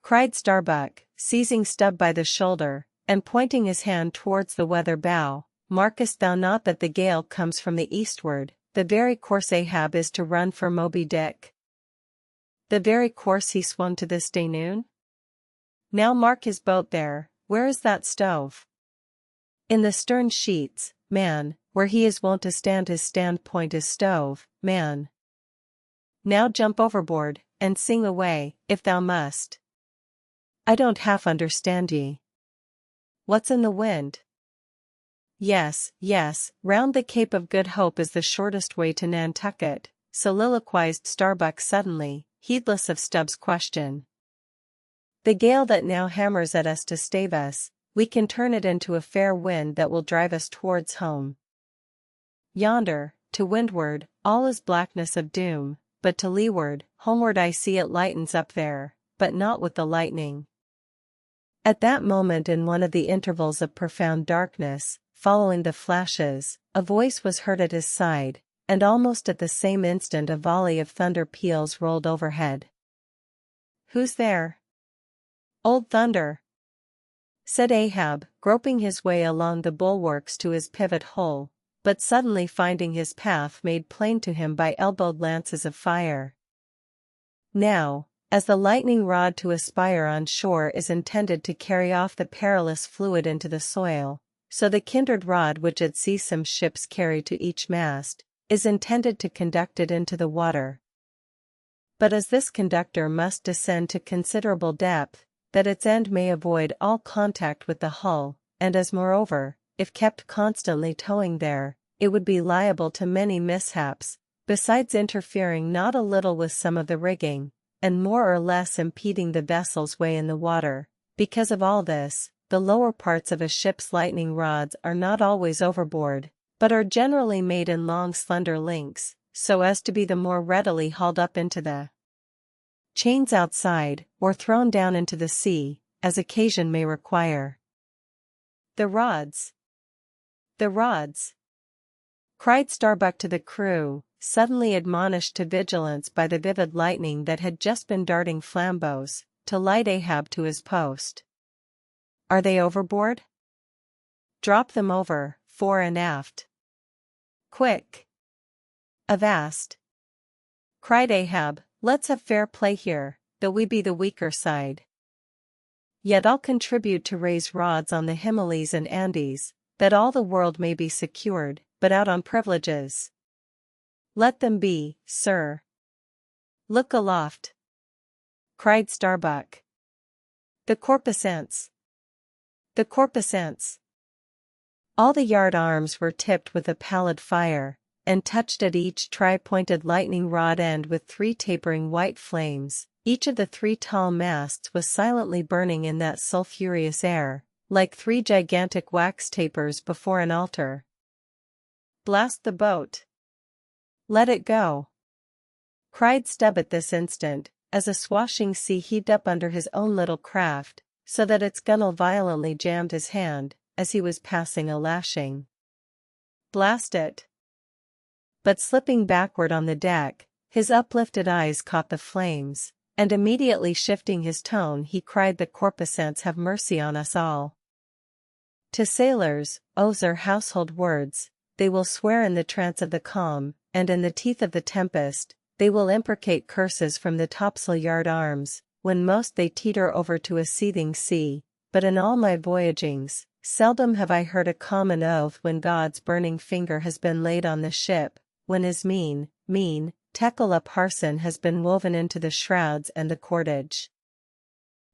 A: Cried Starbuck, seizing Stubb by the shoulder, and pointing his hand towards the weather bow, markest thou not that the gale comes from the eastward, the very course Ahab is to run for Moby Dick? The very course he swung to this day noon? Now mark his boat there, where is that stove? In the stern sheets, man, where he is wont to stand his standpoint is stove, man. Now jump overboard, and sing away, if thou must. I don't half understand ye. What's in the wind? Yes, round the Cape of Good Hope is the shortest way to Nantucket, soliloquized Starbuck suddenly, heedless of Stubb's question. The gale that now hammers at us to stave us, we can turn it into a fair wind that will drive us towards home. Yonder, to windward, all is blackness of doom, but to leeward, homeward I see it lightens up there, but not with the lightning. At that moment in one of the intervals of profound darkness, following the flashes, a voice was heard at his side, and almost at the same instant a volley of thunder peals rolled overhead. Who's there? Old Thunder, said Ahab, groping his way along the bulwarks to his pivot hole, but suddenly finding his path made plain to him by elbowed lances of fire. Now, as the lightning rod to a spire on shore is intended to carry off the perilous fluid into the soil, so the kindred rod which at sea some ships carry to each mast, is intended to conduct it into the water. But as this conductor must descend to considerable depth, that its end may avoid all contact with the hull, and as moreover, if kept constantly towing there, it would be liable to many mishaps, besides interfering not a little with some of the rigging, and more or less impeding the vessel's way in the water. Because of all this, the lower parts of a ship's lightning rods are not always overboard, but are generally made in long slender links, so as to be the more readily hauled up into the chains outside, or thrown down into the sea, as occasion may require. The rods! The rods! Cried Starbuck to the crew, suddenly admonished to vigilance by the vivid lightning that had just been darting flambeaux, to light Ahab to his post. Are they overboard? Drop them over, fore and aft. Quick! Avast! Cried Ahab, let's have fair play here, though we be the weaker side. Yet I'll contribute to raise rods on the Himalayas and Andes, that all the world may be secured, but out on privileges. Let them be, sir. Look aloft! Cried Starbuck. The corpusants! The corpusants! All the yard arms were tipped with a pallid fire, and touched at each tri-pointed lightning rod end with 3 tapering white flames. Each of the 3 tall masts was silently burning in that sulphurous air, like 3 gigantic wax tapers before an altar. Blast the boat! Let it go! Cried Stubb at this instant, as a swashing sea heaved up under his own little craft, so that its gunwale violently jammed his hand, as he was passing a lashing. Blast it! But slipping backward on the deck, his uplifted eyes caught the flames, and immediately shifting his tone he cried, the corpusants have mercy on us all. To sailors, oaths are household words, they will swear in the trance of the calm, and in the teeth of the tempest, they will imprecate curses from the topsail yard arms, when most they teeter over to a seething sea, but in all my voyagings, seldom have I heard a common oath when God's burning finger has been laid on the ship, when his mean, Tekla parson has been woven into the shrouds and the cordage.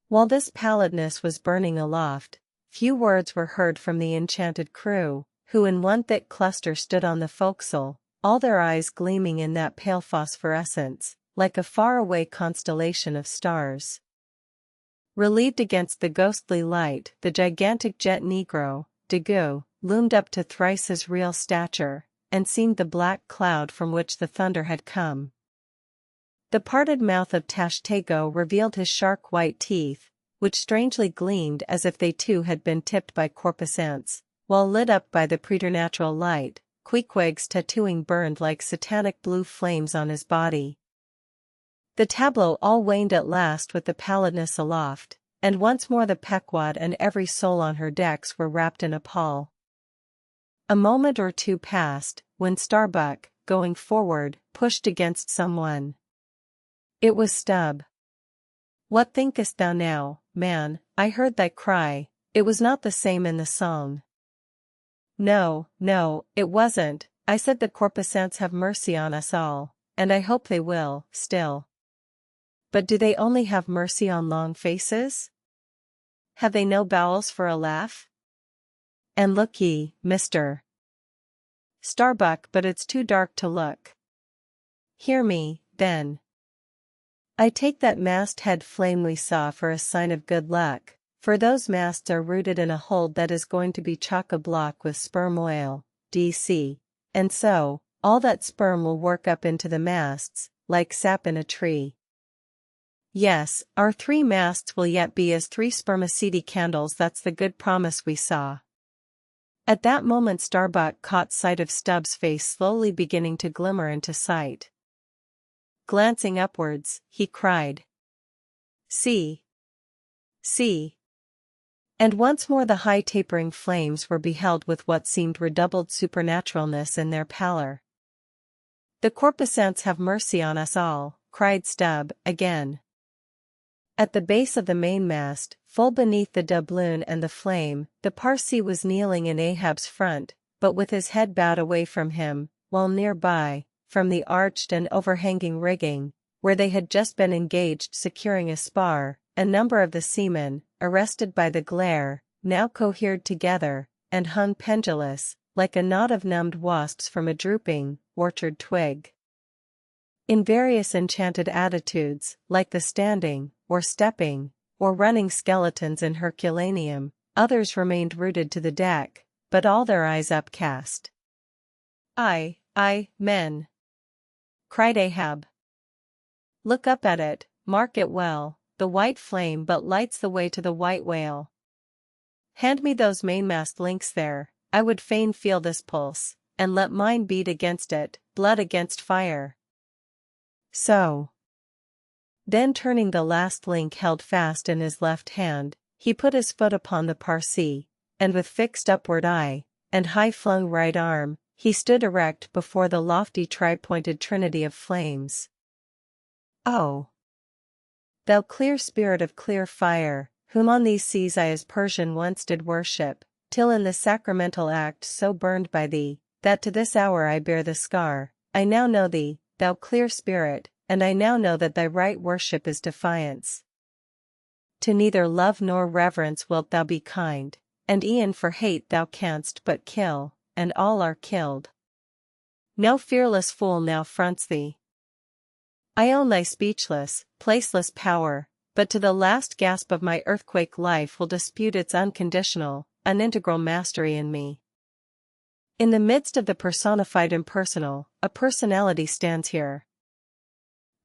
A: While this pallidness was burning aloft, few words were heard from the enchanted crew, who in one thick cluster stood on the forecastle, all their eyes gleaming in that pale phosphorescence, like a far-away constellation of stars. Relieved against the ghostly light, the gigantic jet negro, Daggoo, loomed up to thrice his real stature, and seemed the black cloud from which the thunder had come. The parted mouth of Tashtego revealed his shark white teeth, which strangely gleamed as if they too had been tipped by corpusants, while lit up by the preternatural light, Queequeg's tattooing burned like satanic blue flames on his body. The tableau all waned at last with the pallidness aloft, and once more the Pequod and every soul on her decks were wrapped in a pall. A moment or two passed, when Starbuck, going forward, pushed against someone. It was Stubb. What thinkest thou now, man? I heard thy cry, it was not the same in the song. No, it wasn't, I said the corpusants have mercy on us all, and I hope they will, still. But do they only have mercy on long faces? Have they no bowels for a laugh? And look ye, Mr. Starbuck, but it's too dark to look. Hear me, then. I take that mast-head flame we saw for a sign of good luck, for those masts are rooted in a hold that is going to be chock-a-block with sperm oil, DC, and so, all that sperm will work up into the masts, like sap in a tree. Yes, our 3 masts will yet be as 3 spermaceti candles, that's the good promise we saw. At that moment Starbuck caught sight of Stubb's face slowly beginning to glimmer into sight. Glancing upwards, he cried, "See! See!" And once more the high tapering flames were beheld with what seemed redoubled supernaturalness in their pallor. The corpusants have mercy on us all, cried Stubb, again. At the base of the mainmast, full beneath the doubloon and the flame, the Parsee was kneeling in Ahab's front, but with his head bowed away from him, while nearby, from the arched and overhanging rigging, where they had just been engaged securing a spar, a number of the seamen, arrested by the glare, now cohered together, and hung pendulous, like a knot of numbed wasps from a drooping, orchard twig. In various enchanted attitudes, like the standing, or stepping, or running skeletons in Herculaneum, others remained rooted to the deck, but all their eyes upcast. "Aye, men!" cried Ahab. "Look up at it, mark it well, the white flame but lights the way to the white whale. Hand me those mainmast links there, I would fain feel this pulse, and let mine beat against it, blood against fire. So. Then turning the last link held fast in his left hand, he put his foot upon the Parsi, and with fixed upward eye, and high-flung right arm, he stood erect before the lofty tri-pointed trinity of flames. Oh! Thou clear spirit of clear fire, whom on these seas I as Persian once did worship, till in the sacramental act so burned by thee, that to this hour I bear the scar, I now know thee, thou clear spirit, and I now know that thy right worship is defiance. To neither love nor reverence wilt thou be kind, and e'en for hate thou canst but kill, and all are killed. No fearless fool now fronts thee. I own thy speechless, placeless power, but to the last gasp of my earthquake life will dispute its unconditional, unintegral mastery in me. In the midst of the personified impersonal, a personality stands here.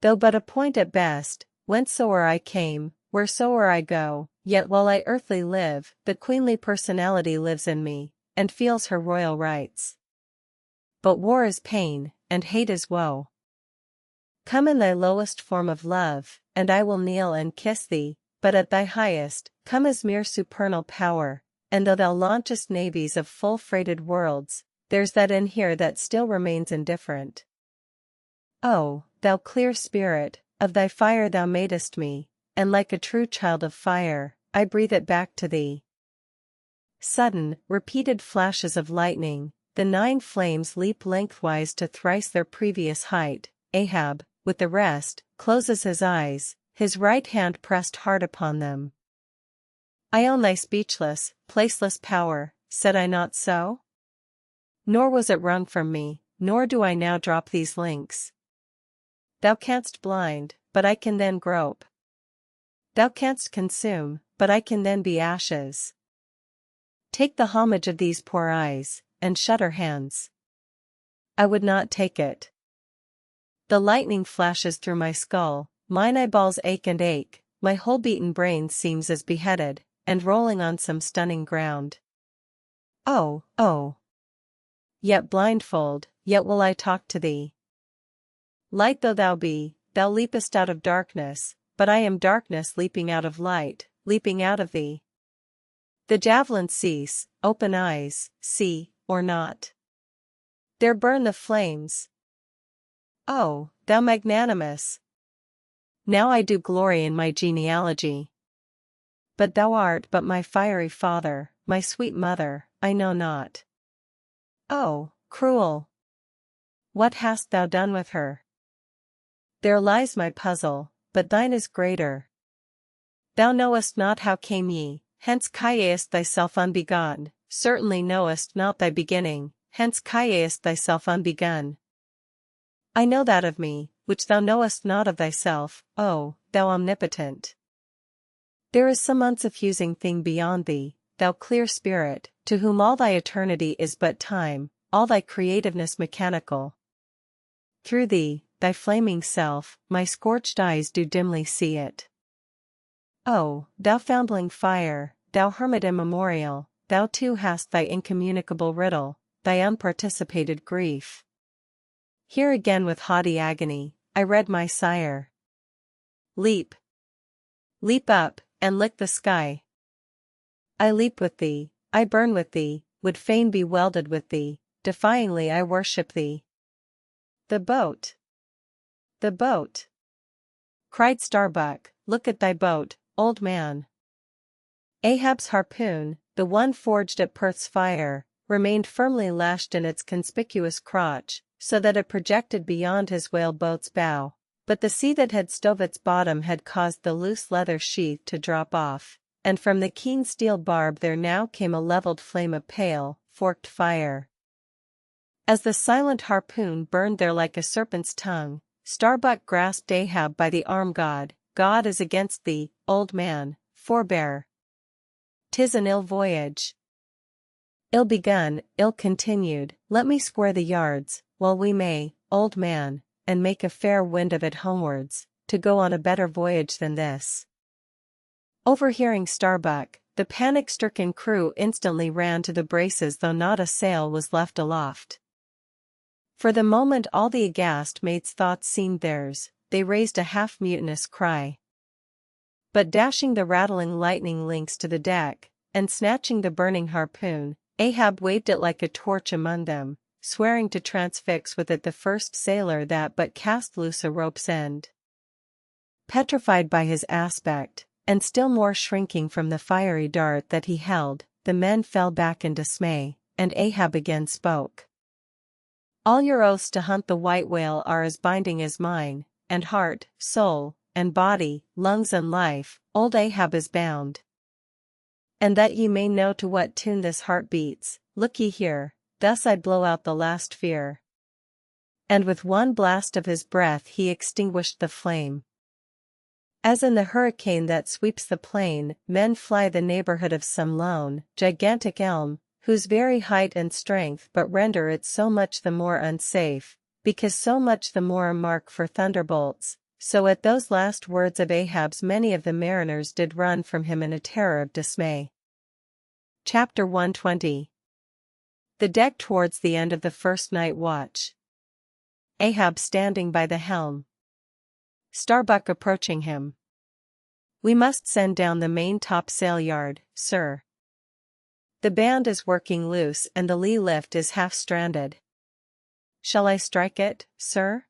A: Though but a point at best, whencesoe'er I came, wheresoe'er I go, yet while I earthly live, the queenly personality lives in me, and feels her royal rights. But war is pain, and hate is woe. Come in thy lowest form of love, and I will kneel and kiss thee, but at thy highest, come as mere supernal power, and though thou launchest navies of full-freighted worlds, there's that in here that still remains indifferent. Oh, thou clear spirit, of thy fire thou madest me, and like a true child of fire, I breathe it back to thee. Sudden, repeated flashes of lightning, the 9 flames leap lengthwise to thrice their previous height. Ahab, with the rest, closes his eyes, his right hand pressed hard upon them. I own thy speechless, placeless power, said I not so? Nor was it wrung from me, nor do I now drop these links. Thou canst blind, but I can then grope. Thou canst consume, but I can then be ashes. Take the homage of these poor eyes, and shudder hands. I would not take it. The lightning flashes through my skull, mine eyeballs ache and ache, my whole beaten brain seems as beheaded, and rolling on some stunning ground. Oh, oh! Yet blindfold, yet will I talk to thee. Light though thou be, thou leapest out of darkness, but I am darkness leaping out of light, leaping out of thee. The javelins cease, open eyes, see, or not. There burn the flames. Oh, thou magnanimous! Now I do glory in my genealogy. But thou art but my fiery father, my sweet mother, I know not. Oh, cruel! What hast thou done with her? There lies my puzzle, but thine is greater. Thou knowest not how came ye, hence callest thyself unbegotten, certainly knowest not thy beginning, hence callest thyself unbegun. I know that of me, which thou knowest not of thyself, O, thou omnipotent. There is some unsuffusing thing beyond thee, thou clear spirit, to whom all thy eternity is but time, all thy creativeness mechanical. Through thee, thy flaming self, my scorched eyes do dimly see it. Oh, thou foundling fire, thou hermit immemorial, thou too hast thy incommunicable riddle, thy unparticipated grief. Here again with haughty agony, I read my sire. Leap! Leap up, and lick the sky. I leap with thee, I burn with thee, would fain be welded with thee, defyingly I worship thee. The boat! The boat! Cried Starbuck, look at thy boat, old man. Ahab's harpoon, the one forged at Perth's fire, remained firmly lashed in its conspicuous crotch, so that it projected beyond his whale-boat's bow, but the sea that had stove its bottom had caused the loose leather sheath to drop off, and from the keen steel barb there now came a levelled flame of pale, forked fire. As the silent harpoon burned there like a serpent's tongue, Starbuck grasped Ahab by the arm. God is against thee, old man, forbear. 'Tis an ill voyage. Ill begun, ill continued, let me square the yards, while we may, old man, and make a fair wind of it homewards, to go on a better voyage than this. Overhearing Starbuck, the panic-stricken crew instantly ran to the braces, though not a sail was left aloft. For the moment all the aghast mates' thoughts seemed theirs, they raised a half-mutinous cry. But dashing the rattling lightning links to the deck, and snatching the burning harpoon, Ahab waved it like a torch among them, swearing to transfix with it the first sailor that but cast loose a rope's end. Petrified by his aspect, and still more shrinking from the fiery dart that he held, the men fell back in dismay, and Ahab again spoke. "All your oaths to hunt the white whale are as binding as mine, and heart, soul, and body, lungs and life, old Ahab is bound. And that ye may know to what tune this heart beats, look ye here, thus I blow out the last fear." And with one blast of his breath he extinguished the flame. As in the hurricane that sweeps the plain, men fly the neighborhood of some lone, gigantic elm, whose very height and strength but render it so much the more unsafe, because so much the more a mark for thunderbolts, so at those last words of Ahab's many of the mariners did run from him in a terror of dismay. Chapter 120. The deck towards the end of the first night watch. Ahab standing by the helm. Starbuck approaching him. "We must send down the main topsail yard, sir. The band is working loose and the lee lift is half stranded." "Shall I strike it, sir?"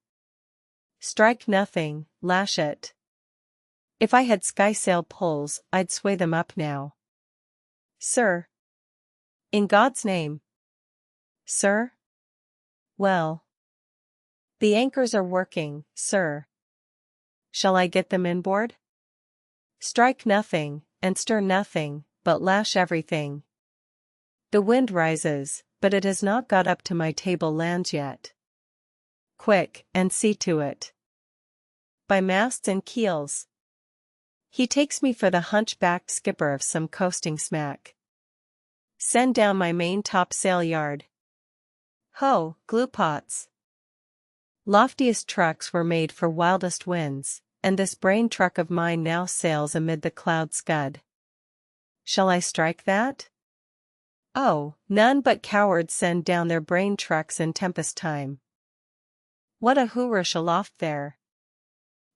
A: "Strike nothing, lash it. If I had skysail poles, I'd sway them up now." "Sir." "In God's name." "Sir?" "Well." "The anchors are working, sir." "Shall I get them inboard?" "Strike nothing, and stir nothing, but lash everything. The wind rises, but it has not got up to my table lands yet. Quick, and see to it. By masts and keels." He takes me for the hunchbacked skipper of some coasting smack. "Send down my main topsail yard." Ho, glue-pots! Loftiest trucks were made for wildest winds, and this brain truck of mine now sails amid the cloud scud. Shall I strike that? Oh, none but cowards send down their brain trucks in tempest time. What a hoorish aloft there!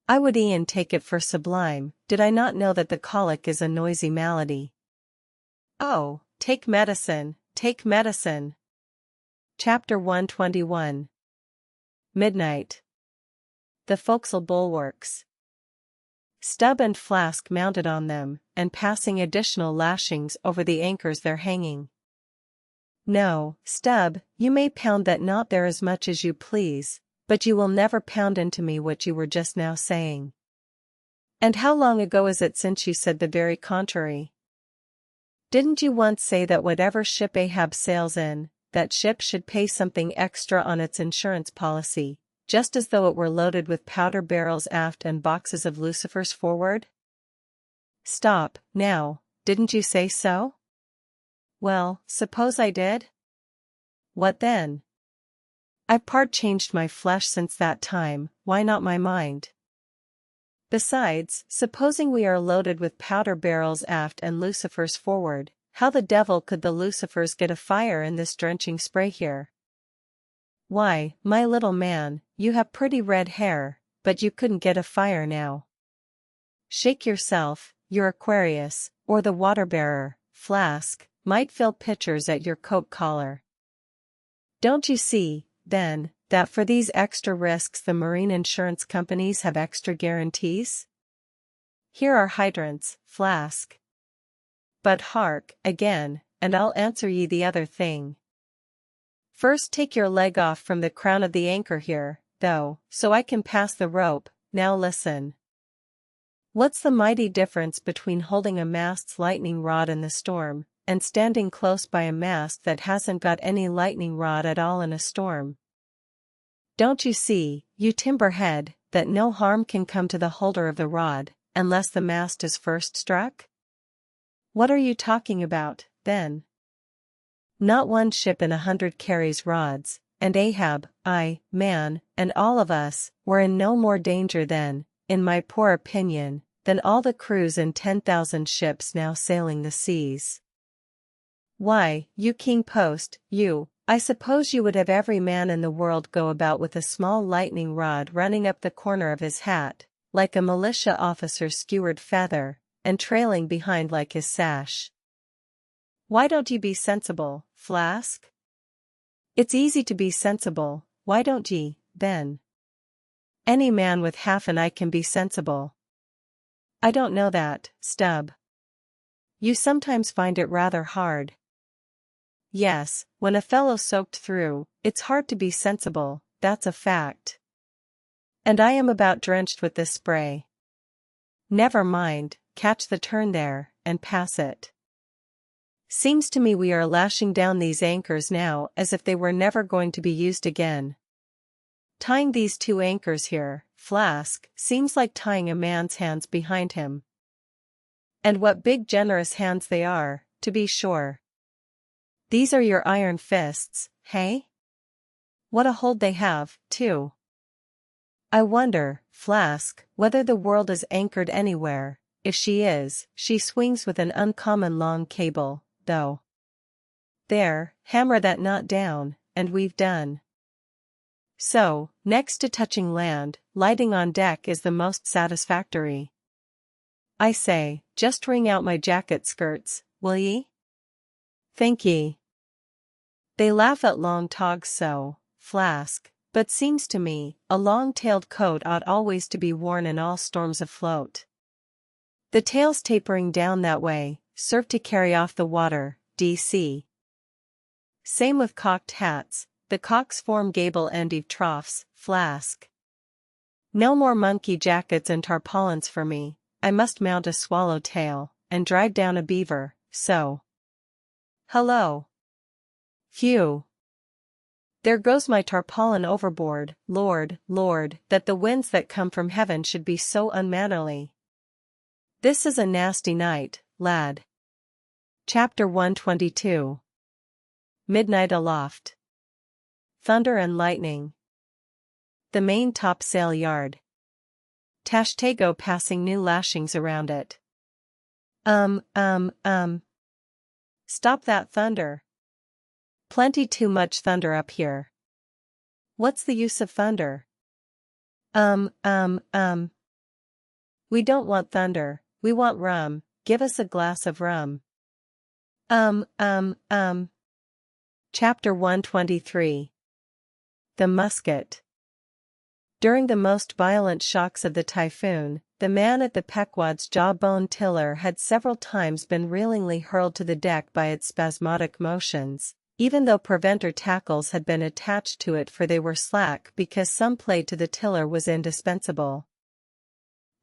A: I would e'en take it for sublime, did I not know that the colic is a noisy malady. Oh, take medicine, take medicine! Chapter 121. Midnight. The forecastle bulwarks. Stub and flask mounted on them, and passing additional lashings over the anchors they're hanging. No, Stub, you may pound that knot there as much as you please, but you will never pound into me what you were just now saying. And how long ago is it since you said the very contrary? Didn't you once say that whatever ship Ahab sails in, that ship should pay something extra on its insurance policy, just as though it were loaded with powder barrels aft and boxes of lucifers forward? Stop, now, didn't you say so? Well, suppose I did? What then? I've part-changed my flesh since that time, why not my mind? Besides, supposing we are loaded with powder barrels aft and lucifers forward, how the devil could the lucifers get afire in this drenching spray here? Why, my little man, you have pretty red hair, but you couldn't get afire now. Shake yourself, your Aquarius, or the water-bearer, Flask, might fill pitchers at your coat collar. Don't you see, then, that for these extra risks the marine insurance companies have extra guarantees? Here are hydrants, Flask. But hark, again, and I'll answer ye the other thing. First take your leg off from the crown of the anchor here, though, so I can pass the rope. Now listen. What's the mighty difference between holding a mast's lightning rod in the storm, and standing close by a mast that hasn't got any lightning rod at all in a storm? Don't you see, you timberhead, that no harm can come to the holder of the rod, unless the mast is first struck? What are you talking about, then? Not one ship in 100 carries rods, and Ahab, man, and all of us, were in no more danger than, in my poor opinion, than all the crews in 10,000 ships now sailing the seas. Why, you King Post, you, I suppose you would have every man in the world go about with a small lightning rod running up the corner of his hat, like a militia officer's skewered feather, and trailing behind like his sash. Why don't ye be sensible, Flask? It's easy to be sensible, why don't ye, then? Any man with half an eye can be sensible. I don't know that, Stub. You sometimes find it rather hard. Yes, when a fellow's soaked through, it's hard to be sensible, that's a fact. And I am about drenched with this spray. Never mind, catch the turn there, and pass it. Seems to me we are lashing down these anchors now as if they were never going to be used again. Tying these 2 anchors here, Flask, seems like tying a man's hands behind him. And what big generous hands they are, to be sure. These are your iron fists, hey? What a hold they have, too. I wonder, Flask, whether the world is anchored anywhere. If she is, she swings with an uncommon long cable, though. There, hammer that knot down, and we've done. So, next to touching land, lighting on deck is the most satisfactory. I say, just wring out my jacket skirts, will ye? Thank ye. They laugh at long togs so, Flask, but seems to me, a long-tailed coat ought always to be worn in all storms afloat. The tails tapering down that way, serve to carry off the water, d.c. Same with cocked hats, the cocks form gable-ended troughs, Flask. No more monkey jackets and tarpaulins for me, I must mount a swallow-tail, and drive down a beaver, so. Hello. Phew. There goes my tarpaulin overboard, Lord, Lord, that the winds that come from heaven should be so unmannerly. This is a nasty night, lad. Chapter 122. Midnight aloft. Thunder and lightning. The main topsail yard. Tashtego passing new lashings around it. Stop that thunder. Plenty too much thunder up here. What's the use of thunder? We don't want thunder, we want rum, give us a glass of rum. Chapter 123. The musket. During the most violent shocks of the typhoon, the man at the Pequod's jawbone tiller had several times been reelingly hurled to the deck by its spasmodic motions, even though preventer tackles had been attached to it, for they were slack because some play to the tiller was indispensable.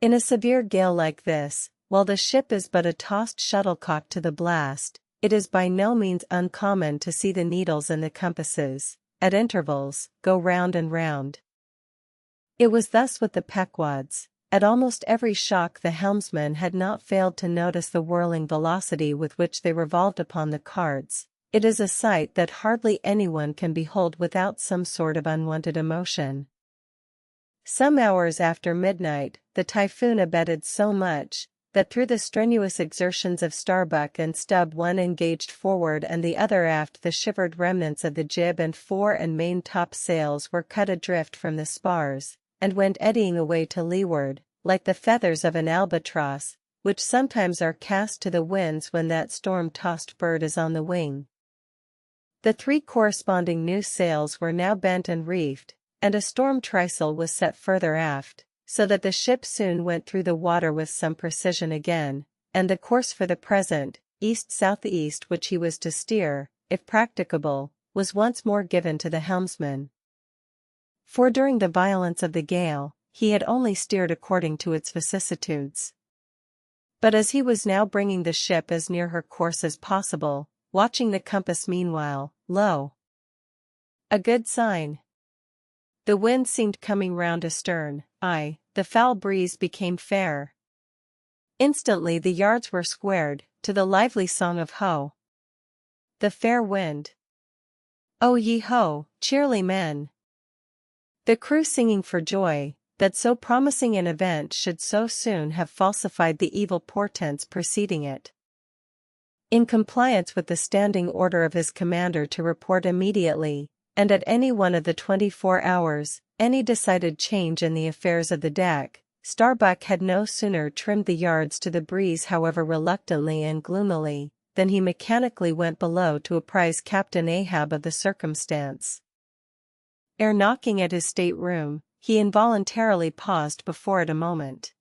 A: In a severe gale like this, while the ship is but a tossed shuttlecock to the blast, it is by no means uncommon to see the needles in the compasses, at intervals, go round and round. It was thus with the Pequods. At almost every shock the helmsman had not failed to notice the whirling velocity with which they revolved upon the cards. It is a sight that hardly anyone can behold without some sort of unwonted emotion. Some hours after midnight, the typhoon abated so much, that through the strenuous exertions of Starbuck and Stubb, one engaged forward and the other aft, the shivered remnants of the jib and fore and main top sails were cut adrift from the spars, and went eddying away to leeward, like the feathers of an albatross, which sometimes are cast to the winds when that storm-tossed bird is on the wing. The 3 corresponding new sails were now bent and reefed, and a storm trysail was set further aft, so that the ship soon went through the water with some precision again, and the course for the present, east-southeast, which he was to steer, if practicable, was once more given to the helmsman. For during the violence of the gale, he had only steered according to its vicissitudes. But as he was now bringing the ship as near her course as possible, watching the compass meanwhile, lo! A good sign. The wind seemed coming round astern, aye, the foul breeze became fair. Instantly the yards were squared, to the lively song of Ho! The fair wind. O ye ho, cheerly men! The crew singing for joy, that so promising an event should so soon have falsified the evil portents preceding it. In compliance with the standing order of his commander to report immediately, and at any one of the 24 hours, any decided change in the affairs of the deck, Starbuck had no sooner trimmed the yards to the breeze, however reluctantly and gloomily, than he mechanically went below to apprise Captain Ahab of the circumstance. Ere knocking at his stateroom, he involuntarily paused before it a moment.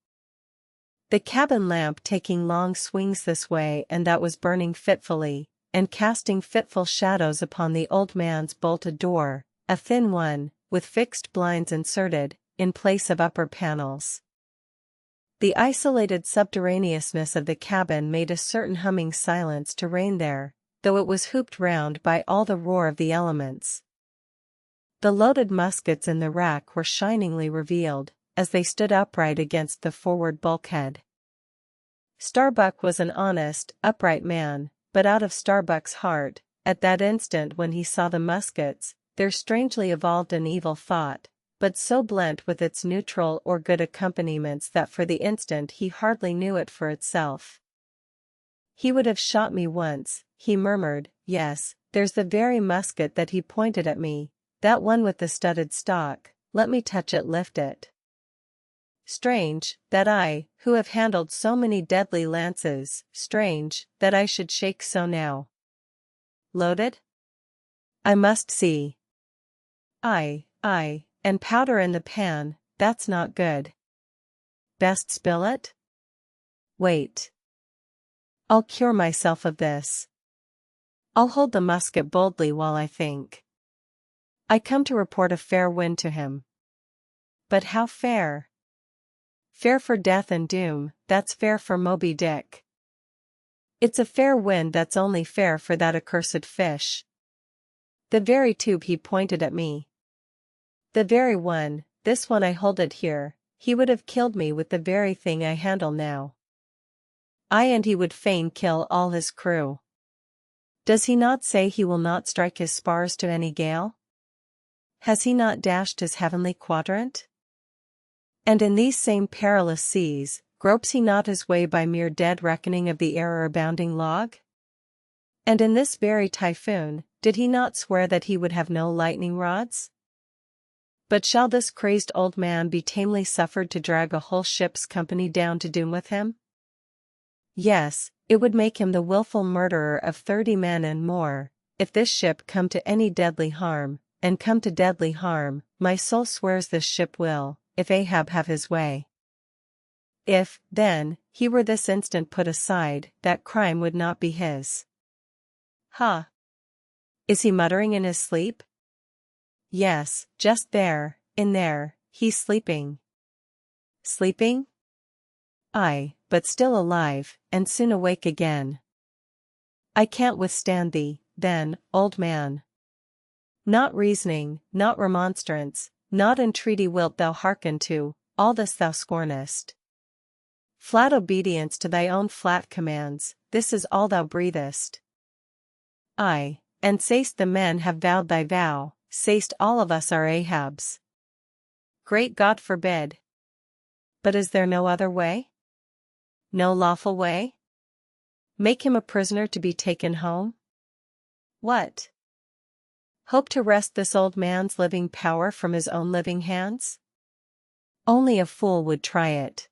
A: The cabin lamp taking long swings this way and that was burning fitfully, and casting fitful shadows upon the old man's bolted door, a thin one, with fixed blinds inserted, in place of upper panels. The isolated subterraneousness of the cabin made a certain humming silence to reign there, though it was hooped round by all the roar of the elements. The loaded muskets in the rack were shiningly revealed, as they stood upright against the forward bulkhead. Starbuck was an honest, upright man, but out of Starbuck's heart, at that instant when he saw the muskets, there strangely evolved an evil thought, but so blent with its neutral or good accompaniments that for the instant he hardly knew it for itself. "He would have shot me once," he murmured. "Yes, there's the very musket that he pointed at me, that one with the studded stock, let me touch it, lift it. Strange, that I, who have handled so many deadly lances, strange, that I should shake so now. Loaded? I must see. Aye, and powder in the pan, that's not good. Best spill it? Wait. I'll cure myself of this. I'll hold the musket boldly while I think. I come to report a fair wind to him. But how fair? Fair for death and doom, that's fair for Moby Dick. It's a fair wind that's only fair for that accursed fish. The very tube he pointed at me. The very one, this one I hold it here, he would have killed me with the very thing I handle now. Aye, and he would fain kill all his crew. Does he not say he will not strike his spars to any gale? Has he not dashed his heavenly quadrant? And in these same perilous seas, gropes he not his way by mere dead reckoning of the error-abounding log? And in this very typhoon, did he not swear that he would have no lightning rods? But shall this crazed old man be tamely suffered to drag a whole ship's company down to doom with him? Yes, it would make him the wilful murderer of 30 men and more, if this ship come to any deadly harm, and come to deadly harm, my soul swears this ship will, if Ahab have his way. If, then, he were this instant put aside, that crime would not be his. Ha! Is he muttering in his sleep? Yes, just there, in there, he's sleeping. Sleeping? Aye, but still alive, and soon awake again. I can't withstand thee, then, old man. Not reasoning, not remonstrance, not entreaty wilt thou hearken to, all this thou scornest. Flat obedience to thy own flat commands, this is all thou breathest. Aye, and say'st the men have vowed thy vow, say'st all of us are Ahabs. Great God forbid. But is there no other way? No lawful way? Make him a prisoner to be taken home? What? Hope to wrest this old man's living power from his own living hands? Only a fool would try it.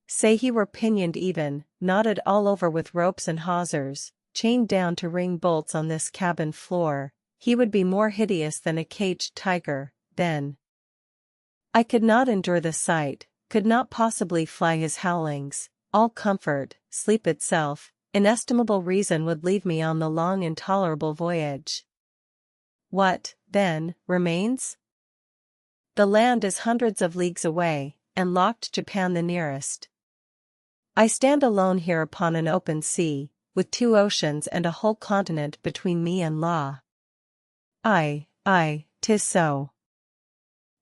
A: Say he were pinioned even, knotted all over with ropes and hawsers, chained down to ring bolts on this cabin floor, he would be more hideous than a caged tiger, then. I could not endure the sight, could not possibly fly his howlings, all comfort, sleep itself, inestimable reason would leave me on the long intolerable voyage. What, then, remains? The land is hundreds of leagues away, and locked Japan the nearest. I stand alone here upon an open sea, with 2 oceans and a whole continent between me and law. Aye, 'tis so.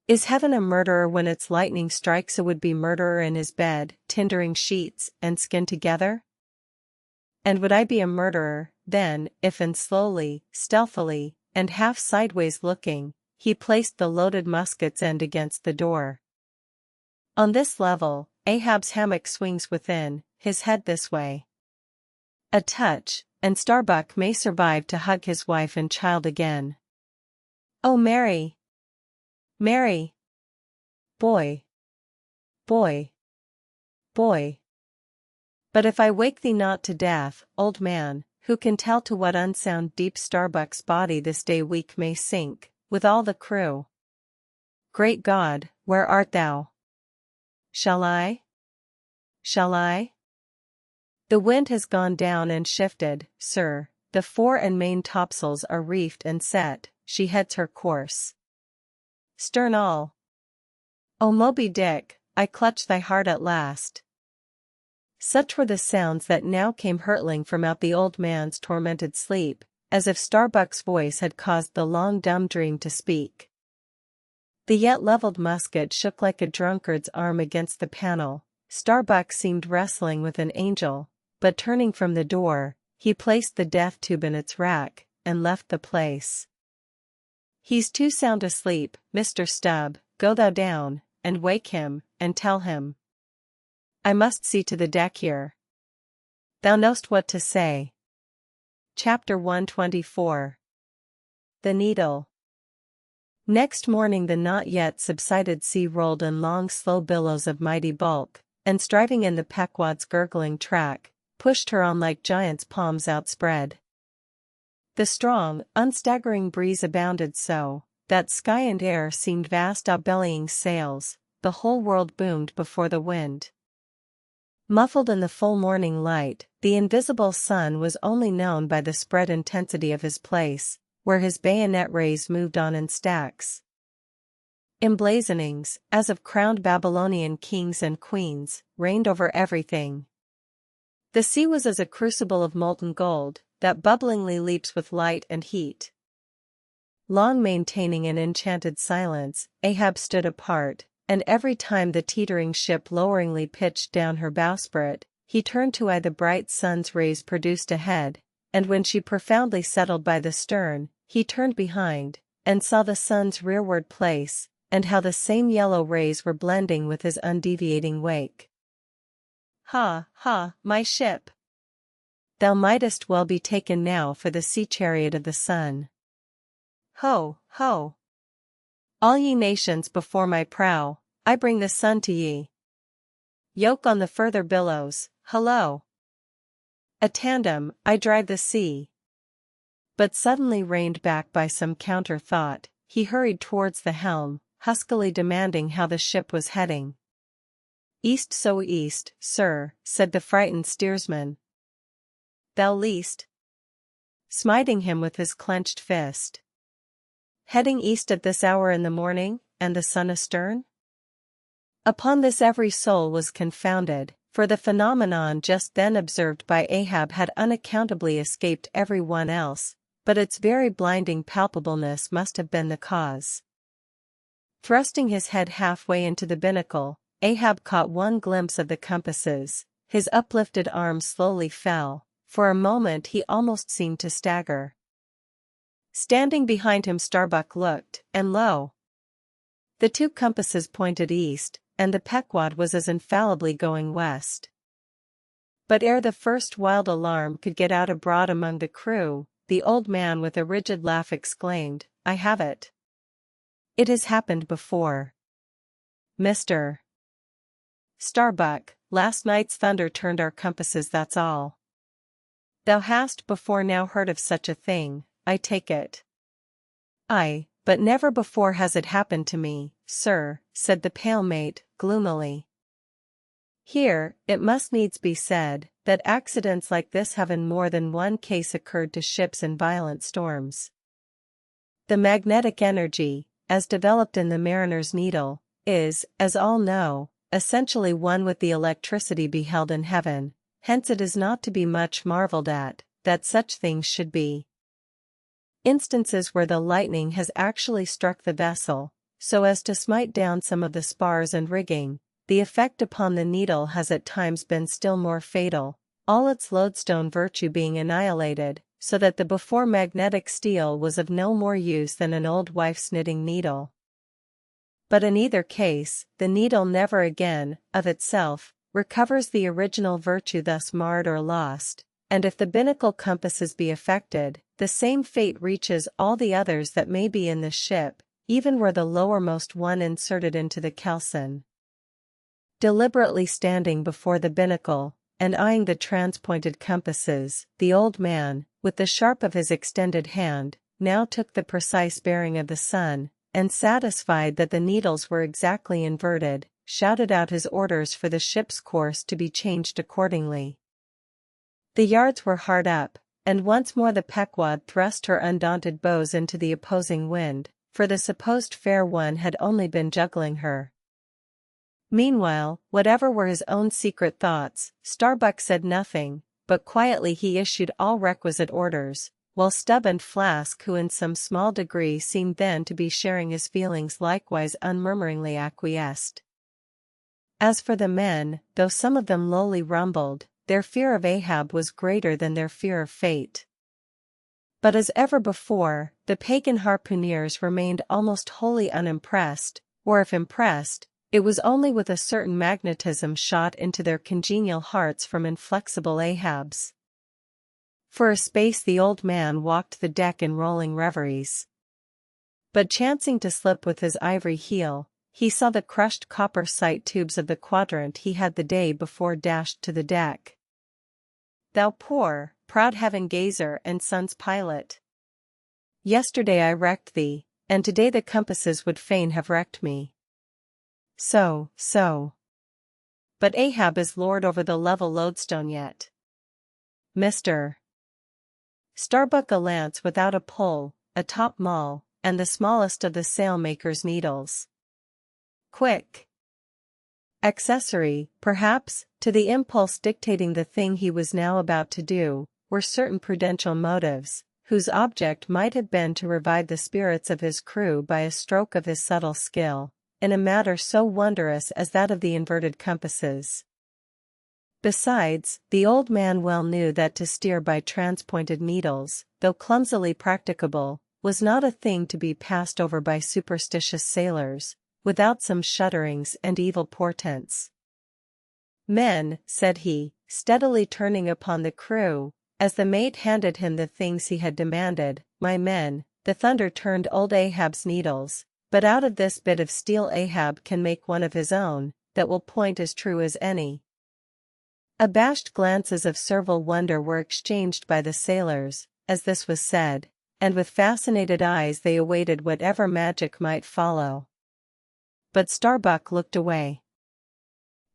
A: Is heaven a murderer when its lightning strikes a would-be murderer in his bed, tindering sheets, and skin together? And would I be a murderer, then, if and slowly, stealthily, and half sideways looking, he placed the loaded musket's end against the door? On this level, Ahab's hammock swings within, his head this way. A touch, and Starbuck may survive to hug his wife and child again. Oh Mary! Mary! Boy! Boy! Boy! But if I wake thee not to death, old man, who can tell to what unsound deep Starbuck's body this day week may sink, with all the crew? Great God, where art thou? Shall I? Shall I? The wind has gone down and shifted, sir, the fore and main topsails are reefed and set, she heads her course. Stern all. O Moby Dick, I clutch thy heart at last. Such were the sounds that now came hurtling from out the old man's tormented sleep, as if Starbuck's voice had caused the long dumb dream to speak. The yet levelled musket shook like a drunkard's arm against the panel. Starbuck seemed wrestling with an angel, but turning from the door, he placed the death tube in its rack, and left the place. He's too sound asleep, Mr. Stubb, go thou down, and wake him, and tell him. I must see to the deck here. Thou know'st what to say. Chapter 124. The Needle. Next morning the not yet subsided sea rolled in long slow billows of mighty bulk, and striving in the Pequod's gurgling track, pushed her on like giants' palms outspread. The strong, unstaggering breeze abounded so, that sky and air seemed vast outbellying sails, the whole world boomed before the wind. Muffled in the full morning light, the invisible sun was only known by the spread intensity of his place, where his bayonet rays moved on in stacks. Emblazonings, as of crowned Babylonian kings and queens, reigned over everything. The sea was as a crucible of molten gold, that bubblingly leaps with light and heat. Long maintaining an enchanted silence, Ahab stood apart, and every time the teetering ship loweringly pitched down her bowsprit, he turned to eye the bright sun's rays produced ahead, and when she profoundly settled by the stern, he turned behind, and saw the sun's rearward place, and how the same yellow rays were blending with his undeviating wake. Ha, ha, my ship! Thou mightest well be taken now for the sea-chariot of the sun. Ho, ho! All ye nations before my prow, I bring the sun to ye. Yoke on the further billows, hullo! A tandem, I drive the sea. But suddenly reined back by some counter-thought, he hurried towards the helm, huskily demanding how the ship was heading. East so east, sir, said the frightened steersman. Thou least? Smiting him with his clenched fist. Heading east at this hour in the morning, and the sun astern? Upon this every soul was confounded, for the phenomenon just then observed by Ahab had unaccountably escaped every one else, but its very blinding palpableness must have been the cause. Thrusting his head halfway into the binnacle, Ahab caught one glimpse of the compasses. His uplifted arm slowly fell. For a moment he almost seemed to stagger. Standing behind him Starbuck looked, and lo! The two compasses pointed east, and the Pequod was as infallibly going west. But ere the first wild alarm could get out abroad among the crew, the old man with a rigid laugh exclaimed, I have it. It has happened before. Mr. Starbuck, last night's thunder turned our compasses, that's all. Thou hast before now heard of such a thing, I take it. Aye, but never before has it happened to me, sir, said the pale mate, gloomily. Here, it must needs be said, that accidents like this have in more than one case occurred to ships in violent storms. The magnetic energy, as developed in the mariner's needle, is, as all know, essentially one with the electricity beheld in heaven. Hence it is not to be much marveled at, that such things should be. Instances where the lightning has actually struck the vessel, so as to smite down some of the spars and rigging, the effect upon the needle has at times been still more fatal, all its lodestone virtue being annihilated, so that the before magnetic steel was of no more use than an old wife's knitting needle. But in either case, the needle never again, of itself, recovers the original virtue thus marred or lost, and if the binnacle compasses be affected, the same fate reaches all the others that may be in the ship, even were the lowermost one inserted into the kelson. Deliberately standing before the binnacle, and eyeing the transpointed compasses, the old man, with the sharp of his extended hand, now took the precise bearing of the sun, and satisfied that the needles were exactly inverted, shouted out his orders for the ship's course to be changed accordingly. The yards were hard up, and once more the Pequod thrust her undaunted bows into the opposing wind, for the supposed fair one had only been juggling her. Meanwhile, whatever were his own secret thoughts, Starbuck said nothing, but quietly he issued all requisite orders, while Stubb and Flask, who in some small degree seemed then to be sharing his feelings, likewise unmurmuringly acquiesced. As for the men, though some of them lowly rumbled, their fear of Ahab was greater than their fear of fate. But as ever before, the pagan harpooneers remained almost wholly unimpressed, or if impressed, it was only with a certain magnetism shot into their congenial hearts from inflexible Ahab's. For a space the old man walked the deck in rolling reveries. But chancing to slip with his ivory heel, he saw the crushed copper sight tubes of the quadrant he had the day before dashed to the deck. Thou poor, proud heaven-gazer and sun's pilot! Yesterday I wrecked thee, and today the compasses would fain have wrecked me. So. But Ahab is lord over the level lodestone yet. Mr. Starbuck, a lance without a pole, a top maul, and the smallest of the sailmaker's needles. Quick. Accessory, perhaps, to the impulse dictating the thing he was now about to do, were certain prudential motives, whose object might have been to revive the spirits of his crew by a stroke of his subtle skill, in a matter so wondrous as that of the inverted compasses. Besides, the old man well knew that to steer by transpointed needles, though clumsily practicable, was not a thing to be passed over by superstitious sailors, without some shudderings and evil portents. Men, said he, steadily turning upon the crew, as the mate handed him the things he had demanded, my men, the thunder turned old Ahab's needles, but out of this bit of steel Ahab can make one of his own, that will point as true as any. Abashed glances of servile wonder were exchanged by the sailors, as this was said, and with fascinated eyes they awaited whatever magic might follow. But Starbuck looked away.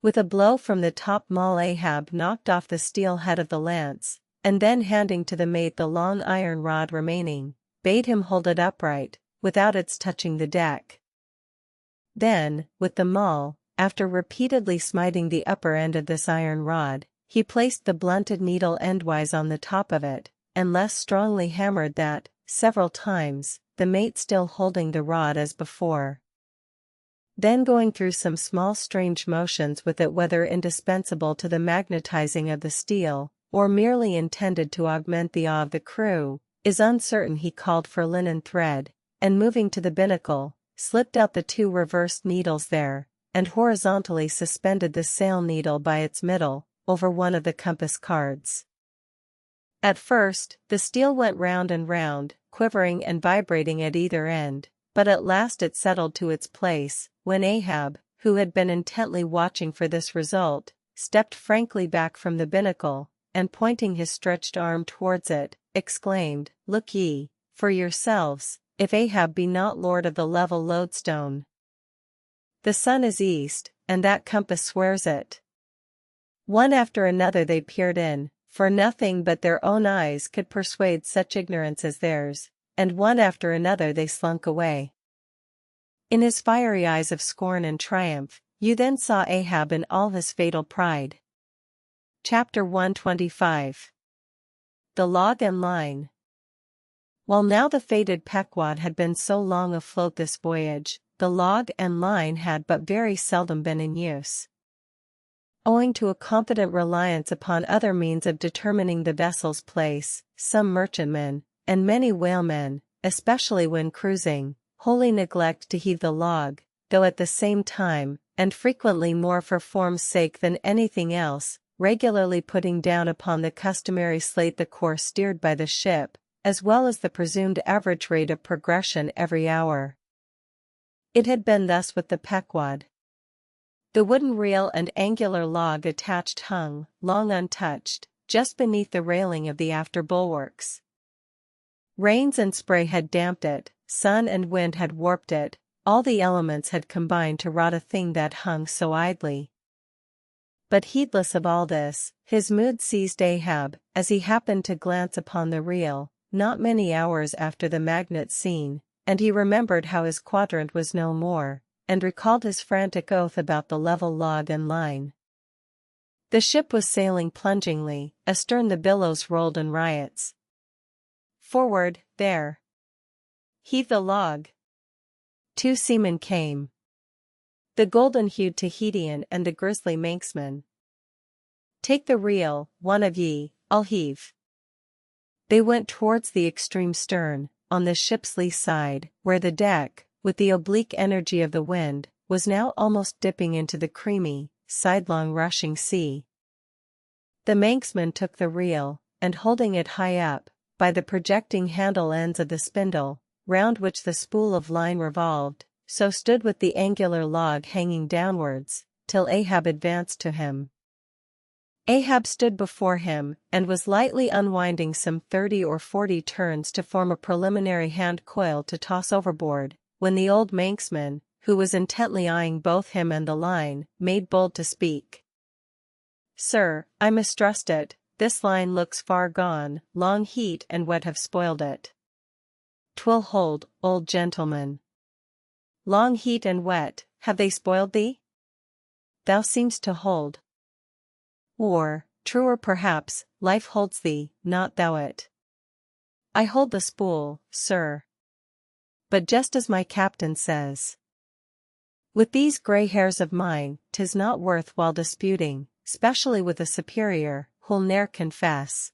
A: With a blow from the top maul Ahab knocked off the steel head of the lance, and then handing to the mate the long iron rod remaining, bade him hold it upright, without its touching the deck. Then, with the maul, after repeatedly smiting the upper end of this iron rod, he placed the blunted needle endwise on the top of it, and less strongly hammered that, several times, the mate still holding the rod as before. Then going through some small strange motions with it, whether indispensable to the magnetizing of the steel, or merely intended to augment the awe of the crew, is uncertain, he called for linen thread, and moving to the binnacle, slipped out the two reversed needles there, and horizontally suspended the sail needle by its middle, over one of the compass cards. At first, the steel went round and round, quivering and vibrating at either end, but at last it settled to its place, when Ahab, who had been intently watching for this result, stepped frankly back from the binnacle, and pointing his stretched arm towards it, exclaimed, "Look ye, for yourselves, if Ahab be not lord of the level lodestone. The sun is east, and that compass swears it." One after another they peered in, for nothing but their own eyes could persuade such ignorance as theirs, and one after another they slunk away. In his fiery eyes of scorn and triumph, you then saw Ahab in all his fatal pride. Chapter 125. The Log and Line. While now the fated Pequod had been so long afloat this voyage, the log and line had but very seldom been in use. Owing to a confident reliance upon other means of determining the vessel's place, some merchantmen, and many whalemen, especially when cruising, wholly neglect to heave the log, though at the same time, and frequently more for form's sake than anything else, regularly putting down upon the customary slate the course steered by the ship, as well as the presumed average rate of progression every hour. It had been thus with the Pequod. The wooden reel and angular log attached hung, long untouched, just beneath the railing of the after bulwarks. Rains and spray had damped it, sun and wind had warped it, all the elements had combined to rot a thing that hung so idly. But heedless of all this, his mood seized Ahab, as he happened to glance upon the reel, not many hours after the magnet scene, and he remembered how his quadrant was no more, and recalled his frantic oath about the level log and line. The ship was sailing plungingly, astern the billows rolled in riots. Forward, there! Heave the log! 2 seamen came. The golden-hued Tahitian and the grizzly Manxman. Take the reel, one of ye, I'll heave. They went towards the extreme stern, on the ship's lee side, where the deck, with the oblique energy of the wind, was now almost dipping into the creamy, sidelong rushing sea. The Manxman took the reel, and holding it high up, by the projecting handle ends of the spindle, round which the spool of line revolved, so stood with the angular log hanging downwards, till Ahab advanced to him. Ahab stood before him, and was lightly unwinding some 30 or 40 turns to form a preliminary hand coil to toss overboard, when the old Manxman, who was intently eyeing both him and the line, made bold to speak. "Sir, I mistrust it, this line looks far gone, long heat and wet have spoiled it." "'Twill hold, old gentleman." "Long heat and wet, have they spoiled thee?" "Thou seemst to hold." Or, truer perhaps, life holds thee, not thou it. "I hold the spool, sir. But just as my captain says. With these grey hairs of mine, 'tis not worth while disputing, specially with a superior, who'll ne'er confess."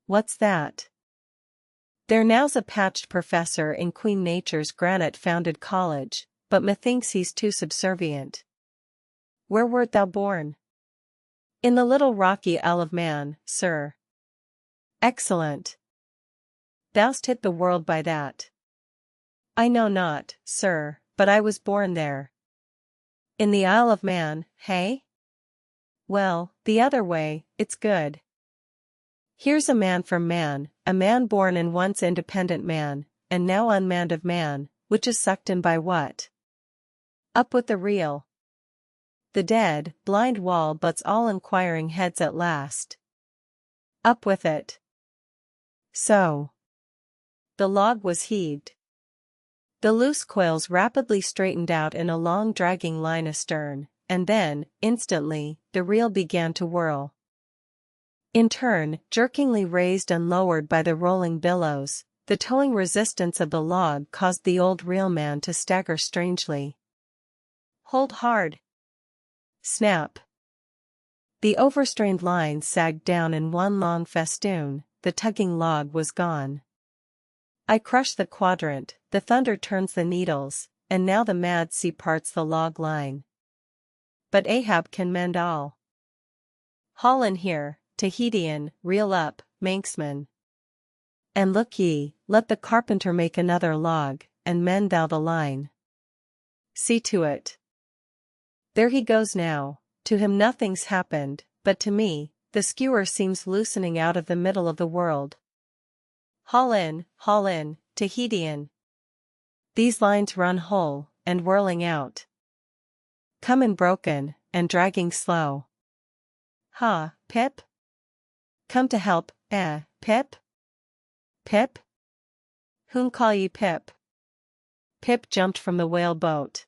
A: "What's that?" "There now's a patched professor in Queen Nature's granite-founded college, but methinks he's too subservient." "Where wert thou born?" "In the little rocky Isle of Man, sir." "Excellent. Thou'st hit the world by that." "I know not, sir, but I was born there." "In the Isle of Man, hey?" "Well, the other way, it's good. Here's a man from man, a man born and once independent man, and now unmanned of man, which is sucked in by what? Up with the reel. The dead, blind wall butts all inquiring heads at last. Up with it. So. The log was heaved. The loose coils rapidly straightened out in a long dragging line astern, and then, instantly, the reel began to whirl. In turn, jerkingly raised and lowered by the rolling billows, the towing resistance of the log caused the old reelman to stagger strangely. "Hold hard!" Snap! The overstrained line sagged down in one long festoon, the tugging log was gone. I crush the quadrant, the thunder turns the needles, and now the mad sea parts the log line. But Ahab can mend all. Haul in here, Tahitian, reel up, Manxman. And look ye, let the carpenter make another log, and mend thou the line. See to it. There he goes now, to him nothing's happened, but to me, the skewer seems loosening out of the middle of the world. Haul in, Tahitian. These lines run whole, and whirling out. Come in broken, and dragging slow. Ha, Pip? Come to help, Pip? Pip? Whom call ye Pip? Pip jumped from the whale boat.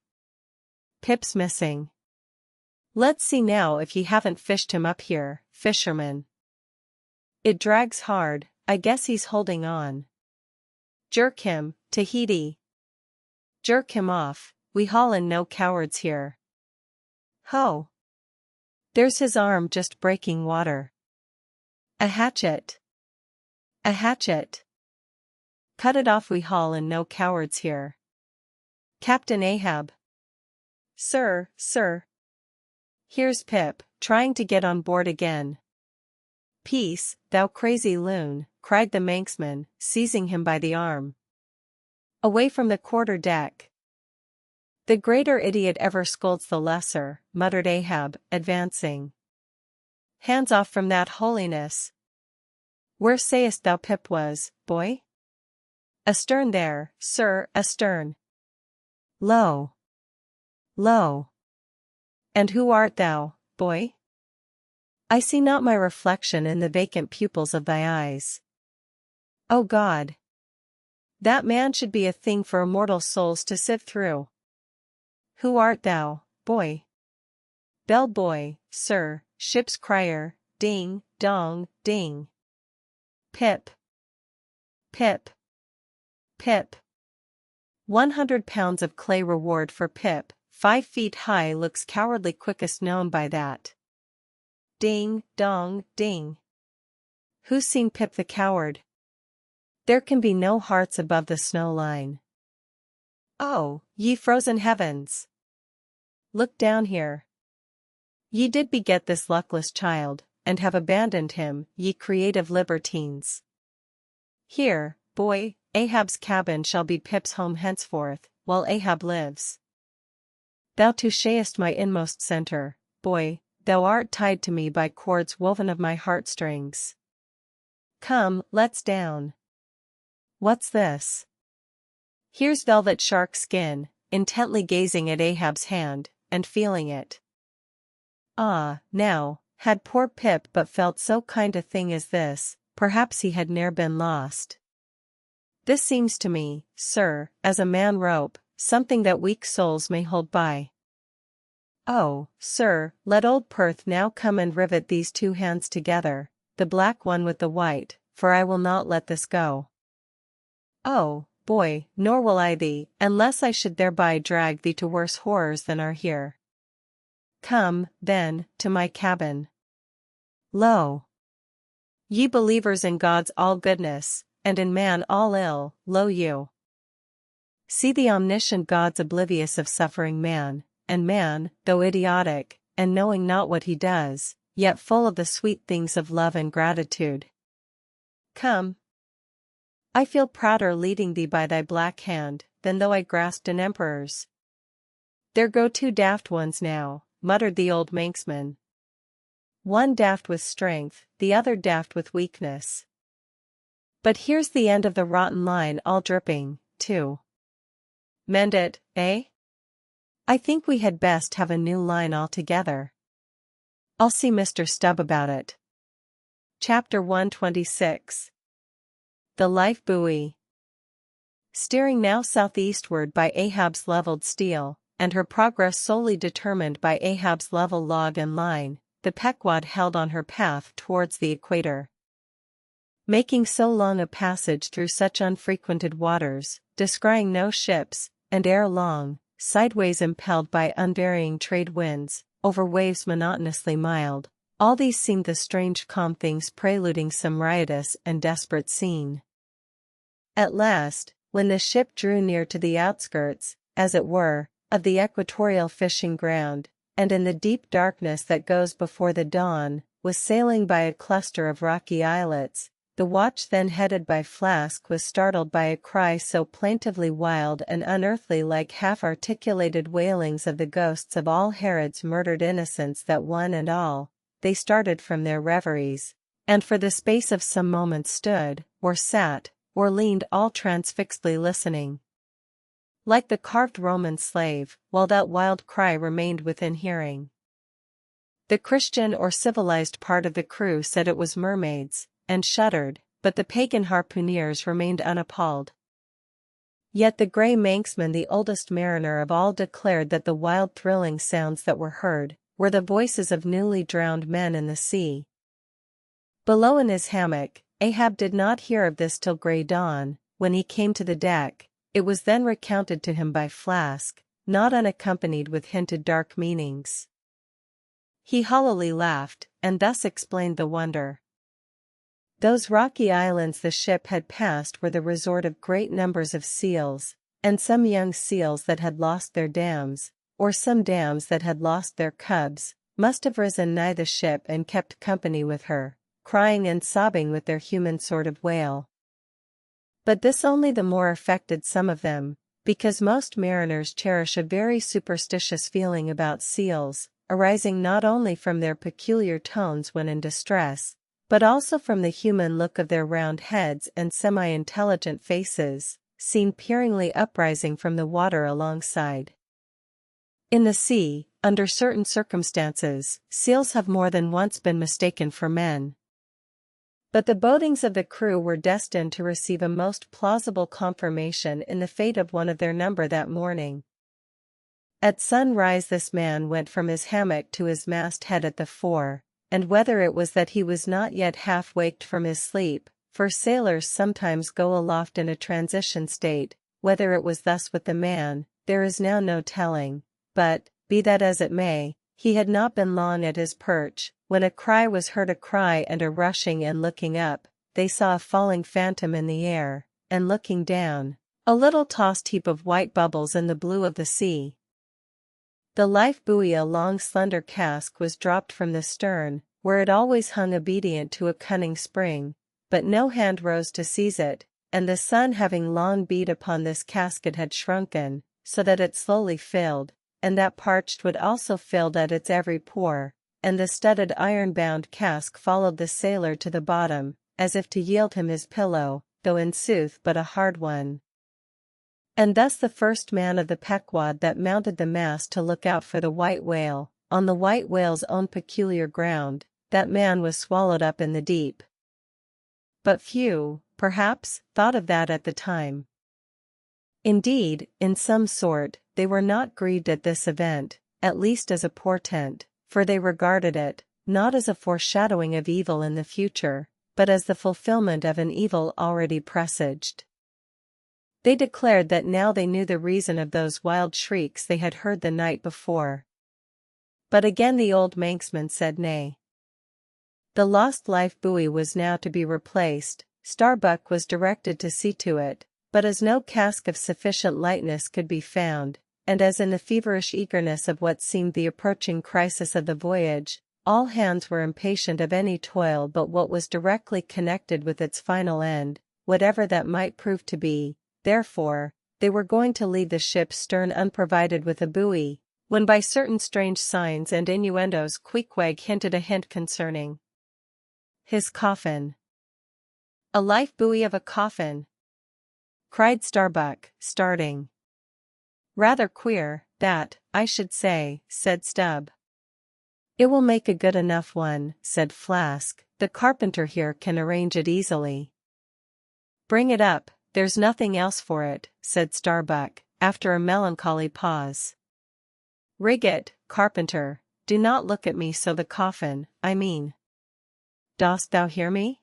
A: Pip's missing. Let's see now if ye haven't fished him up here, fisherman. It drags hard, I guess he's holding on. Jerk him, Tahiti. Jerk him off, we haul in no cowards here. Ho! There's his arm just breaking water. A hatchet. A hatchet. Cut it off, we haul in no cowards here. Captain Ahab. sir, sir. Here's Pip, trying to get on board again. Peace, thou crazy loon, cried the Manxman, seizing him by the arm. Away from the quarter-deck. The greater idiot ever scolds the lesser, muttered Ahab, advancing. Hands off from that holiness. Where sayest thou Pip was, boy? Astern there, sir, astern. Lo! Lo! And who art thou, boy? I see not my reflection in the vacant pupils of thy eyes. O God! That man should be a thing for immortal souls to sift through. Who art thou, boy? Bell boy, sir, ship's crier, ding, dong, ding. Pip. Pip. Pip. 100 pounds of clay reward for Pip, 5 feet high, looks cowardly, quickest known by that. Ding, dong, ding. Who's seen Pip the coward? There can be no hearts above the snow line. Oh, ye frozen heavens! Look down here. Ye did beget this luckless child, and have abandoned him, ye creative libertines. Here, boy, Ahab's cabin shall be Pip's home henceforth, while Ahab lives. Thou touchest my inmost centre, boy, thou art tied to me by cords woven of my heartstrings. Come, let's down. What's this? Here's velvet shark skin, intently gazing at Ahab's hand, and feeling it. Ah, now, had poor Pip but felt so kind a thing as this, perhaps he had ne'er been lost. This seems to me, sir, as a man rope, something that weak souls may hold by. Oh, sir, let old Perth now come and rivet these two hands together, the black one with the white, for I will not let this go. Oh, boy, nor will I thee, unless I should thereby drag thee to worse horrors than are here. Come, then, to my cabin. Lo! Ye believers in God's all-goodness, and in man all ill, lo you! See the omniscient God's oblivious of suffering man, and man, though idiotic, and knowing not what he does, yet full of the sweet things of love and gratitude. Come! I feel prouder leading thee by thy black hand, than though I grasped an emperor's. There go 2 daft ones now, muttered the old Manxman. One daft with strength, the other daft with weakness. But here's the end of the rotten line all dripping, too. Mend it, eh? I think we had best have a new line altogether. I'll see Mr. Stubb about it. Chapter 126. The Life Buoy. Steering now southeastward by Ahab's leveled steel, and her progress solely determined by Ahab's level log and line, the Pequod held on her path towards the equator. Making so long a passage through such unfrequented waters, descrying no ships, and ere long, sideways impelled by unvarying trade winds, over waves monotonously mild, all these seemed the strange calm things preluding some riotous and desperate scene. At last, when the ship drew near to the outskirts, as it were, of the equatorial fishing ground, and in the deep darkness that goes before the dawn, was sailing by a cluster of rocky islets, the watch then headed by Flask was startled by a cry so plaintively wild and unearthly, like half-articulated wailings of the ghosts of all Herod's murdered innocents, that one and all, they started from their reveries, and for the space of some moments stood, or sat, or leaned all transfixedly listening. Like the carved Roman slave, while that wild cry remained within hearing. The Christian or civilized part of the crew said it was mermaids, and shuddered, but the pagan harpooneers remained unappalled. Yet the grey Manxman, the oldest mariner of all, declared that the wild thrilling sounds that were heard, were the voices of newly drowned men in the sea. Below in his hammock, Ahab did not hear of this till grey dawn, when he came to the deck. It was then recounted to him by Flask, not unaccompanied with hinted dark meanings. He hollowly laughed, and thus explained the wonder. Those rocky islands the ship had passed were the resort of great numbers of seals, and some young seals that had lost their dams, or some dams that had lost their cubs, must have risen nigh the ship and kept company with her, crying and sobbing with their human sort of wail. But this only the more affected some of them, because most mariners cherish a very superstitious feeling about seals, arising not only from their peculiar tones when in distress, but also from the human look of their round heads and semi-intelligent faces, seen peeringly uprising from the water alongside. In the sea, under certain circumstances, seals have more than once been mistaken for men. But the bodings of the crew were destined to receive a most plausible confirmation in the fate of one of their number that morning. At sunrise this man went from his hammock to his masthead at the fore, and whether it was that he was not yet half waked from his sleep, for sailors sometimes go aloft in a transition state, whether it was thus with the man, there is now no telling, but, be that as it may, he had not been long at his perch, when a cry was heard, a cry and a rushing, and looking up, they saw a falling phantom in the air, and looking down, a little tossed heap of white bubbles in the blue of the sea. The life buoy, a long slender cask, was dropped from the stern, where it always hung obedient to a cunning spring, but no hand rose to seize it, and the sun having long beat upon this casket had shrunken, so that it slowly filled, and that parched wood also filled at its every pore, and the studded iron-bound cask followed the sailor to the bottom, as if to yield him his pillow, though in sooth but a hard one. And thus the first man of the Pequod that mounted the mast to look out for the white whale, on the white whale's own peculiar ground, that man was swallowed up in the deep. But few, perhaps, thought of that at the time. Indeed, in some sort, they were not grieved at this event, at least as a portent, for they regarded it, not as a foreshadowing of evil in the future, but as the fulfillment of an evil already presaged. They declared that now they knew the reason of those wild shrieks they had heard the night before. But again the old Manxman said nay. The lost life buoy was now to be replaced. Starbuck was directed to see to it, but as no cask of sufficient lightness could be found, and as in the feverish eagerness of what seemed the approaching crisis of the voyage, all hands were impatient of any toil but what was directly connected with its final end, whatever that might prove to be, therefore, they were going to leave the ship's stern unprovided with a buoy, when by certain strange signs and innuendos Queequeg hinted a hint concerning his coffin. "A life buoy of a coffin!" cried Starbuck, starting. "Rather queer, that, I should say," said Stubb. "It will make a good enough one," said Flask, "the carpenter here can arrange it easily." "Bring it up, there's nothing else for it," said Starbuck, after a melancholy pause. "Rig it, carpenter, do not look at me so, the coffin, I mean. Dost thou hear me?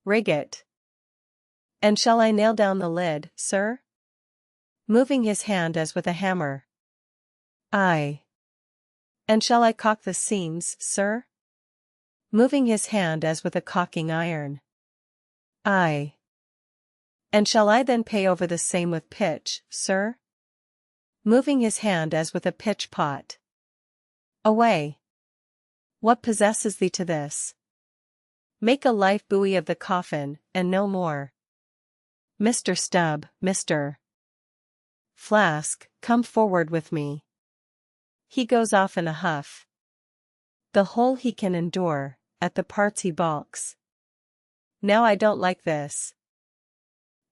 A: Rig it." "And shall I nail down the lid, sir?" moving his hand as with a hammer. "Aye." "And shall I caulk the seams, sir?" moving his hand as with a caulking iron. "Aye." "And shall I then pay over the same with pitch, sir?" moving his hand as with a pitch pot. "Away. What possesses thee to this? Make a life buoy of the coffin, and no more. Mr. Stubb, Mr. Flask, come forward with me." He goes off in a huff. The whole he can endure, at the parts he balks. Now I don't like this.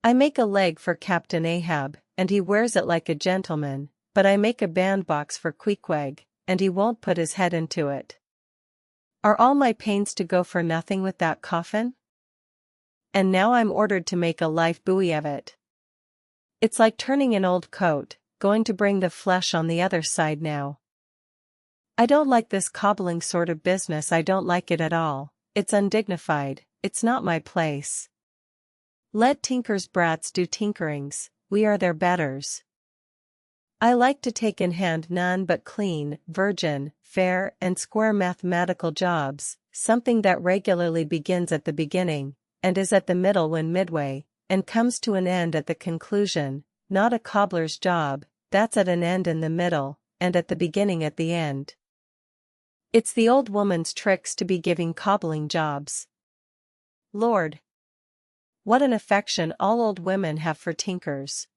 A: I make a leg for Captain Ahab, and he wears it like a gentleman, but I make a bandbox for Queequeg, and he won't put his head into it. Are all my pains to go for nothing with that coffin? And now I'm ordered to make a life buoy of it. It's like turning an old coat, going to bring the flesh on the other side now. I don't like this cobbling sort of business, I don't like it at all, it's undignified, it's not my place. Let tinkers' brats do tinkerings, we are their betters. I like to take in hand none but clean, virgin, fair and square mathematical jobs, something that regularly begins at the beginning, and is at the middle when midway, and comes to an end at the conclusion, not a cobbler's job, that's at an end in the middle, and at the beginning at the end. It's the old woman's tricks to be giving cobbling jobs. Lord! What an affection all old women have for tinkers.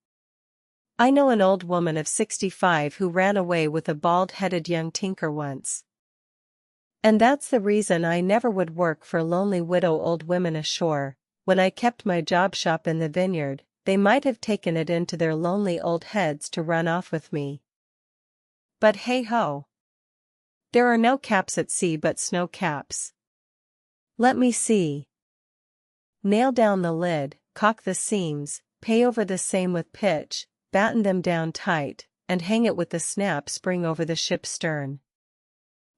A: I know an old woman of 65 who ran away with a bald-headed young tinker once. And that's the reason I never would work for lonely widow old women ashore. When I kept my job shop in the vineyard, they might have taken it into their lonely old heads to run off with me. But hey-ho! There are no caps at sea but snow caps. Let me see. Nail down the lid, caulk the seams, pay over the same with pitch, batten them down tight, and hang it with the snap spring over the ship's stern.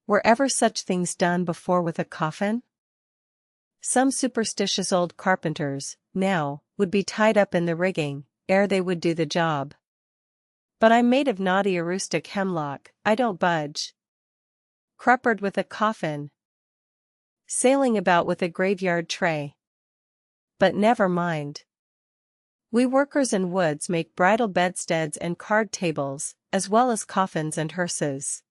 A: Were ever such things done before with a coffin? Some superstitious old carpenters, now, would be tied up in the rigging, ere they would do the job. But I'm made of knotty rustic hemlock, I don't budge. Cruppered with a coffin. Sailing about with a graveyard tray. But never mind. We workers in woods make bridal bedsteads and card tables, as well as coffins and hearses.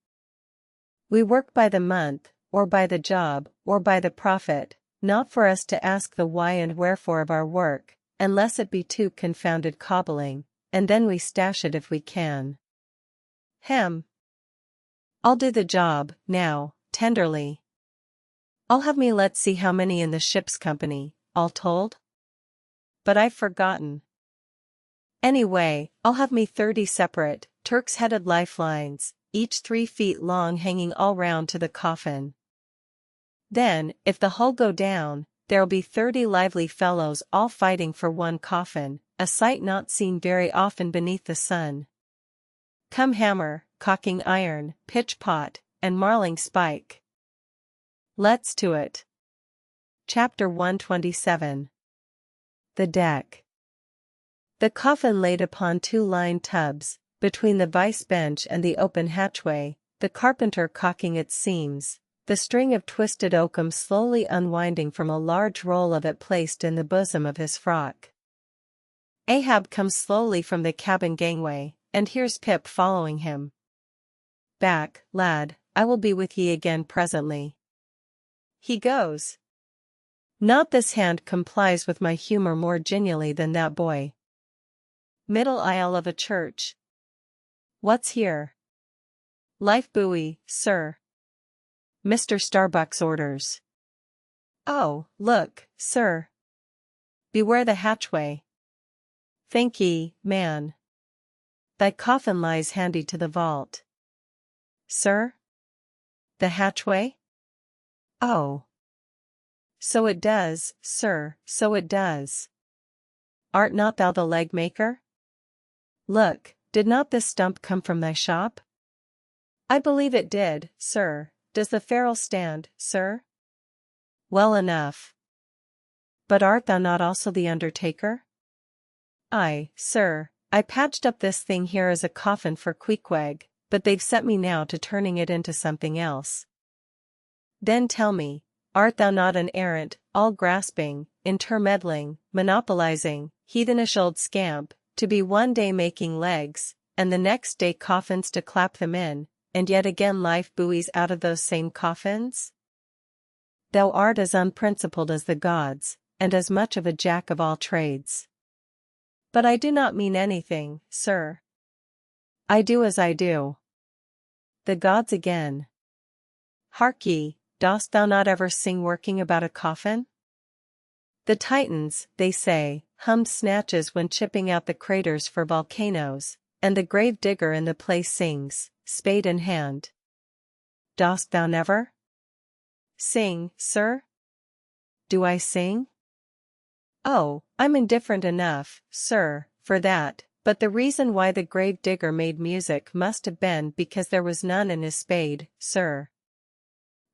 A: We work by the month, or by the job, or by the profit, not for us to ask the why and wherefore of our work, unless it be too confounded cobbling, and then we stash it if we can. Hem. I'll do the job, now, tenderly. I'll have me let's see how many in the ship's company, all told? But I've forgotten. Anyway, I'll have me 30 separate, Turk's-headed lifelines, each 3 feet long hanging all round to the coffin. Then, if the hull go down, there'll be 30 lively fellows all fighting for one coffin, a sight not seen very often beneath the sun. Come hammer, caulking iron, pitch pot, and marling spike. Let's to it. Chapter 127. The deck. The coffin laid upon 2 lined tubs, between the vice bench and the open hatchway, the carpenter caulking its seams, the string of twisted oakum slowly unwinding from a large roll of it placed in the bosom of his frock. Ahab comes slowly from the cabin gangway, and here's Pip following him. Back, lad, I will be with ye again presently. He goes. Not this hand complies with my humor more genially than that boy. Middle aisle of a church. What's here? Life buoy, sir. Mr. Starbuck's orders. Oh, look, sir. Beware the hatchway. Thank ye, man. Thy coffin lies handy to the vault. Sir? The hatchway? Oh. So it does, sir, so it does. Art not thou the leg maker? Look, did not this stump come from thy shop? I believe it did, sir. Does the ferrule stand, sir? Well enough. But art thou not also the undertaker? Aye, sir, I patched up this thing here as a coffin for Queequeg, but they've set me now to turning it into something else. Then tell me, art thou not an errant, all-grasping, intermeddling, monopolizing, heathenish old scamp, to be one day making legs, and the next day coffins to clap them in, and yet again life buoys out of those same coffins? Thou art as unprincipled as the gods, and as much of a jack of all trades. But I do not mean anything, sir. I do as I do. The gods again. Hark ye, dost thou not ever sing working about a coffin? The Titans, they say, hummed snatches when chipping out the craters for volcanoes, and the grave digger in the place sings, spade in hand. Dost thou never? Sing, sir? Do I sing? Oh, I'm indifferent enough, sir, for that, but the reason why the grave digger made music must have been because there was none in his spade, sir.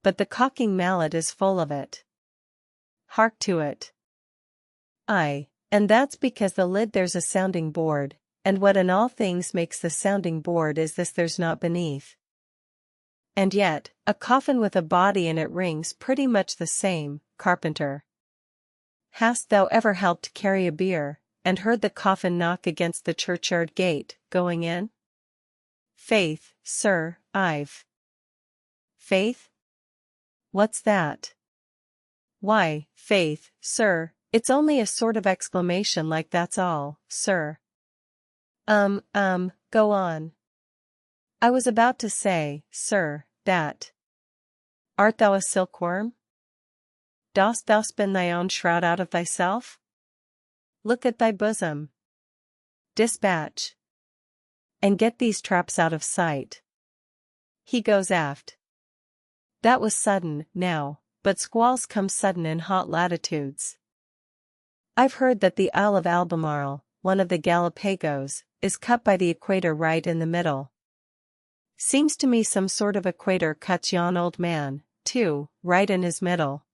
A: But the caulking mallet is full of it. Hark to it. Aye, and that's because the lid there's a sounding board, and what in all things makes the sounding board is this there's not beneath. And yet, a coffin with a body in it rings pretty much the same, carpenter. Hast thou ever helped carry a bier, and heard the coffin knock against the churchyard gate, going in? Faith, sir, Faith? What's that? Why, faith, sir, it's only a sort of exclamation like that's all, sir. Go on. I was about to say, sir, that. Art thou a silkworm? Dost thou spin thy own shroud out of thyself? Look at thy bosom. Dispatch. And get these traps out of sight. He goes aft. That was sudden, now, but squalls come sudden in hot latitudes. I've heard that the Isle of Albemarle, one of the Galapagos, is cut by the equator right in the middle. Seems to me some sort of equator cuts yon old man, too, right in his middle.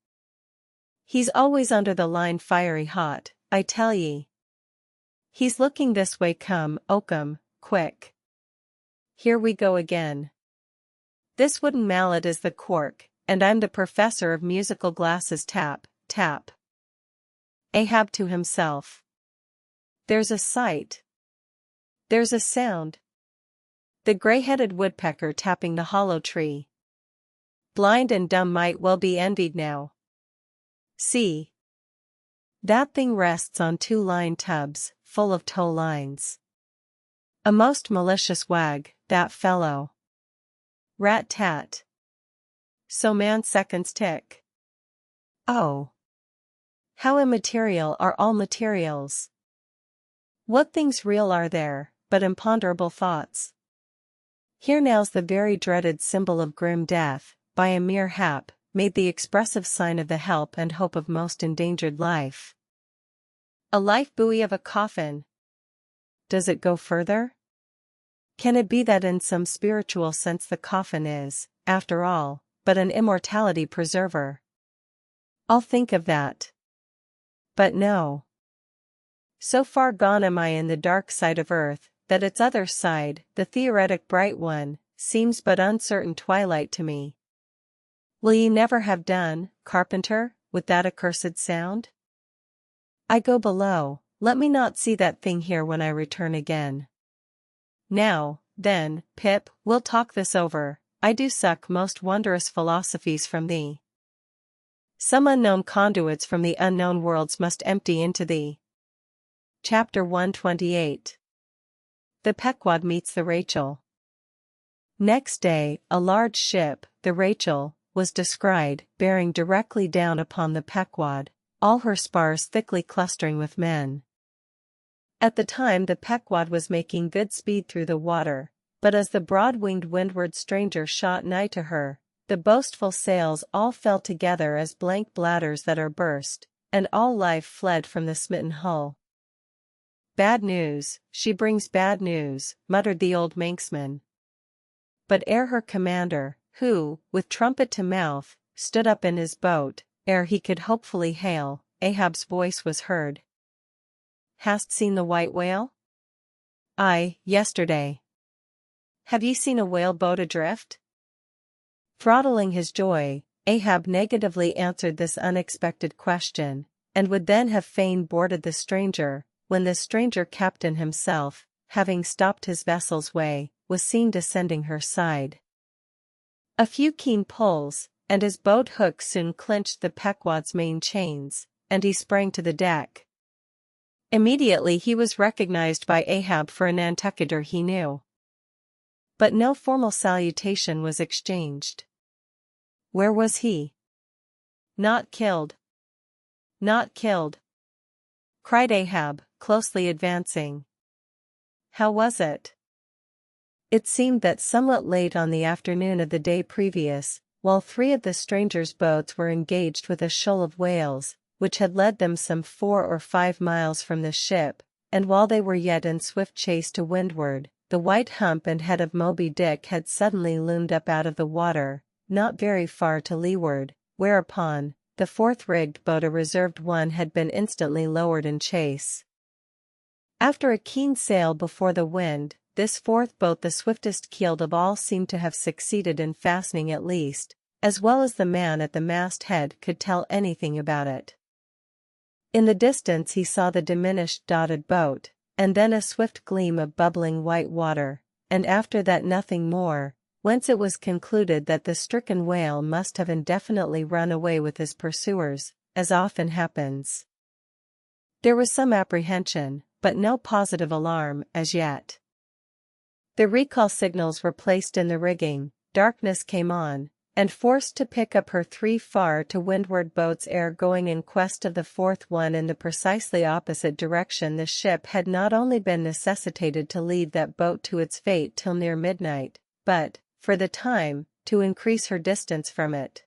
A: He's always under the line fiery hot, I tell ye. He's looking this way, come, Oakham, quick. Here we go again. This wooden mallet is the cork, and I'm the professor of musical glasses. Tap, tap. Ahab to himself. There's a sight. There's a sound. The gray-headed woodpecker tapping the hollow tree. Blind and dumb might well be envied now. See. That thing rests on 2 line tubs, full of tow lines. A most malicious wag, that fellow. Rat-tat. So man seconds tick. Oh. How immaterial are all materials. What things real are there, but imponderable thoughts? Here now's the very dreaded symbol of grim death, by a mere hap, made the expressive sign of the help and hope of most endangered life. A life buoy of a coffin. Does it go further? Can it be that in some spiritual sense the coffin is, after all, but an immortality preserver? I'll think of that. But no. So far gone am I in the dark side of earth, that its other side, the theoretic bright one, seems but uncertain twilight to me. Will ye never have done, carpenter, with that accursed sound? I go below, let me not see that thing here when I return again. Now, then, Pip, we'll talk this over. I do suck most wondrous philosophies from thee. Some unknown conduits from the unknown worlds must empty into thee. Chapter 128. The Pequod meets the Rachel. Next day, a large ship, the Rachel, was descried, bearing directly down upon the Pequod, all her spars thickly clustering with men. At the time the Pequod was making good speed through the water, but as the broad-winged windward stranger shot nigh to her, the boastful sails all fell together as blank bladders that are burst, and all life fled from the smitten hull. Bad news, she brings bad news, muttered the old manxman. But ere her commander, who, with trumpet to mouth, stood up in his boat, ere he could hopefully hail, Ahab's voice was heard. Hast seen the white whale? Aye, yesterday. Have ye seen a whale boat adrift? Throttling his joy, Ahab negatively answered this unexpected question, and would then have fain boarded the stranger, when the stranger captain himself, having stopped his vessel's way, was seen descending her side. A few keen pulls, and his boat hook soon clinched the Pequod's main chains, and he sprang to the deck. Immediately he was recognized by Ahab for a Nantucketer he knew. But no formal salutation was exchanged. Where was he? Not killed. Not killed, cried Ahab, closely advancing. How was it? It seemed that somewhat late on the afternoon of the day previous, while 3 of the stranger's boats were engaged with a shoal of whales, which had led them some 4 or 5 miles from the ship, and while they were yet in swift chase to windward, the white hump and head of Moby Dick had suddenly loomed up out of the water, not very far to leeward, whereupon, the 4th rigged boat, a reserved one, had been instantly lowered in chase. After a keen sail before the wind, this 4th boat, the swiftest keeled of all, seemed to have succeeded in fastening at least, as well as the man at the masthead could tell anything about it. In the distance he saw the diminished dotted boat, and then a swift gleam of bubbling white water, and after that nothing more, whence it was concluded that the stricken whale must have indefinitely run away with his pursuers, as often happens. There was some apprehension, but no positive alarm, as yet. The recall signals were placed in the rigging, darkness came on, and forced to pick up her 3 far to windward boats ere going in quest of the 4th one in the precisely opposite direction. The ship had not only been necessitated to leave that boat to its fate till near midnight, but, for the time, to increase her distance from it.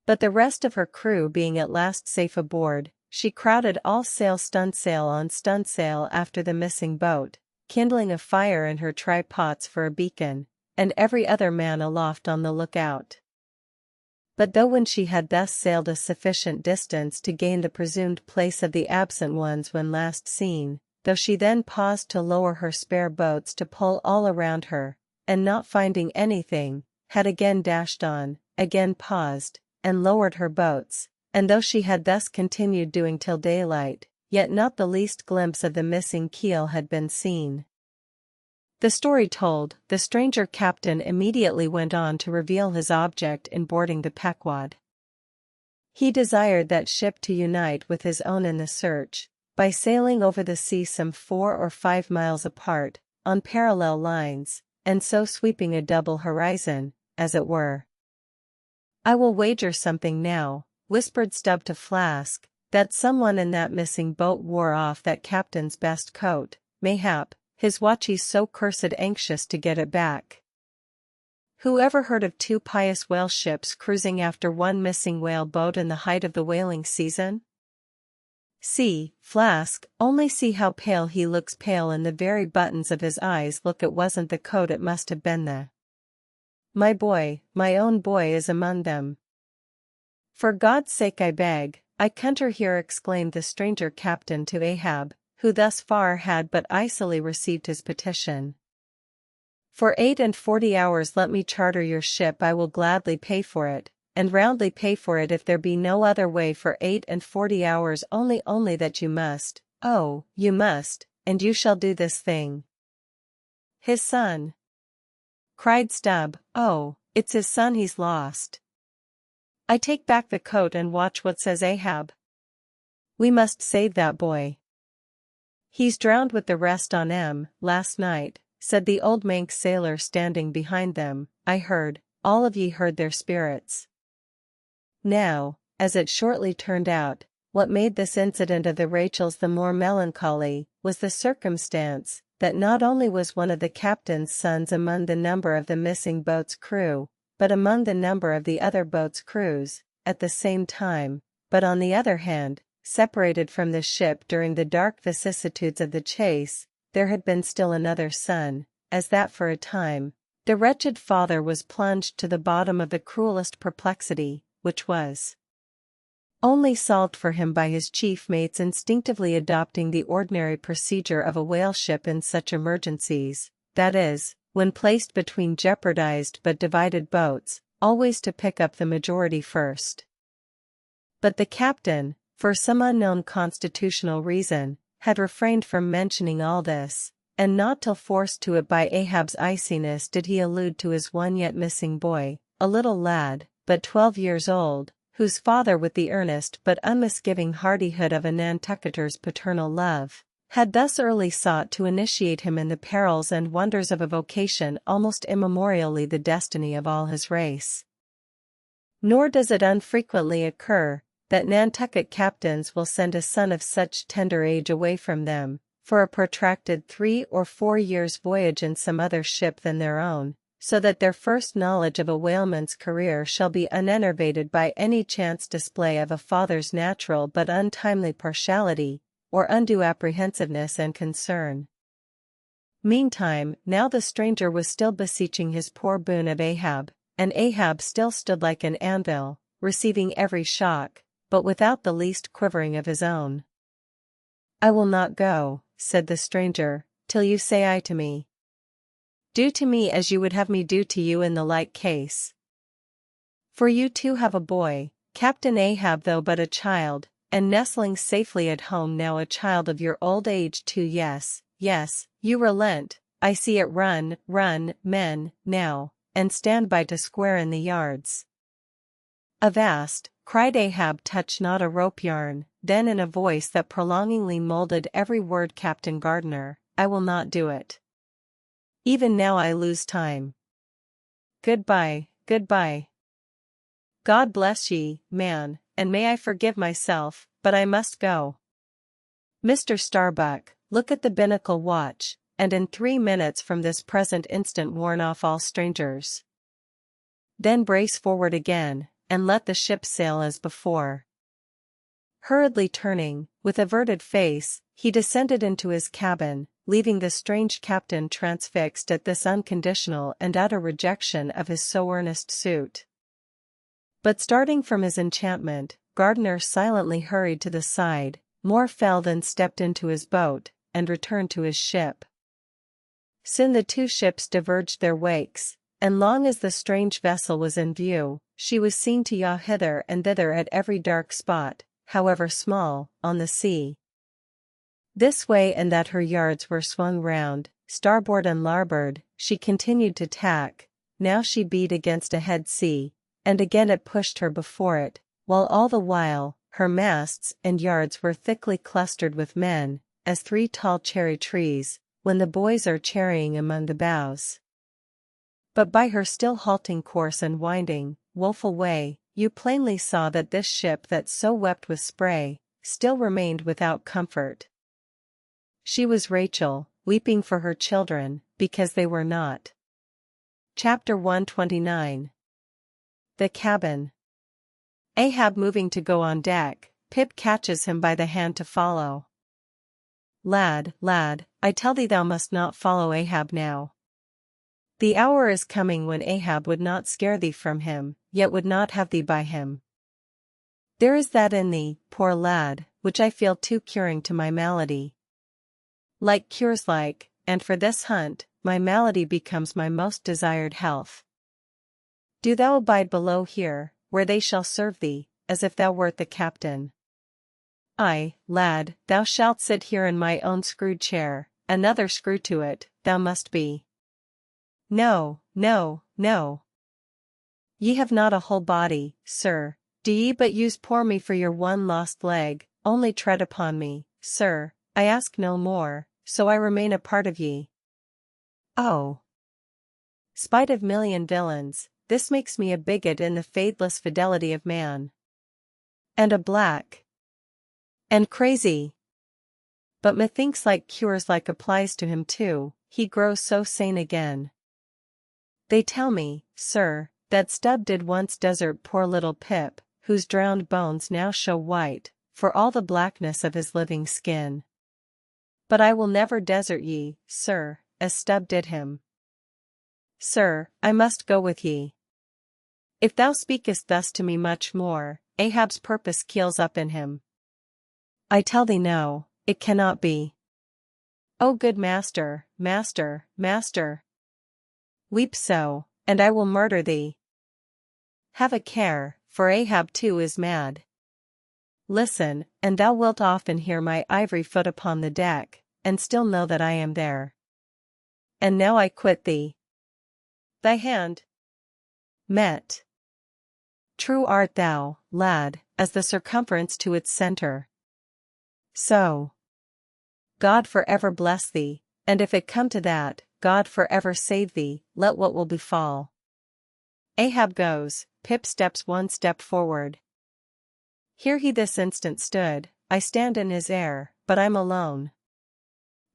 A: But the rest of her crew being at last safe aboard, she crowded all sail stunsail on stunsail after the missing boat, kindling a fire in her try-pots for a beacon, and every other man aloft on the lookout. But though when she had thus sailed a sufficient distance to gain the presumed place of the absent ones when last seen, though she then paused to lower her spare boats to pull all around her, and not finding anything, had again dashed on, again paused, and lowered her boats, and though she had thus continued doing till daylight, yet not the least glimpse of the missing keel had been seen. The story told, the stranger captain immediately went on to reveal his object in boarding the Pequod. He desired that ship to unite with his own in the search, by sailing over the sea some 4 or 5 miles apart, on parallel lines, and so sweeping a double horizon, as it were. "I will wager something now," whispered Stubb to Flask, "that someone in that missing boat wore off that captain's best coat, mayhap, his watchie's so cursed anxious to get it back. Who ever heard of 2 pious whale ships cruising after one missing whale boat in the height of the whaling season? See, Flask, only see how pale he looks, pale in the very buttons of his eyes. Look, it wasn't the coat, it must have been the... My boy, my own boy is among them. For God's sake I beg, I can't here," exclaimed the stranger captain to Ahab, who thus far had but icily received his petition. "For 48 hours let me charter your ship. I will gladly pay for it, and roundly pay for it if there be no other way. For 48 hours only that you must, oh, you must, and you shall do this thing." "His son!" cried Stubb. "Oh, it's his son he's lost. I take back the coat and watch what says Ahab. We must save that boy." "He's drowned with the rest on last night," said the old Manx sailor standing behind them. "I heard, all of ye heard their spirits." Now, as it shortly turned out, what made this incident of the Rachels the more melancholy, was the circumstance, that not only was one of the captain's sons among the number of the missing boat's crew, but among the number of the other boat's crews, at the same time, but on the other hand, separated from the ship during the dark vicissitudes of the chase, there had been still another son, as that for a time, the wretched father was plunged to the bottom of the cruelest perplexity, which was only solved for him by his chief mate's instinctively adopting the ordinary procedure of a whale ship in such emergencies, that is, when placed between jeopardized but divided boats, always to pick up the majority first. But the captain, for some unknown constitutional reason, had refrained from mentioning all this, and not till forced to it by Ahab's iciness did he allude to his one yet missing boy, a little lad, but 12 years old, whose father, with the earnest but unmisgiving hardihood of a Nantucketer's paternal love, had thus early sought to initiate him in the perils and wonders of a vocation almost immemorially the destiny of all his race. Nor does it unfrequently occur that Nantucket captains will send a son of such tender age away from them, for a protracted 3 or 4 years' voyage in some other ship than their own, so that their first knowledge of a whaleman's career shall be unenervated by any chance display of a father's natural but untimely partiality, or undue apprehensiveness and concern. Meantime, now the stranger was still beseeching his poor boon of Ahab, and Ahab still stood like an anvil, receiving every shock, but without the least quivering of his own. "I will not go," said the stranger, "till you say aye to me. Do to me as you would have me do to you in the like case. For you too have a boy, Captain Ahab, though but a child, and nestling safely at home now, a child of your old age too. Yes, yes, you relent, I see it run, run, men, now, and stand by to square in the yards. Avast, cried Ahab, touch not a rope yarn, then in a voice that prolongingly molded every word, Captain Gardener, I will not do it. Even now I lose time. Goodbye, goodbye. God bless ye, man, and may I forgive myself, but I must go. Mr. Starbuck, look at the binnacle watch, and in 3 minutes from this present instant warn off all strangers. Then brace forward again, and let the ship sail as before. Hurriedly turning, with averted face, he descended into his cabin, leaving the strange captain transfixed at this unconditional and utter rejection of his so earnest suit. But starting from his enchantment, Gardner silently hurried to the side, more fell than stepped into his boat, and returned to his ship. Soon the two ships diverged their wakes, and long as the strange vessel was in view, she was seen to yaw hither and thither at every dark spot, however small, on the sea. This way and that her yards were swung round, starboard and larboard, she continued to tack, now she beat against a head sea, and again it pushed her before it, while all the while, her masts and yards were thickly clustered with men, as 3 tall cherry trees, when the boys are cherrying among the boughs. But by her still halting course and winding, woeful way, you plainly saw that this ship that so wept with spray, still remained without comfort. She was Rachel, weeping for her children, because they were not. Chapter 129. The cabin. Ahab moving to go on deck, Pip catches him by the hand to follow. Lad, lad, I tell thee thou must not follow Ahab now. The hour is coming when Ahab would not scare thee from him, yet would not have thee by him. There is that in thee, poor lad, which I feel too curing to my malady. Like cures like, and for this hunt, my malady becomes my most desired health. Do thou abide below here, where they shall serve thee, as if thou wert the captain. Ay, lad, thou shalt sit here in my own screwed chair, another screw to it, thou must be. No, no, no. Ye have not a whole body, sir, do ye but use poor me for your one lost leg, only tread upon me, sir, I ask no more, so I remain a part of ye. Oh! Spite of million villains, this makes me a bigot in the faithless fidelity of man. And a black. And crazy. But methinks like cures like applies to him too, he grows so sane again. They tell me, sir, that Stubb did once desert poor little Pip, whose drowned bones now show white, for all the blackness of his living skin. But I will never desert ye, sir, as Stubb did him. Sir, I must go with ye. If thou speakest thus to me much more, Ahab's purpose keels up in him. I tell thee no, it cannot be. O good master, master, master! Weep so, and I will murder thee. Have a care, for Ahab too is mad. Listen, and thou wilt often hear my ivory foot upon the deck, and still know that I am there. And now I quit thee. Thy hand. Met. True art thou, lad, as the circumference to its center. So. God for ever bless thee, and if it come to that, God for ever save thee, let what will befall. Ahab goes, Pip steps one step forward. Here he this instant stood, I stand in his air, but I'm alone.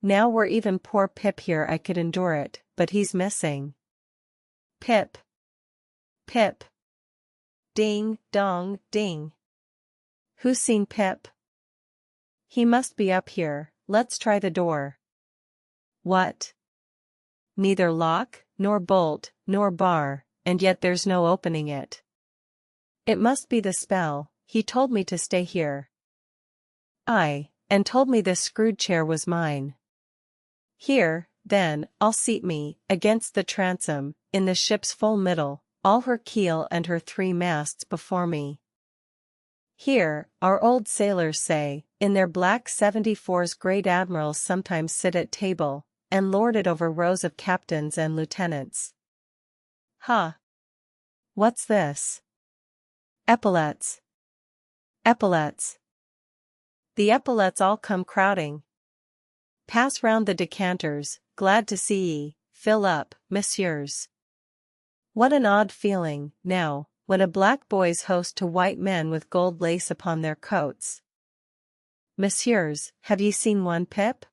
A: Now were even poor Pip here I could endure it, but he's missing. Pip. Pip. Ding, dong, ding. Who's seen Pip? He must be up here, let's try the door. What? Neither lock, nor bolt, nor bar, and yet there's no opening it. It must be the spell, he told me to stay here. Aye, and told me this screwed chair was mine. Here, then, I'll seat me, against the transom, in the ship's full middle, all her keel and her 3 masts before me. Here, our old sailors say, in their black 74s great admirals sometimes sit at table, and lorded over rows of captains and lieutenants. Ha! What's this? Epaulets. Epaulets. The epaulets all come crowding. Pass round the decanters, glad to see ye, fill up, messieurs. What an odd feeling, now, when a black boys host to white men with gold lace upon their coats. Messieurs, have ye seen one Pip?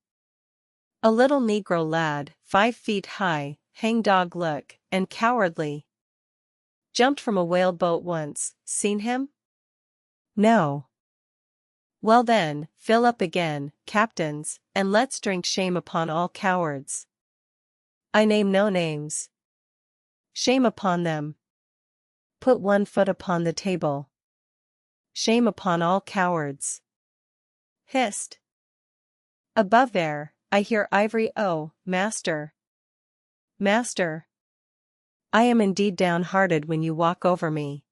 A: A little negro lad, 5 feet high, hang-dog look, and cowardly. Jumped from a whale boat once, seen him? No. Well then, fill up again, captains, and let's drink shame upon all cowards. I name no names. Shame upon them. Put one foot upon the table. Shame upon all cowards. Hist! Above there, I hear ivory. Oh, master! Master! I am indeed downhearted when you walk over me.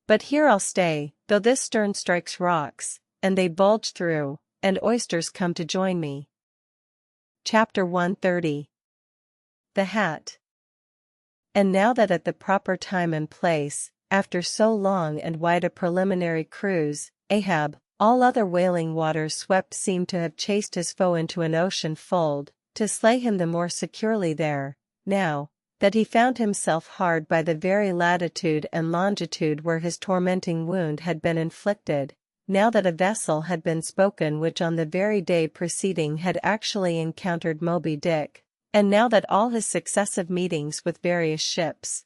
A: But here I'll stay, though this stern strikes rocks, and they bulge through, and oysters come to join me. Chapter 130. The Hat. And now that at the proper time and place, after so long and wide a preliminary cruise, Ahab, all other wailing waters swept, seemed to have chased his foe into an ocean fold, to slay him the more securely there, now that he found himself hard by the very latitude and longitude where his tormenting wound had been inflicted, now that a vessel had been spoken which on the very day preceding had actually encountered Moby Dick, and now that all his successive meetings with various ships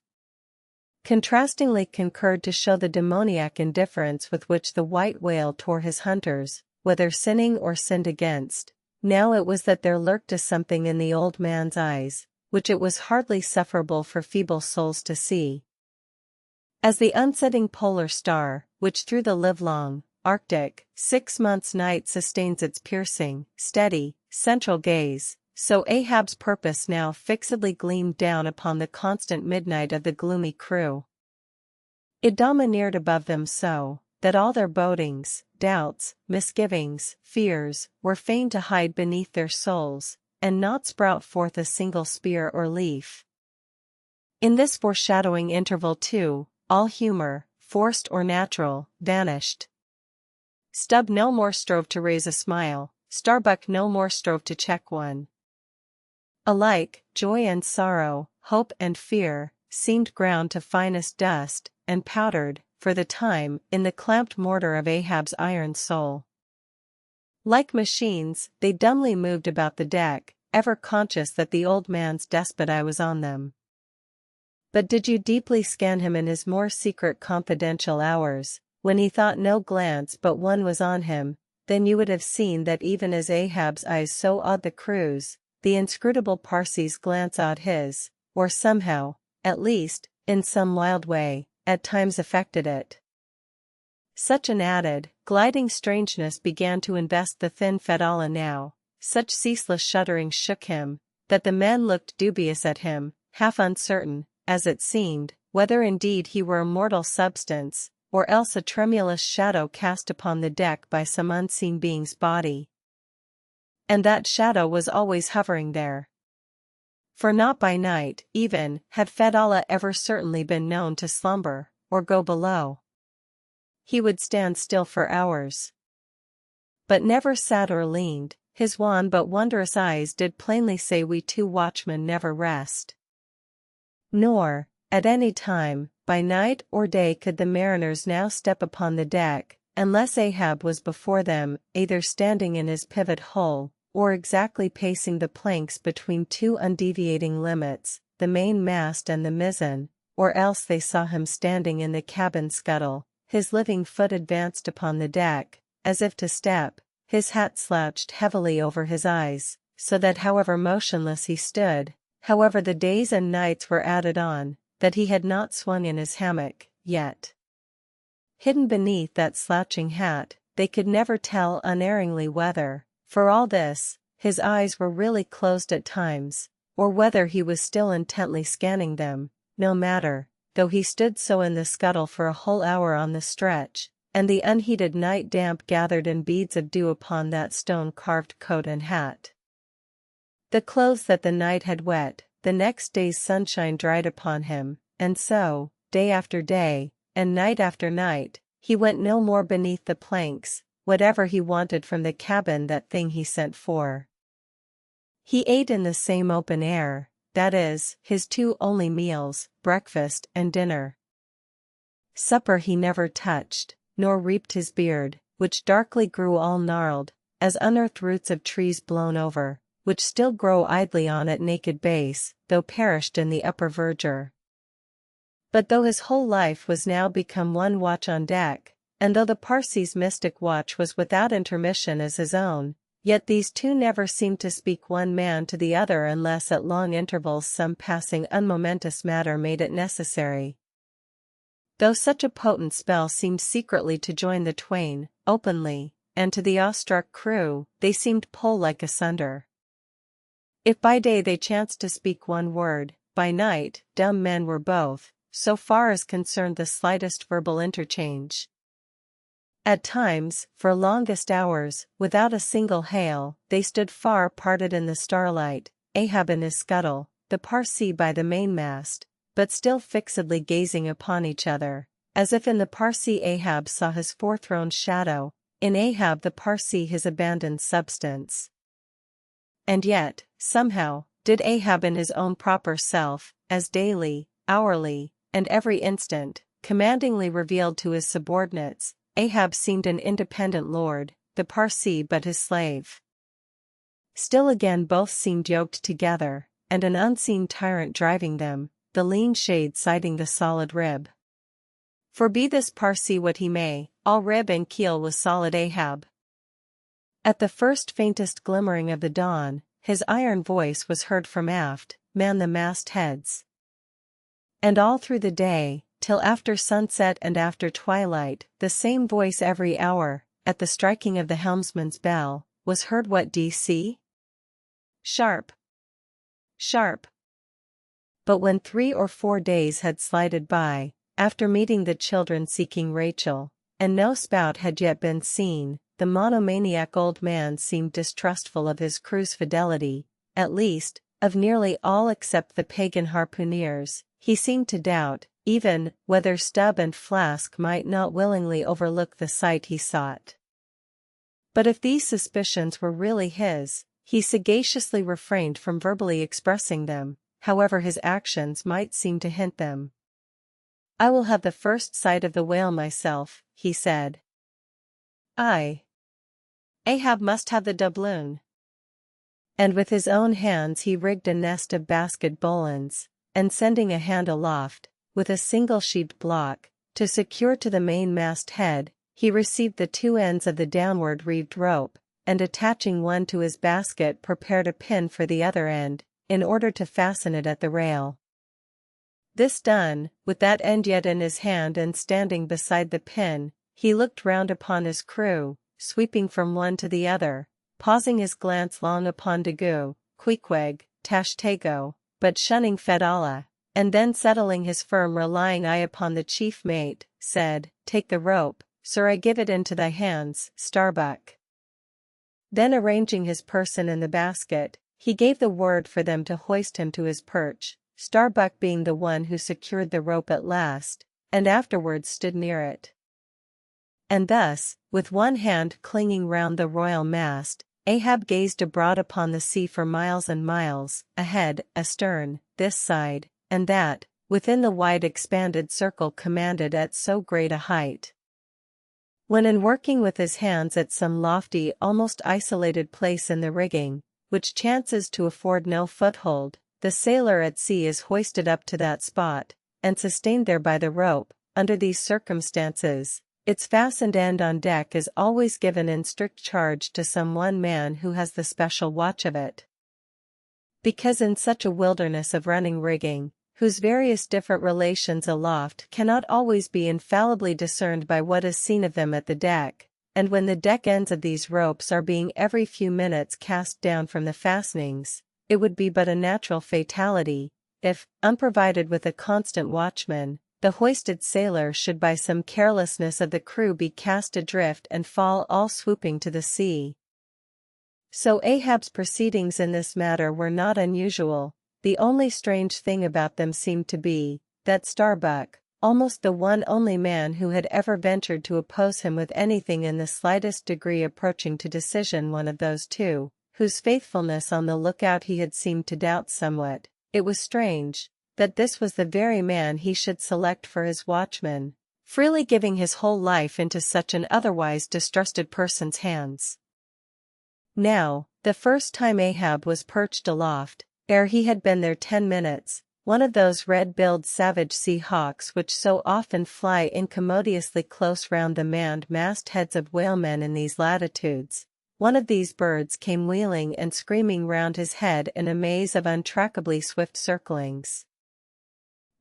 A: contrastingly concurred to show the demoniac indifference with which the white whale tore his hunters, whether sinning or sinned against, now it was that there lurked a something in the old man's eyes, which it was hardly sufferable for feeble souls to see. As the unsetting polar star, which through the livelong, Arctic, 6 months' night sustains its piercing, steady, central gaze, so Ahab's purpose now fixedly gleamed down upon the constant midnight of the gloomy crew. It domineered above them so, that all their bodings, doubts, misgivings, fears, were fain to hide beneath their souls, and not sprout forth a single spear or leaf. In this foreshadowing interval too, all humor, forced or natural, vanished. Stubb no more strove to raise a smile, Starbuck no more strove to check one. Alike, joy and sorrow, hope and fear, seemed ground to finest dust, and powdered, for the time, in the clamped mortar of Ahab's iron soul. Like machines, they dumbly moved about the deck, ever conscious that the old man's despot eye was on them. But did you deeply scan him in his more secret confidential hours, when he thought no glance but one was on him, then you would have seen that even as Ahab's eyes so awed the crew's, the inscrutable Parsee's glance awed his, or somehow, at least, in some wild way, at times affected it. Such an added, gliding strangeness began to invest the thin Fedallah now, such ceaseless shuddering shook him, that the men looked dubious at him, half uncertain, as it seemed, whether indeed he were a mortal substance, or else a tremulous shadow cast upon the deck by some unseen being's body. And that shadow was always hovering there. For not by night, even, had Fedallah ever certainly been known to slumber, or go below. He would stand still for hours, but never sat or leaned. His wan but wondrous eyes did plainly say we two watchmen never rest. Nor, at any time, by night or day could the mariners now step upon the deck, unless Ahab was before them, either standing in his pivot hole, or exactly pacing the planks between two undeviating limits, the main mast and the mizzen, or else they saw him standing in the cabin scuttle, his living foot advanced upon the deck, as if to step, his hat slouched heavily over his eyes, so that however motionless he stood, however the days and nights were added on, that he had not swung in his hammock, yet. Hidden beneath that slouching hat, they could never tell unerringly whether, for all this, his eyes were really closed at times, or whether he was still intently scanning them. No matter, though he stood so in the scuttle for a whole hour on the stretch, and the unheated night damp gathered in beads of dew upon that stone-carved coat and hat. The clothes that the night had wet, the next day's sunshine dried upon him, and so, day after day, and night after night, he went no more beneath the planks, whatever he wanted from the cabin that thing he sent for. He ate in the same open air, that is, his two only meals, breakfast and dinner. Supper he never touched, nor reaped his beard, which darkly grew all gnarled, as unearthed roots of trees blown over, which still grow idly on at naked base, though perished in the upper verdure. But though his whole life was now become one watch on deck, and though the Parsee's mystic watch was without intermission as his own, yet these two never seemed to speak one man to the other unless at long intervals some passing unmomentous matter made it necessary. Though such a potent spell seemed secretly to join the twain, openly, and to the awestruck crew, they seemed pole-like asunder. If by day they chanced to speak one word, by night, dumb men were both, so far as concerned the slightest verbal interchange. At times, for longest hours, without a single hail, they stood far parted in the starlight, Ahab in his scuttle, the Parsee by the mainmast, but still fixedly gazing upon each other, as if in the Parsee Ahab saw his forethrown shadow, in Ahab the Parsee his abandoned substance. And yet, somehow, did Ahab in his own proper self, as daily, hourly, and every instant, commandingly revealed to his subordinates, Ahab seemed an independent lord, the Parsee but his slave. Still again both seemed yoked together, and an unseen tyrant driving them, the lean shade sighting the solid rib. For be this Parsee what he may, all rib and keel was solid Ahab. At the first faintest glimmering of the dawn, his iron voice was heard from aft, "Man the mast heads." And all through the day, till after sunset and after twilight, the same voice every hour, at the striking of the helmsman's bell, was heard. What d.c. Sharp. Sharp. But when 3 or 4 days had slided by, after meeting the children seeking Rachel, and no spout had yet been seen, the monomaniac old man seemed distrustful of his crew's fidelity, at least, of nearly all except the pagan harpooneers. He seemed to doubt, even, whether Stubb and Flask might not willingly overlook the sight he sought. But if these suspicions were really his, he sagaciously refrained from verbally expressing them, however his actions might seem to hint them. "I will have the first sight of the whale myself," he said. Ahab must have the doubloon." And with his own hands he rigged a nest of basket bowlines, and sending a hand aloft, with a single-sheet block, to secure to the mainmast head, he received the 2 ends of the downward reeved rope, and attaching one to his basket prepared a pin for the other end, in order to fasten it at the rail. This done, with that end yet in his hand and standing beside the pin, he looked round upon his crew, sweeping from one to the other, pausing his glance long upon Daggoo, Queequeg, Tashtego, but shunning Fedallah, and then settling his firm relying eye upon the chief mate, said, "Take the rope, sir, I give it into thy hands, Starbuck." Then arranging his person in the basket, he gave the word for them to hoist him to his perch, Starbuck being the one who secured the rope at last, and afterwards stood near it. And thus, with one hand clinging round the royal mast, Ahab gazed abroad upon the sea for miles and miles, ahead, astern, this side, and that, within the wide expanded circle commanded at so great a height. When in working with his hands at some lofty, almost isolated place in the rigging, which chances to afford no foothold, the sailor at sea is hoisted up to that spot, and sustained there by the rope. Under these circumstances, its fastened end on deck is always given in strict charge to some one man who has the special watch of it. Because in such a wilderness of running rigging, whose various different relations aloft cannot always be infallibly discerned by what is seen of them at the deck, and when the deck ends of these ropes are being every few minutes cast down from the fastenings, it would be but a natural fatality, if, unprovided with a constant watchman, the hoisted sailor should by some carelessness of the crew be cast adrift and fall all swooping to the sea. So Ahab's proceedings in this matter were not unusual. The only strange thing about them seemed to be that Starbuck, almost the one only man who had ever ventured to oppose him with anything in the slightest degree approaching to decision, one of those two, whose faithfulness on the lookout he had seemed to doubt somewhat. It was strange that this was the very man he should select for his watchman, freely giving his whole life into such an otherwise distrusted person's hands. Now, the first time Ahab was perched aloft, ere he had been there 10 minutes, one of those red-billed savage sea hawks which so often fly incommodiously close round the manned mastheads of whalemen in these latitudes, one of these birds came wheeling and screaming round his head in a maze of untrackably swift circlings.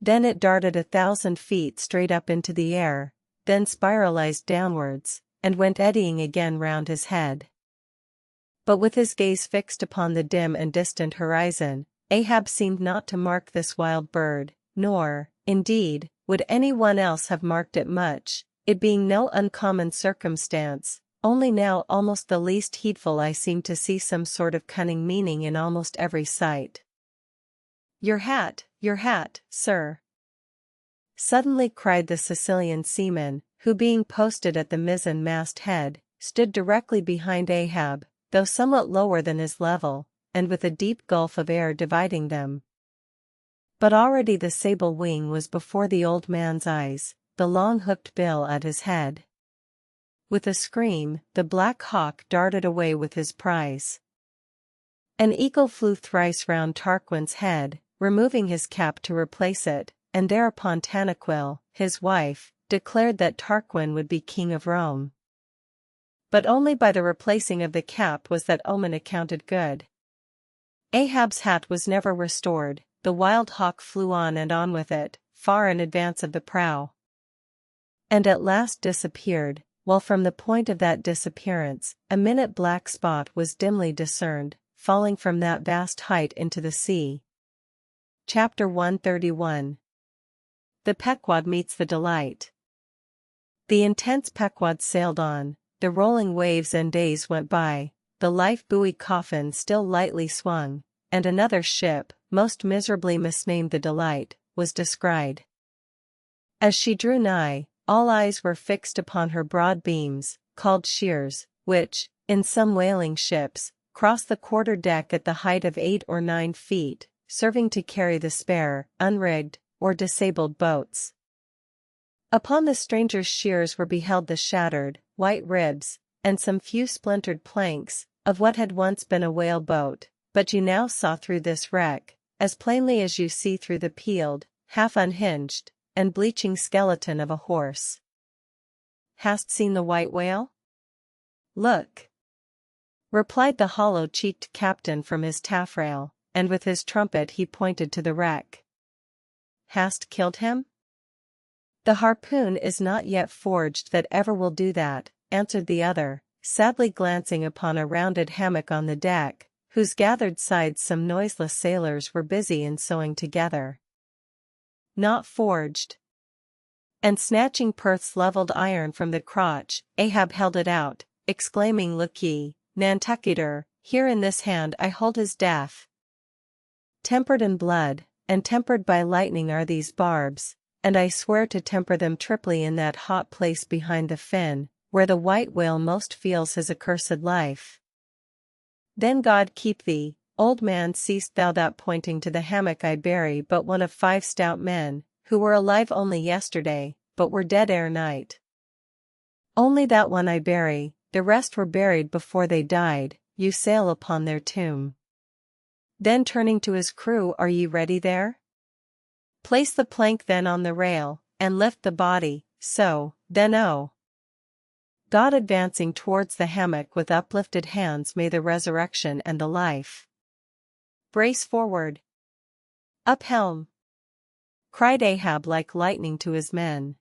A: Then it darted 1,000 feet straight up into the air, then spiralized downwards, and went eddying again round his head. But with his gaze fixed upon the dim and distant horizon, Ahab seemed not to mark this wild bird, nor, indeed, would anyone else have marked it much, it being no uncommon circumstance, only now almost the least heedful I seemed to see some sort of cunning meaning in almost every sight. Your hat, sir!" suddenly cried the Sicilian seaman, who being posted at the mizzen mast head, stood directly behind Ahab, though somewhat lower than his level, and with a deep gulf of air dividing them. But already the sable wing was before the old man's eyes, the long hooked bill at his head. With a scream, the black hawk darted away with his prize. An eagle flew thrice round Tarquin's head, removing his cap to replace it, and thereupon Tanaquil, his wife, declared that Tarquin would be king of Rome. But only by the replacing of the cap was that omen accounted good. Ahab's hat was never restored, the wild hawk flew on and on with it, far in advance of the prow. And at last disappeared, while from the point of that disappearance, a minute black spot was dimly discerned, falling from that vast height into the sea. Chapter 131. The Pequod meets the Delight. The intense Pequod sailed on, the rolling waves and days went by, the life buoy coffin still lightly swung, and another ship, most miserably misnamed the Delight, was descried. As she drew nigh, all eyes were fixed upon her broad beams, called shears, which, in some whaling ships, cross the quarter-deck at the height of 8 or 9 feet, serving to carry the spare, unrigged, or disabled boats. Upon the stranger's shears were beheld the shattered, white ribs, and some few splintered planks, of what had once been a whale boat, but you now saw through this wreck, as plainly as you see through the peeled, half unhinged, and bleaching skeleton of a horse. "Hast seen the white whale?" "Look," replied the hollow-cheeked captain from his taffrail, and with his trumpet he pointed to the wreck. "Hast killed him?" "The harpoon is not yet forged that ever will do that," answered the other, sadly glancing upon a rounded hammock on the deck, whose gathered sides some noiseless sailors were busy in sewing together. "Not forged." And snatching Perth's levelled iron from the crotch, Ahab held it out, exclaiming, "Look ye, Nantucketer, here in this hand I hold his death. Tempered in blood, and tempered by lightning are these barbs, and I swear to temper them triply in that hot place behind the fin, where the white whale most feels his accursed life. Then God keep thee, old man, seest thou that pointing to the hammock I bury but one of 5 stout men, who were alive only yesterday, but were dead ere night. Only that one I bury, the rest were buried before they died, you sail upon their tomb." Then turning to his crew, "Are ye ready there? Place the plank then on the rail, and lift the body, so, then oh!" God advancing towards the hammock with uplifted hands, "May the resurrection and the life. Brace forward. Up helm!" cried Ahab like lightning to his men.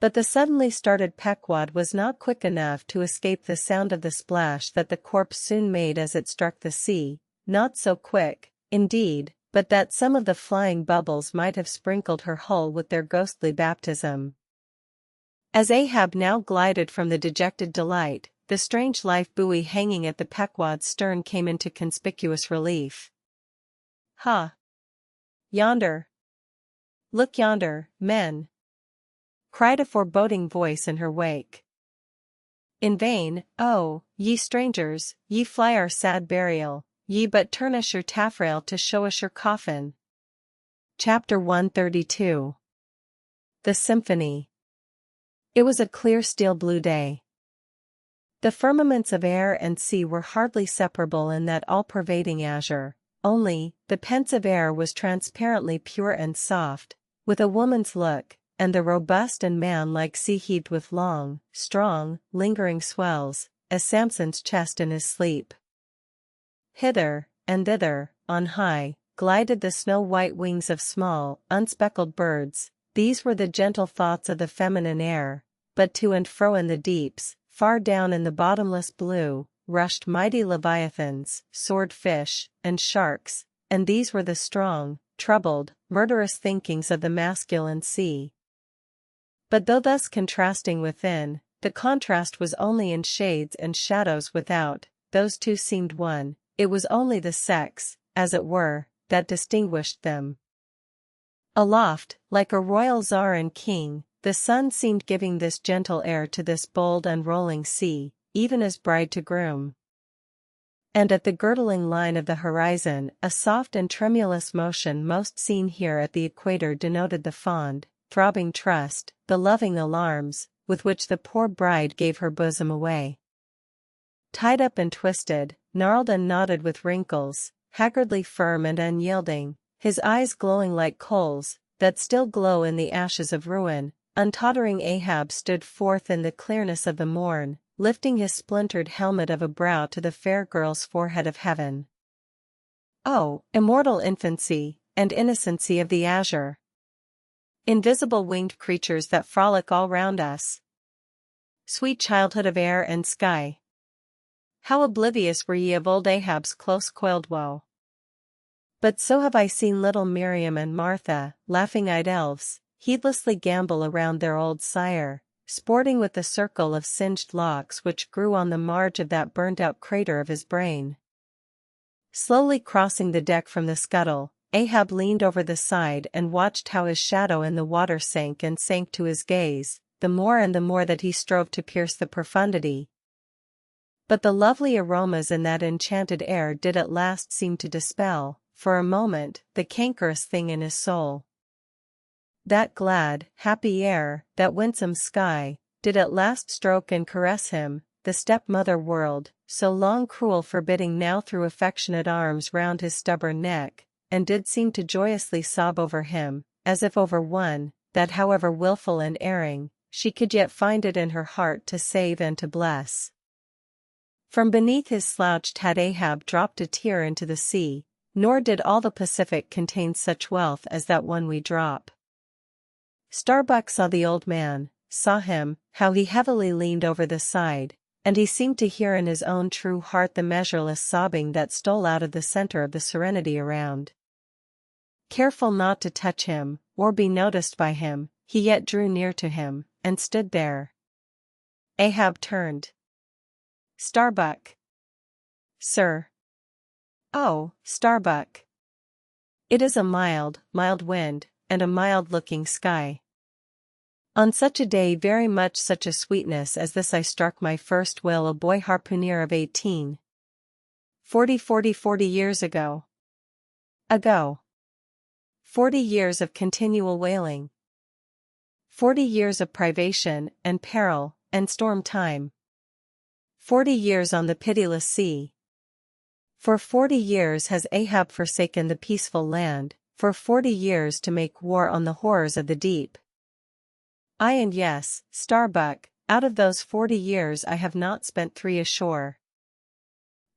A: But the suddenly started Pequod was not quick enough to escape the sound of the splash that the corpse soon made as it struck the sea, not so quick, indeed, but that some of the flying bubbles might have sprinkled her hull with their ghostly baptism. As Ahab now glided from the dejected Delight, the strange life buoy hanging at the Pequod's stern came into conspicuous relief. "Ha! Yonder! Look yonder, men!" cried a foreboding voice in her wake. "In vain, oh, ye strangers, ye fly our sad burial, ye but turn us your taffrail to show us your coffin." Chapter 132. The Symphony. It was a clear steel blue day. The firmaments of air and sea were hardly separable in that all-pervading azure, only, the pensive air was transparently pure and soft, with a woman's look, and the robust and man-like sea heaved with long, strong, lingering swells, as Samson's chest in his sleep. Hither, and thither, on high, glided the snow-white wings of small, unspeckled birds. These were the gentle thoughts of the feminine air, but to and fro in the deeps, far down in the bottomless blue, rushed mighty leviathans, sword-fish, and sharks, and these were the strong, troubled, murderous thinkings of the masculine sea. But though thus contrasting within, the contrast was only in shades and shadows without, those two seemed one, it was only the sex, as it were, that distinguished them. Aloft, like a royal czar and king, the sun seemed giving this gentle air to this bold and rolling sea, even as bride to groom. And at the girdling line of the horizon, a soft and tremulous motion most seen here at the equator denoted the fond, throbbing trust, the loving alarms, with which the poor bride gave her bosom away. Tied up and twisted, gnarled and knotted with wrinkles, haggardly firm and unyielding, his eyes glowing like coals, that still glow in the ashes of ruin, untottering Ahab stood forth in the clearness of the morn, lifting his splintered helmet of a brow to the fair girl's forehead of heaven. Oh, immortal infancy, and innocency of the azure! Invisible winged creatures that frolic all round us! Sweet childhood of air and sky! How oblivious were ye of old Ahab's close-coiled woe! But so have I seen little Miriam and Martha, laughing-eyed elves, heedlessly gambol around their old sire, sporting with the circle of singed locks which grew on the marge of that burnt-out crater of his brain. Slowly crossing the deck from the scuttle, Ahab leaned over the side and watched how his shadow in the water sank and sank to his gaze, the more and the more that he strove to pierce the profundity. But the lovely aromas in that enchanted air did at last seem to dispel, for a moment, the cankerous thing in his soul. That glad, happy air, that winsome sky, did at last stroke and caress him, the stepmother world, so long cruel forbidding now threw affectionate arms round his stubborn neck, and did seem to joyously sob over him, as if over one, that however wilful and erring, she could yet find it in her heart to save and to bless. From beneath his slouched hat Ahab dropped a tear into the sea, nor did all the Pacific contain such wealth as that one we drop. Starbuck saw the old man, saw him, how he heavily leaned over the side, and he seemed to hear in his own true heart the measureless sobbing that stole out of the center of the serenity around. Careful not to touch him, or be noticed by him, he yet drew near to him, and stood there. Ahab turned. "Starbuck." "Sir." "Oh, Starbuck. It is a mild, mild wind, and a mild-looking sky. On such a day very much such a sweetness as this I struck my first whale a boy harpooner of 18. 40 years ago. 40 years of continual whaling. 40 years of privation, and peril, and storm time. 40 years on the pitiless sea. For 40 years has Ahab forsaken the peaceful land, for 40 years to make war on the horrors of the deep. Aye and yes, Starbuck, out of those 40 years I have not spent 3 ashore.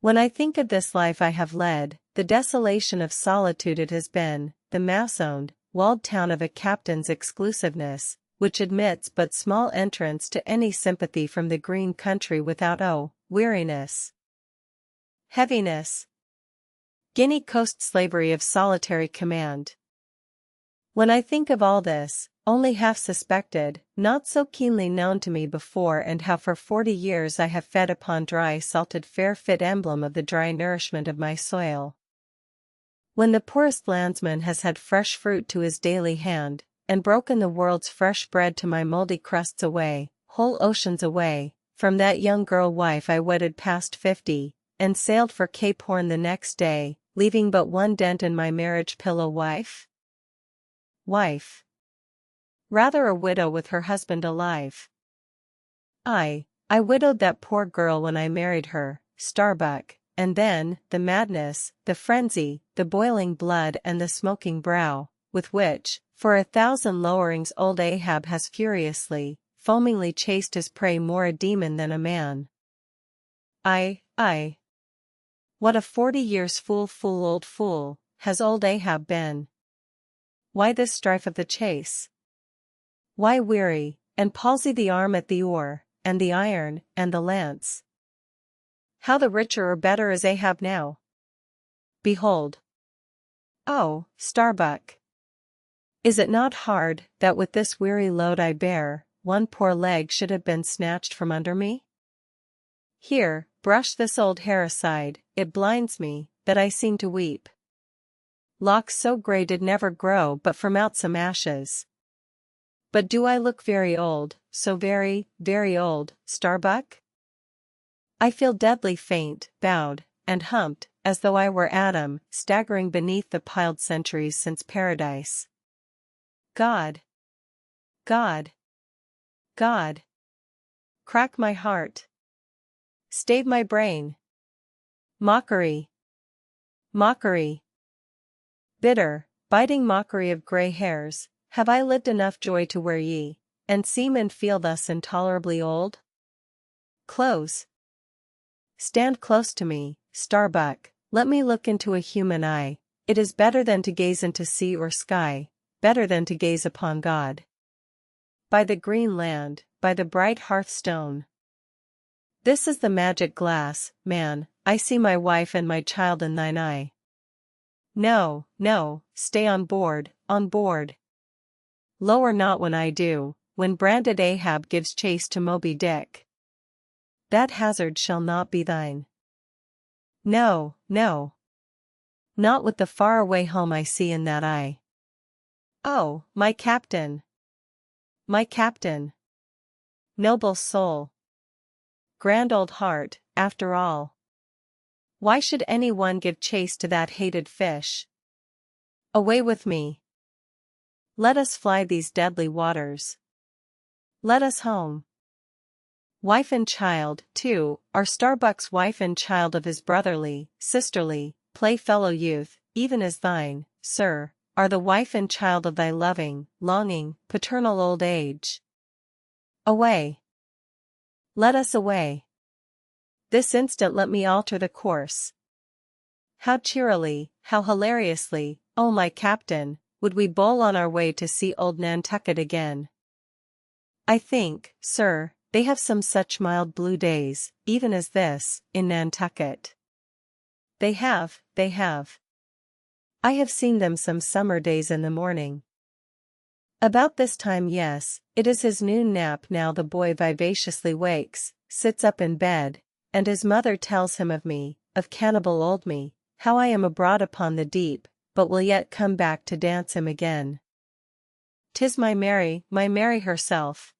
A: When I think of this life I have led, the desolation of solitude it has been, the mass-owned, walled town of a captain's exclusiveness, which admits but small entrance to any sympathy from the green country without weariness, heaviness, Guinea coast slavery of solitary command. When I think of all this, only half suspected, not so keenly known to me before, and how for 40 years I have fed upon dry salted fare, fit emblem of the dry nourishment of my soil. When the poorest landsman has had fresh fruit to his daily hand, and broken the world's fresh bread to my mouldy crusts away, whole oceans away, from that young girl wife I wedded past 50, and sailed for Cape Horn the next day, leaving but one dent in my marriage pillow. Wife? Rather a widow with her husband alive. I widowed that poor girl when I married her, Starbuck, and then, the madness, the frenzy, the boiling blood and the smoking brow, with which, for 1,000 lowerings old Ahab has furiously, foamingly chased his prey, more a demon than a man. What a 40 years old fool, has old Ahab been. Why this strife of the chase? Why weary, and palsy the arm at the oar, and the iron, and the lance? How the richer or better is Ahab now? Behold. Oh, Starbuck! Is it not hard, that with this weary load I bear, one poor leg should have been snatched from under me? Here, brush this old hair aside, it blinds me, that I seem to weep. Locks so grey did never grow but from out some ashes. But do I look very old, so very, very old, Starbuck? I feel deadly faint, bowed, and humped, as though I were Adam, staggering beneath the piled centuries since paradise. God! Crack my heart! Stave my brain! Mockery! Bitter, biting mockery of grey hairs, have I lived enough joy to wear ye, and seem and feel thus intolerably old? Stand close to me, Starbuck, let me look into a human eye, it is better than to gaze into sea or sky, better than to gaze upon God. By the green land, by the bright hearthstone. This is the magic glass, man, I see my wife and my child in thine eye. No, stay on board. Lower not when I do, when branded Ahab gives chase to Moby Dick. That hazard shall not be thine. No. Not with the far-away home I see in that eye. Oh, my captain! Noble soul! Grand old heart, after all. Why should any one give chase to that hated fish? Away with me! Let us fly these deadly waters. Let us home. Wife and child, too, are Starbuck's wife and child of his brotherly, sisterly, playfellow youth, even as thine, sir, are the wife and child of thy loving, longing, paternal old age. Away! Let us away! This instant let me alter the course. How cheerily, how hilariously, oh my captain, would we bowl on our way to see old Nantucket again. I think, sir, they have some such mild blue days, even as this, in Nantucket. They have. I have seen them some summer days in the morning. About this time, yes, it is his noon nap now. The boy vivaciously wakes, sits up in bed, and his mother tells him of me, of cannibal old me, how I am abroad upon the deep, but will yet come back to dance him again. 'Tis my Mary herself.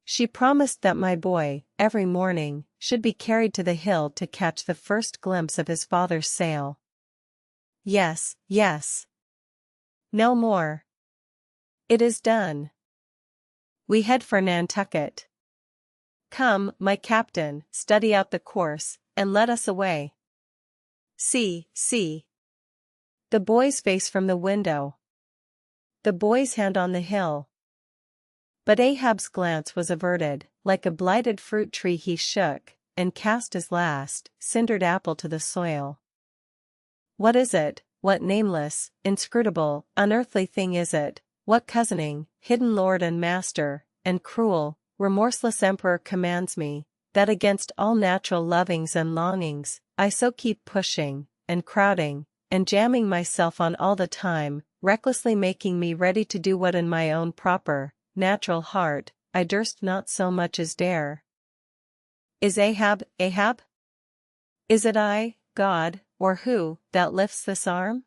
A: She promised that my boy, every morning, should be carried to the hill to catch the first glimpse of his father's sail. Yes. No more. It is done. We head for Nantucket. Come, my captain, study out the course, and let us away. See. The boy's face from the window. The boy's hand on the hill. But Ahab's glance was averted, like a blighted fruit tree he shook, and cast his last, cindered apple to the soil. What is it, what nameless, inscrutable, unearthly thing is it, what cozening, hidden lord and master, and cruel, remorseless emperor commands me, that against all natural lovings and longings, I so keep pushing, and crowding, and jamming myself on all the time, recklessly making me ready to do what in my own proper, natural heart, I durst not so much as dare. Is Ahab, Ahab? Is it I, God, or who, that lifts this arm?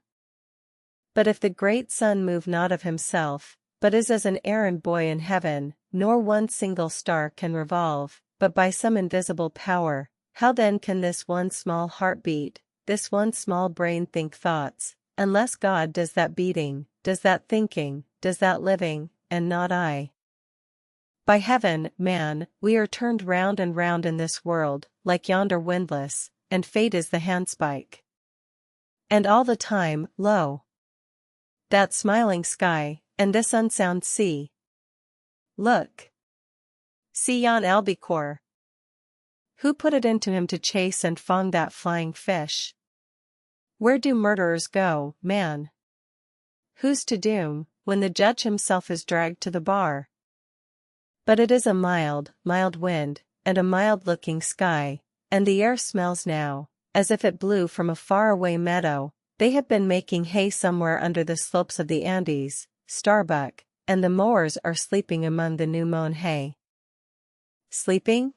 A: But if the great sun move not of himself, but is as an errand boy in heaven, nor one single star can revolve, but by some invisible power, how then can this one small heart beat, this one small brain think thoughts, unless God does that beating, does that thinking, does that living, and not I? By heaven, man, we are turned round and round in this world, like yonder windlass, and fate is the handspike. And all the time, lo! That smiling sky, and this unsound sea. Look! See yon albicore! Who put it into him to chase and fong that flying fish? Where do murderers go, man? Who's to doom, when the judge himself is dragged to the bar? But it is a mild, mild wind, and a mild-looking sky, and the air smells now, as if it blew from a far-away meadow. They have been making hay somewhere under the slopes of the Andes, Starbuck, and the mowers are sleeping among the new-mown hay. Sleeping?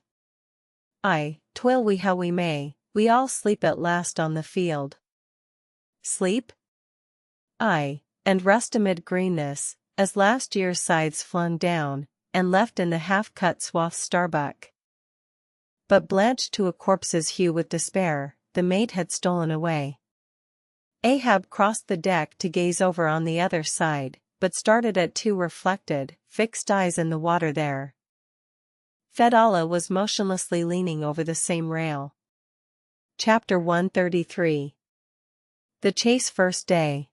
A: Aye, toil we how we may, we all sleep at last on the field. Sleep? Aye, and rest amid greenness, as last year's scythes flung down, and left in the half-cut swath Starbuck. But blanched to a corpse's hue with despair, the mate had stolen away. Ahab crossed the deck to gaze over on the other side, but started at two reflected, fixed eyes in the water there. Fedallah was motionlessly leaning over the same rail. Chapter 133. The Chase First Day.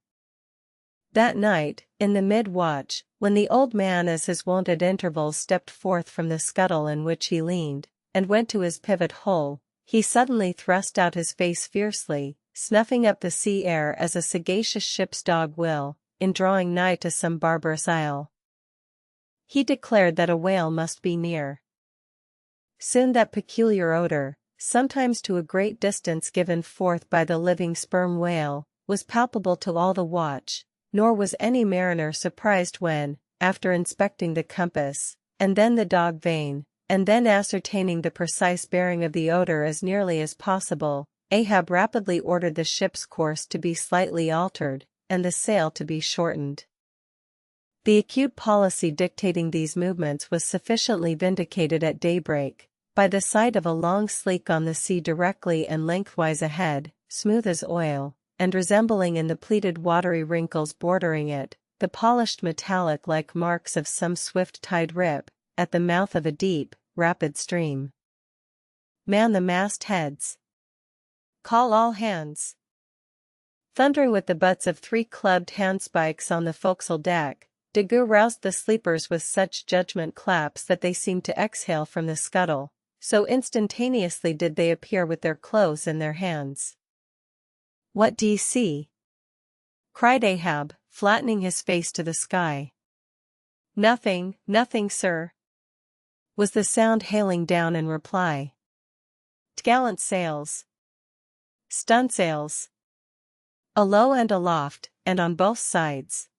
A: That night, in the mid-watch, when the old man as his wont at intervals stepped forth from the scuttle in which he leaned, and went to his pivot hole, he suddenly thrust out his face fiercely, snuffing up the sea air as a sagacious ship's dog will, in drawing nigh to some barbarous isle. He declared that a whale must be near. Soon that peculiar odor, sometimes to a great distance given forth by the living sperm whale, was palpable to all the watch, nor was any mariner surprised when, after inspecting the compass, and then the dog vane, and then ascertaining the precise bearing of the odor as nearly as possible, Ahab rapidly ordered the ship's course to be slightly altered, and the sail to be shortened. The acute policy dictating these movements was sufficiently vindicated at daybreak, by the sight of a long sleek on the sea directly and lengthwise ahead, smooth as oil, and resembling in the pleated watery wrinkles bordering it, the polished metallic like marks of some swift tide rip, at the mouth of a deep, rapid stream. Man the mast heads! Call all hands! Thundering with the butts of 3 clubbed handspikes on the forecastle deck, Daggoo roused the sleepers with such judgment claps that they seemed to exhale from the scuttle, so instantaneously did they appear with their clothes in their hands. "What d'ye see?" cried Ahab, flattening his face to the sky. "Nothing, nothing, sir," was the sound hailing down in reply. "T'gallant sails. Stunsails. Alow and aloft, and on both sides."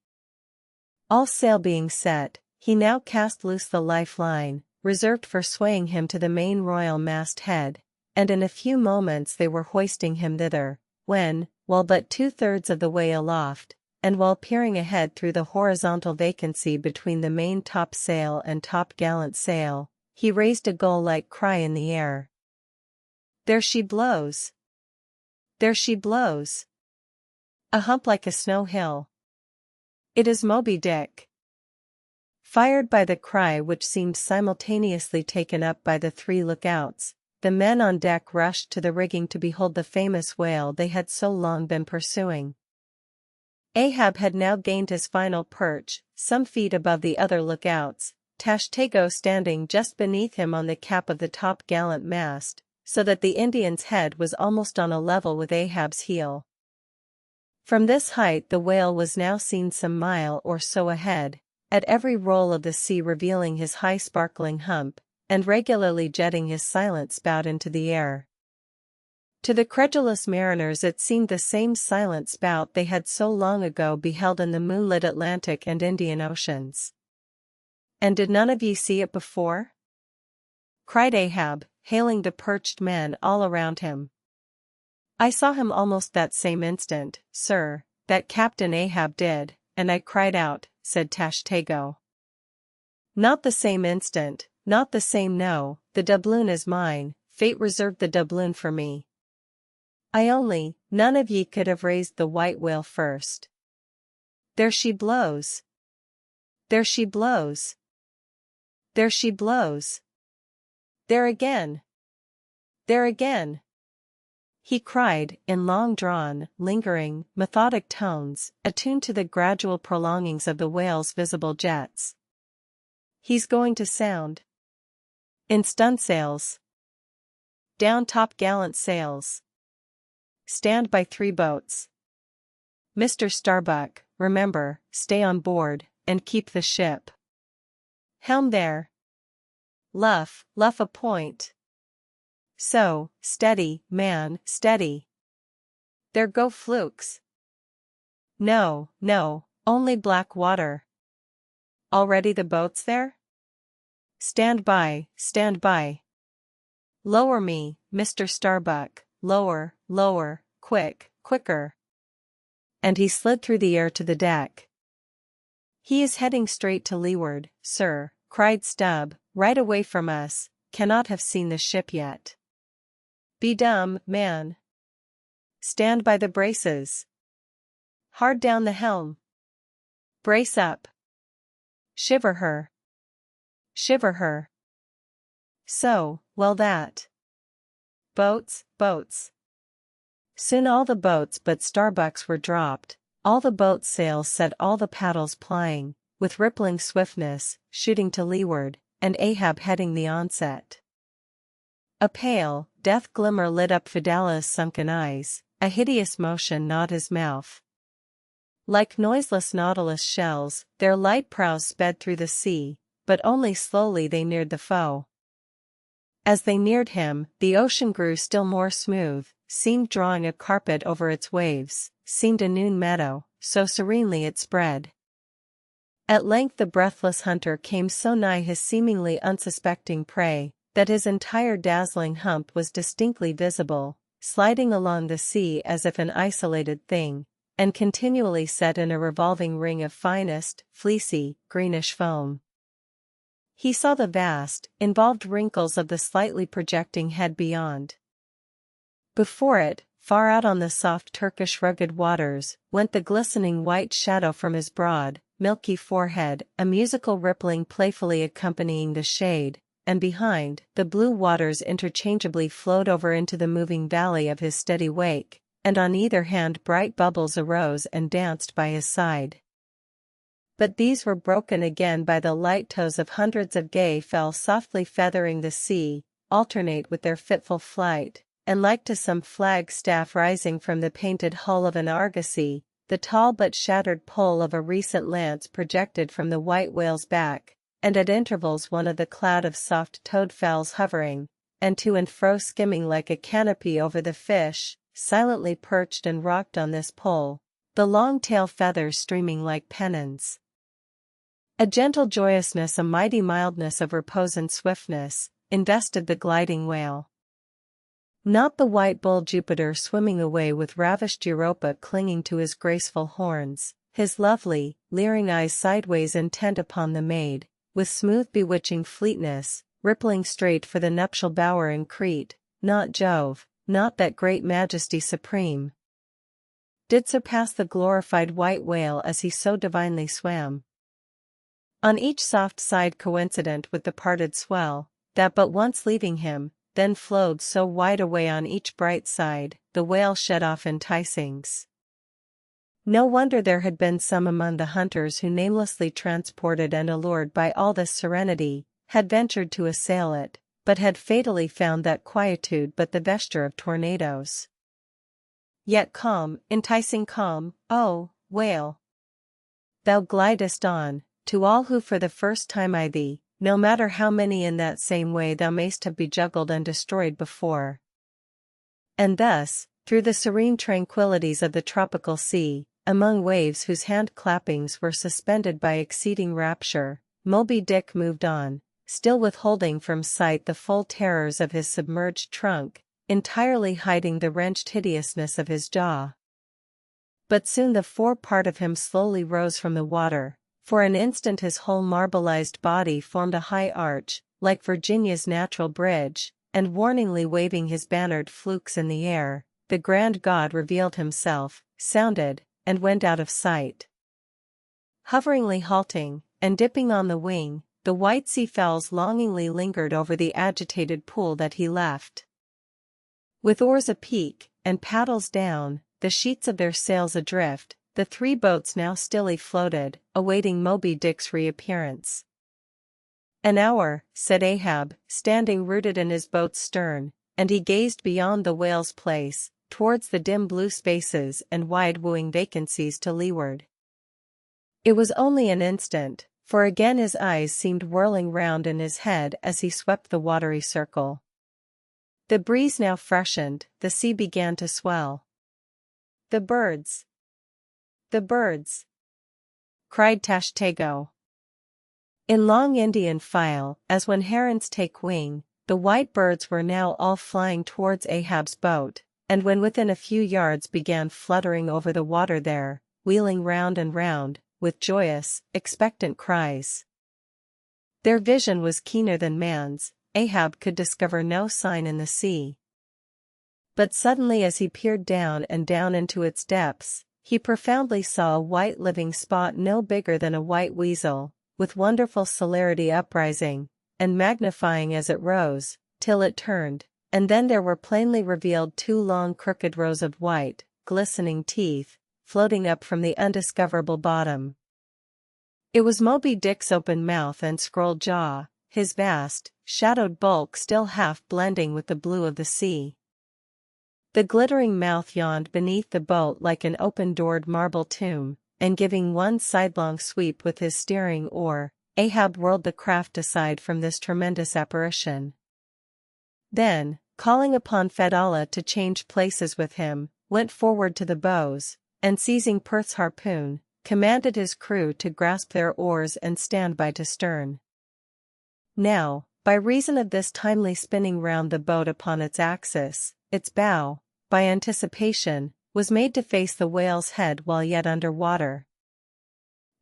A: All sail being set, he now cast loose the life-line, reserved for swaying him to the main royal mast-head, and in a few moments they were hoisting him thither, when, while but 2/3 of the way aloft, and while peering ahead through the horizontal vacancy between the main topsail and top-gallant sail, he raised a gull-like cry in the air. "There she blows! There she blows! A hump like a snow hill! It is Moby Dick!" Fired by the cry which seemed simultaneously taken up by the 3 lookouts, the men on deck rushed to the rigging to behold the famous whale they had so long been pursuing. Ahab had now gained his final perch, some feet above the other lookouts, Tashtego standing just beneath him on the cap of the top-gallant mast, so that the Indian's head was almost on a level with Ahab's heel. From this height the whale was now seen some mile or so ahead, at every roll of the sea revealing his high sparkling hump, and regularly jetting his silent spout into the air. To the credulous mariners it seemed the same silent spout they had so long ago beheld in the moonlit Atlantic and Indian Oceans. "And did none of ye see it before?" cried Ahab, hailing the perched men all around him. "I saw him almost that same instant, sir, that Captain Ahab did, and I cried out," said Tashtego. "Not the same instant, not the same, no, the doubloon is mine, fate reserved the doubloon for me. None of ye could have raised the white whale first. There she blows! There she blows! There she blows! There again! There again!" he cried, in long-drawn, lingering, methodic tones, attuned to the gradual prolongings of the whale's visible jets. "He's going to sound. In stunsails. Down topgallant sails. Stand by 3 boats. Mr. Starbuck, remember, stay on board, and keep the ship. Helm there. Luff a point. So, steady, man, steady. There go flukes. No, only black water. Already the boats there? Stand by, stand by. Lower me, Mr. Starbuck, lower, quicker. And he slid through the air to the deck. "He is heading straight to leeward, sir," cried Stubb, "right away from us, cannot have seen the ship yet. Be dumb, man. Stand by the braces. Hard down the helm. Brace up. Shiver her. Shiver her. So, well that. Boats. Soon all the boats but Starbuck's were dropped, all the boat sails set, all the paddles plying, with rippling swiftness, shooting to leeward, and Ahab heading the onset. A pale, death glimmer lit up Fidela's sunken eyes, a hideous motion gnawed his mouth. Like noiseless nautilus shells, their light prows sped through the sea, but only slowly they neared the foe. As they neared him, the ocean grew still more smooth, seemed drawing a carpet over its waves, seemed a noon meadow, so serenely it spread. At length the breathless hunter came so nigh his seemingly unsuspecting prey, that his entire dazzling hump was distinctly visible, sliding along the sea as if an isolated thing, and continually set in a revolving ring of finest, fleecy, greenish foam. He saw the vast, involved wrinkles of the slightly projecting head beyond. Before it, far out on the soft Turkish rugged waters, went the glistening white shadow from his broad, milky forehead, a musical rippling playfully accompanying the shade, and behind, the blue waters interchangeably flowed over into the moving valley of his steady wake, and on either hand bright bubbles arose and danced by his side. But these were broken again by the light toes of hundreds of gay fowl softly feathering the sea, alternate with their fitful flight, and like to some flag staff rising from the painted hull of an argosy, the tall but shattered pole of a recent lance projected from the white whale's back, and at intervals one of the cloud of soft-toed fowls hovering, and to and fro skimming like a canopy over the fish, silently perched and rocked on this pole, the long tail feathers streaming like pennons. A gentle joyousness, a mighty mildness of repose and swiftness, invested the gliding whale. Not the white bull Jupiter swimming away with ravished Europa clinging to his graceful horns, his lovely, leering eyes sideways intent upon the maid, with smooth bewitching fleetness, rippling straight for the nuptial bower in Crete, not Jove, not that great majesty supreme, did surpass the glorified white whale as he so divinely swam. On each soft side coincident with the parted swell, that but once leaving him, then flowed so wide away on each bright side, the whale shed off enticings. No wonder there had been some among the hunters who, namelessly transported and allured by all this serenity, had ventured to assail it, but had fatally found that quietude but the vesture of tornadoes. Yet calm, enticing calm, oh, whale! Thou glidest on, to all who for the first time eye thee, no matter how many in that same way thou mayst have bejuggled and destroyed before. And thus, through the serene tranquillities of the tropical sea, among waves whose hand-clappings were suspended by exceeding rapture, Moby Dick moved on, still withholding from sight the full terrors of his submerged trunk, entirely hiding the wrenched hideousness of his jaw. But soon the fore part of him slowly rose from the water. For an instant his whole marbleized body formed a high arch, like Virginia's natural bridge, and warningly waving his bannered flukes in the air, the grand god revealed himself, sounded, and went out of sight. Hoveringly halting, and dipping on the wing, the white seafowls longingly lingered over the agitated pool that he left. With oars apeak, and paddles down, the sheets of their sails adrift, the three boats now stilly floated, awaiting Moby Dick's reappearance. "An hour," said Ahab, standing rooted in his boat's stern, and he gazed beyond the whale's place, towards the dim blue spaces and wide wooing vacancies to leeward. It was only an instant, for again his eyes seemed whirling round in his head as he swept the watery circle. The breeze now freshened, the sea began to swell. "The birds! The birds!" cried Tashtego. In long Indian file, as when herons take wing, the white birds were now all flying towards Ahab's boat, and when within a few yards began fluttering over the water there, wheeling round and round, with joyous, expectant cries. Their vision was keener than man's. Ahab could discover no sign in the sea. But suddenly as he peered down and down into its depths, he profoundly saw a white living spot no bigger than a white weasel, with wonderful celerity uprising, and magnifying as it rose, till it turned, and then there were plainly revealed two long crooked rows of white, glistening teeth, floating up from the undiscoverable bottom. It was Moby Dick's open mouth and scrolled jaw, his vast, shadowed bulk still half blending with the blue of the sea. The glittering mouth yawned beneath the boat like an open-doored marble tomb, and giving one sidelong sweep with his steering oar, Ahab whirled the craft aside from this tremendous apparition. Then, calling upon Fedallah to change places with him, went forward to the bows, and seizing Perth's harpoon, commanded his crew to grasp their oars and stand by to stern. Now, by reason of this timely spinning round the boat upon its axis, its bow, by anticipation, was made to face the whale's head while yet under water.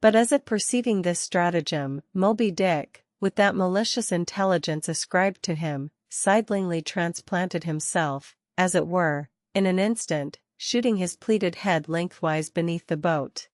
A: But as if perceiving this stratagem, Moby Dick, with that malicious intelligence ascribed to him, sidelingly transplanted himself, as it were, in an instant, shooting his pleated head lengthwise beneath the boat.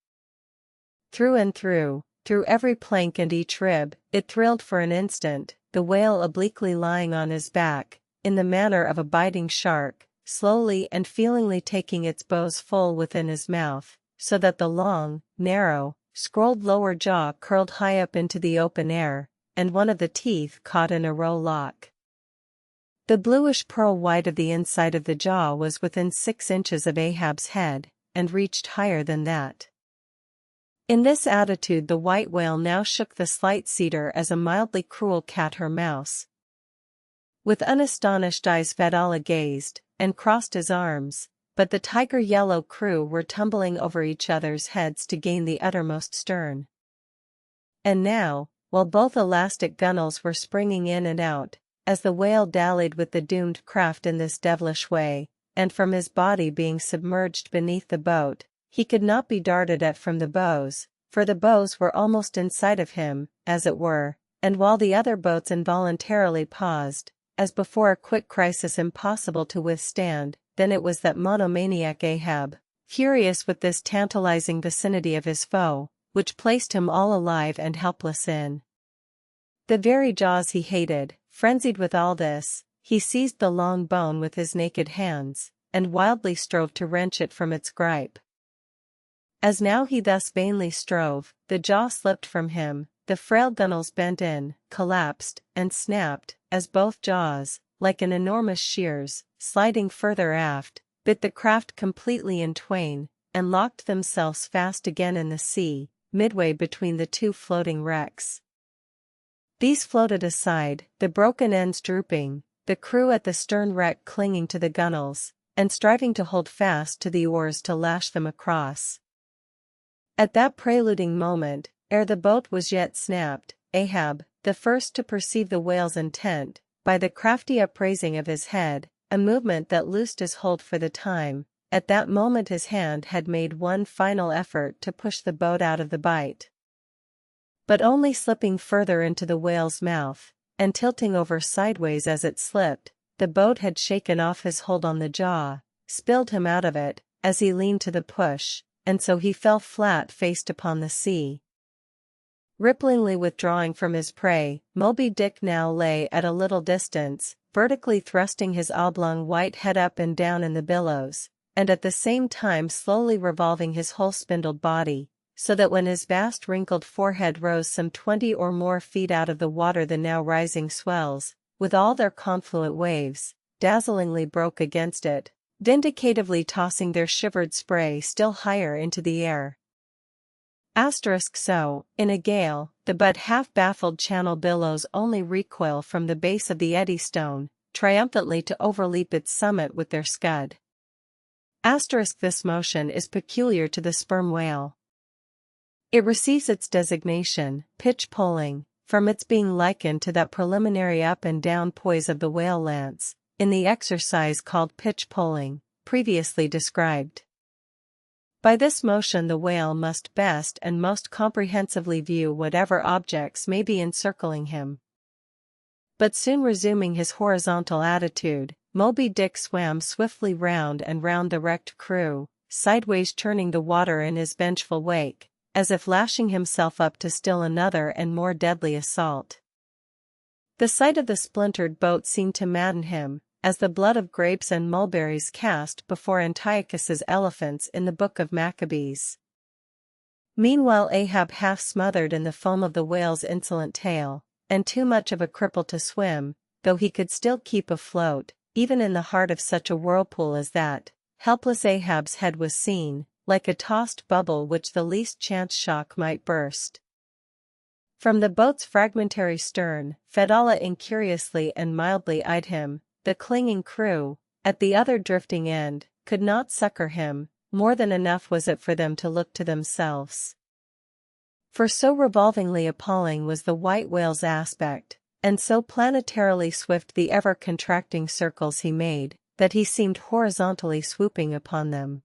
A: Through and through every plank and each rib, it thrilled for an instant, the whale obliquely lying on his back, in the manner of a biting shark, slowly and feelingly taking its bows full within his mouth, so that the long, narrow, scrolled lower jaw curled high up into the open air, and one of the teeth caught in a row lock. The bluish pearl white of the inside of the jaw was within 6 inches of Ahab's head, and reached higher than that. In this attitude the white whale now shook the slight cedar as a mildly cruel cat her mouse. With unastonished eyes Fedallah gazed, and crossed his arms, but the tiger-yellow crew were tumbling over each other's heads to gain the uttermost stern. And now, while both elastic gunwales were springing in and out, as the whale dallied with the doomed craft in this devilish way, and from his body being submerged beneath the boat, he could not be darted at from the bows, for the bows were almost in sight of him, as it were, and while the other boats involuntarily paused, as before a quick crisis impossible to withstand, then it was that monomaniac Ahab, furious with this tantalizing vicinity of his foe, which placed him all alive and helpless in the very jaws he hated. Frenzied with all this, he seized the long bone with his naked hands, and wildly strove to wrench it from its gripe. As now he thus vainly strove, the jaw slipped from him, the frail gunwales bent in, collapsed, and snapped, as both jaws, like an enormous shears, sliding further aft, bit the craft completely in twain, and locked themselves fast again in the sea, midway between the two floating wrecks. These floated aside, the broken ends drooping, the crew at the stern wreck clinging to the gunwales, and striving to hold fast to the oars to lash them across. At that preluding moment, ere the boat was yet snapped, Ahab, the first to perceive the whale's intent, by the crafty upraising of his head, a movement that loosed his hold for the time, at that moment his hand had made one final effort to push the boat out of the bite. But only slipping further into the whale's mouth, and tilting over sideways as it slipped, the boat had shaken off his hold on the jaw, spilled him out of it, as he leaned to the push, and so he fell flat-faced upon the sea. Ripplingly withdrawing from his prey, Moby Dick now lay at a little distance, vertically thrusting his oblong white head up and down in the billows, and at the same time slowly revolving his whole spindled body, so that when his vast wrinkled forehead rose some 20 or more feet out of the water the now rising swells, with all their confluent waves, dazzlingly broke against it, vindicatively tossing their shivered spray still higher into the air. So, in a gale, the but half-baffled channel billows only recoil from the base of the eddystone, triumphantly to overleap its summit with their scud. This motion is peculiar to the sperm whale. It receives its designation, pitch-poling, from its being likened to that preliminary up and down poise of the whale lance, in the exercise called pitch-poling, previously described. By this motion the whale must best and most comprehensively view whatever objects may be encircling him. But soon resuming his horizontal attitude, Moby Dick swam swiftly round and round the wrecked crew, sideways churning the water in his vengeful wake, as if lashing himself up to still another and more deadly assault. The sight of the splintered boat seemed to madden him, as the blood of grapes and mulberries cast before Antiochus's elephants in the Book of Maccabees. Meanwhile Ahab half smothered in the foam of the whale's insolent tail, and too much of a cripple to swim, though he could still keep afloat, even in the heart of such a whirlpool as that, helpless Ahab's head was seen, like a tossed bubble which the least chance shock might burst. From the boat's fragmentary stern, Fedallah incuriously and mildly eyed him. The clinging crew, at the other drifting end, could not succor him, more than enough was it for them to look to themselves. For so revolvingly appalling was the white whale's aspect, and so planetarily swift the ever-contracting circles he made, that he seemed horizontally swooping upon them.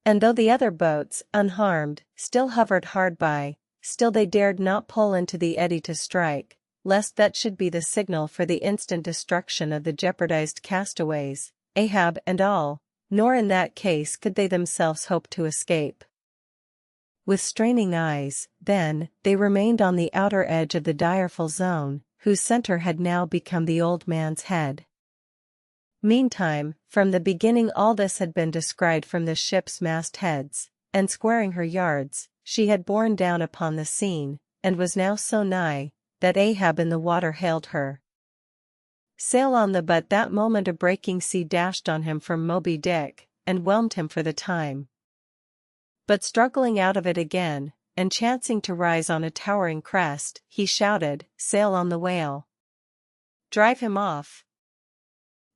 A: And though the other boats, unharmed, still hovered hard by, still they dared not pull into the eddy to strike, lest that should be the signal for the instant destruction of the jeopardized castaways, Ahab and all, nor in that case could they themselves hope to escape. With straining eyes, then, they remained on the outer edge of the direful zone, whose center had now become the old man's head. Meantime, from the beginning all this had been descried from the ship's mastheads, and squaring her yards, she had borne down upon the scene, and was now so nigh, that Ahab in the water hailed her. Sail on the but that moment a breaking sea dashed on him from Moby Dick, and whelmed him for the time. But struggling out of it again, and chancing to rise on a towering crest, he shouted, "Sail on the whale! Drive him off!"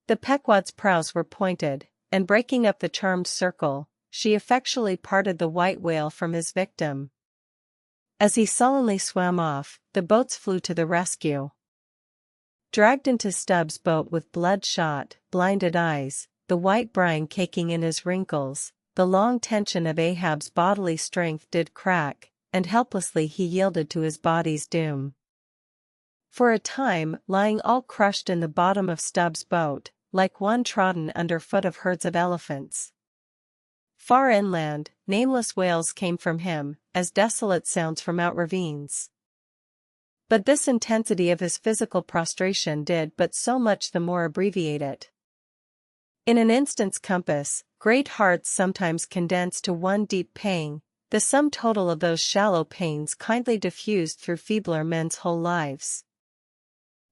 A: The Pequod's prows were pointed, and breaking up the charmed circle, she effectually parted the white whale from his victim. As he sullenly swam off, the boats flew to the rescue. Dragged into Stubbs' boat with bloodshot, blinded eyes, the white brine caking in his wrinkles, the long tension of Ahab's bodily strength did crack, and helplessly he yielded to his body's doom. For a time, lying all crushed in the bottom of Stubbs' boat, like one trodden under foot of herds of elephants. Far inland, nameless wails came from him, as desolate sounds from out ravines. But this intensity of his physical prostration did but so much the more abbreviate it. In an instant's compass, great hearts sometimes condense to one deep pang, the sum total of those shallow pains kindly diffused through feebler men's whole lives.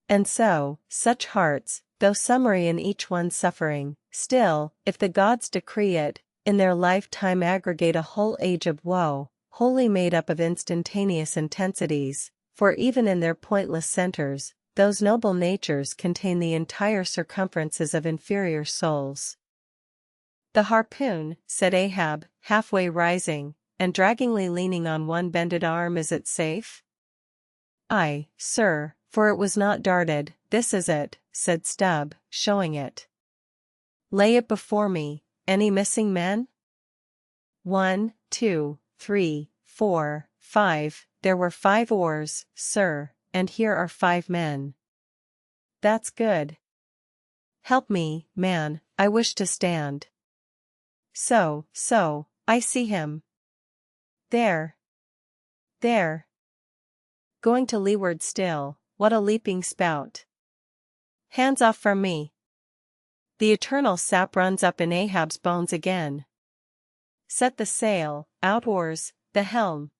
A: And so, such hearts, though summary in each one's suffering, still, if the gods decree it, in their lifetime aggregate a whole age of woe, wholly made up of instantaneous intensities, for even in their pointless centers, those noble natures contain the entire circumferences of inferior souls. The harpoon, said Ahab, halfway rising, and draggingly leaning on one bended arm. Is it safe? Aye, sir, for it was not darted. This is it, said Stubb, showing it. Lay it before me. Any missing men? 1, 2, 3, 4, 5, there were 5 oars, sir, and here are 5 men. That's good. Help me, man, I wish to stand. So, I see him. There. Going to leeward still, what a leaping spout. Hands off from me. The eternal sap runs up in Ahab's bones again. Set the sail, out oars, the helm.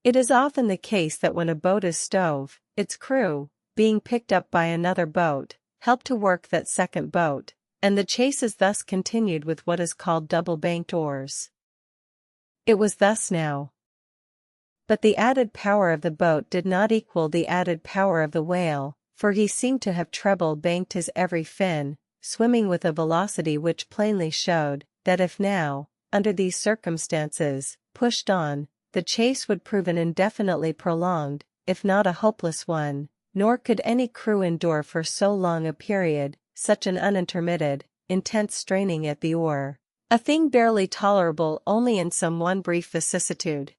A: It is often the case that when a boat is stove, its crew, being picked up by another boat, help to work that second boat, and the chase is thus continued with what is called double-banked oars. It was thus now. But the added power of the boat did not equal the added power of the whale, for he seemed to have treble-banked his every fin, swimming with a velocity which plainly showed that if now, under these circumstances, pushed on, the chase would prove an indefinitely prolonged, if not a hopeless one, nor could any crew endure for so long a period such an unintermitted, intense straining at the oar, a thing barely tolerable only in some one brief vicissitude.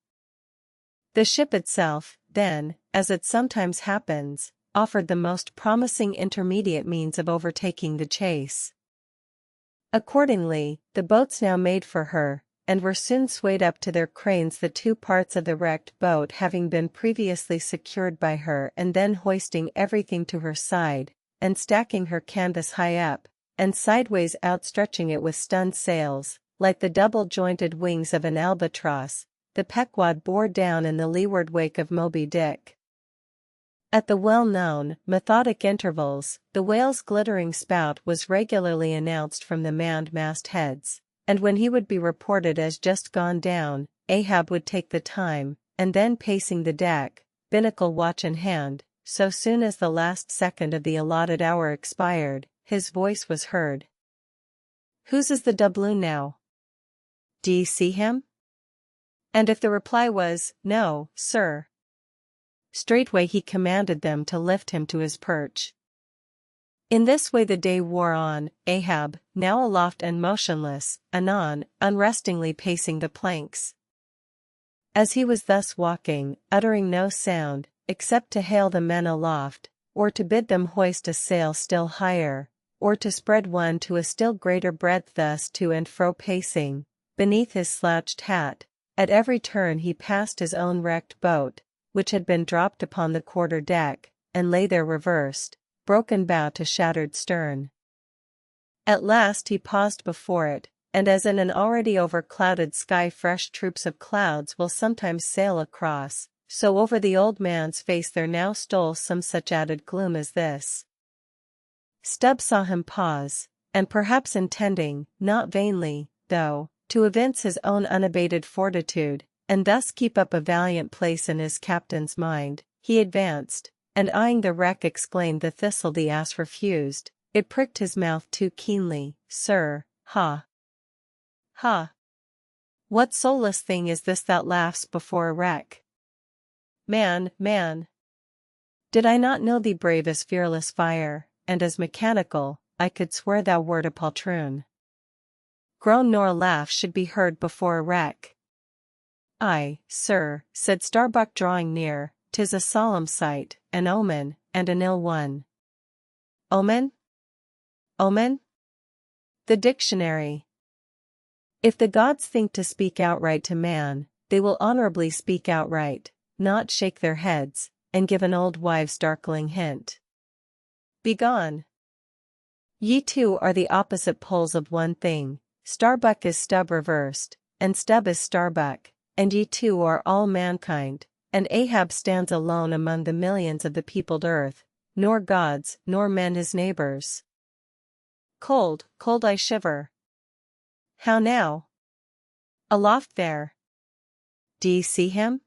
A: The ship itself, then, as it sometimes happens, offered the most promising intermediate means of overtaking the chase. Accordingly, the boats now made for her, and were soon swayed up to their cranes, the 2 parts of the wrecked boat having been previously secured by her, and then hoisting everything to her side, and stacking her canvas high up, and sideways outstretching it with stunned sails, like the double-jointed wings of an albatross, the Pequod bore down in the leeward wake of Moby Dick. At the well-known, methodic intervals, the whale's glittering spout was regularly announced from the manned mastheads, and when he would be reported as just gone down, Ahab would take the time, and then pacing the deck, binnacle watch in hand, so soon as the last second of the allotted hour expired, his voice was heard. Whose is the doubloon now? D'ye see him? And if the reply was, no, sir, straightway he commanded them to lift him to his perch. In this way the day wore on, Ahab, now aloft and motionless, anon, unrestingly pacing the planks. As he was thus walking, uttering no sound, except to hail the men aloft, or to bid them hoist a sail still higher, or to spread one to a still greater breadth, thus to and fro pacing, beneath his slouched hat, at every turn he passed his own wrecked boat, which had been dropped upon the quarter-deck, and lay there reversed, broken bow to shattered stern. At last he paused before it, and as in an already overclouded sky fresh troops of clouds will sometimes sail across, so over the old man's face there now stole some such added gloom as this. Stubb saw him pause, and perhaps intending, not vainly, though, to evince his own unabated fortitude, and thus keep up a valiant place in his captain's mind, he advanced, and eyeing the wreck exclaimed, the thistle the ass refused, it pricked his mouth too keenly, sir, ha! Ha! What soulless thing is this that laughs before a wreck? Man, did I not know thee brave as fearless fire, and as mechanical, I could swear thou wert a poltroon. Groan nor laugh should be heard before a wreck. Aye, sir, said Starbuck drawing near, 'tis a solemn sight, an omen, and an ill one. Omen? Omen? The dictionary. If the gods think to speak outright to man, they will honorably speak outright, not shake their heads, and give an old wives' darkling hint. Begone! Ye two are the opposite poles of one thing. Starbuck is Stubb reversed, and Stubb is Starbuck, and ye two are all mankind, and Ahab stands alone among the millions of the peopled earth, nor gods nor men his neighbors. Cold, cold I shiver. How now? Aloft there. D'ye see him?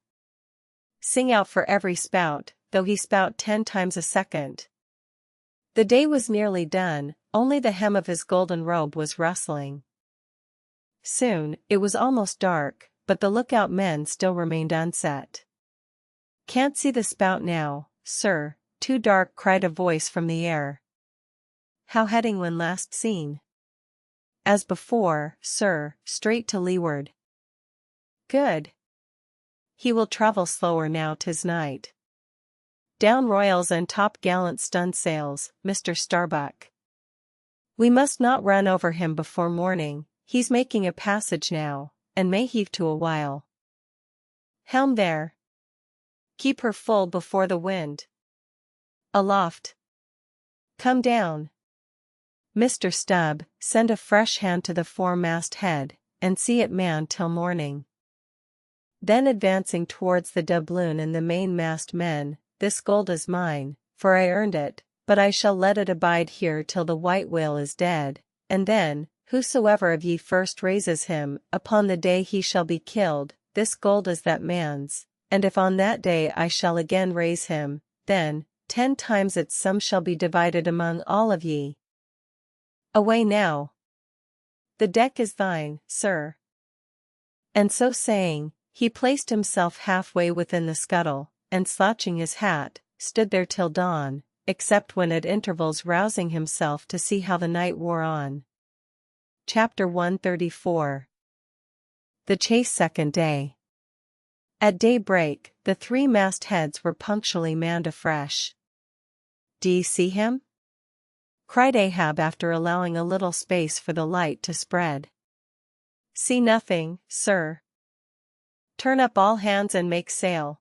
A: Sing out for every spout, though he spout 10 times a second. The day was nearly done, only the hem of his golden robe was rustling. Soon, it was almost dark, but the lookout men still remained unset. "Can't see the spout now, sir, too dark," cried a voice from the air. "How heading when last seen?" "As before, sir, straight to leeward." "Good. He will travel slower now 'tis night. Down royals and top-gallant stunsails, Mr. Starbuck. We must not run over him before morning, he's making a passage now, and may heave to a while. Helm there. Keep her full before the wind. Aloft. Come down. Mr. Stubb, send a fresh hand to the foremast head, and see it manned till morning." Then advancing towards the doubloon and the mainmast men, "This gold is mine, for I earned it, but I shall let it abide here till the white whale is dead, and then, whosoever of ye first raises him, upon the day he shall be killed, this gold is that man's, and if on that day I shall again raise him, then, 10 times its sum shall be divided among all of ye. Away now. The deck is thine, sir." And so saying, he placed himself halfway within the scuttle, and slouching his hat, stood there till dawn, except when at intervals rousing himself to see how the night wore on. Chapter 134. The Chase, second day. At daybreak, the 3 mastheads were punctually manned afresh. "D'ye see him?" cried Ahab after allowing a little space for the light to spread. "See nothing, sir." "Turn up all hands and make sail."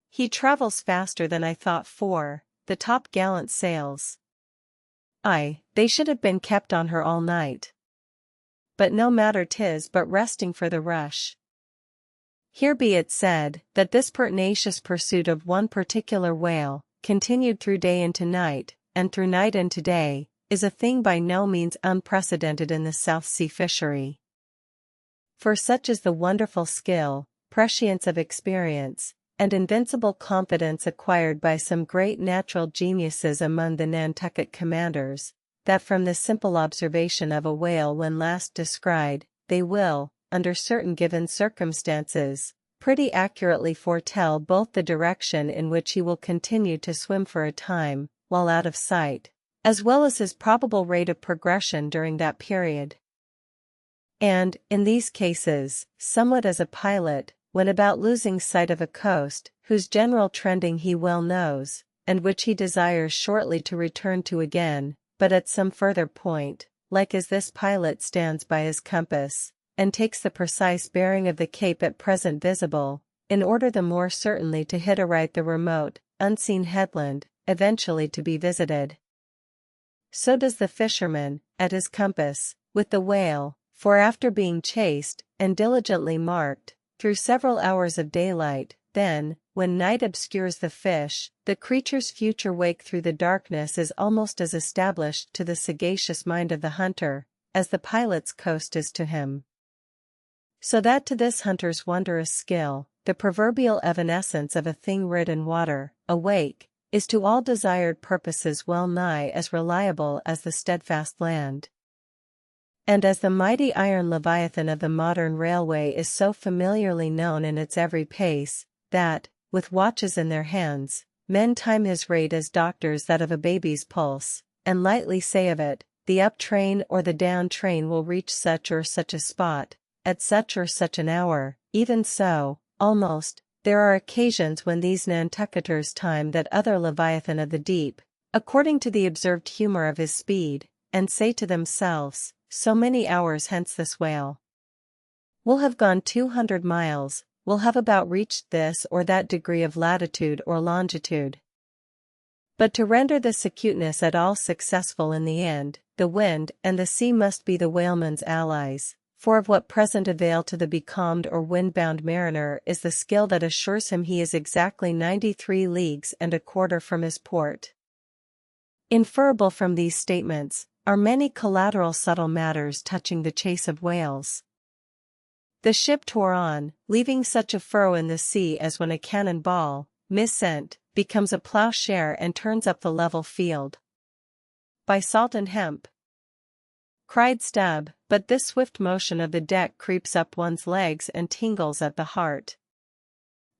A: "He travels faster than I thought for, the top-gallant sails." "Aye, they should have been kept on her all night. But no matter 'tis but resting for the rush." Here be it said, that this pertinacious pursuit of one particular whale, continued through day into night, and through night into day, is a thing by no means unprecedented in the South Sea fishery. For such is the wonderful skill, prescience of experience, and invincible confidence acquired by some great natural geniuses among the Nantucket commanders, that from the simple observation of a whale when last descried, they will, under certain given circumstances, pretty accurately foretell both the direction in which he will continue to swim for a time, while out of sight, as well as his probable rate of progression during that period. And, in these cases, somewhat as a pilot, when about losing sight of a coast, whose general trending he well knows, and which he desires shortly to return to again, but at some further point, like as this pilot stands by his compass, and takes the precise bearing of the cape at present visible, in order the more certainly to hit aright the remote, unseen headland, eventually to be visited. So does the fisherman, at his compass, with the whale, for after being chased, and diligently marked, through several hours of daylight, then, when night obscures the fish, the creature's future wake through the darkness is almost as established to the sagacious mind of the hunter, as the pilot's coast is to him. So that to this hunter's wondrous skill, the proverbial evanescence of a thing rid in water, awake, is to all desired purposes well nigh as reliable as the steadfast land. And as the mighty iron leviathan of the modern railway is so familiarly known in its every pace, that, with watches in their hands, men time his rate as doctors that of a baby's pulse, and lightly say of it, the up train or the down train will reach such or such a spot, at such or such an hour, even so, almost, there are occasions when these Nantucketers time that other leviathan of the deep, according to the observed humor of his speed, and say to themselves, so many hours hence this whale will have gone 200 miles, will have about reached this or that degree of latitude or longitude. But to render this acuteness at all successful in the end, the wind and the sea must be the whaleman's allies, for of what present avail to the becalmed or wind-bound mariner is the skill that assures him he is exactly 93 leagues and a quarter from his port. Inferable from these statements are many collateral subtle matters touching the chase of whales. The ship tore on, leaving such a furrow in the sea as when a cannon ball, missent, becomes a ploughshare and turns up the level field. By Salt and Hemp. cried Stubb, but this swift motion of the deck creeps up one's legs and tingles at the heart.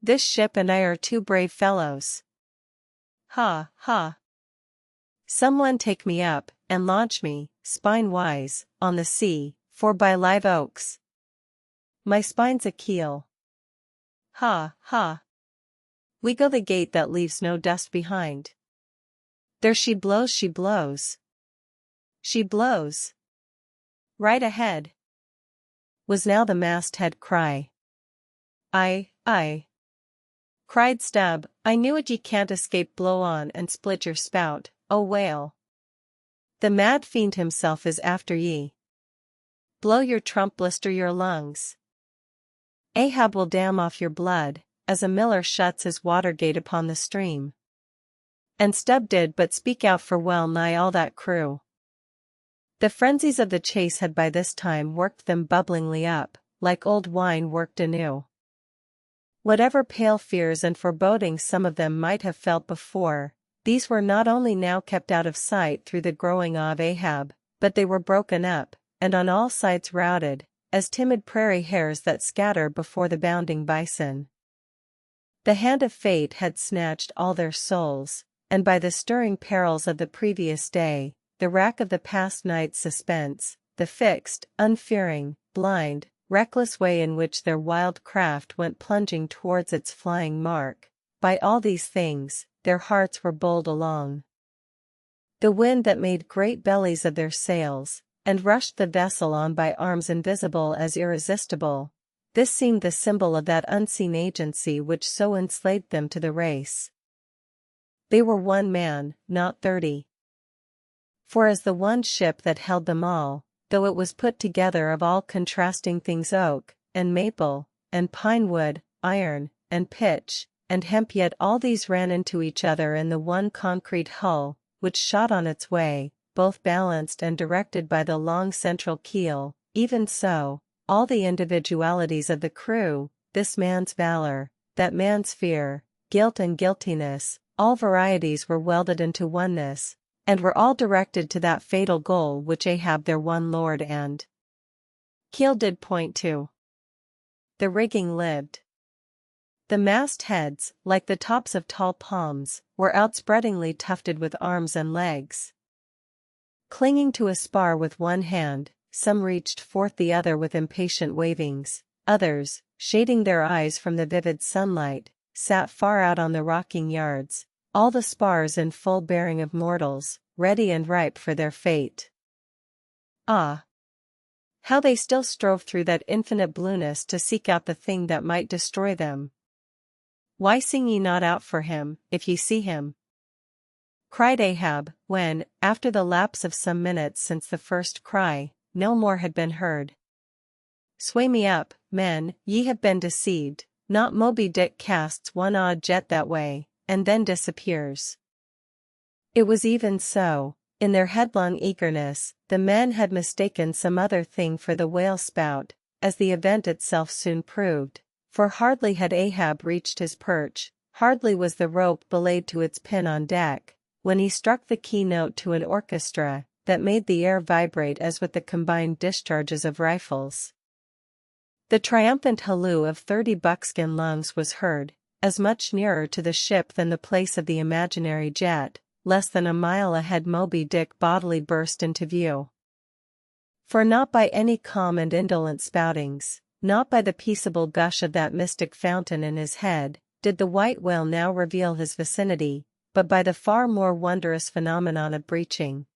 A: This ship and I are two brave fellows. Ha, ha. Someone take me up, and launch me, spine-wise, on the sea, for by live oaks my spine's a keel. Ha, ha. We go the gate that leaves no dust behind. There she blows, she blows. She blows. Right ahead, was now the masthead cry. Aye, cried Stubb, I knew it, ye can't escape, blow on and split your spout, O whale. The mad fiend himself is after ye. Blow your trump, blister your lungs. Ahab will dam off your blood, as a miller shuts his water gate upon the stream. And Stubb did but speak out for well nigh all that crew. The frenzies of the chase had by this time worked them bubblingly up, like old wine worked anew. Whatever pale fears and forebodings some of them might have felt before, these were not only now kept out of sight through the growing awe of Ahab, but they were broken up, and on all sides routed, as timid prairie hares that scatter before the bounding bison. The hand of fate had snatched all their souls, and by the stirring perils of the previous day, the rack of the past night's suspense, the fixed, unfearing, blind, reckless way in which their wild craft went plunging towards its flying mark, by all these things, their hearts were bowled along. The wind that made great bellies of their sails, and rushed the vessel on by arms invisible as irresistible, this seemed the symbol of that unseen agency which so enslaved them to the race. They were one man, not 30. For as the one ship that held them all, though it was put together of all contrasting things, oak, and maple, and pine wood, iron, and pitch, and hemp, yet all these ran into each other in the one concrete hull, which shot on its way, both balanced and directed by the long central keel. Even so, all the individualities of the crew, this man's valor, that man's fear, guilt and guiltiness, all varieties were welded into oneness, and were all directed to that fatal goal which Ahab, their one lord and keel, did point to. The rigging lived. The mastheads, like the tops of tall palms, were outspreadingly tufted with arms and legs. Clinging to a spar with one hand, some reached forth the other with impatient wavings, others, shading their eyes from the vivid sunlight, sat far out on the rocking yards, all the spars in full bearing of mortals, ready and ripe for their fate. Ah! How they still strove through that infinite blueness to seek out the thing that might destroy them. Why sing ye not out for him, if ye see him? Cried Ahab, when, after the lapse of some minutes since the first cry, no more had been heard. Sway me up, men, ye have been deceived, not Moby Dick casts one odd jet that way, and then disappears. It was even so. In their headlong eagerness, the men had mistaken some other thing for the whale spout, as the event itself soon proved, for hardly had Ahab reached his perch, hardly was the rope belayed to its pin on deck, when he struck the key note to an orchestra that made the air vibrate as with the combined discharges of rifles. The triumphant halloo of 30 buckskin lungs was heard, as much nearer to the ship than the place of the imaginary jet. Less than a mile ahead Moby Dick bodily burst into view. For not by any calm and indolent spoutings, not by the peaceable gush of that mystic fountain in his head, did the white whale now reveal his vicinity, but by the far more wondrous phenomenon of breaching.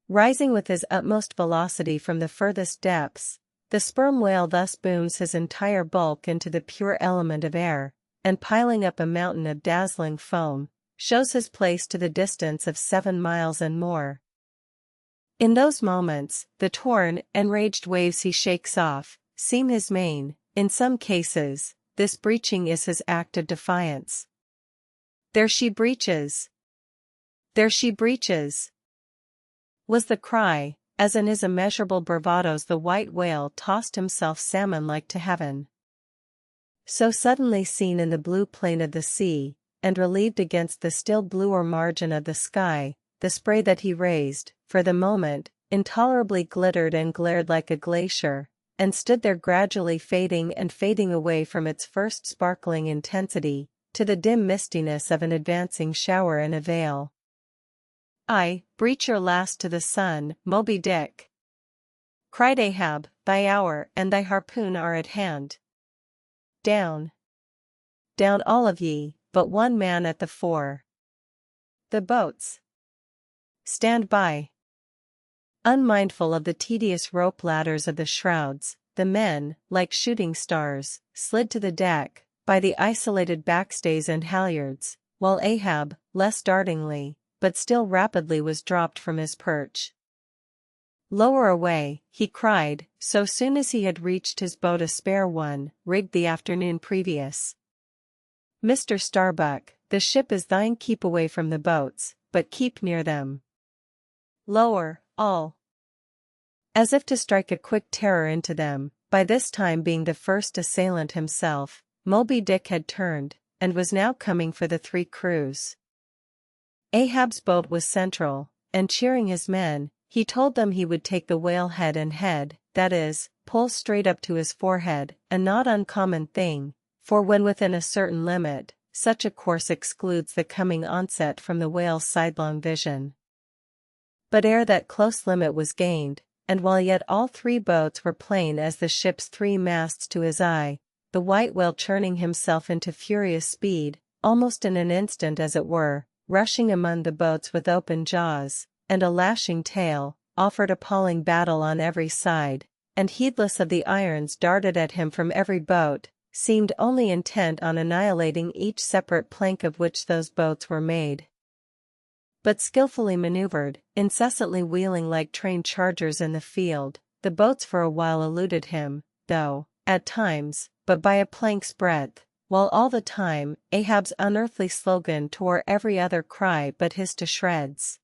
A: Rising with his utmost velocity from the furthest depths, the sperm whale thus booms his entire bulk into the pure element of air, and piling up a mountain of dazzling foam, shows his place to the distance of 7 miles and more. In those moments, the torn, enraged waves he shakes off, seem his main. In some cases, this breaching is his act of defiance. There she breaches! There she breaches! Was the cry, as in his immeasurable bravadoes the white whale tossed himself salmon-like to heaven. So suddenly seen in the blue plain of the sea, and relieved against the still bluer margin of the sky, the spray that he raised, for the moment, intolerably glittered and glared like a glacier, and stood there gradually fading and fading away from its first sparkling intensity, to the dim mistiness of an advancing shower in a vale. "Aye, breach your last to the sun, Moby Dick!" cried Ahab, "thy hour and thy harpoon are at hand. Down! Down all of ye, but one man at the fore. The boats! Stand by!" Unmindful of the tedious rope ladders of the shrouds, the men, like shooting stars, slid to the deck, by the isolated backstays and halyards, while Ahab, less dartingly, but still rapidly was dropped from his perch. "Lower away," he cried, so soon as he had reached his boat, a spare one, rigged the afternoon previous. "Mr. Starbuck, the ship is thine, keep away from the boats, but keep near them. Lower, all!" As if to strike a quick terror into them, by this time being the first assailant himself, Moby Dick had turned, and was now coming for the three crews. Ahab's boat was central, and cheering his men, he told them he would take the whale head and head, that is, pull straight up to his forehead, a not uncommon thing, for when within a certain limit, such a course excludes the coming onset from the whale's sidelong vision. But ere that close limit was gained, and while yet all three boats were plain as the ship's three masts to his eye, the white whale, churning himself into furious speed, almost in an instant as it were, rushing among the boats with open jaws, and a lashing tail, offered appalling battle on every side, and heedless of the irons darted at him from every boat, seemed only intent on annihilating each separate plank of which those boats were made. But skillfully maneuvered, incessantly wheeling like trained chargers in the field, the boats for a while eluded him, though, at times, but by a plank's breadth, while all the time, Ahab's unearthly slogan tore every other cry but his to shreds.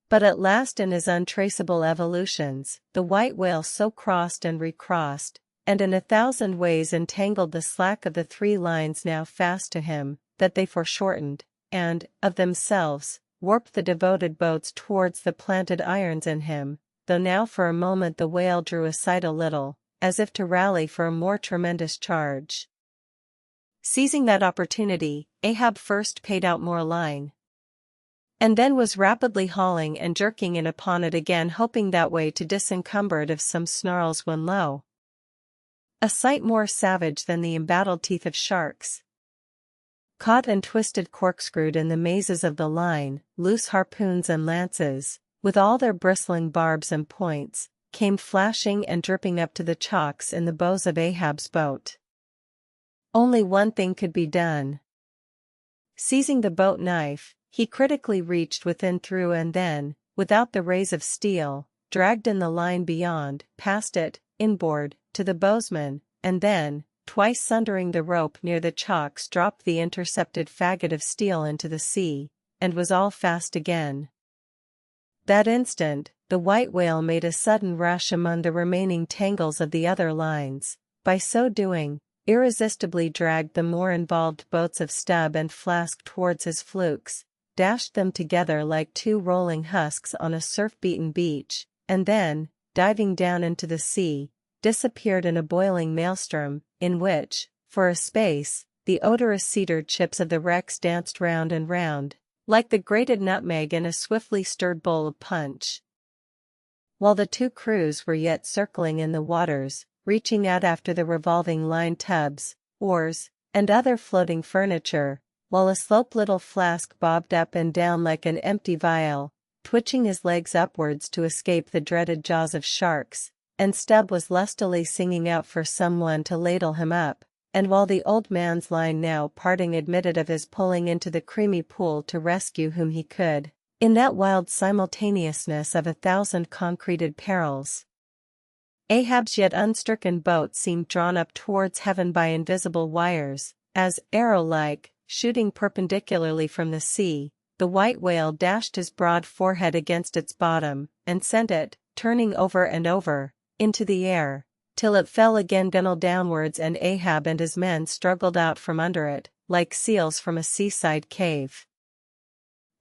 A: But at last, in his untraceable evolutions, the white whale so crossed and recrossed, and in 1,000 ways entangled the slack of the three lines now fast to him, that they foreshortened, and, of themselves, warped the devoted boats towards the planted irons in him, though now for a moment the whale drew aside a little, as if to rally for a more tremendous charge. Seizing that opportunity, Ahab first paid out more line, and then was rapidly hauling and jerking in upon it again, hoping that way to disencumber it of some snarls, when lo! A sight more savage than the embattled teeth of sharks. Caught and twisted, corkscrewed in the mazes of the line, loose harpoons and lances, with all their bristling barbs and points, came flashing and dripping up to the chocks in the bows of Ahab's boat. Only one thing could be done. Seizing the boat knife, he critically reached within through, and then, without the rays of steel, dragged in the line beyond, past it, inboard, to the bowsman, and then, twice sundering the rope near the chocks, dropped the intercepted faggot of steel into the sea, and was all fast again. That instant, the white whale made a sudden rush among the remaining tangles of the other lines, by so doing, irresistibly dragged the more involved boats of Stubb and Flask towards his flukes, dashed them together like two rolling husks on a surf-beaten beach, and then, diving down into the sea, disappeared in a boiling maelstrom, in which, for a space, the odorous cedar chips of the wrecks danced round and round, like the grated nutmeg in a swiftly stirred bowl of punch. While the two crews were yet circling in the waters, reaching out after the revolving line tubs, oars, and other floating furniture, while a slope little Flask bobbed up and down like an empty vial, twitching his legs upwards to escape the dreaded jaws of sharks, and Stubb was lustily singing out for someone to ladle him up, and while the old man's line now parting admitted of his pulling into the creamy pool to rescue whom he could, in that wild simultaneousness of 1,000 concreted perils, Ahab's yet unstricken boat seemed drawn up towards heaven by invisible wires, as, arrow-like, shooting perpendicularly from the sea, the white whale dashed his broad forehead against its bottom, and sent it, turning over and over, into the air, till it fell again gunnel downwards, and Ahab and his men struggled out from under it, like seals from a seaside cave.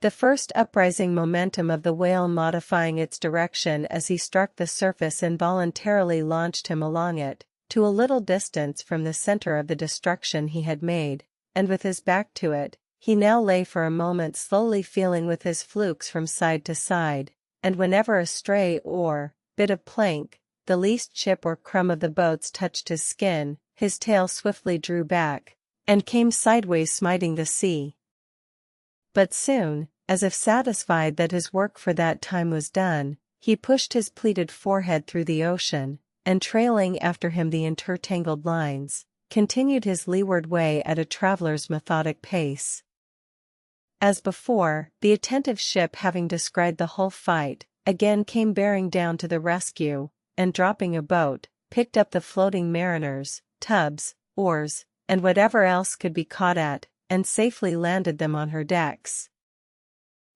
A: The first uprising momentum of the whale modifying its direction as he struck the surface involuntarily launched him along it, to a little distance from the center of the destruction he had made, and with his back to it, he now lay for a moment slowly feeling with his flukes from side to side, and whenever a stray oar, bit of plank, the least chip or crumb of the boats touched his skin, his tail swiftly drew back, and came sideways smiting the sea. But soon, as if satisfied that his work for that time was done, he pushed his pleated forehead through the ocean, and trailing after him the intertangled lines, continued his leeward way at a traveler's methodic pace. As before, the attentive ship having descried the whole fight, again came bearing down to the rescue, and dropping a boat, picked up the floating mariners, tubs, oars, and whatever else could be caught at, and safely landed them on her decks.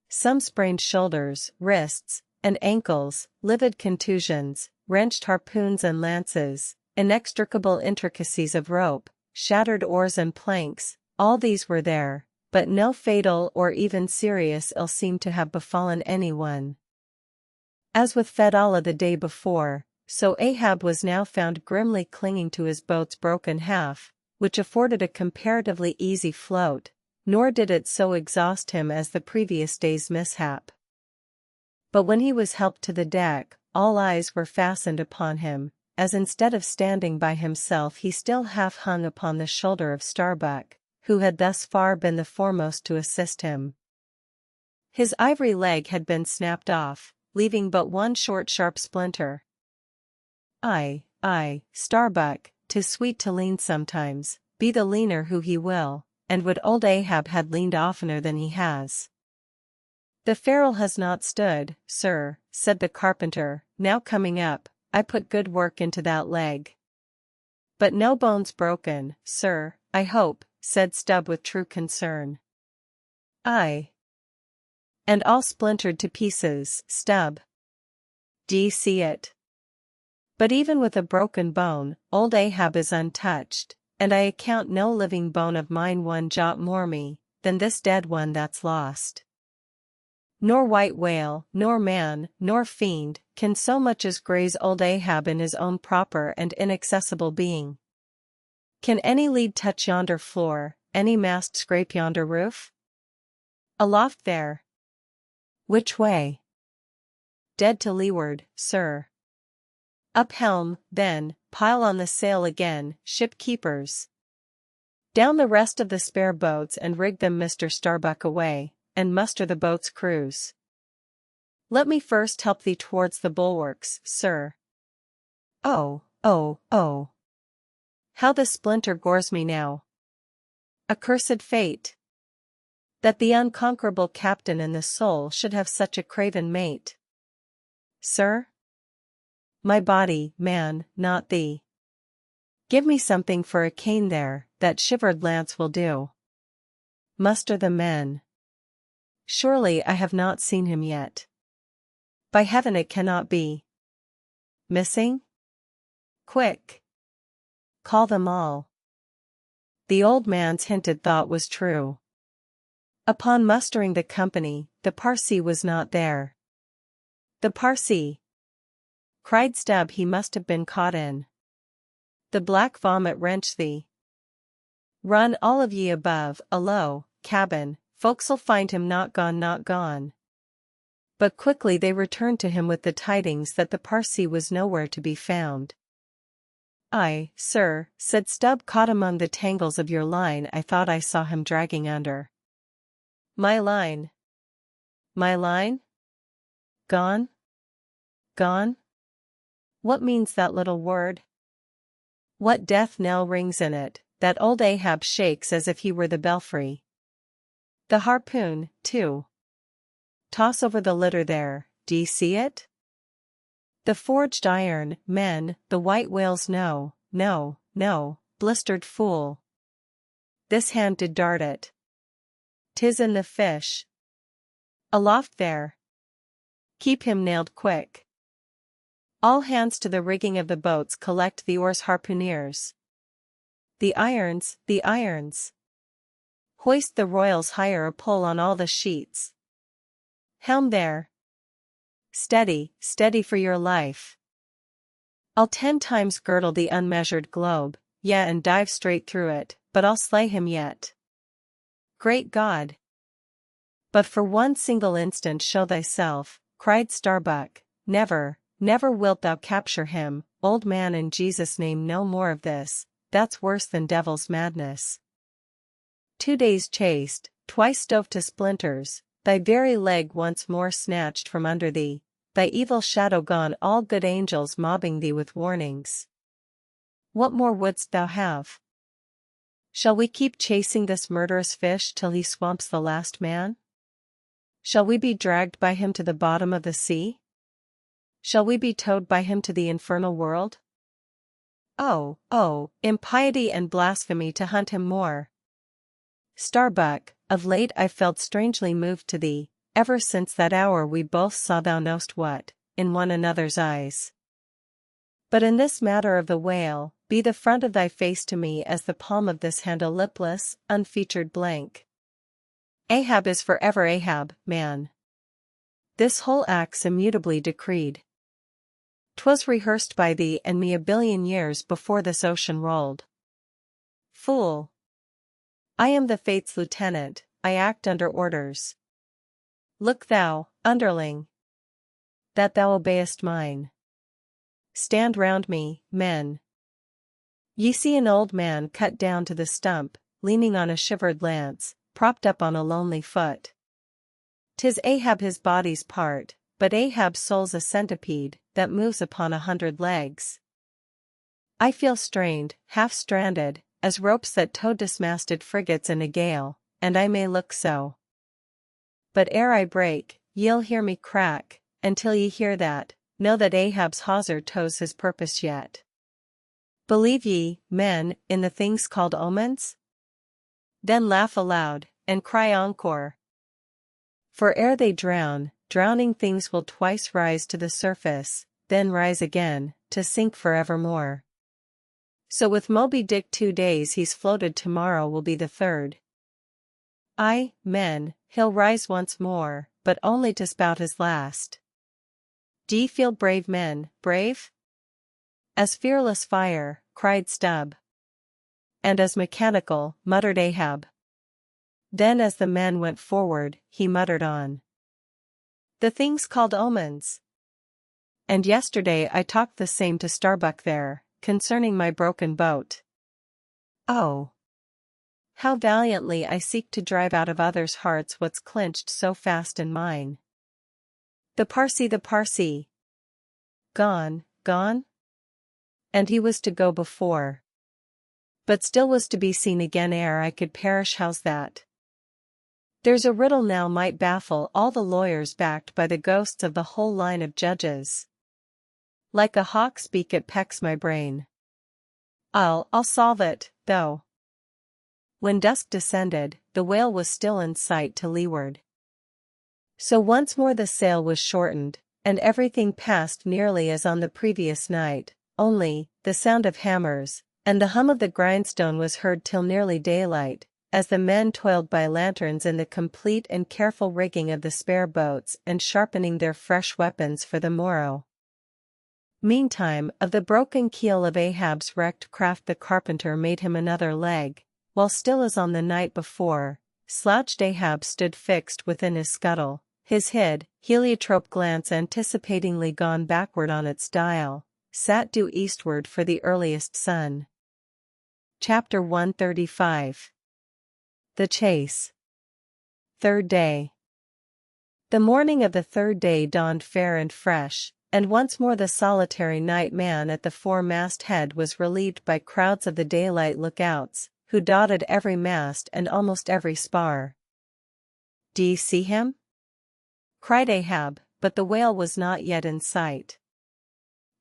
A: Some sprained shoulders, wrists, and ankles, livid contusions, wrenched harpoons and lances, inextricable intricacies of rope, shattered oars and planks, all these were there, but no fatal or even serious ill seemed to have befallen anyone. As with Fedallah the day before, so Ahab was now found grimly clinging to his boat's broken half, which afforded a comparatively easy float, nor did it so exhaust him as the previous day's mishap. But when he was helped to the deck, all eyes were fastened upon him, as instead of standing by himself he still half hung upon the shoulder of Starbuck, who had thus far been the foremost to assist him. His ivory leg had been snapped off, leaving but one short sharp splinter. Aye, Starbuck, 'tis sweet to lean sometimes, be the leaner who he will, and would old Ahab had leaned oftener than he has. The ferrule has not stood, sir, said the carpenter, now coming up, I put good work into that leg. But no bones broken, sir, I hope, said Stubb with true concern. Aye. And all splintered to pieces, Stubb. D'ye see it? But even with a broken bone, old Ahab is untouched, and I account no living bone of mine one jot more me, than this dead one that's lost. Nor white whale, nor man, nor fiend, can so much as graze old Ahab in his own proper and inaccessible being. Can any lead touch yonder floor, any mast scrape yonder roof? Aloft there. Which way? Dead to leeward, sir. Up helm, then, pile on the sail again, ship keepers. Down the rest of the spare boats and rig them Mr. Starbuck away, and muster the boat's crews. Let me first help thee towards the bulwarks, sir. Oh. How the splinter gores me now. Accursed fate! That the unconquerable captain in the soul should have such a craven mate. Sir? My body, man, not thee. Give me something for a cane there, that shivered lance will do. Muster the men. Surely I have not seen him yet. By heaven it cannot be. Missing? Quick! Call them all. The old man's hinted thought was true. Upon mustering the company, the Parsee was not there. The Parsee! Cried Stubb, he must have been caught in the black vomit wrench thee. Run all of ye above, alow, cabin, folks'll find him not gone. But quickly they returned to him with the tidings that the Parsee was nowhere to be found. Aye, sir, said Stubb, caught among the tangles of your line. I thought I saw him dragging under. My line? My line? Gone? Gone? What means that little word? What death knell rings in it, that old Ahab shakes as if he were the belfry? The harpoon, too. Toss over the litter there, d'ye see it? The forged iron, men, the white whales no, blistered fool. This hand did dart it. 'Tis in the fish. Aloft there. Keep him nailed quick. All hands to the rigging of the boats, collect the oars, harpooneers. The irons. Hoist the royals higher, a pull on all the sheets. Helm there! Steady, steady for your life! I'll 10 times girdle the unmeasured globe, yeah, and dive straight through it, but I'll slay him yet. Great God! But for one single instant show thyself, cried Starbuck. Never, never wilt thou capture him, old man, in Jesus' name. No more of this, that's worse than devil's madness. 2 days chased, twice stove to splinters, thy very leg once more snatched from under thee, thy evil shadow gone, all good angels mobbing thee with warnings. What more wouldst thou have? Shall we keep chasing this murderous fish till he swamps the last man? Shall we be dragged by him to the bottom of the sea? Shall we be towed by him to the infernal world? Oh, oh, impiety and blasphemy to hunt him more! Starbuck, of late I felt strangely moved to thee, ever since that hour we both saw thou knowst what, in one another's eyes. But in this matter of the whale, be the front of thy face to me as the palm of this hand, a lipless, unfeatured blank. Ahab is forever Ahab, man. This whole act's immutably decreed. 'Twas rehearsed by thee and me a billion years before this ocean rolled. Fool! I am the fate's lieutenant, I act under orders. Look thou, underling, that thou obeyest mine. Stand round me, men. Ye see an old man cut down to the stump, leaning on a shivered lance, propped up on a lonely foot. 'Tis Ahab his body's part, but Ahab's soul's a centipede, that moves upon 100 legs. I feel strained, half stranded, as ropes that tow dismasted frigates in a gale, and I may look so. But ere I break, ye'll hear me crack, and till ye hear that, know that Ahab's hawser tows his purpose yet. Believe ye, men, in the things called omens? Then laugh aloud, and cry encore. For ere they drown, drowning things will twice rise to the surface, then rise again, to sink forevermore. So with Moby Dick 2 days he's floated, tomorrow will be the 3rd. Aye, men, he'll rise once more, but only to spout his last. D'ye feel brave, men, brave? As fearless fire, cried Stubb. And as mechanical, muttered Ahab. Then as the men went forward, he muttered on. The things called omens. And yesterday I talked the same to Starbuck there, concerning my broken boat. Oh! How valiantly I seek to drive out of others' hearts what's clinched so fast in mine. The Parsee. Gone, gone? And he was to go before. But still was to be seen again ere I could perish. How's that? There's a riddle now might baffle all the lawyers, backed by the ghosts of the whole line of judges. Like a hawk's beak it pecks my brain. I'll solve it, though. When dusk descended, the whale was still in sight to leeward. So once more the sail was shortened, and everything passed nearly as on the previous night, only, the sound of hammers, and the hum of the grindstone was heard till nearly daylight, as the men toiled by lanterns in the complete and careful rigging of the spare boats and sharpening their fresh weapons for the morrow. Meantime, of the broken keel of Ahab's wrecked craft the carpenter made him another leg, while still as on the night before, slouched Ahab stood fixed within his scuttle, his heliotrope glance anticipatingly gone backward on its dial, sat due eastward for the earliest sun. Chapter 135. The Chase. 3rd Day. The morning of the 3rd day dawned fair and fresh, and once more the solitary night man at the foremast head was relieved by crowds of the daylight lookouts, who dotted every mast and almost every spar. "D'ye see him?" cried Ahab, but the whale was not yet in sight.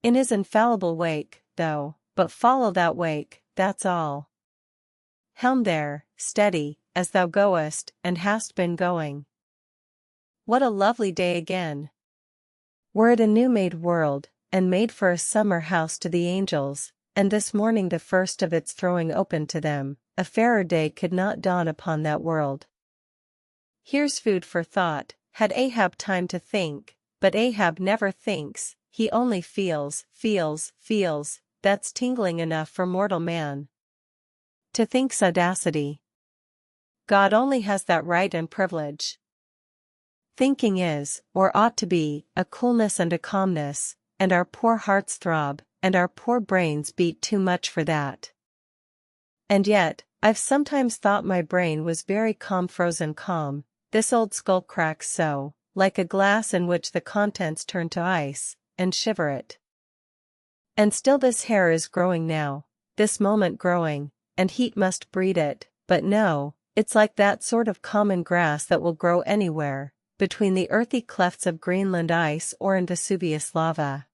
A: "In his infallible wake, though, but follow that wake, that's all. Helm there, steady, as thou goest, and hast been going. What a lovely day again! Were it a new-made world, and made for a summer house to the angels, and this morning the first of its throwing open to them, a fairer day could not dawn upon that world. Here's food for thought, had Ahab time to think, but Ahab never thinks, he only feels, that's tingling enough for mortal man. To think's audacity. God only has that right and privilege. Thinking is, or ought to be, a coolness and a calmness, and our poor hearts throb, and our poor brains beat too much for that. And yet, I've sometimes thought my brain was very frozen calm, this old skull cracks so, like a glass in which the contents turn to ice, and shiver it. And still this hair is growing now, this moment growing, and heat must breed it, but no, it's like that sort of common grass that will grow anywhere, between the earthy clefts of Greenland ice or in Vesuvius lava.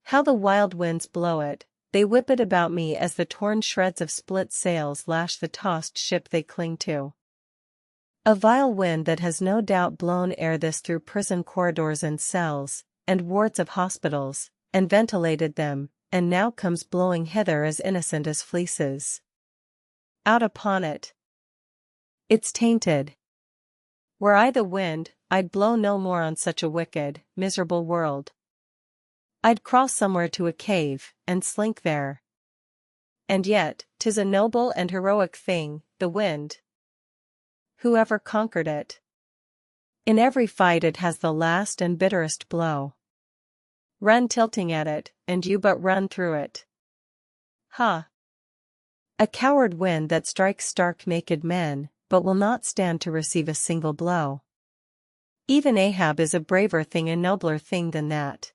A: How the wild winds blow it, they whip it about me as the torn shreds of split sails lash the tossed ship they cling to. A vile wind that has no doubt blown ere this through prison corridors and cells, and wards of hospitals, and ventilated them, and now comes blowing hither as innocent as fleeces. Out upon it. It's tainted. Were I the wind, I'd blow no more on such a wicked, miserable world. I'd crawl somewhere to a cave, and slink there. And yet, 'tis a noble and heroic thing, the wind. Whoever conquered it? In every fight it has the last and bitterest blow. Run tilting at it, and you but run through it. Ha! A coward wind that strikes stark naked men, but will not stand to receive a single blow. Even Ahab is a braver thing, a nobler thing than that.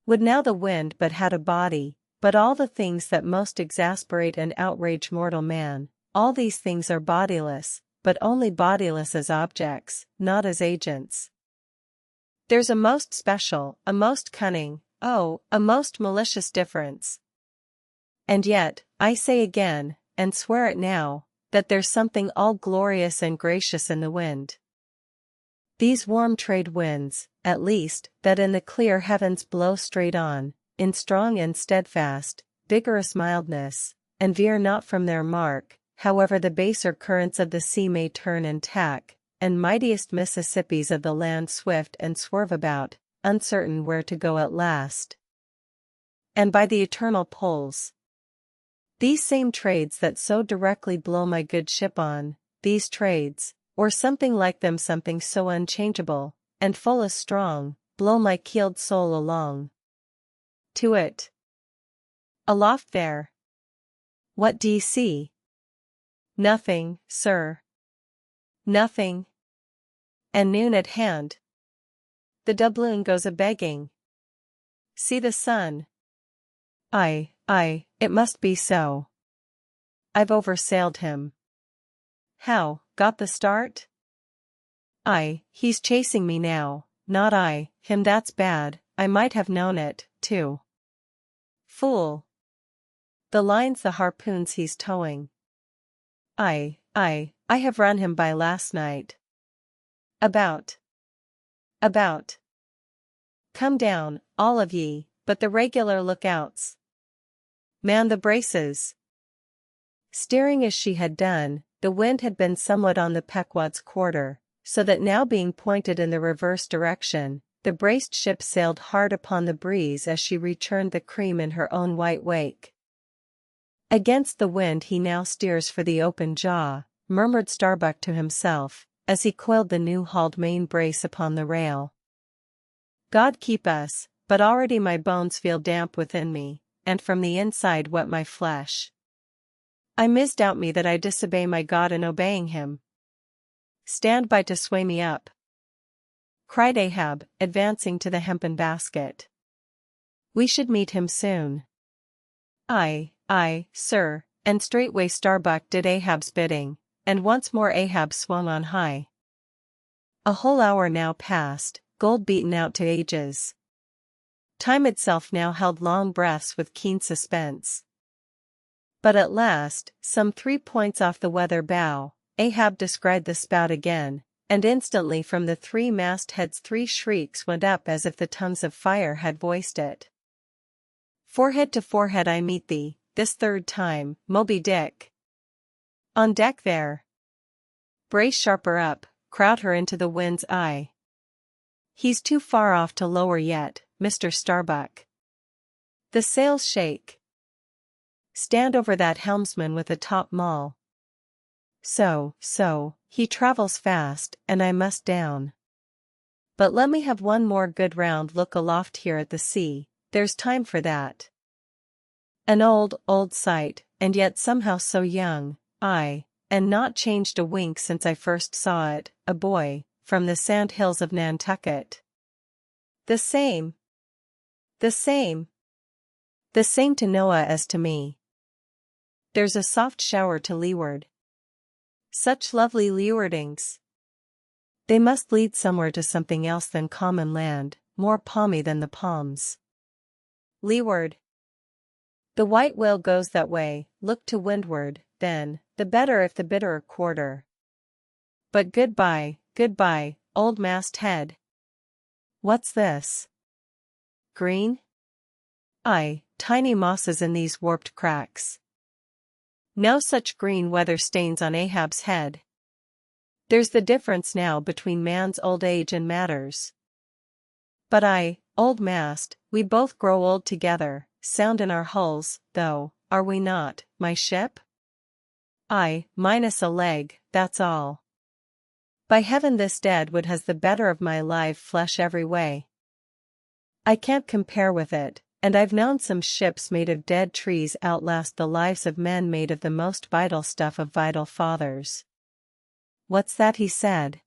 A: Would now the wind but had a body, but all the things that most exasperate and outrage mortal man, all these things are bodiless, but only bodiless as objects, not as agents. There's a most special, a most cunning, oh, a most malicious difference. And yet, I say again, and swear it now, that there's something all glorious and gracious in the wind. These warm trade winds, at least, that in the clear heavens blow straight on, in strong and steadfast, vigorous mildness, and veer not from their mark, however the baser currents of the sea may turn and tack, and mightiest Mississippis of the land swift and swerve about, uncertain where to go at last. And by the eternal poles. These same trades that so directly blow my good ship on, these trades, or something like them, something so unchangeable, and full as strong, blow my keeled soul along. To it. Aloft there. What d'ye see? Nothing, sir. Nothing. And noon at hand. The doubloon goes a-begging. See the sun. Aye, it must be so. I've oversailed him. How, got the start? Aye, he's chasing me now, not I, him, that's bad, I might have known it, too. Fool. The line's the harpoons he's towing. Aye, I have run him by last night. About. Come down, all of ye, but the regular lookouts. Man the braces. Steering as she had done, the wind had been somewhat on the Pequod's quarter, so that now being pointed in the reverse direction, the braced ship sailed hard upon the breeze as she rechurned the cream in her own white wake. Against the wind he now steers for the open jaw, murmured Starbuck to himself, as he coiled the new-hauled main brace upon the rail. God keep us, but already my bones feel damp within me, and from the inside wet my flesh. I misdoubt me that I disobey my God in obeying him. Stand by to sway me up, cried Ahab, advancing to the hempen basket. We should meet him soon. Aye, sir, and straightway Starbuck did Ahab's bidding, and once more Ahab swung on high. A whole hour now passed, gold beaten out to ages. Time itself now held long breaths with keen suspense. But at last, some 3 points off the weather bow, Ahab descried the spout again, and instantly from the 3 mastheads 3 shrieks went up as if the tongues of fire had voiced it. Forehead to forehead I meet thee, this 3rd time, Moby Dick. On deck there. Brace sharper up, crowd her into the wind's eye. He's too far off to lower yet, Mr. Starbuck. The sails shake. Stand over that helmsman with a top maul. So, he travels fast, and I must down. But let me have one more good round look aloft here at the sea, there's time for that. An old sight, and yet somehow so young, aye, and not changed a wink since I first saw it, a boy, from the sand hills of Nantucket. The same to Noah as to me. There's a soft shower to leeward. Such lovely leewardings. They must lead somewhere to something else than common land, more palmy than the palms. Leeward. The white whale goes that way, look to windward, then, the better if the bitterer quarter. But goodbye, old masthead. What's this? Green? Aye, tiny mosses in these warped cracks. No such green weather stains on Ahab's head. There's the difference now between man's old age and matters. But old mast, we both grow old together, sound in our hulls, though, are we not, my ship? Minus a leg, that's all. By heaven this deadwood has the better of my live flesh every way. I can't compare with it, and I've known some ships made of dead trees outlast the lives of men made of the most vital stuff of vital fathers. What's that he said?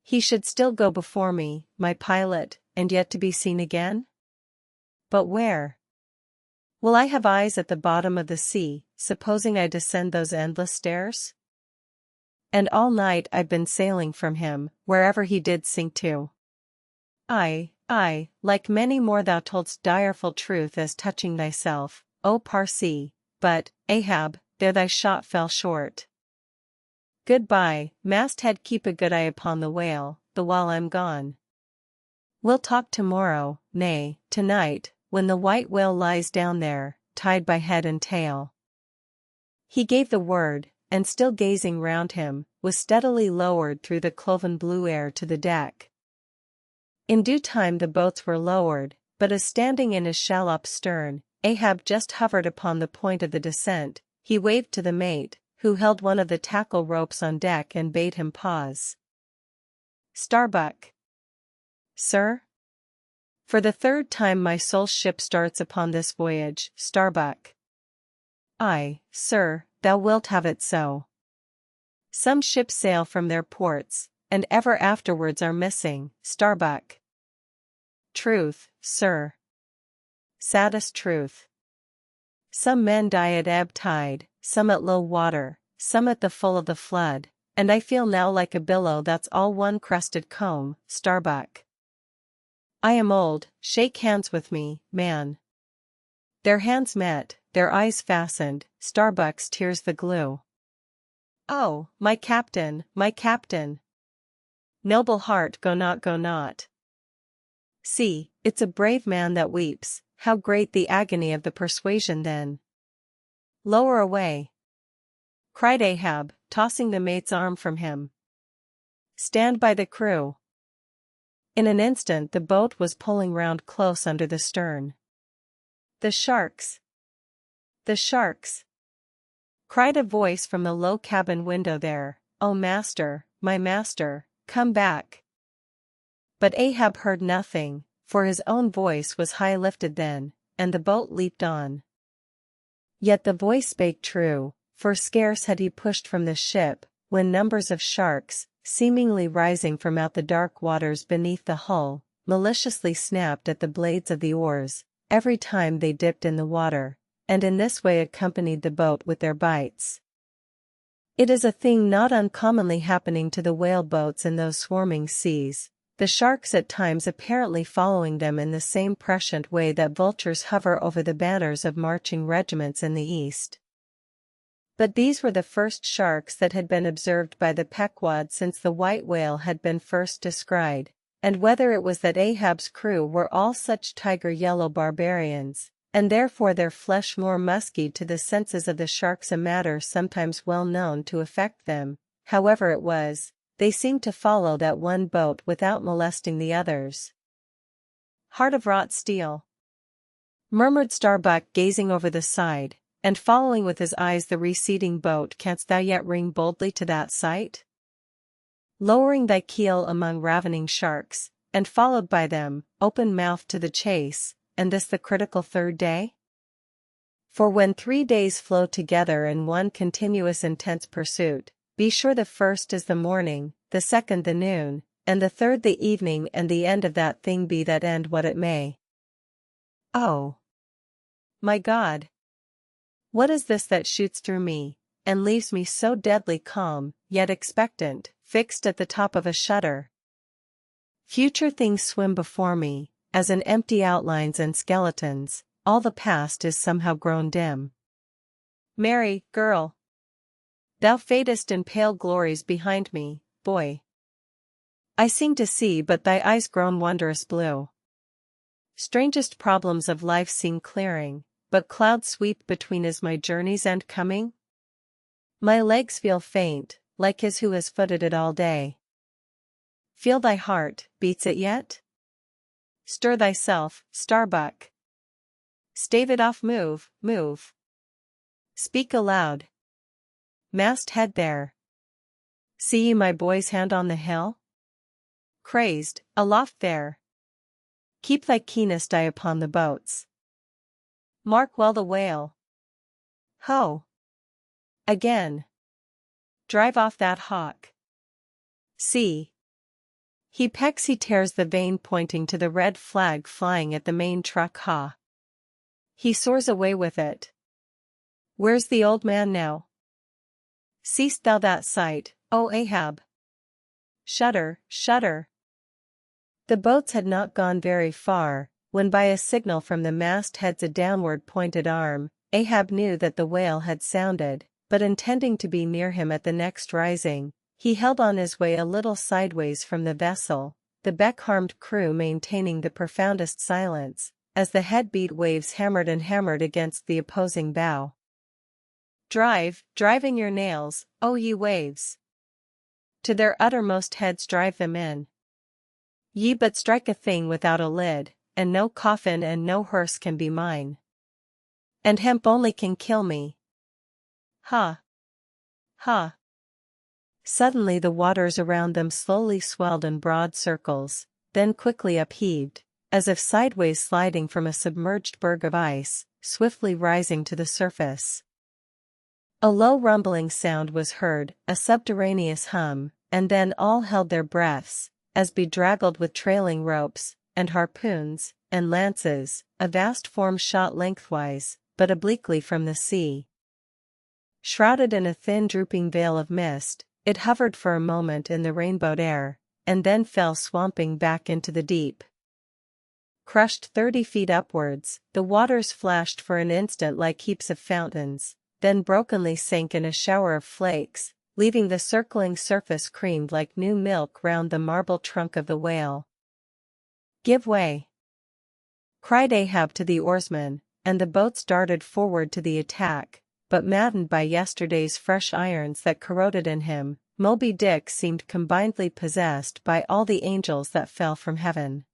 A: He should still go before me, my pilot, and yet to be seen again? But where? Will I have eyes at the bottom of the sea, supposing I descend those endless stairs? And all night I've been sailing from him, wherever he did sink to. Like many more thou toldst direful truth as touching thyself, O Parsee, but, Ahab, there thy shot fell short. Goodbye, masthead, keep a good eye upon the whale, the while I'm gone. We'll talk tomorrow, nay, tonight, when the white whale lies down there, tied by head and tail. He gave the word, and still gazing round him, was steadily lowered through the cloven blue air to the deck. In due time the boats were lowered, but as standing in his shallop's stern, Ahab just hovered upon the point of the descent, he waved to the mate, who held one of the tackle ropes on deck and bade him pause. Starbuck. Sir? For the third time my soul's ship starts upon this voyage, Starbuck. Aye, sir, thou wilt have it so. Some ships sail from their ports, and ever afterwards are missing, Starbuck. Truth, sir. Saddest truth. Some men die at ebb tide, some at low water, some at the full of the flood, and I feel now like a billow that's all one crested comb, Starbuck. I am old, shake hands with me, man. Their hands met, their eyes fastened, Starbuck's tears the glue. Oh, my captain, my captain. Noble heart, go not, go not. See, it's a brave man that weeps, how great the agony of the persuasion then. Lower away, cried Ahab, tossing the mate's arm from him. Stand by the crew. In an instant the boat was pulling round close under the stern. The sharks! The sharks! Cried a voice from the low cabin window there, Oh master, my master, come back. But Ahab heard nothing, for his own voice was high lifted then, and the boat leaped on. Yet the voice spake true, for scarce had he pushed from the ship, when numbers of sharks, seemingly rising from out the dark waters beneath the hull, maliciously snapped at the blades of the oars, every time they dipped in the water, and in this way accompanied the boat with their bites. It is a thing not uncommonly happening to the whale boats in those swarming seas, the sharks at times apparently following them in the same prescient way that vultures hover over the banners of marching regiments in the east. But these were the first sharks that had been observed by the Pequod since the white whale had been first descried, and whether it was that Ahab's crew were all such tiger-yellow barbarians, and therefore their flesh more musky to the senses of the sharks, a matter sometimes well known to affect them, however it was, they seemed to follow that one boat without molesting the others. Heart of wrought steel, murmured Starbuck, gazing over the side, and following with his eyes the receding boat. Canst thou yet ring boldly to that sight? Lowering thy keel among ravening sharks, and followed by them, open-mouthed to the chase, and this the critical third day? For when 3 days flow together in one continuous intense pursuit, be sure the first is the morning, the second the noon, and the third the evening, and the end of that thing be that end what it may. Oh, my God! What is this that shoots through me, and leaves me so deadly calm, yet expectant, fixed at the top of a shutter? Future things swim before me, as in empty outlines and skeletons, all the past is somehow grown dim. Mary, girl! Thou fadest in pale glories behind me, boy. I seem to see but thy eyes grown wondrous blue. Strangest problems of life seem clearing, but clouds sweep between. Is my journey's end coming? My legs feel faint, like his who has footed it all day. Feel thy heart, beats it yet? Stir thyself, Starbuck. Stave it off, move, move. Speak aloud. Masthead there. See ye my boy's hand on the hill? Crazed, aloft there. Keep thy keenest eye upon the boats. Mark well the whale. Ho! Again. Drive off that hawk. See. He pecks, he tears the vane, pointing to the red flag flying at the main truck. Ha! He soars away with it. Where's the old man now? Seest thou that sight, O Ahab? Shudder, shudder. The boats had not gone very far, when by a signal from the masthead's a downward pointed arm, Ahab knew that the whale had sounded, but intending to be near him at the next rising, he held on his way a little sideways from the vessel, the beck-harmed crew maintaining the profoundest silence, as the head-beat waves hammered and hammered against the opposing bow. Drive, driving your nails, O ye waves! To their uttermost heads drive them in. Ye but strike a thing without a lid, and no coffin and no hearse can be mine. And hemp only can kill me. Ha! Ha! Suddenly the waters around them slowly swelled in broad circles, then quickly upheaved, as if sideways sliding from a submerged berg of ice, swiftly rising to the surface. A low rumbling sound was heard, a subterraneous hum, and then all held their breaths, as bedraggled with trailing ropes, and harpoons, and lances, a vast form shot lengthwise, but obliquely from the sea. Shrouded in a thin drooping veil of mist, it hovered for a moment in the rainbowed air, and then fell swamping back into the deep. Crushed 30 feet upwards, the waters flashed for an instant like heaps of fountains, then brokenly sank in a shower of flakes, leaving the circling surface creamed like new milk round the marble trunk of the whale. Give way! Cried Ahab to the oarsmen, and the boats darted forward to the attack, but maddened by yesterday's fresh irons that corroded in him, Moby Dick seemed combinedly possessed by all the angels that fell from heaven.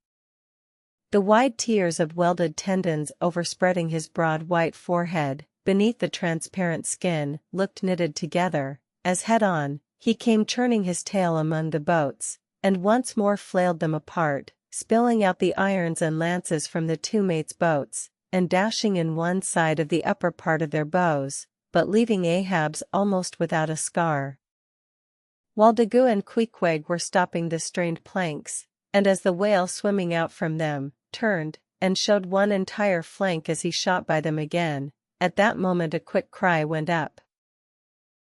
A: The wide tiers of welded tendons overspreading his broad white forehead, beneath the transparent skin, looked knitted together, as head-on, he came churning his tail among the boats, and once more flailed them apart, spilling out the irons and lances from the two mates' boats, and dashing in one side of the upper part of their bows, but leaving Ahab's almost without a scar. While Daggoo and Queequeg were stopping the strained planks, and as the whale swimming out from them, turned, and showed one entire flank as he shot by them again, at that moment a quick cry went up.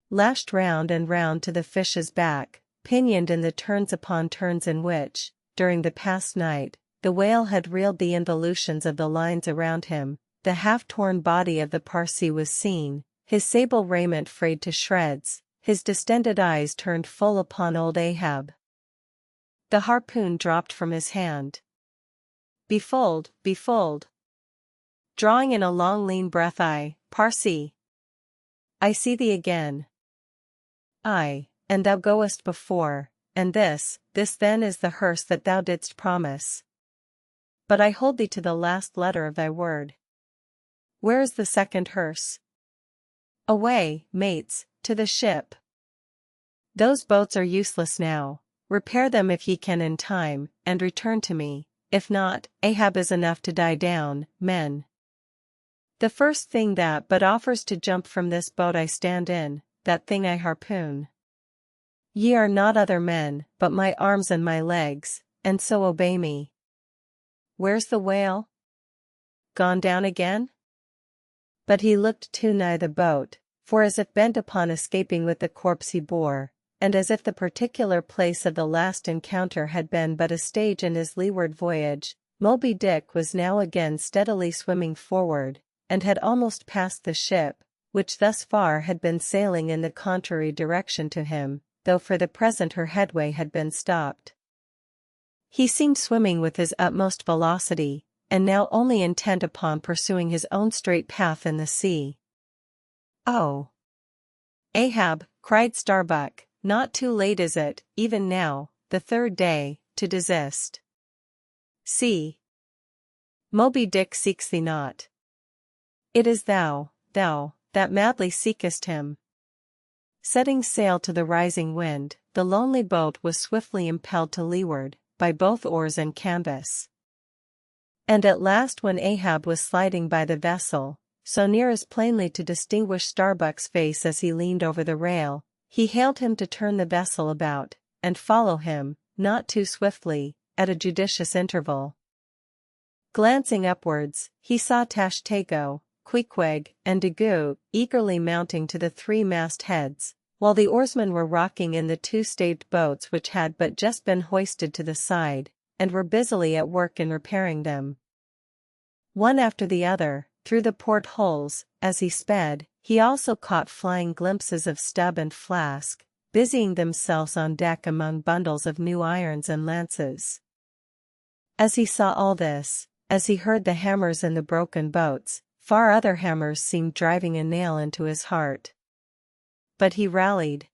A: Lashed round and round to the fish's back, pinioned in the turns upon turns in which, during the past night, the whale had reeled the involutions of the lines around him, the half-torn body of the Parsee was seen, his sable raiment frayed to shreds, his distended eyes turned full upon old Ahab. The harpoon dropped from his hand. Befold, befold! Drawing in a long lean breath, Parsee! I see thee again. Aye, and thou goest before, and this then is the hearse that thou didst promise. But I hold thee to the last letter of thy word. Where is the second hearse? Away, mates, to the ship. Those boats are useless now. Repair them if ye can in time, and return to me. If not, Ahab is enough to die down, men. The first thing that but offers to jump from this boat I stand in, that thing I harpoon. Ye are not other men, but my arms and my legs, and so obey me. Where's the whale? Gone down again? But he looked too nigh the boat, for as if bent upon escaping with the corpse he bore, and as if the particular place of the last encounter had been but a stage in his leeward voyage, Moby Dick was now again steadily swimming forward, and had almost passed the ship, which thus far had been sailing in the contrary direction to him, though for the present her headway had been stopped. He seemed swimming with his utmost velocity, and now only intent upon pursuing his own straight path in the sea. "Oh! Ahab," cried Starbuck, "not too late is it, even now, the third day, to desist? See! Moby Dick seeks thee not. It is thou, that madly seekest him." Setting sail to the rising wind, the lonely boat was swiftly impelled to leeward, by both oars and canvas. And at last, when Ahab was sliding by the vessel, so near as plainly to distinguish Starbuck's face as he leaned over the rail, he hailed him to turn the vessel about, and follow him, not too swiftly, at a judicious interval. Glancing upwards, he saw Tashtego, Queequeg, and Daggoo eagerly mounting to the three-mast heads, while the oarsmen were rocking in the two-staved boats which had but just been hoisted to the side, and were busily at work in repairing them. One after the other, through the port-holes, as he sped, he also caught flying glimpses of Stubb and Flask, busying themselves on deck among bundles of new irons and lances. As he saw all this, as he heard the hammers in the broken boats, far other hammers seemed driving a nail into his heart. But he rallied.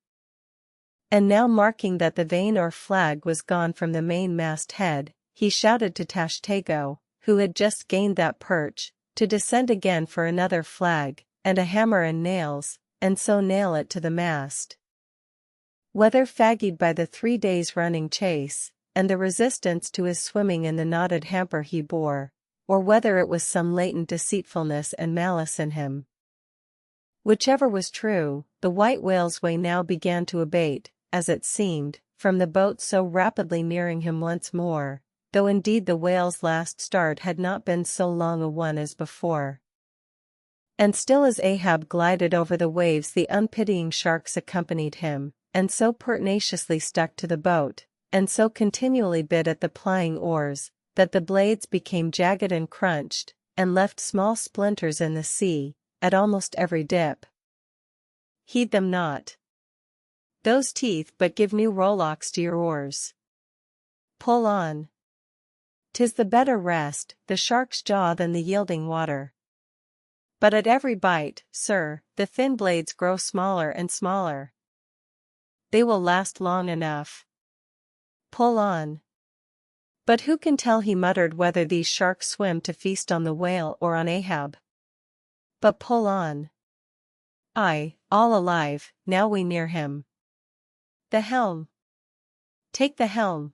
A: And now, marking that the vane or flag was gone from the main-mast head, he shouted to Tashtego, who had just gained that perch, to descend again for another flag, and a hammer and nails, and so nail it to the mast. Whether fagged by the 3 days' running chase, and the resistance to his swimming in the knotted hamper he bore, or whether it was some latent deceitfulness and malice in him. Whichever was true, the white whale's way now began to abate, as it seemed, from the boat so rapidly nearing him once more, though indeed the whale's last start had not been so long a one as before. And still as Ahab glided over the waves the unpitying sharks accompanied him, and so pertinaciously stuck to the boat, and so continually bit at the plying oars, that the blades became jagged and crunched, and left small splinters in the sea, at almost every dip. Heed them not. Those teeth but give new rowlocks to your oars. Pull on. 'Tis the better rest, the shark's jaw, than the yielding water. But at every bite, sir, the thin blades grow smaller and smaller. They will last long enough. Pull on. But who can tell, he muttered, whether these sharks swim to feast on the whale or on Ahab? But pull on. Aye, all alive, now we near him. The helm. Take the helm.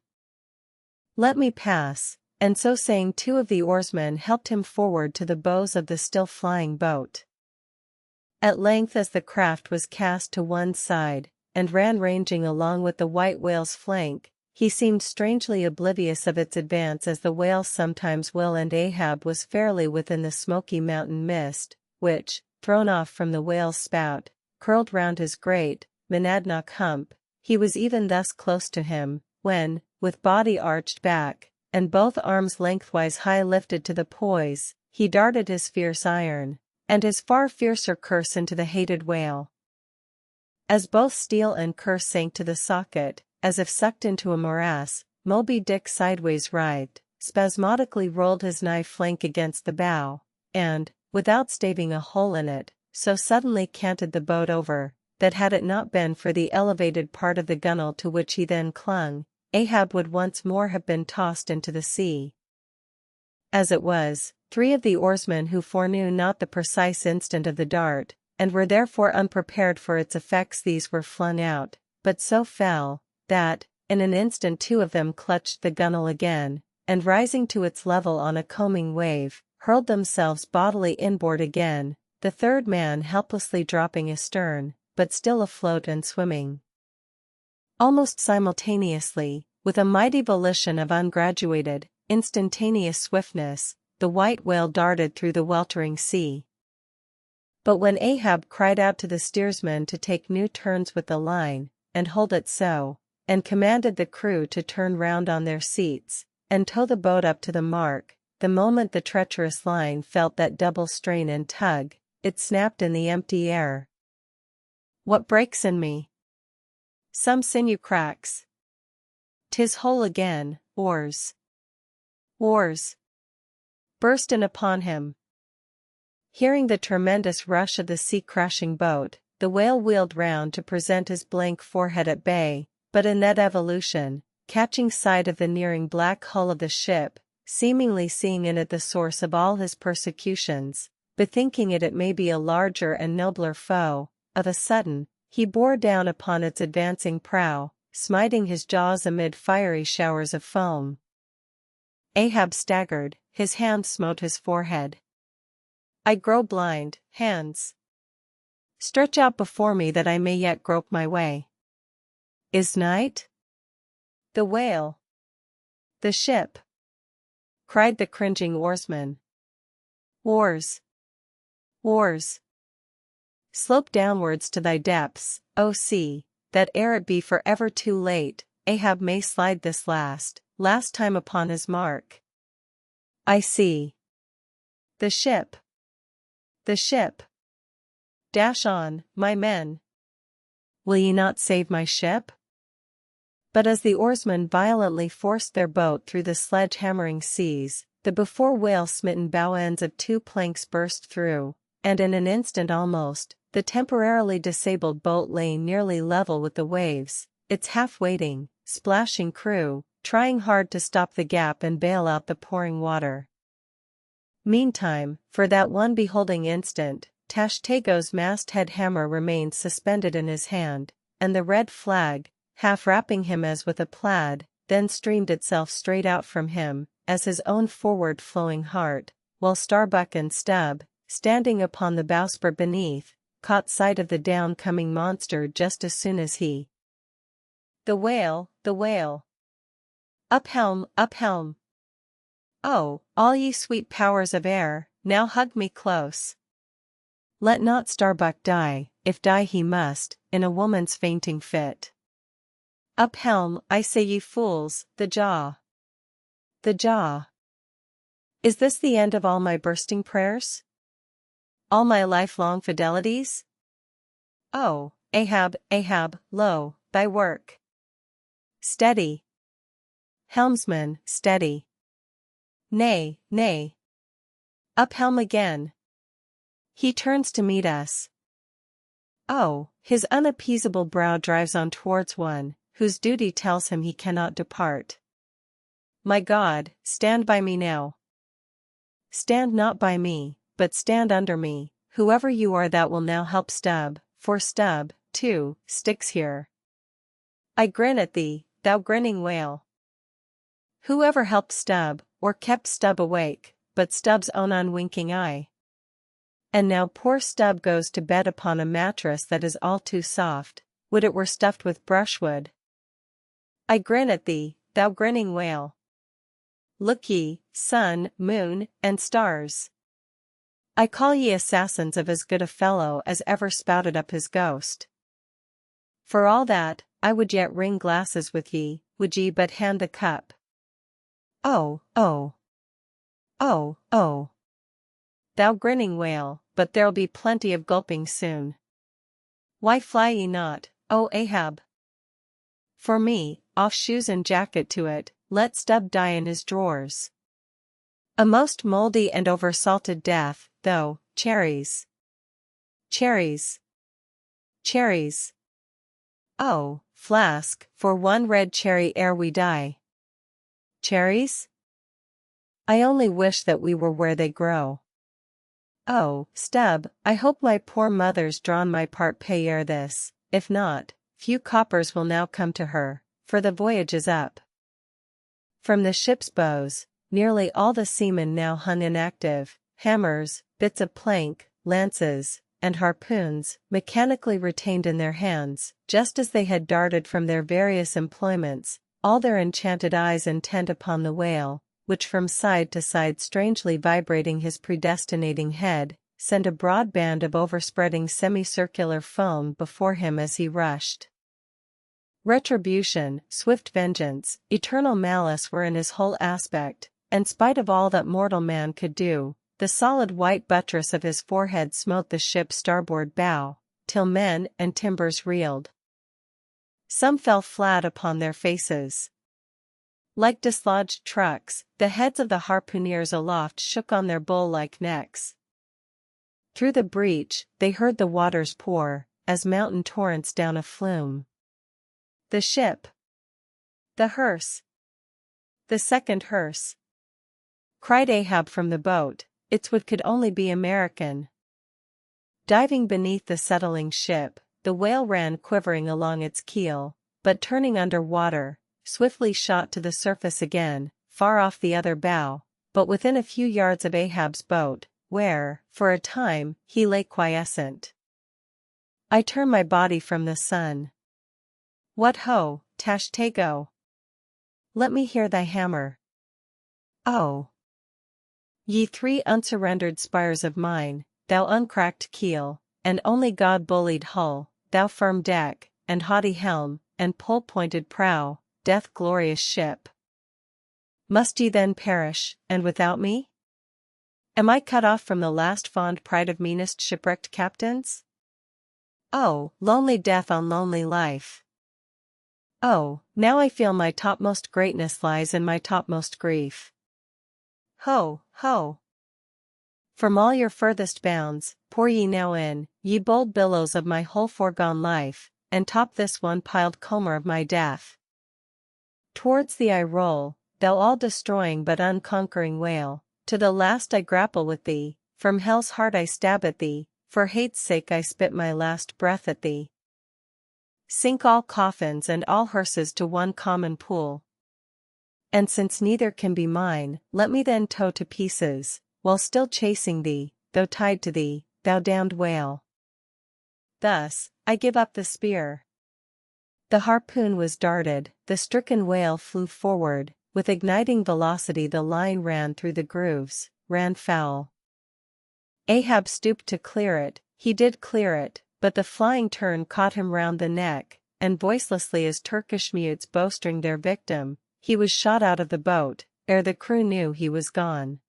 A: Let me pass. And so saying, 2 of the oarsmen helped him forward to the bows of the still flying boat. At length, as the craft was cast to one side, and ran ranging along with the white whale's flank, he seemed strangely oblivious of its advance, as the whale sometimes will, and Ahab was fairly within the smoky mountain mist, which, thrown off from the whale's spout, curled round his great monadnock hump. He was even thus close to him, when, with body arched back, and both arms lengthwise high lifted to the poise, he darted his fierce iron, and his far fiercer curse into the hated whale. As both steel and curse sank to the socket, as if sucked into a morass, Moby Dick sideways writhed, spasmodically rolled his knife flank against the bow, and, without staving a hole in it, so suddenly canted the boat over, that had it not been for the elevated part of the gunwale to which he then clung, Ahab would once more have been tossed into the sea. As it was, 3 of the oarsmen who foreknew not the precise instant of the dart, and were therefore unprepared for its effects, these were flung out, but so fell, that, in an instant 2 of them clutched the gunwale again, and rising to its level on a combing wave, hurled themselves bodily inboard again, the 3rd man helplessly dropping astern, but still afloat and swimming. Almost simultaneously, with a mighty volition of ungraduated, instantaneous swiftness, the white whale darted through the weltering sea. But when Ahab cried out to the steersman to take new turns with the line, and hold it so, and commanded the crew to turn round on their seats, and tow the boat up to the mark, the moment the treacherous line felt that double strain and tug, it snapped in the empty air. What breaks in me? Some sinew cracks. 'Tis whole again, oars. Oars. Burst in upon him. Hearing the tremendous rush of the sea-crashing boat, the whale wheeled round to present his blank forehead at bay, but in that evolution, catching sight of the nearing black hull of the ship, seemingly seeing in it the source of all his persecutions, bethinking it may be a larger and nobler foe, of a sudden, he bore down upon its advancing prow, smiting his jaws amid fiery showers of foam. Ahab staggered, his hand smote his forehead. I grow blind, hands. Stretch out before me that I may yet grope my way. Is night? The whale. The ship. Cried the cringing oarsman. Oars. Oars. Slope downwards to thy depths, O sea, that ere it be forever too late, Ahab may slide this last time upon his mark. I see. The ship. The ship. Dash on, my men. Will ye not save my ship? But as the oarsmen violently forced their boat through the sledge-hammering seas, the before whale-smitten bow ends of 2 planks burst through, and in an instant almost, the temporarily disabled boat lay nearly level with the waves, its half-waiting, splashing crew, trying hard to stop the gap and bail out the pouring water. Meantime, for that one beholding instant, Tashtego's masthead hammer remained suspended in his hand, and the red flag, half wrapping him as with a plaid, then streamed itself straight out from him, as his own forward-flowing heart, while Starbuck and Stubb, standing upon the bowsprit beneath, caught sight of the down-coming monster just as soon as he. The whale, the whale. Up helm, up helm. Oh, all ye sweet powers of air, now hug me close. Let not Starbuck die, if die he must, in a woman's fainting fit. Up helm, I say ye fools, the jaw. The jaw. Is this the end of all my bursting prayers? All my lifelong fidelities? Oh, Ahab, Ahab, lo, thy work. Steady. Helmsman, steady. Nay, nay. Up helm again. He turns to meet us. Oh, his unappeasable brow drives on towards one, whose duty tells him he cannot depart. My God, stand by me now. Stand not by me, but stand under me, whoever you are that will now help Stubb, for Stubb, too, sticks here. I grin at thee, thou grinning whale. Whoever helped Stubb, or kept Stubb awake, but Stubb's own unwinking eye? And now poor Stubb goes to bed upon a mattress that is all too soft, would it were stuffed with brushwood. I grin at thee, thou grinning whale. Look ye, sun, moon, and stars. I call ye assassins of as good a fellow as ever spouted up his ghost. For all that, I would yet ring glasses with ye, would ye but hand the cup. Oh, oh. Oh, oh. Thou grinning whale, but there'll be plenty of gulping soon. Why fly ye not, O Ahab? For me, off shoes and jacket to it, let Stubb die in his drawers. A most mouldy and over-salted death, though, cherries. Cherries. Cherries. Oh, flask, for one red cherry ere we die. Cherries? I only wish that we were where they grow. Oh, stub, I hope my poor mother's drawn my part pay ere this, if not, few coppers will now come to her, for the voyage is up. From the ship's bows, nearly all the seamen now hung inactive, hammers, bits of plank, lances, and harpoons, mechanically retained in their hands, just as they had darted from their various employments, all their enchanted eyes intent upon the whale, which from side to side strangely vibrating his predestinating head, sent a broad band of overspreading semicircular foam before him as he rushed. Retribution, swift vengeance, eternal malice were in his whole aspect, and spite of all that mortal man could do, the solid white buttress of his forehead smote the ship's starboard bow, till men and timbers reeled. Some fell flat upon their faces. Like dislodged trucks, the heads of the harpooneers aloft shook on their bull-like necks. Through the breach, they heard the waters pour, as mountain torrents down a flume. The ship. The hearse. The second hearse. Cried Ahab from the boat, its wood could only be American. Diving beneath the settling ship, the whale ran quivering along its keel, but turning under water, swiftly shot to the surface again, far off the other bow, but within a few yards of Ahab's boat, where, for a time, he lay quiescent. I turn my body from the sun. What ho, Tashtego! Let me hear thy hammer. Oh! Ye three unsurrendered spires of mine, thou uncracked keel, and only God-bullied hull, thou firm deck, and haughty helm, and pole-pointed prow, death-glorious ship. Must ye then perish, and without me? Am I cut off from the last fond pride of meanest shipwrecked captains? Oh, lonely death on lonely life! Oh, now I feel my topmost greatness lies in my topmost grief. Ho, ho! From all your furthest bounds, pour ye now in, ye bold billows of my whole foregone life, and top this one piled comber of my death. Towards thee I roll, thou all-destroying but unconquering whale, to the last I grapple with thee, from hell's heart I stab at thee, for hate's sake I spit my last breath at thee. Sink all coffins and all hearses to one common pool. And since neither can be mine, let me then tow to pieces, while still chasing thee, though tied to thee, thou damned whale. Thus, I give up the spear. The harpoon was darted, the stricken whale flew forward, with igniting velocity the line ran through the grooves, ran foul. Ahab stooped to clear it, he did clear it, but the flying turn caught him round the neck, and voicelessly as Turkish mutes bowstring their victim, he was shot out of the boat, ere the crew knew he was gone.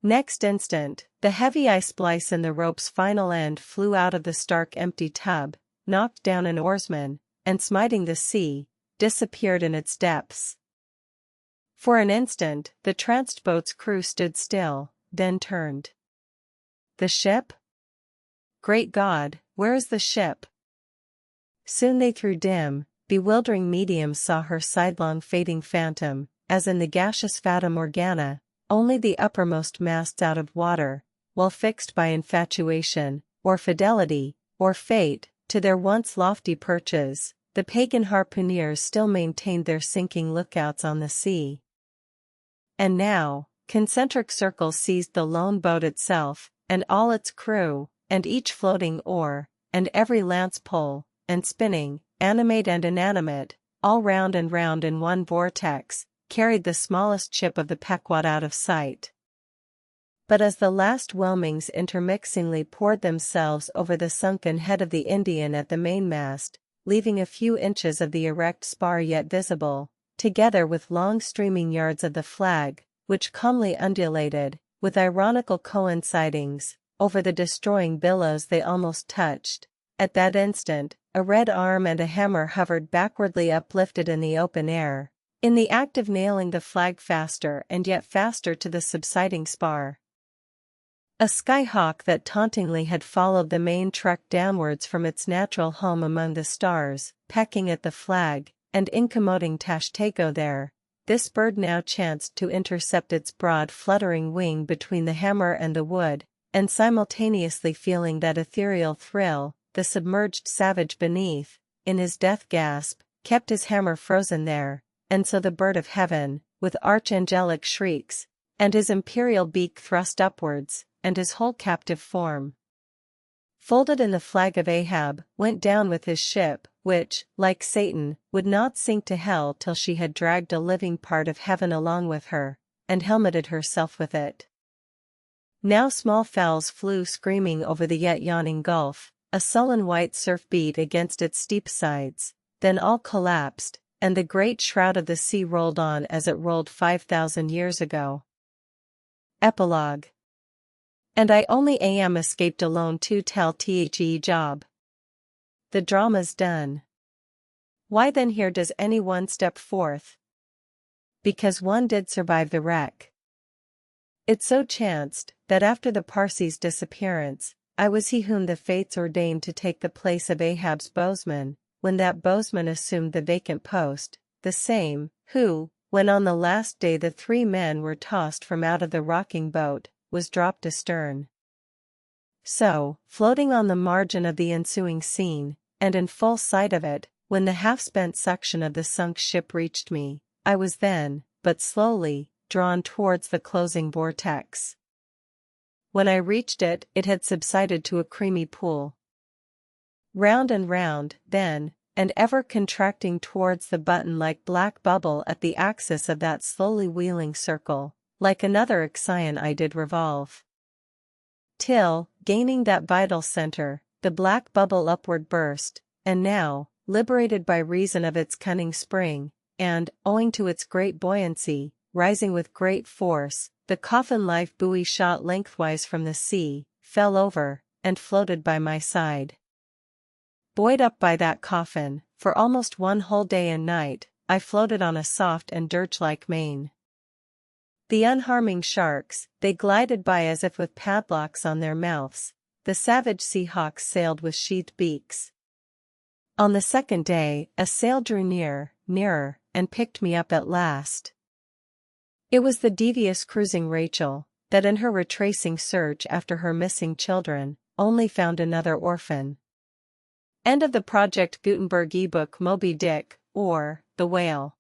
A: Next instant, the heavy eye-splice in the rope's final end flew out of the stark empty tub, knocked down an oarsman, and smiting the sea, disappeared in its depths. For an instant, the tranced boat's crew stood still, then turned. The ship? Great God, where is the ship? Soon they through dim, bewildering mediums saw her sidelong fading phantom, as in the gaseous Fata Morgana, only the uppermost masts out of water, while fixed by infatuation, or fidelity, or fate, to their once lofty perches, the pagan harpooneers still maintained their sinking lookouts on the sea. And now, concentric circles seized the lone boat itself, and all its crew, and each floating oar, and every lance-pole, and spinning, animate and inanimate, all round and round in one vortex, carried the smallest chip of the Pequod out of sight. But as the last whelmings intermixingly poured themselves over the sunken head of the Indian at the mainmast, leaving a few inches of the erect spar yet visible, together with long streaming yards of the flag, which calmly undulated, with ironical coincidings, over the destroying billows they almost touched, at that instant, a red arm and a hammer hovered backwardly uplifted in the open air, in the act of nailing the flag faster and yet faster to the subsiding spar. A skyhawk that tauntingly had followed the main truck downwards from its natural home among the stars, pecking at the flag, and incommoding Tashtego there. This bird now chanced to intercept its broad fluttering wing between the hammer and the wood, and simultaneously feeling that ethereal thrill, the submerged savage beneath, in his death gasp, kept his hammer frozen there, and so the bird of heaven, with archangelic shrieks, and his imperial beak thrust upwards, and his whole captive form folded in the flag of Ahab, went down with his ship, which, like Satan, would not sink to hell till she had dragged a living part of heaven along with her, and helmeted herself with it. Now small fowls flew screaming over the yet yawning gulf, a sullen white surf beat against its steep sides, then all collapsed, and the great shroud of the sea rolled on as it rolled 5,000 years ago. Epilogue. And I only am escaped alone to tell the job. The drama's done. Why then here does any one step forth? Because one did survive the wreck. It so chanced, that after the Parsi's disappearance, I was he whom the fates ordained to take the place of Ahab's bowsman, when that bowsman assumed the vacant post, the same, who, when on the last day the 3 men were tossed from out of the rocking boat, was dropped astern. So, floating on the margin of the ensuing scene, and in full sight of it, when the half-spent suction of the sunk ship reached me, I was then, but slowly, drawn towards the closing vortex. When I reached it, it had subsided to a creamy pool. Round and round, then, and ever contracting towards the button-like black bubble at the axis of that slowly wheeling circle, like another Ixion I did revolve. Till, gaining that vital center, the black bubble upward burst, and now, liberated by reason of its cunning spring, and, owing to its great buoyancy, rising with great force, the coffin-life buoy shot lengthwise from the sea, fell over, and floated by my side. Buoyed up by that coffin, for almost one whole day and night, I floated on a soft and dirge-like main. The unharming sharks, they glided by as if with padlocks on their mouths, the savage sea hawks sailed with sheathed beaks. On the second day, a sail drew nearer, and picked me up at last. It was the devious cruising Rachel, that in her retracing search after her missing children, only found another orphan. End of the Project Gutenberg ebook Moby Dick, or The Whale.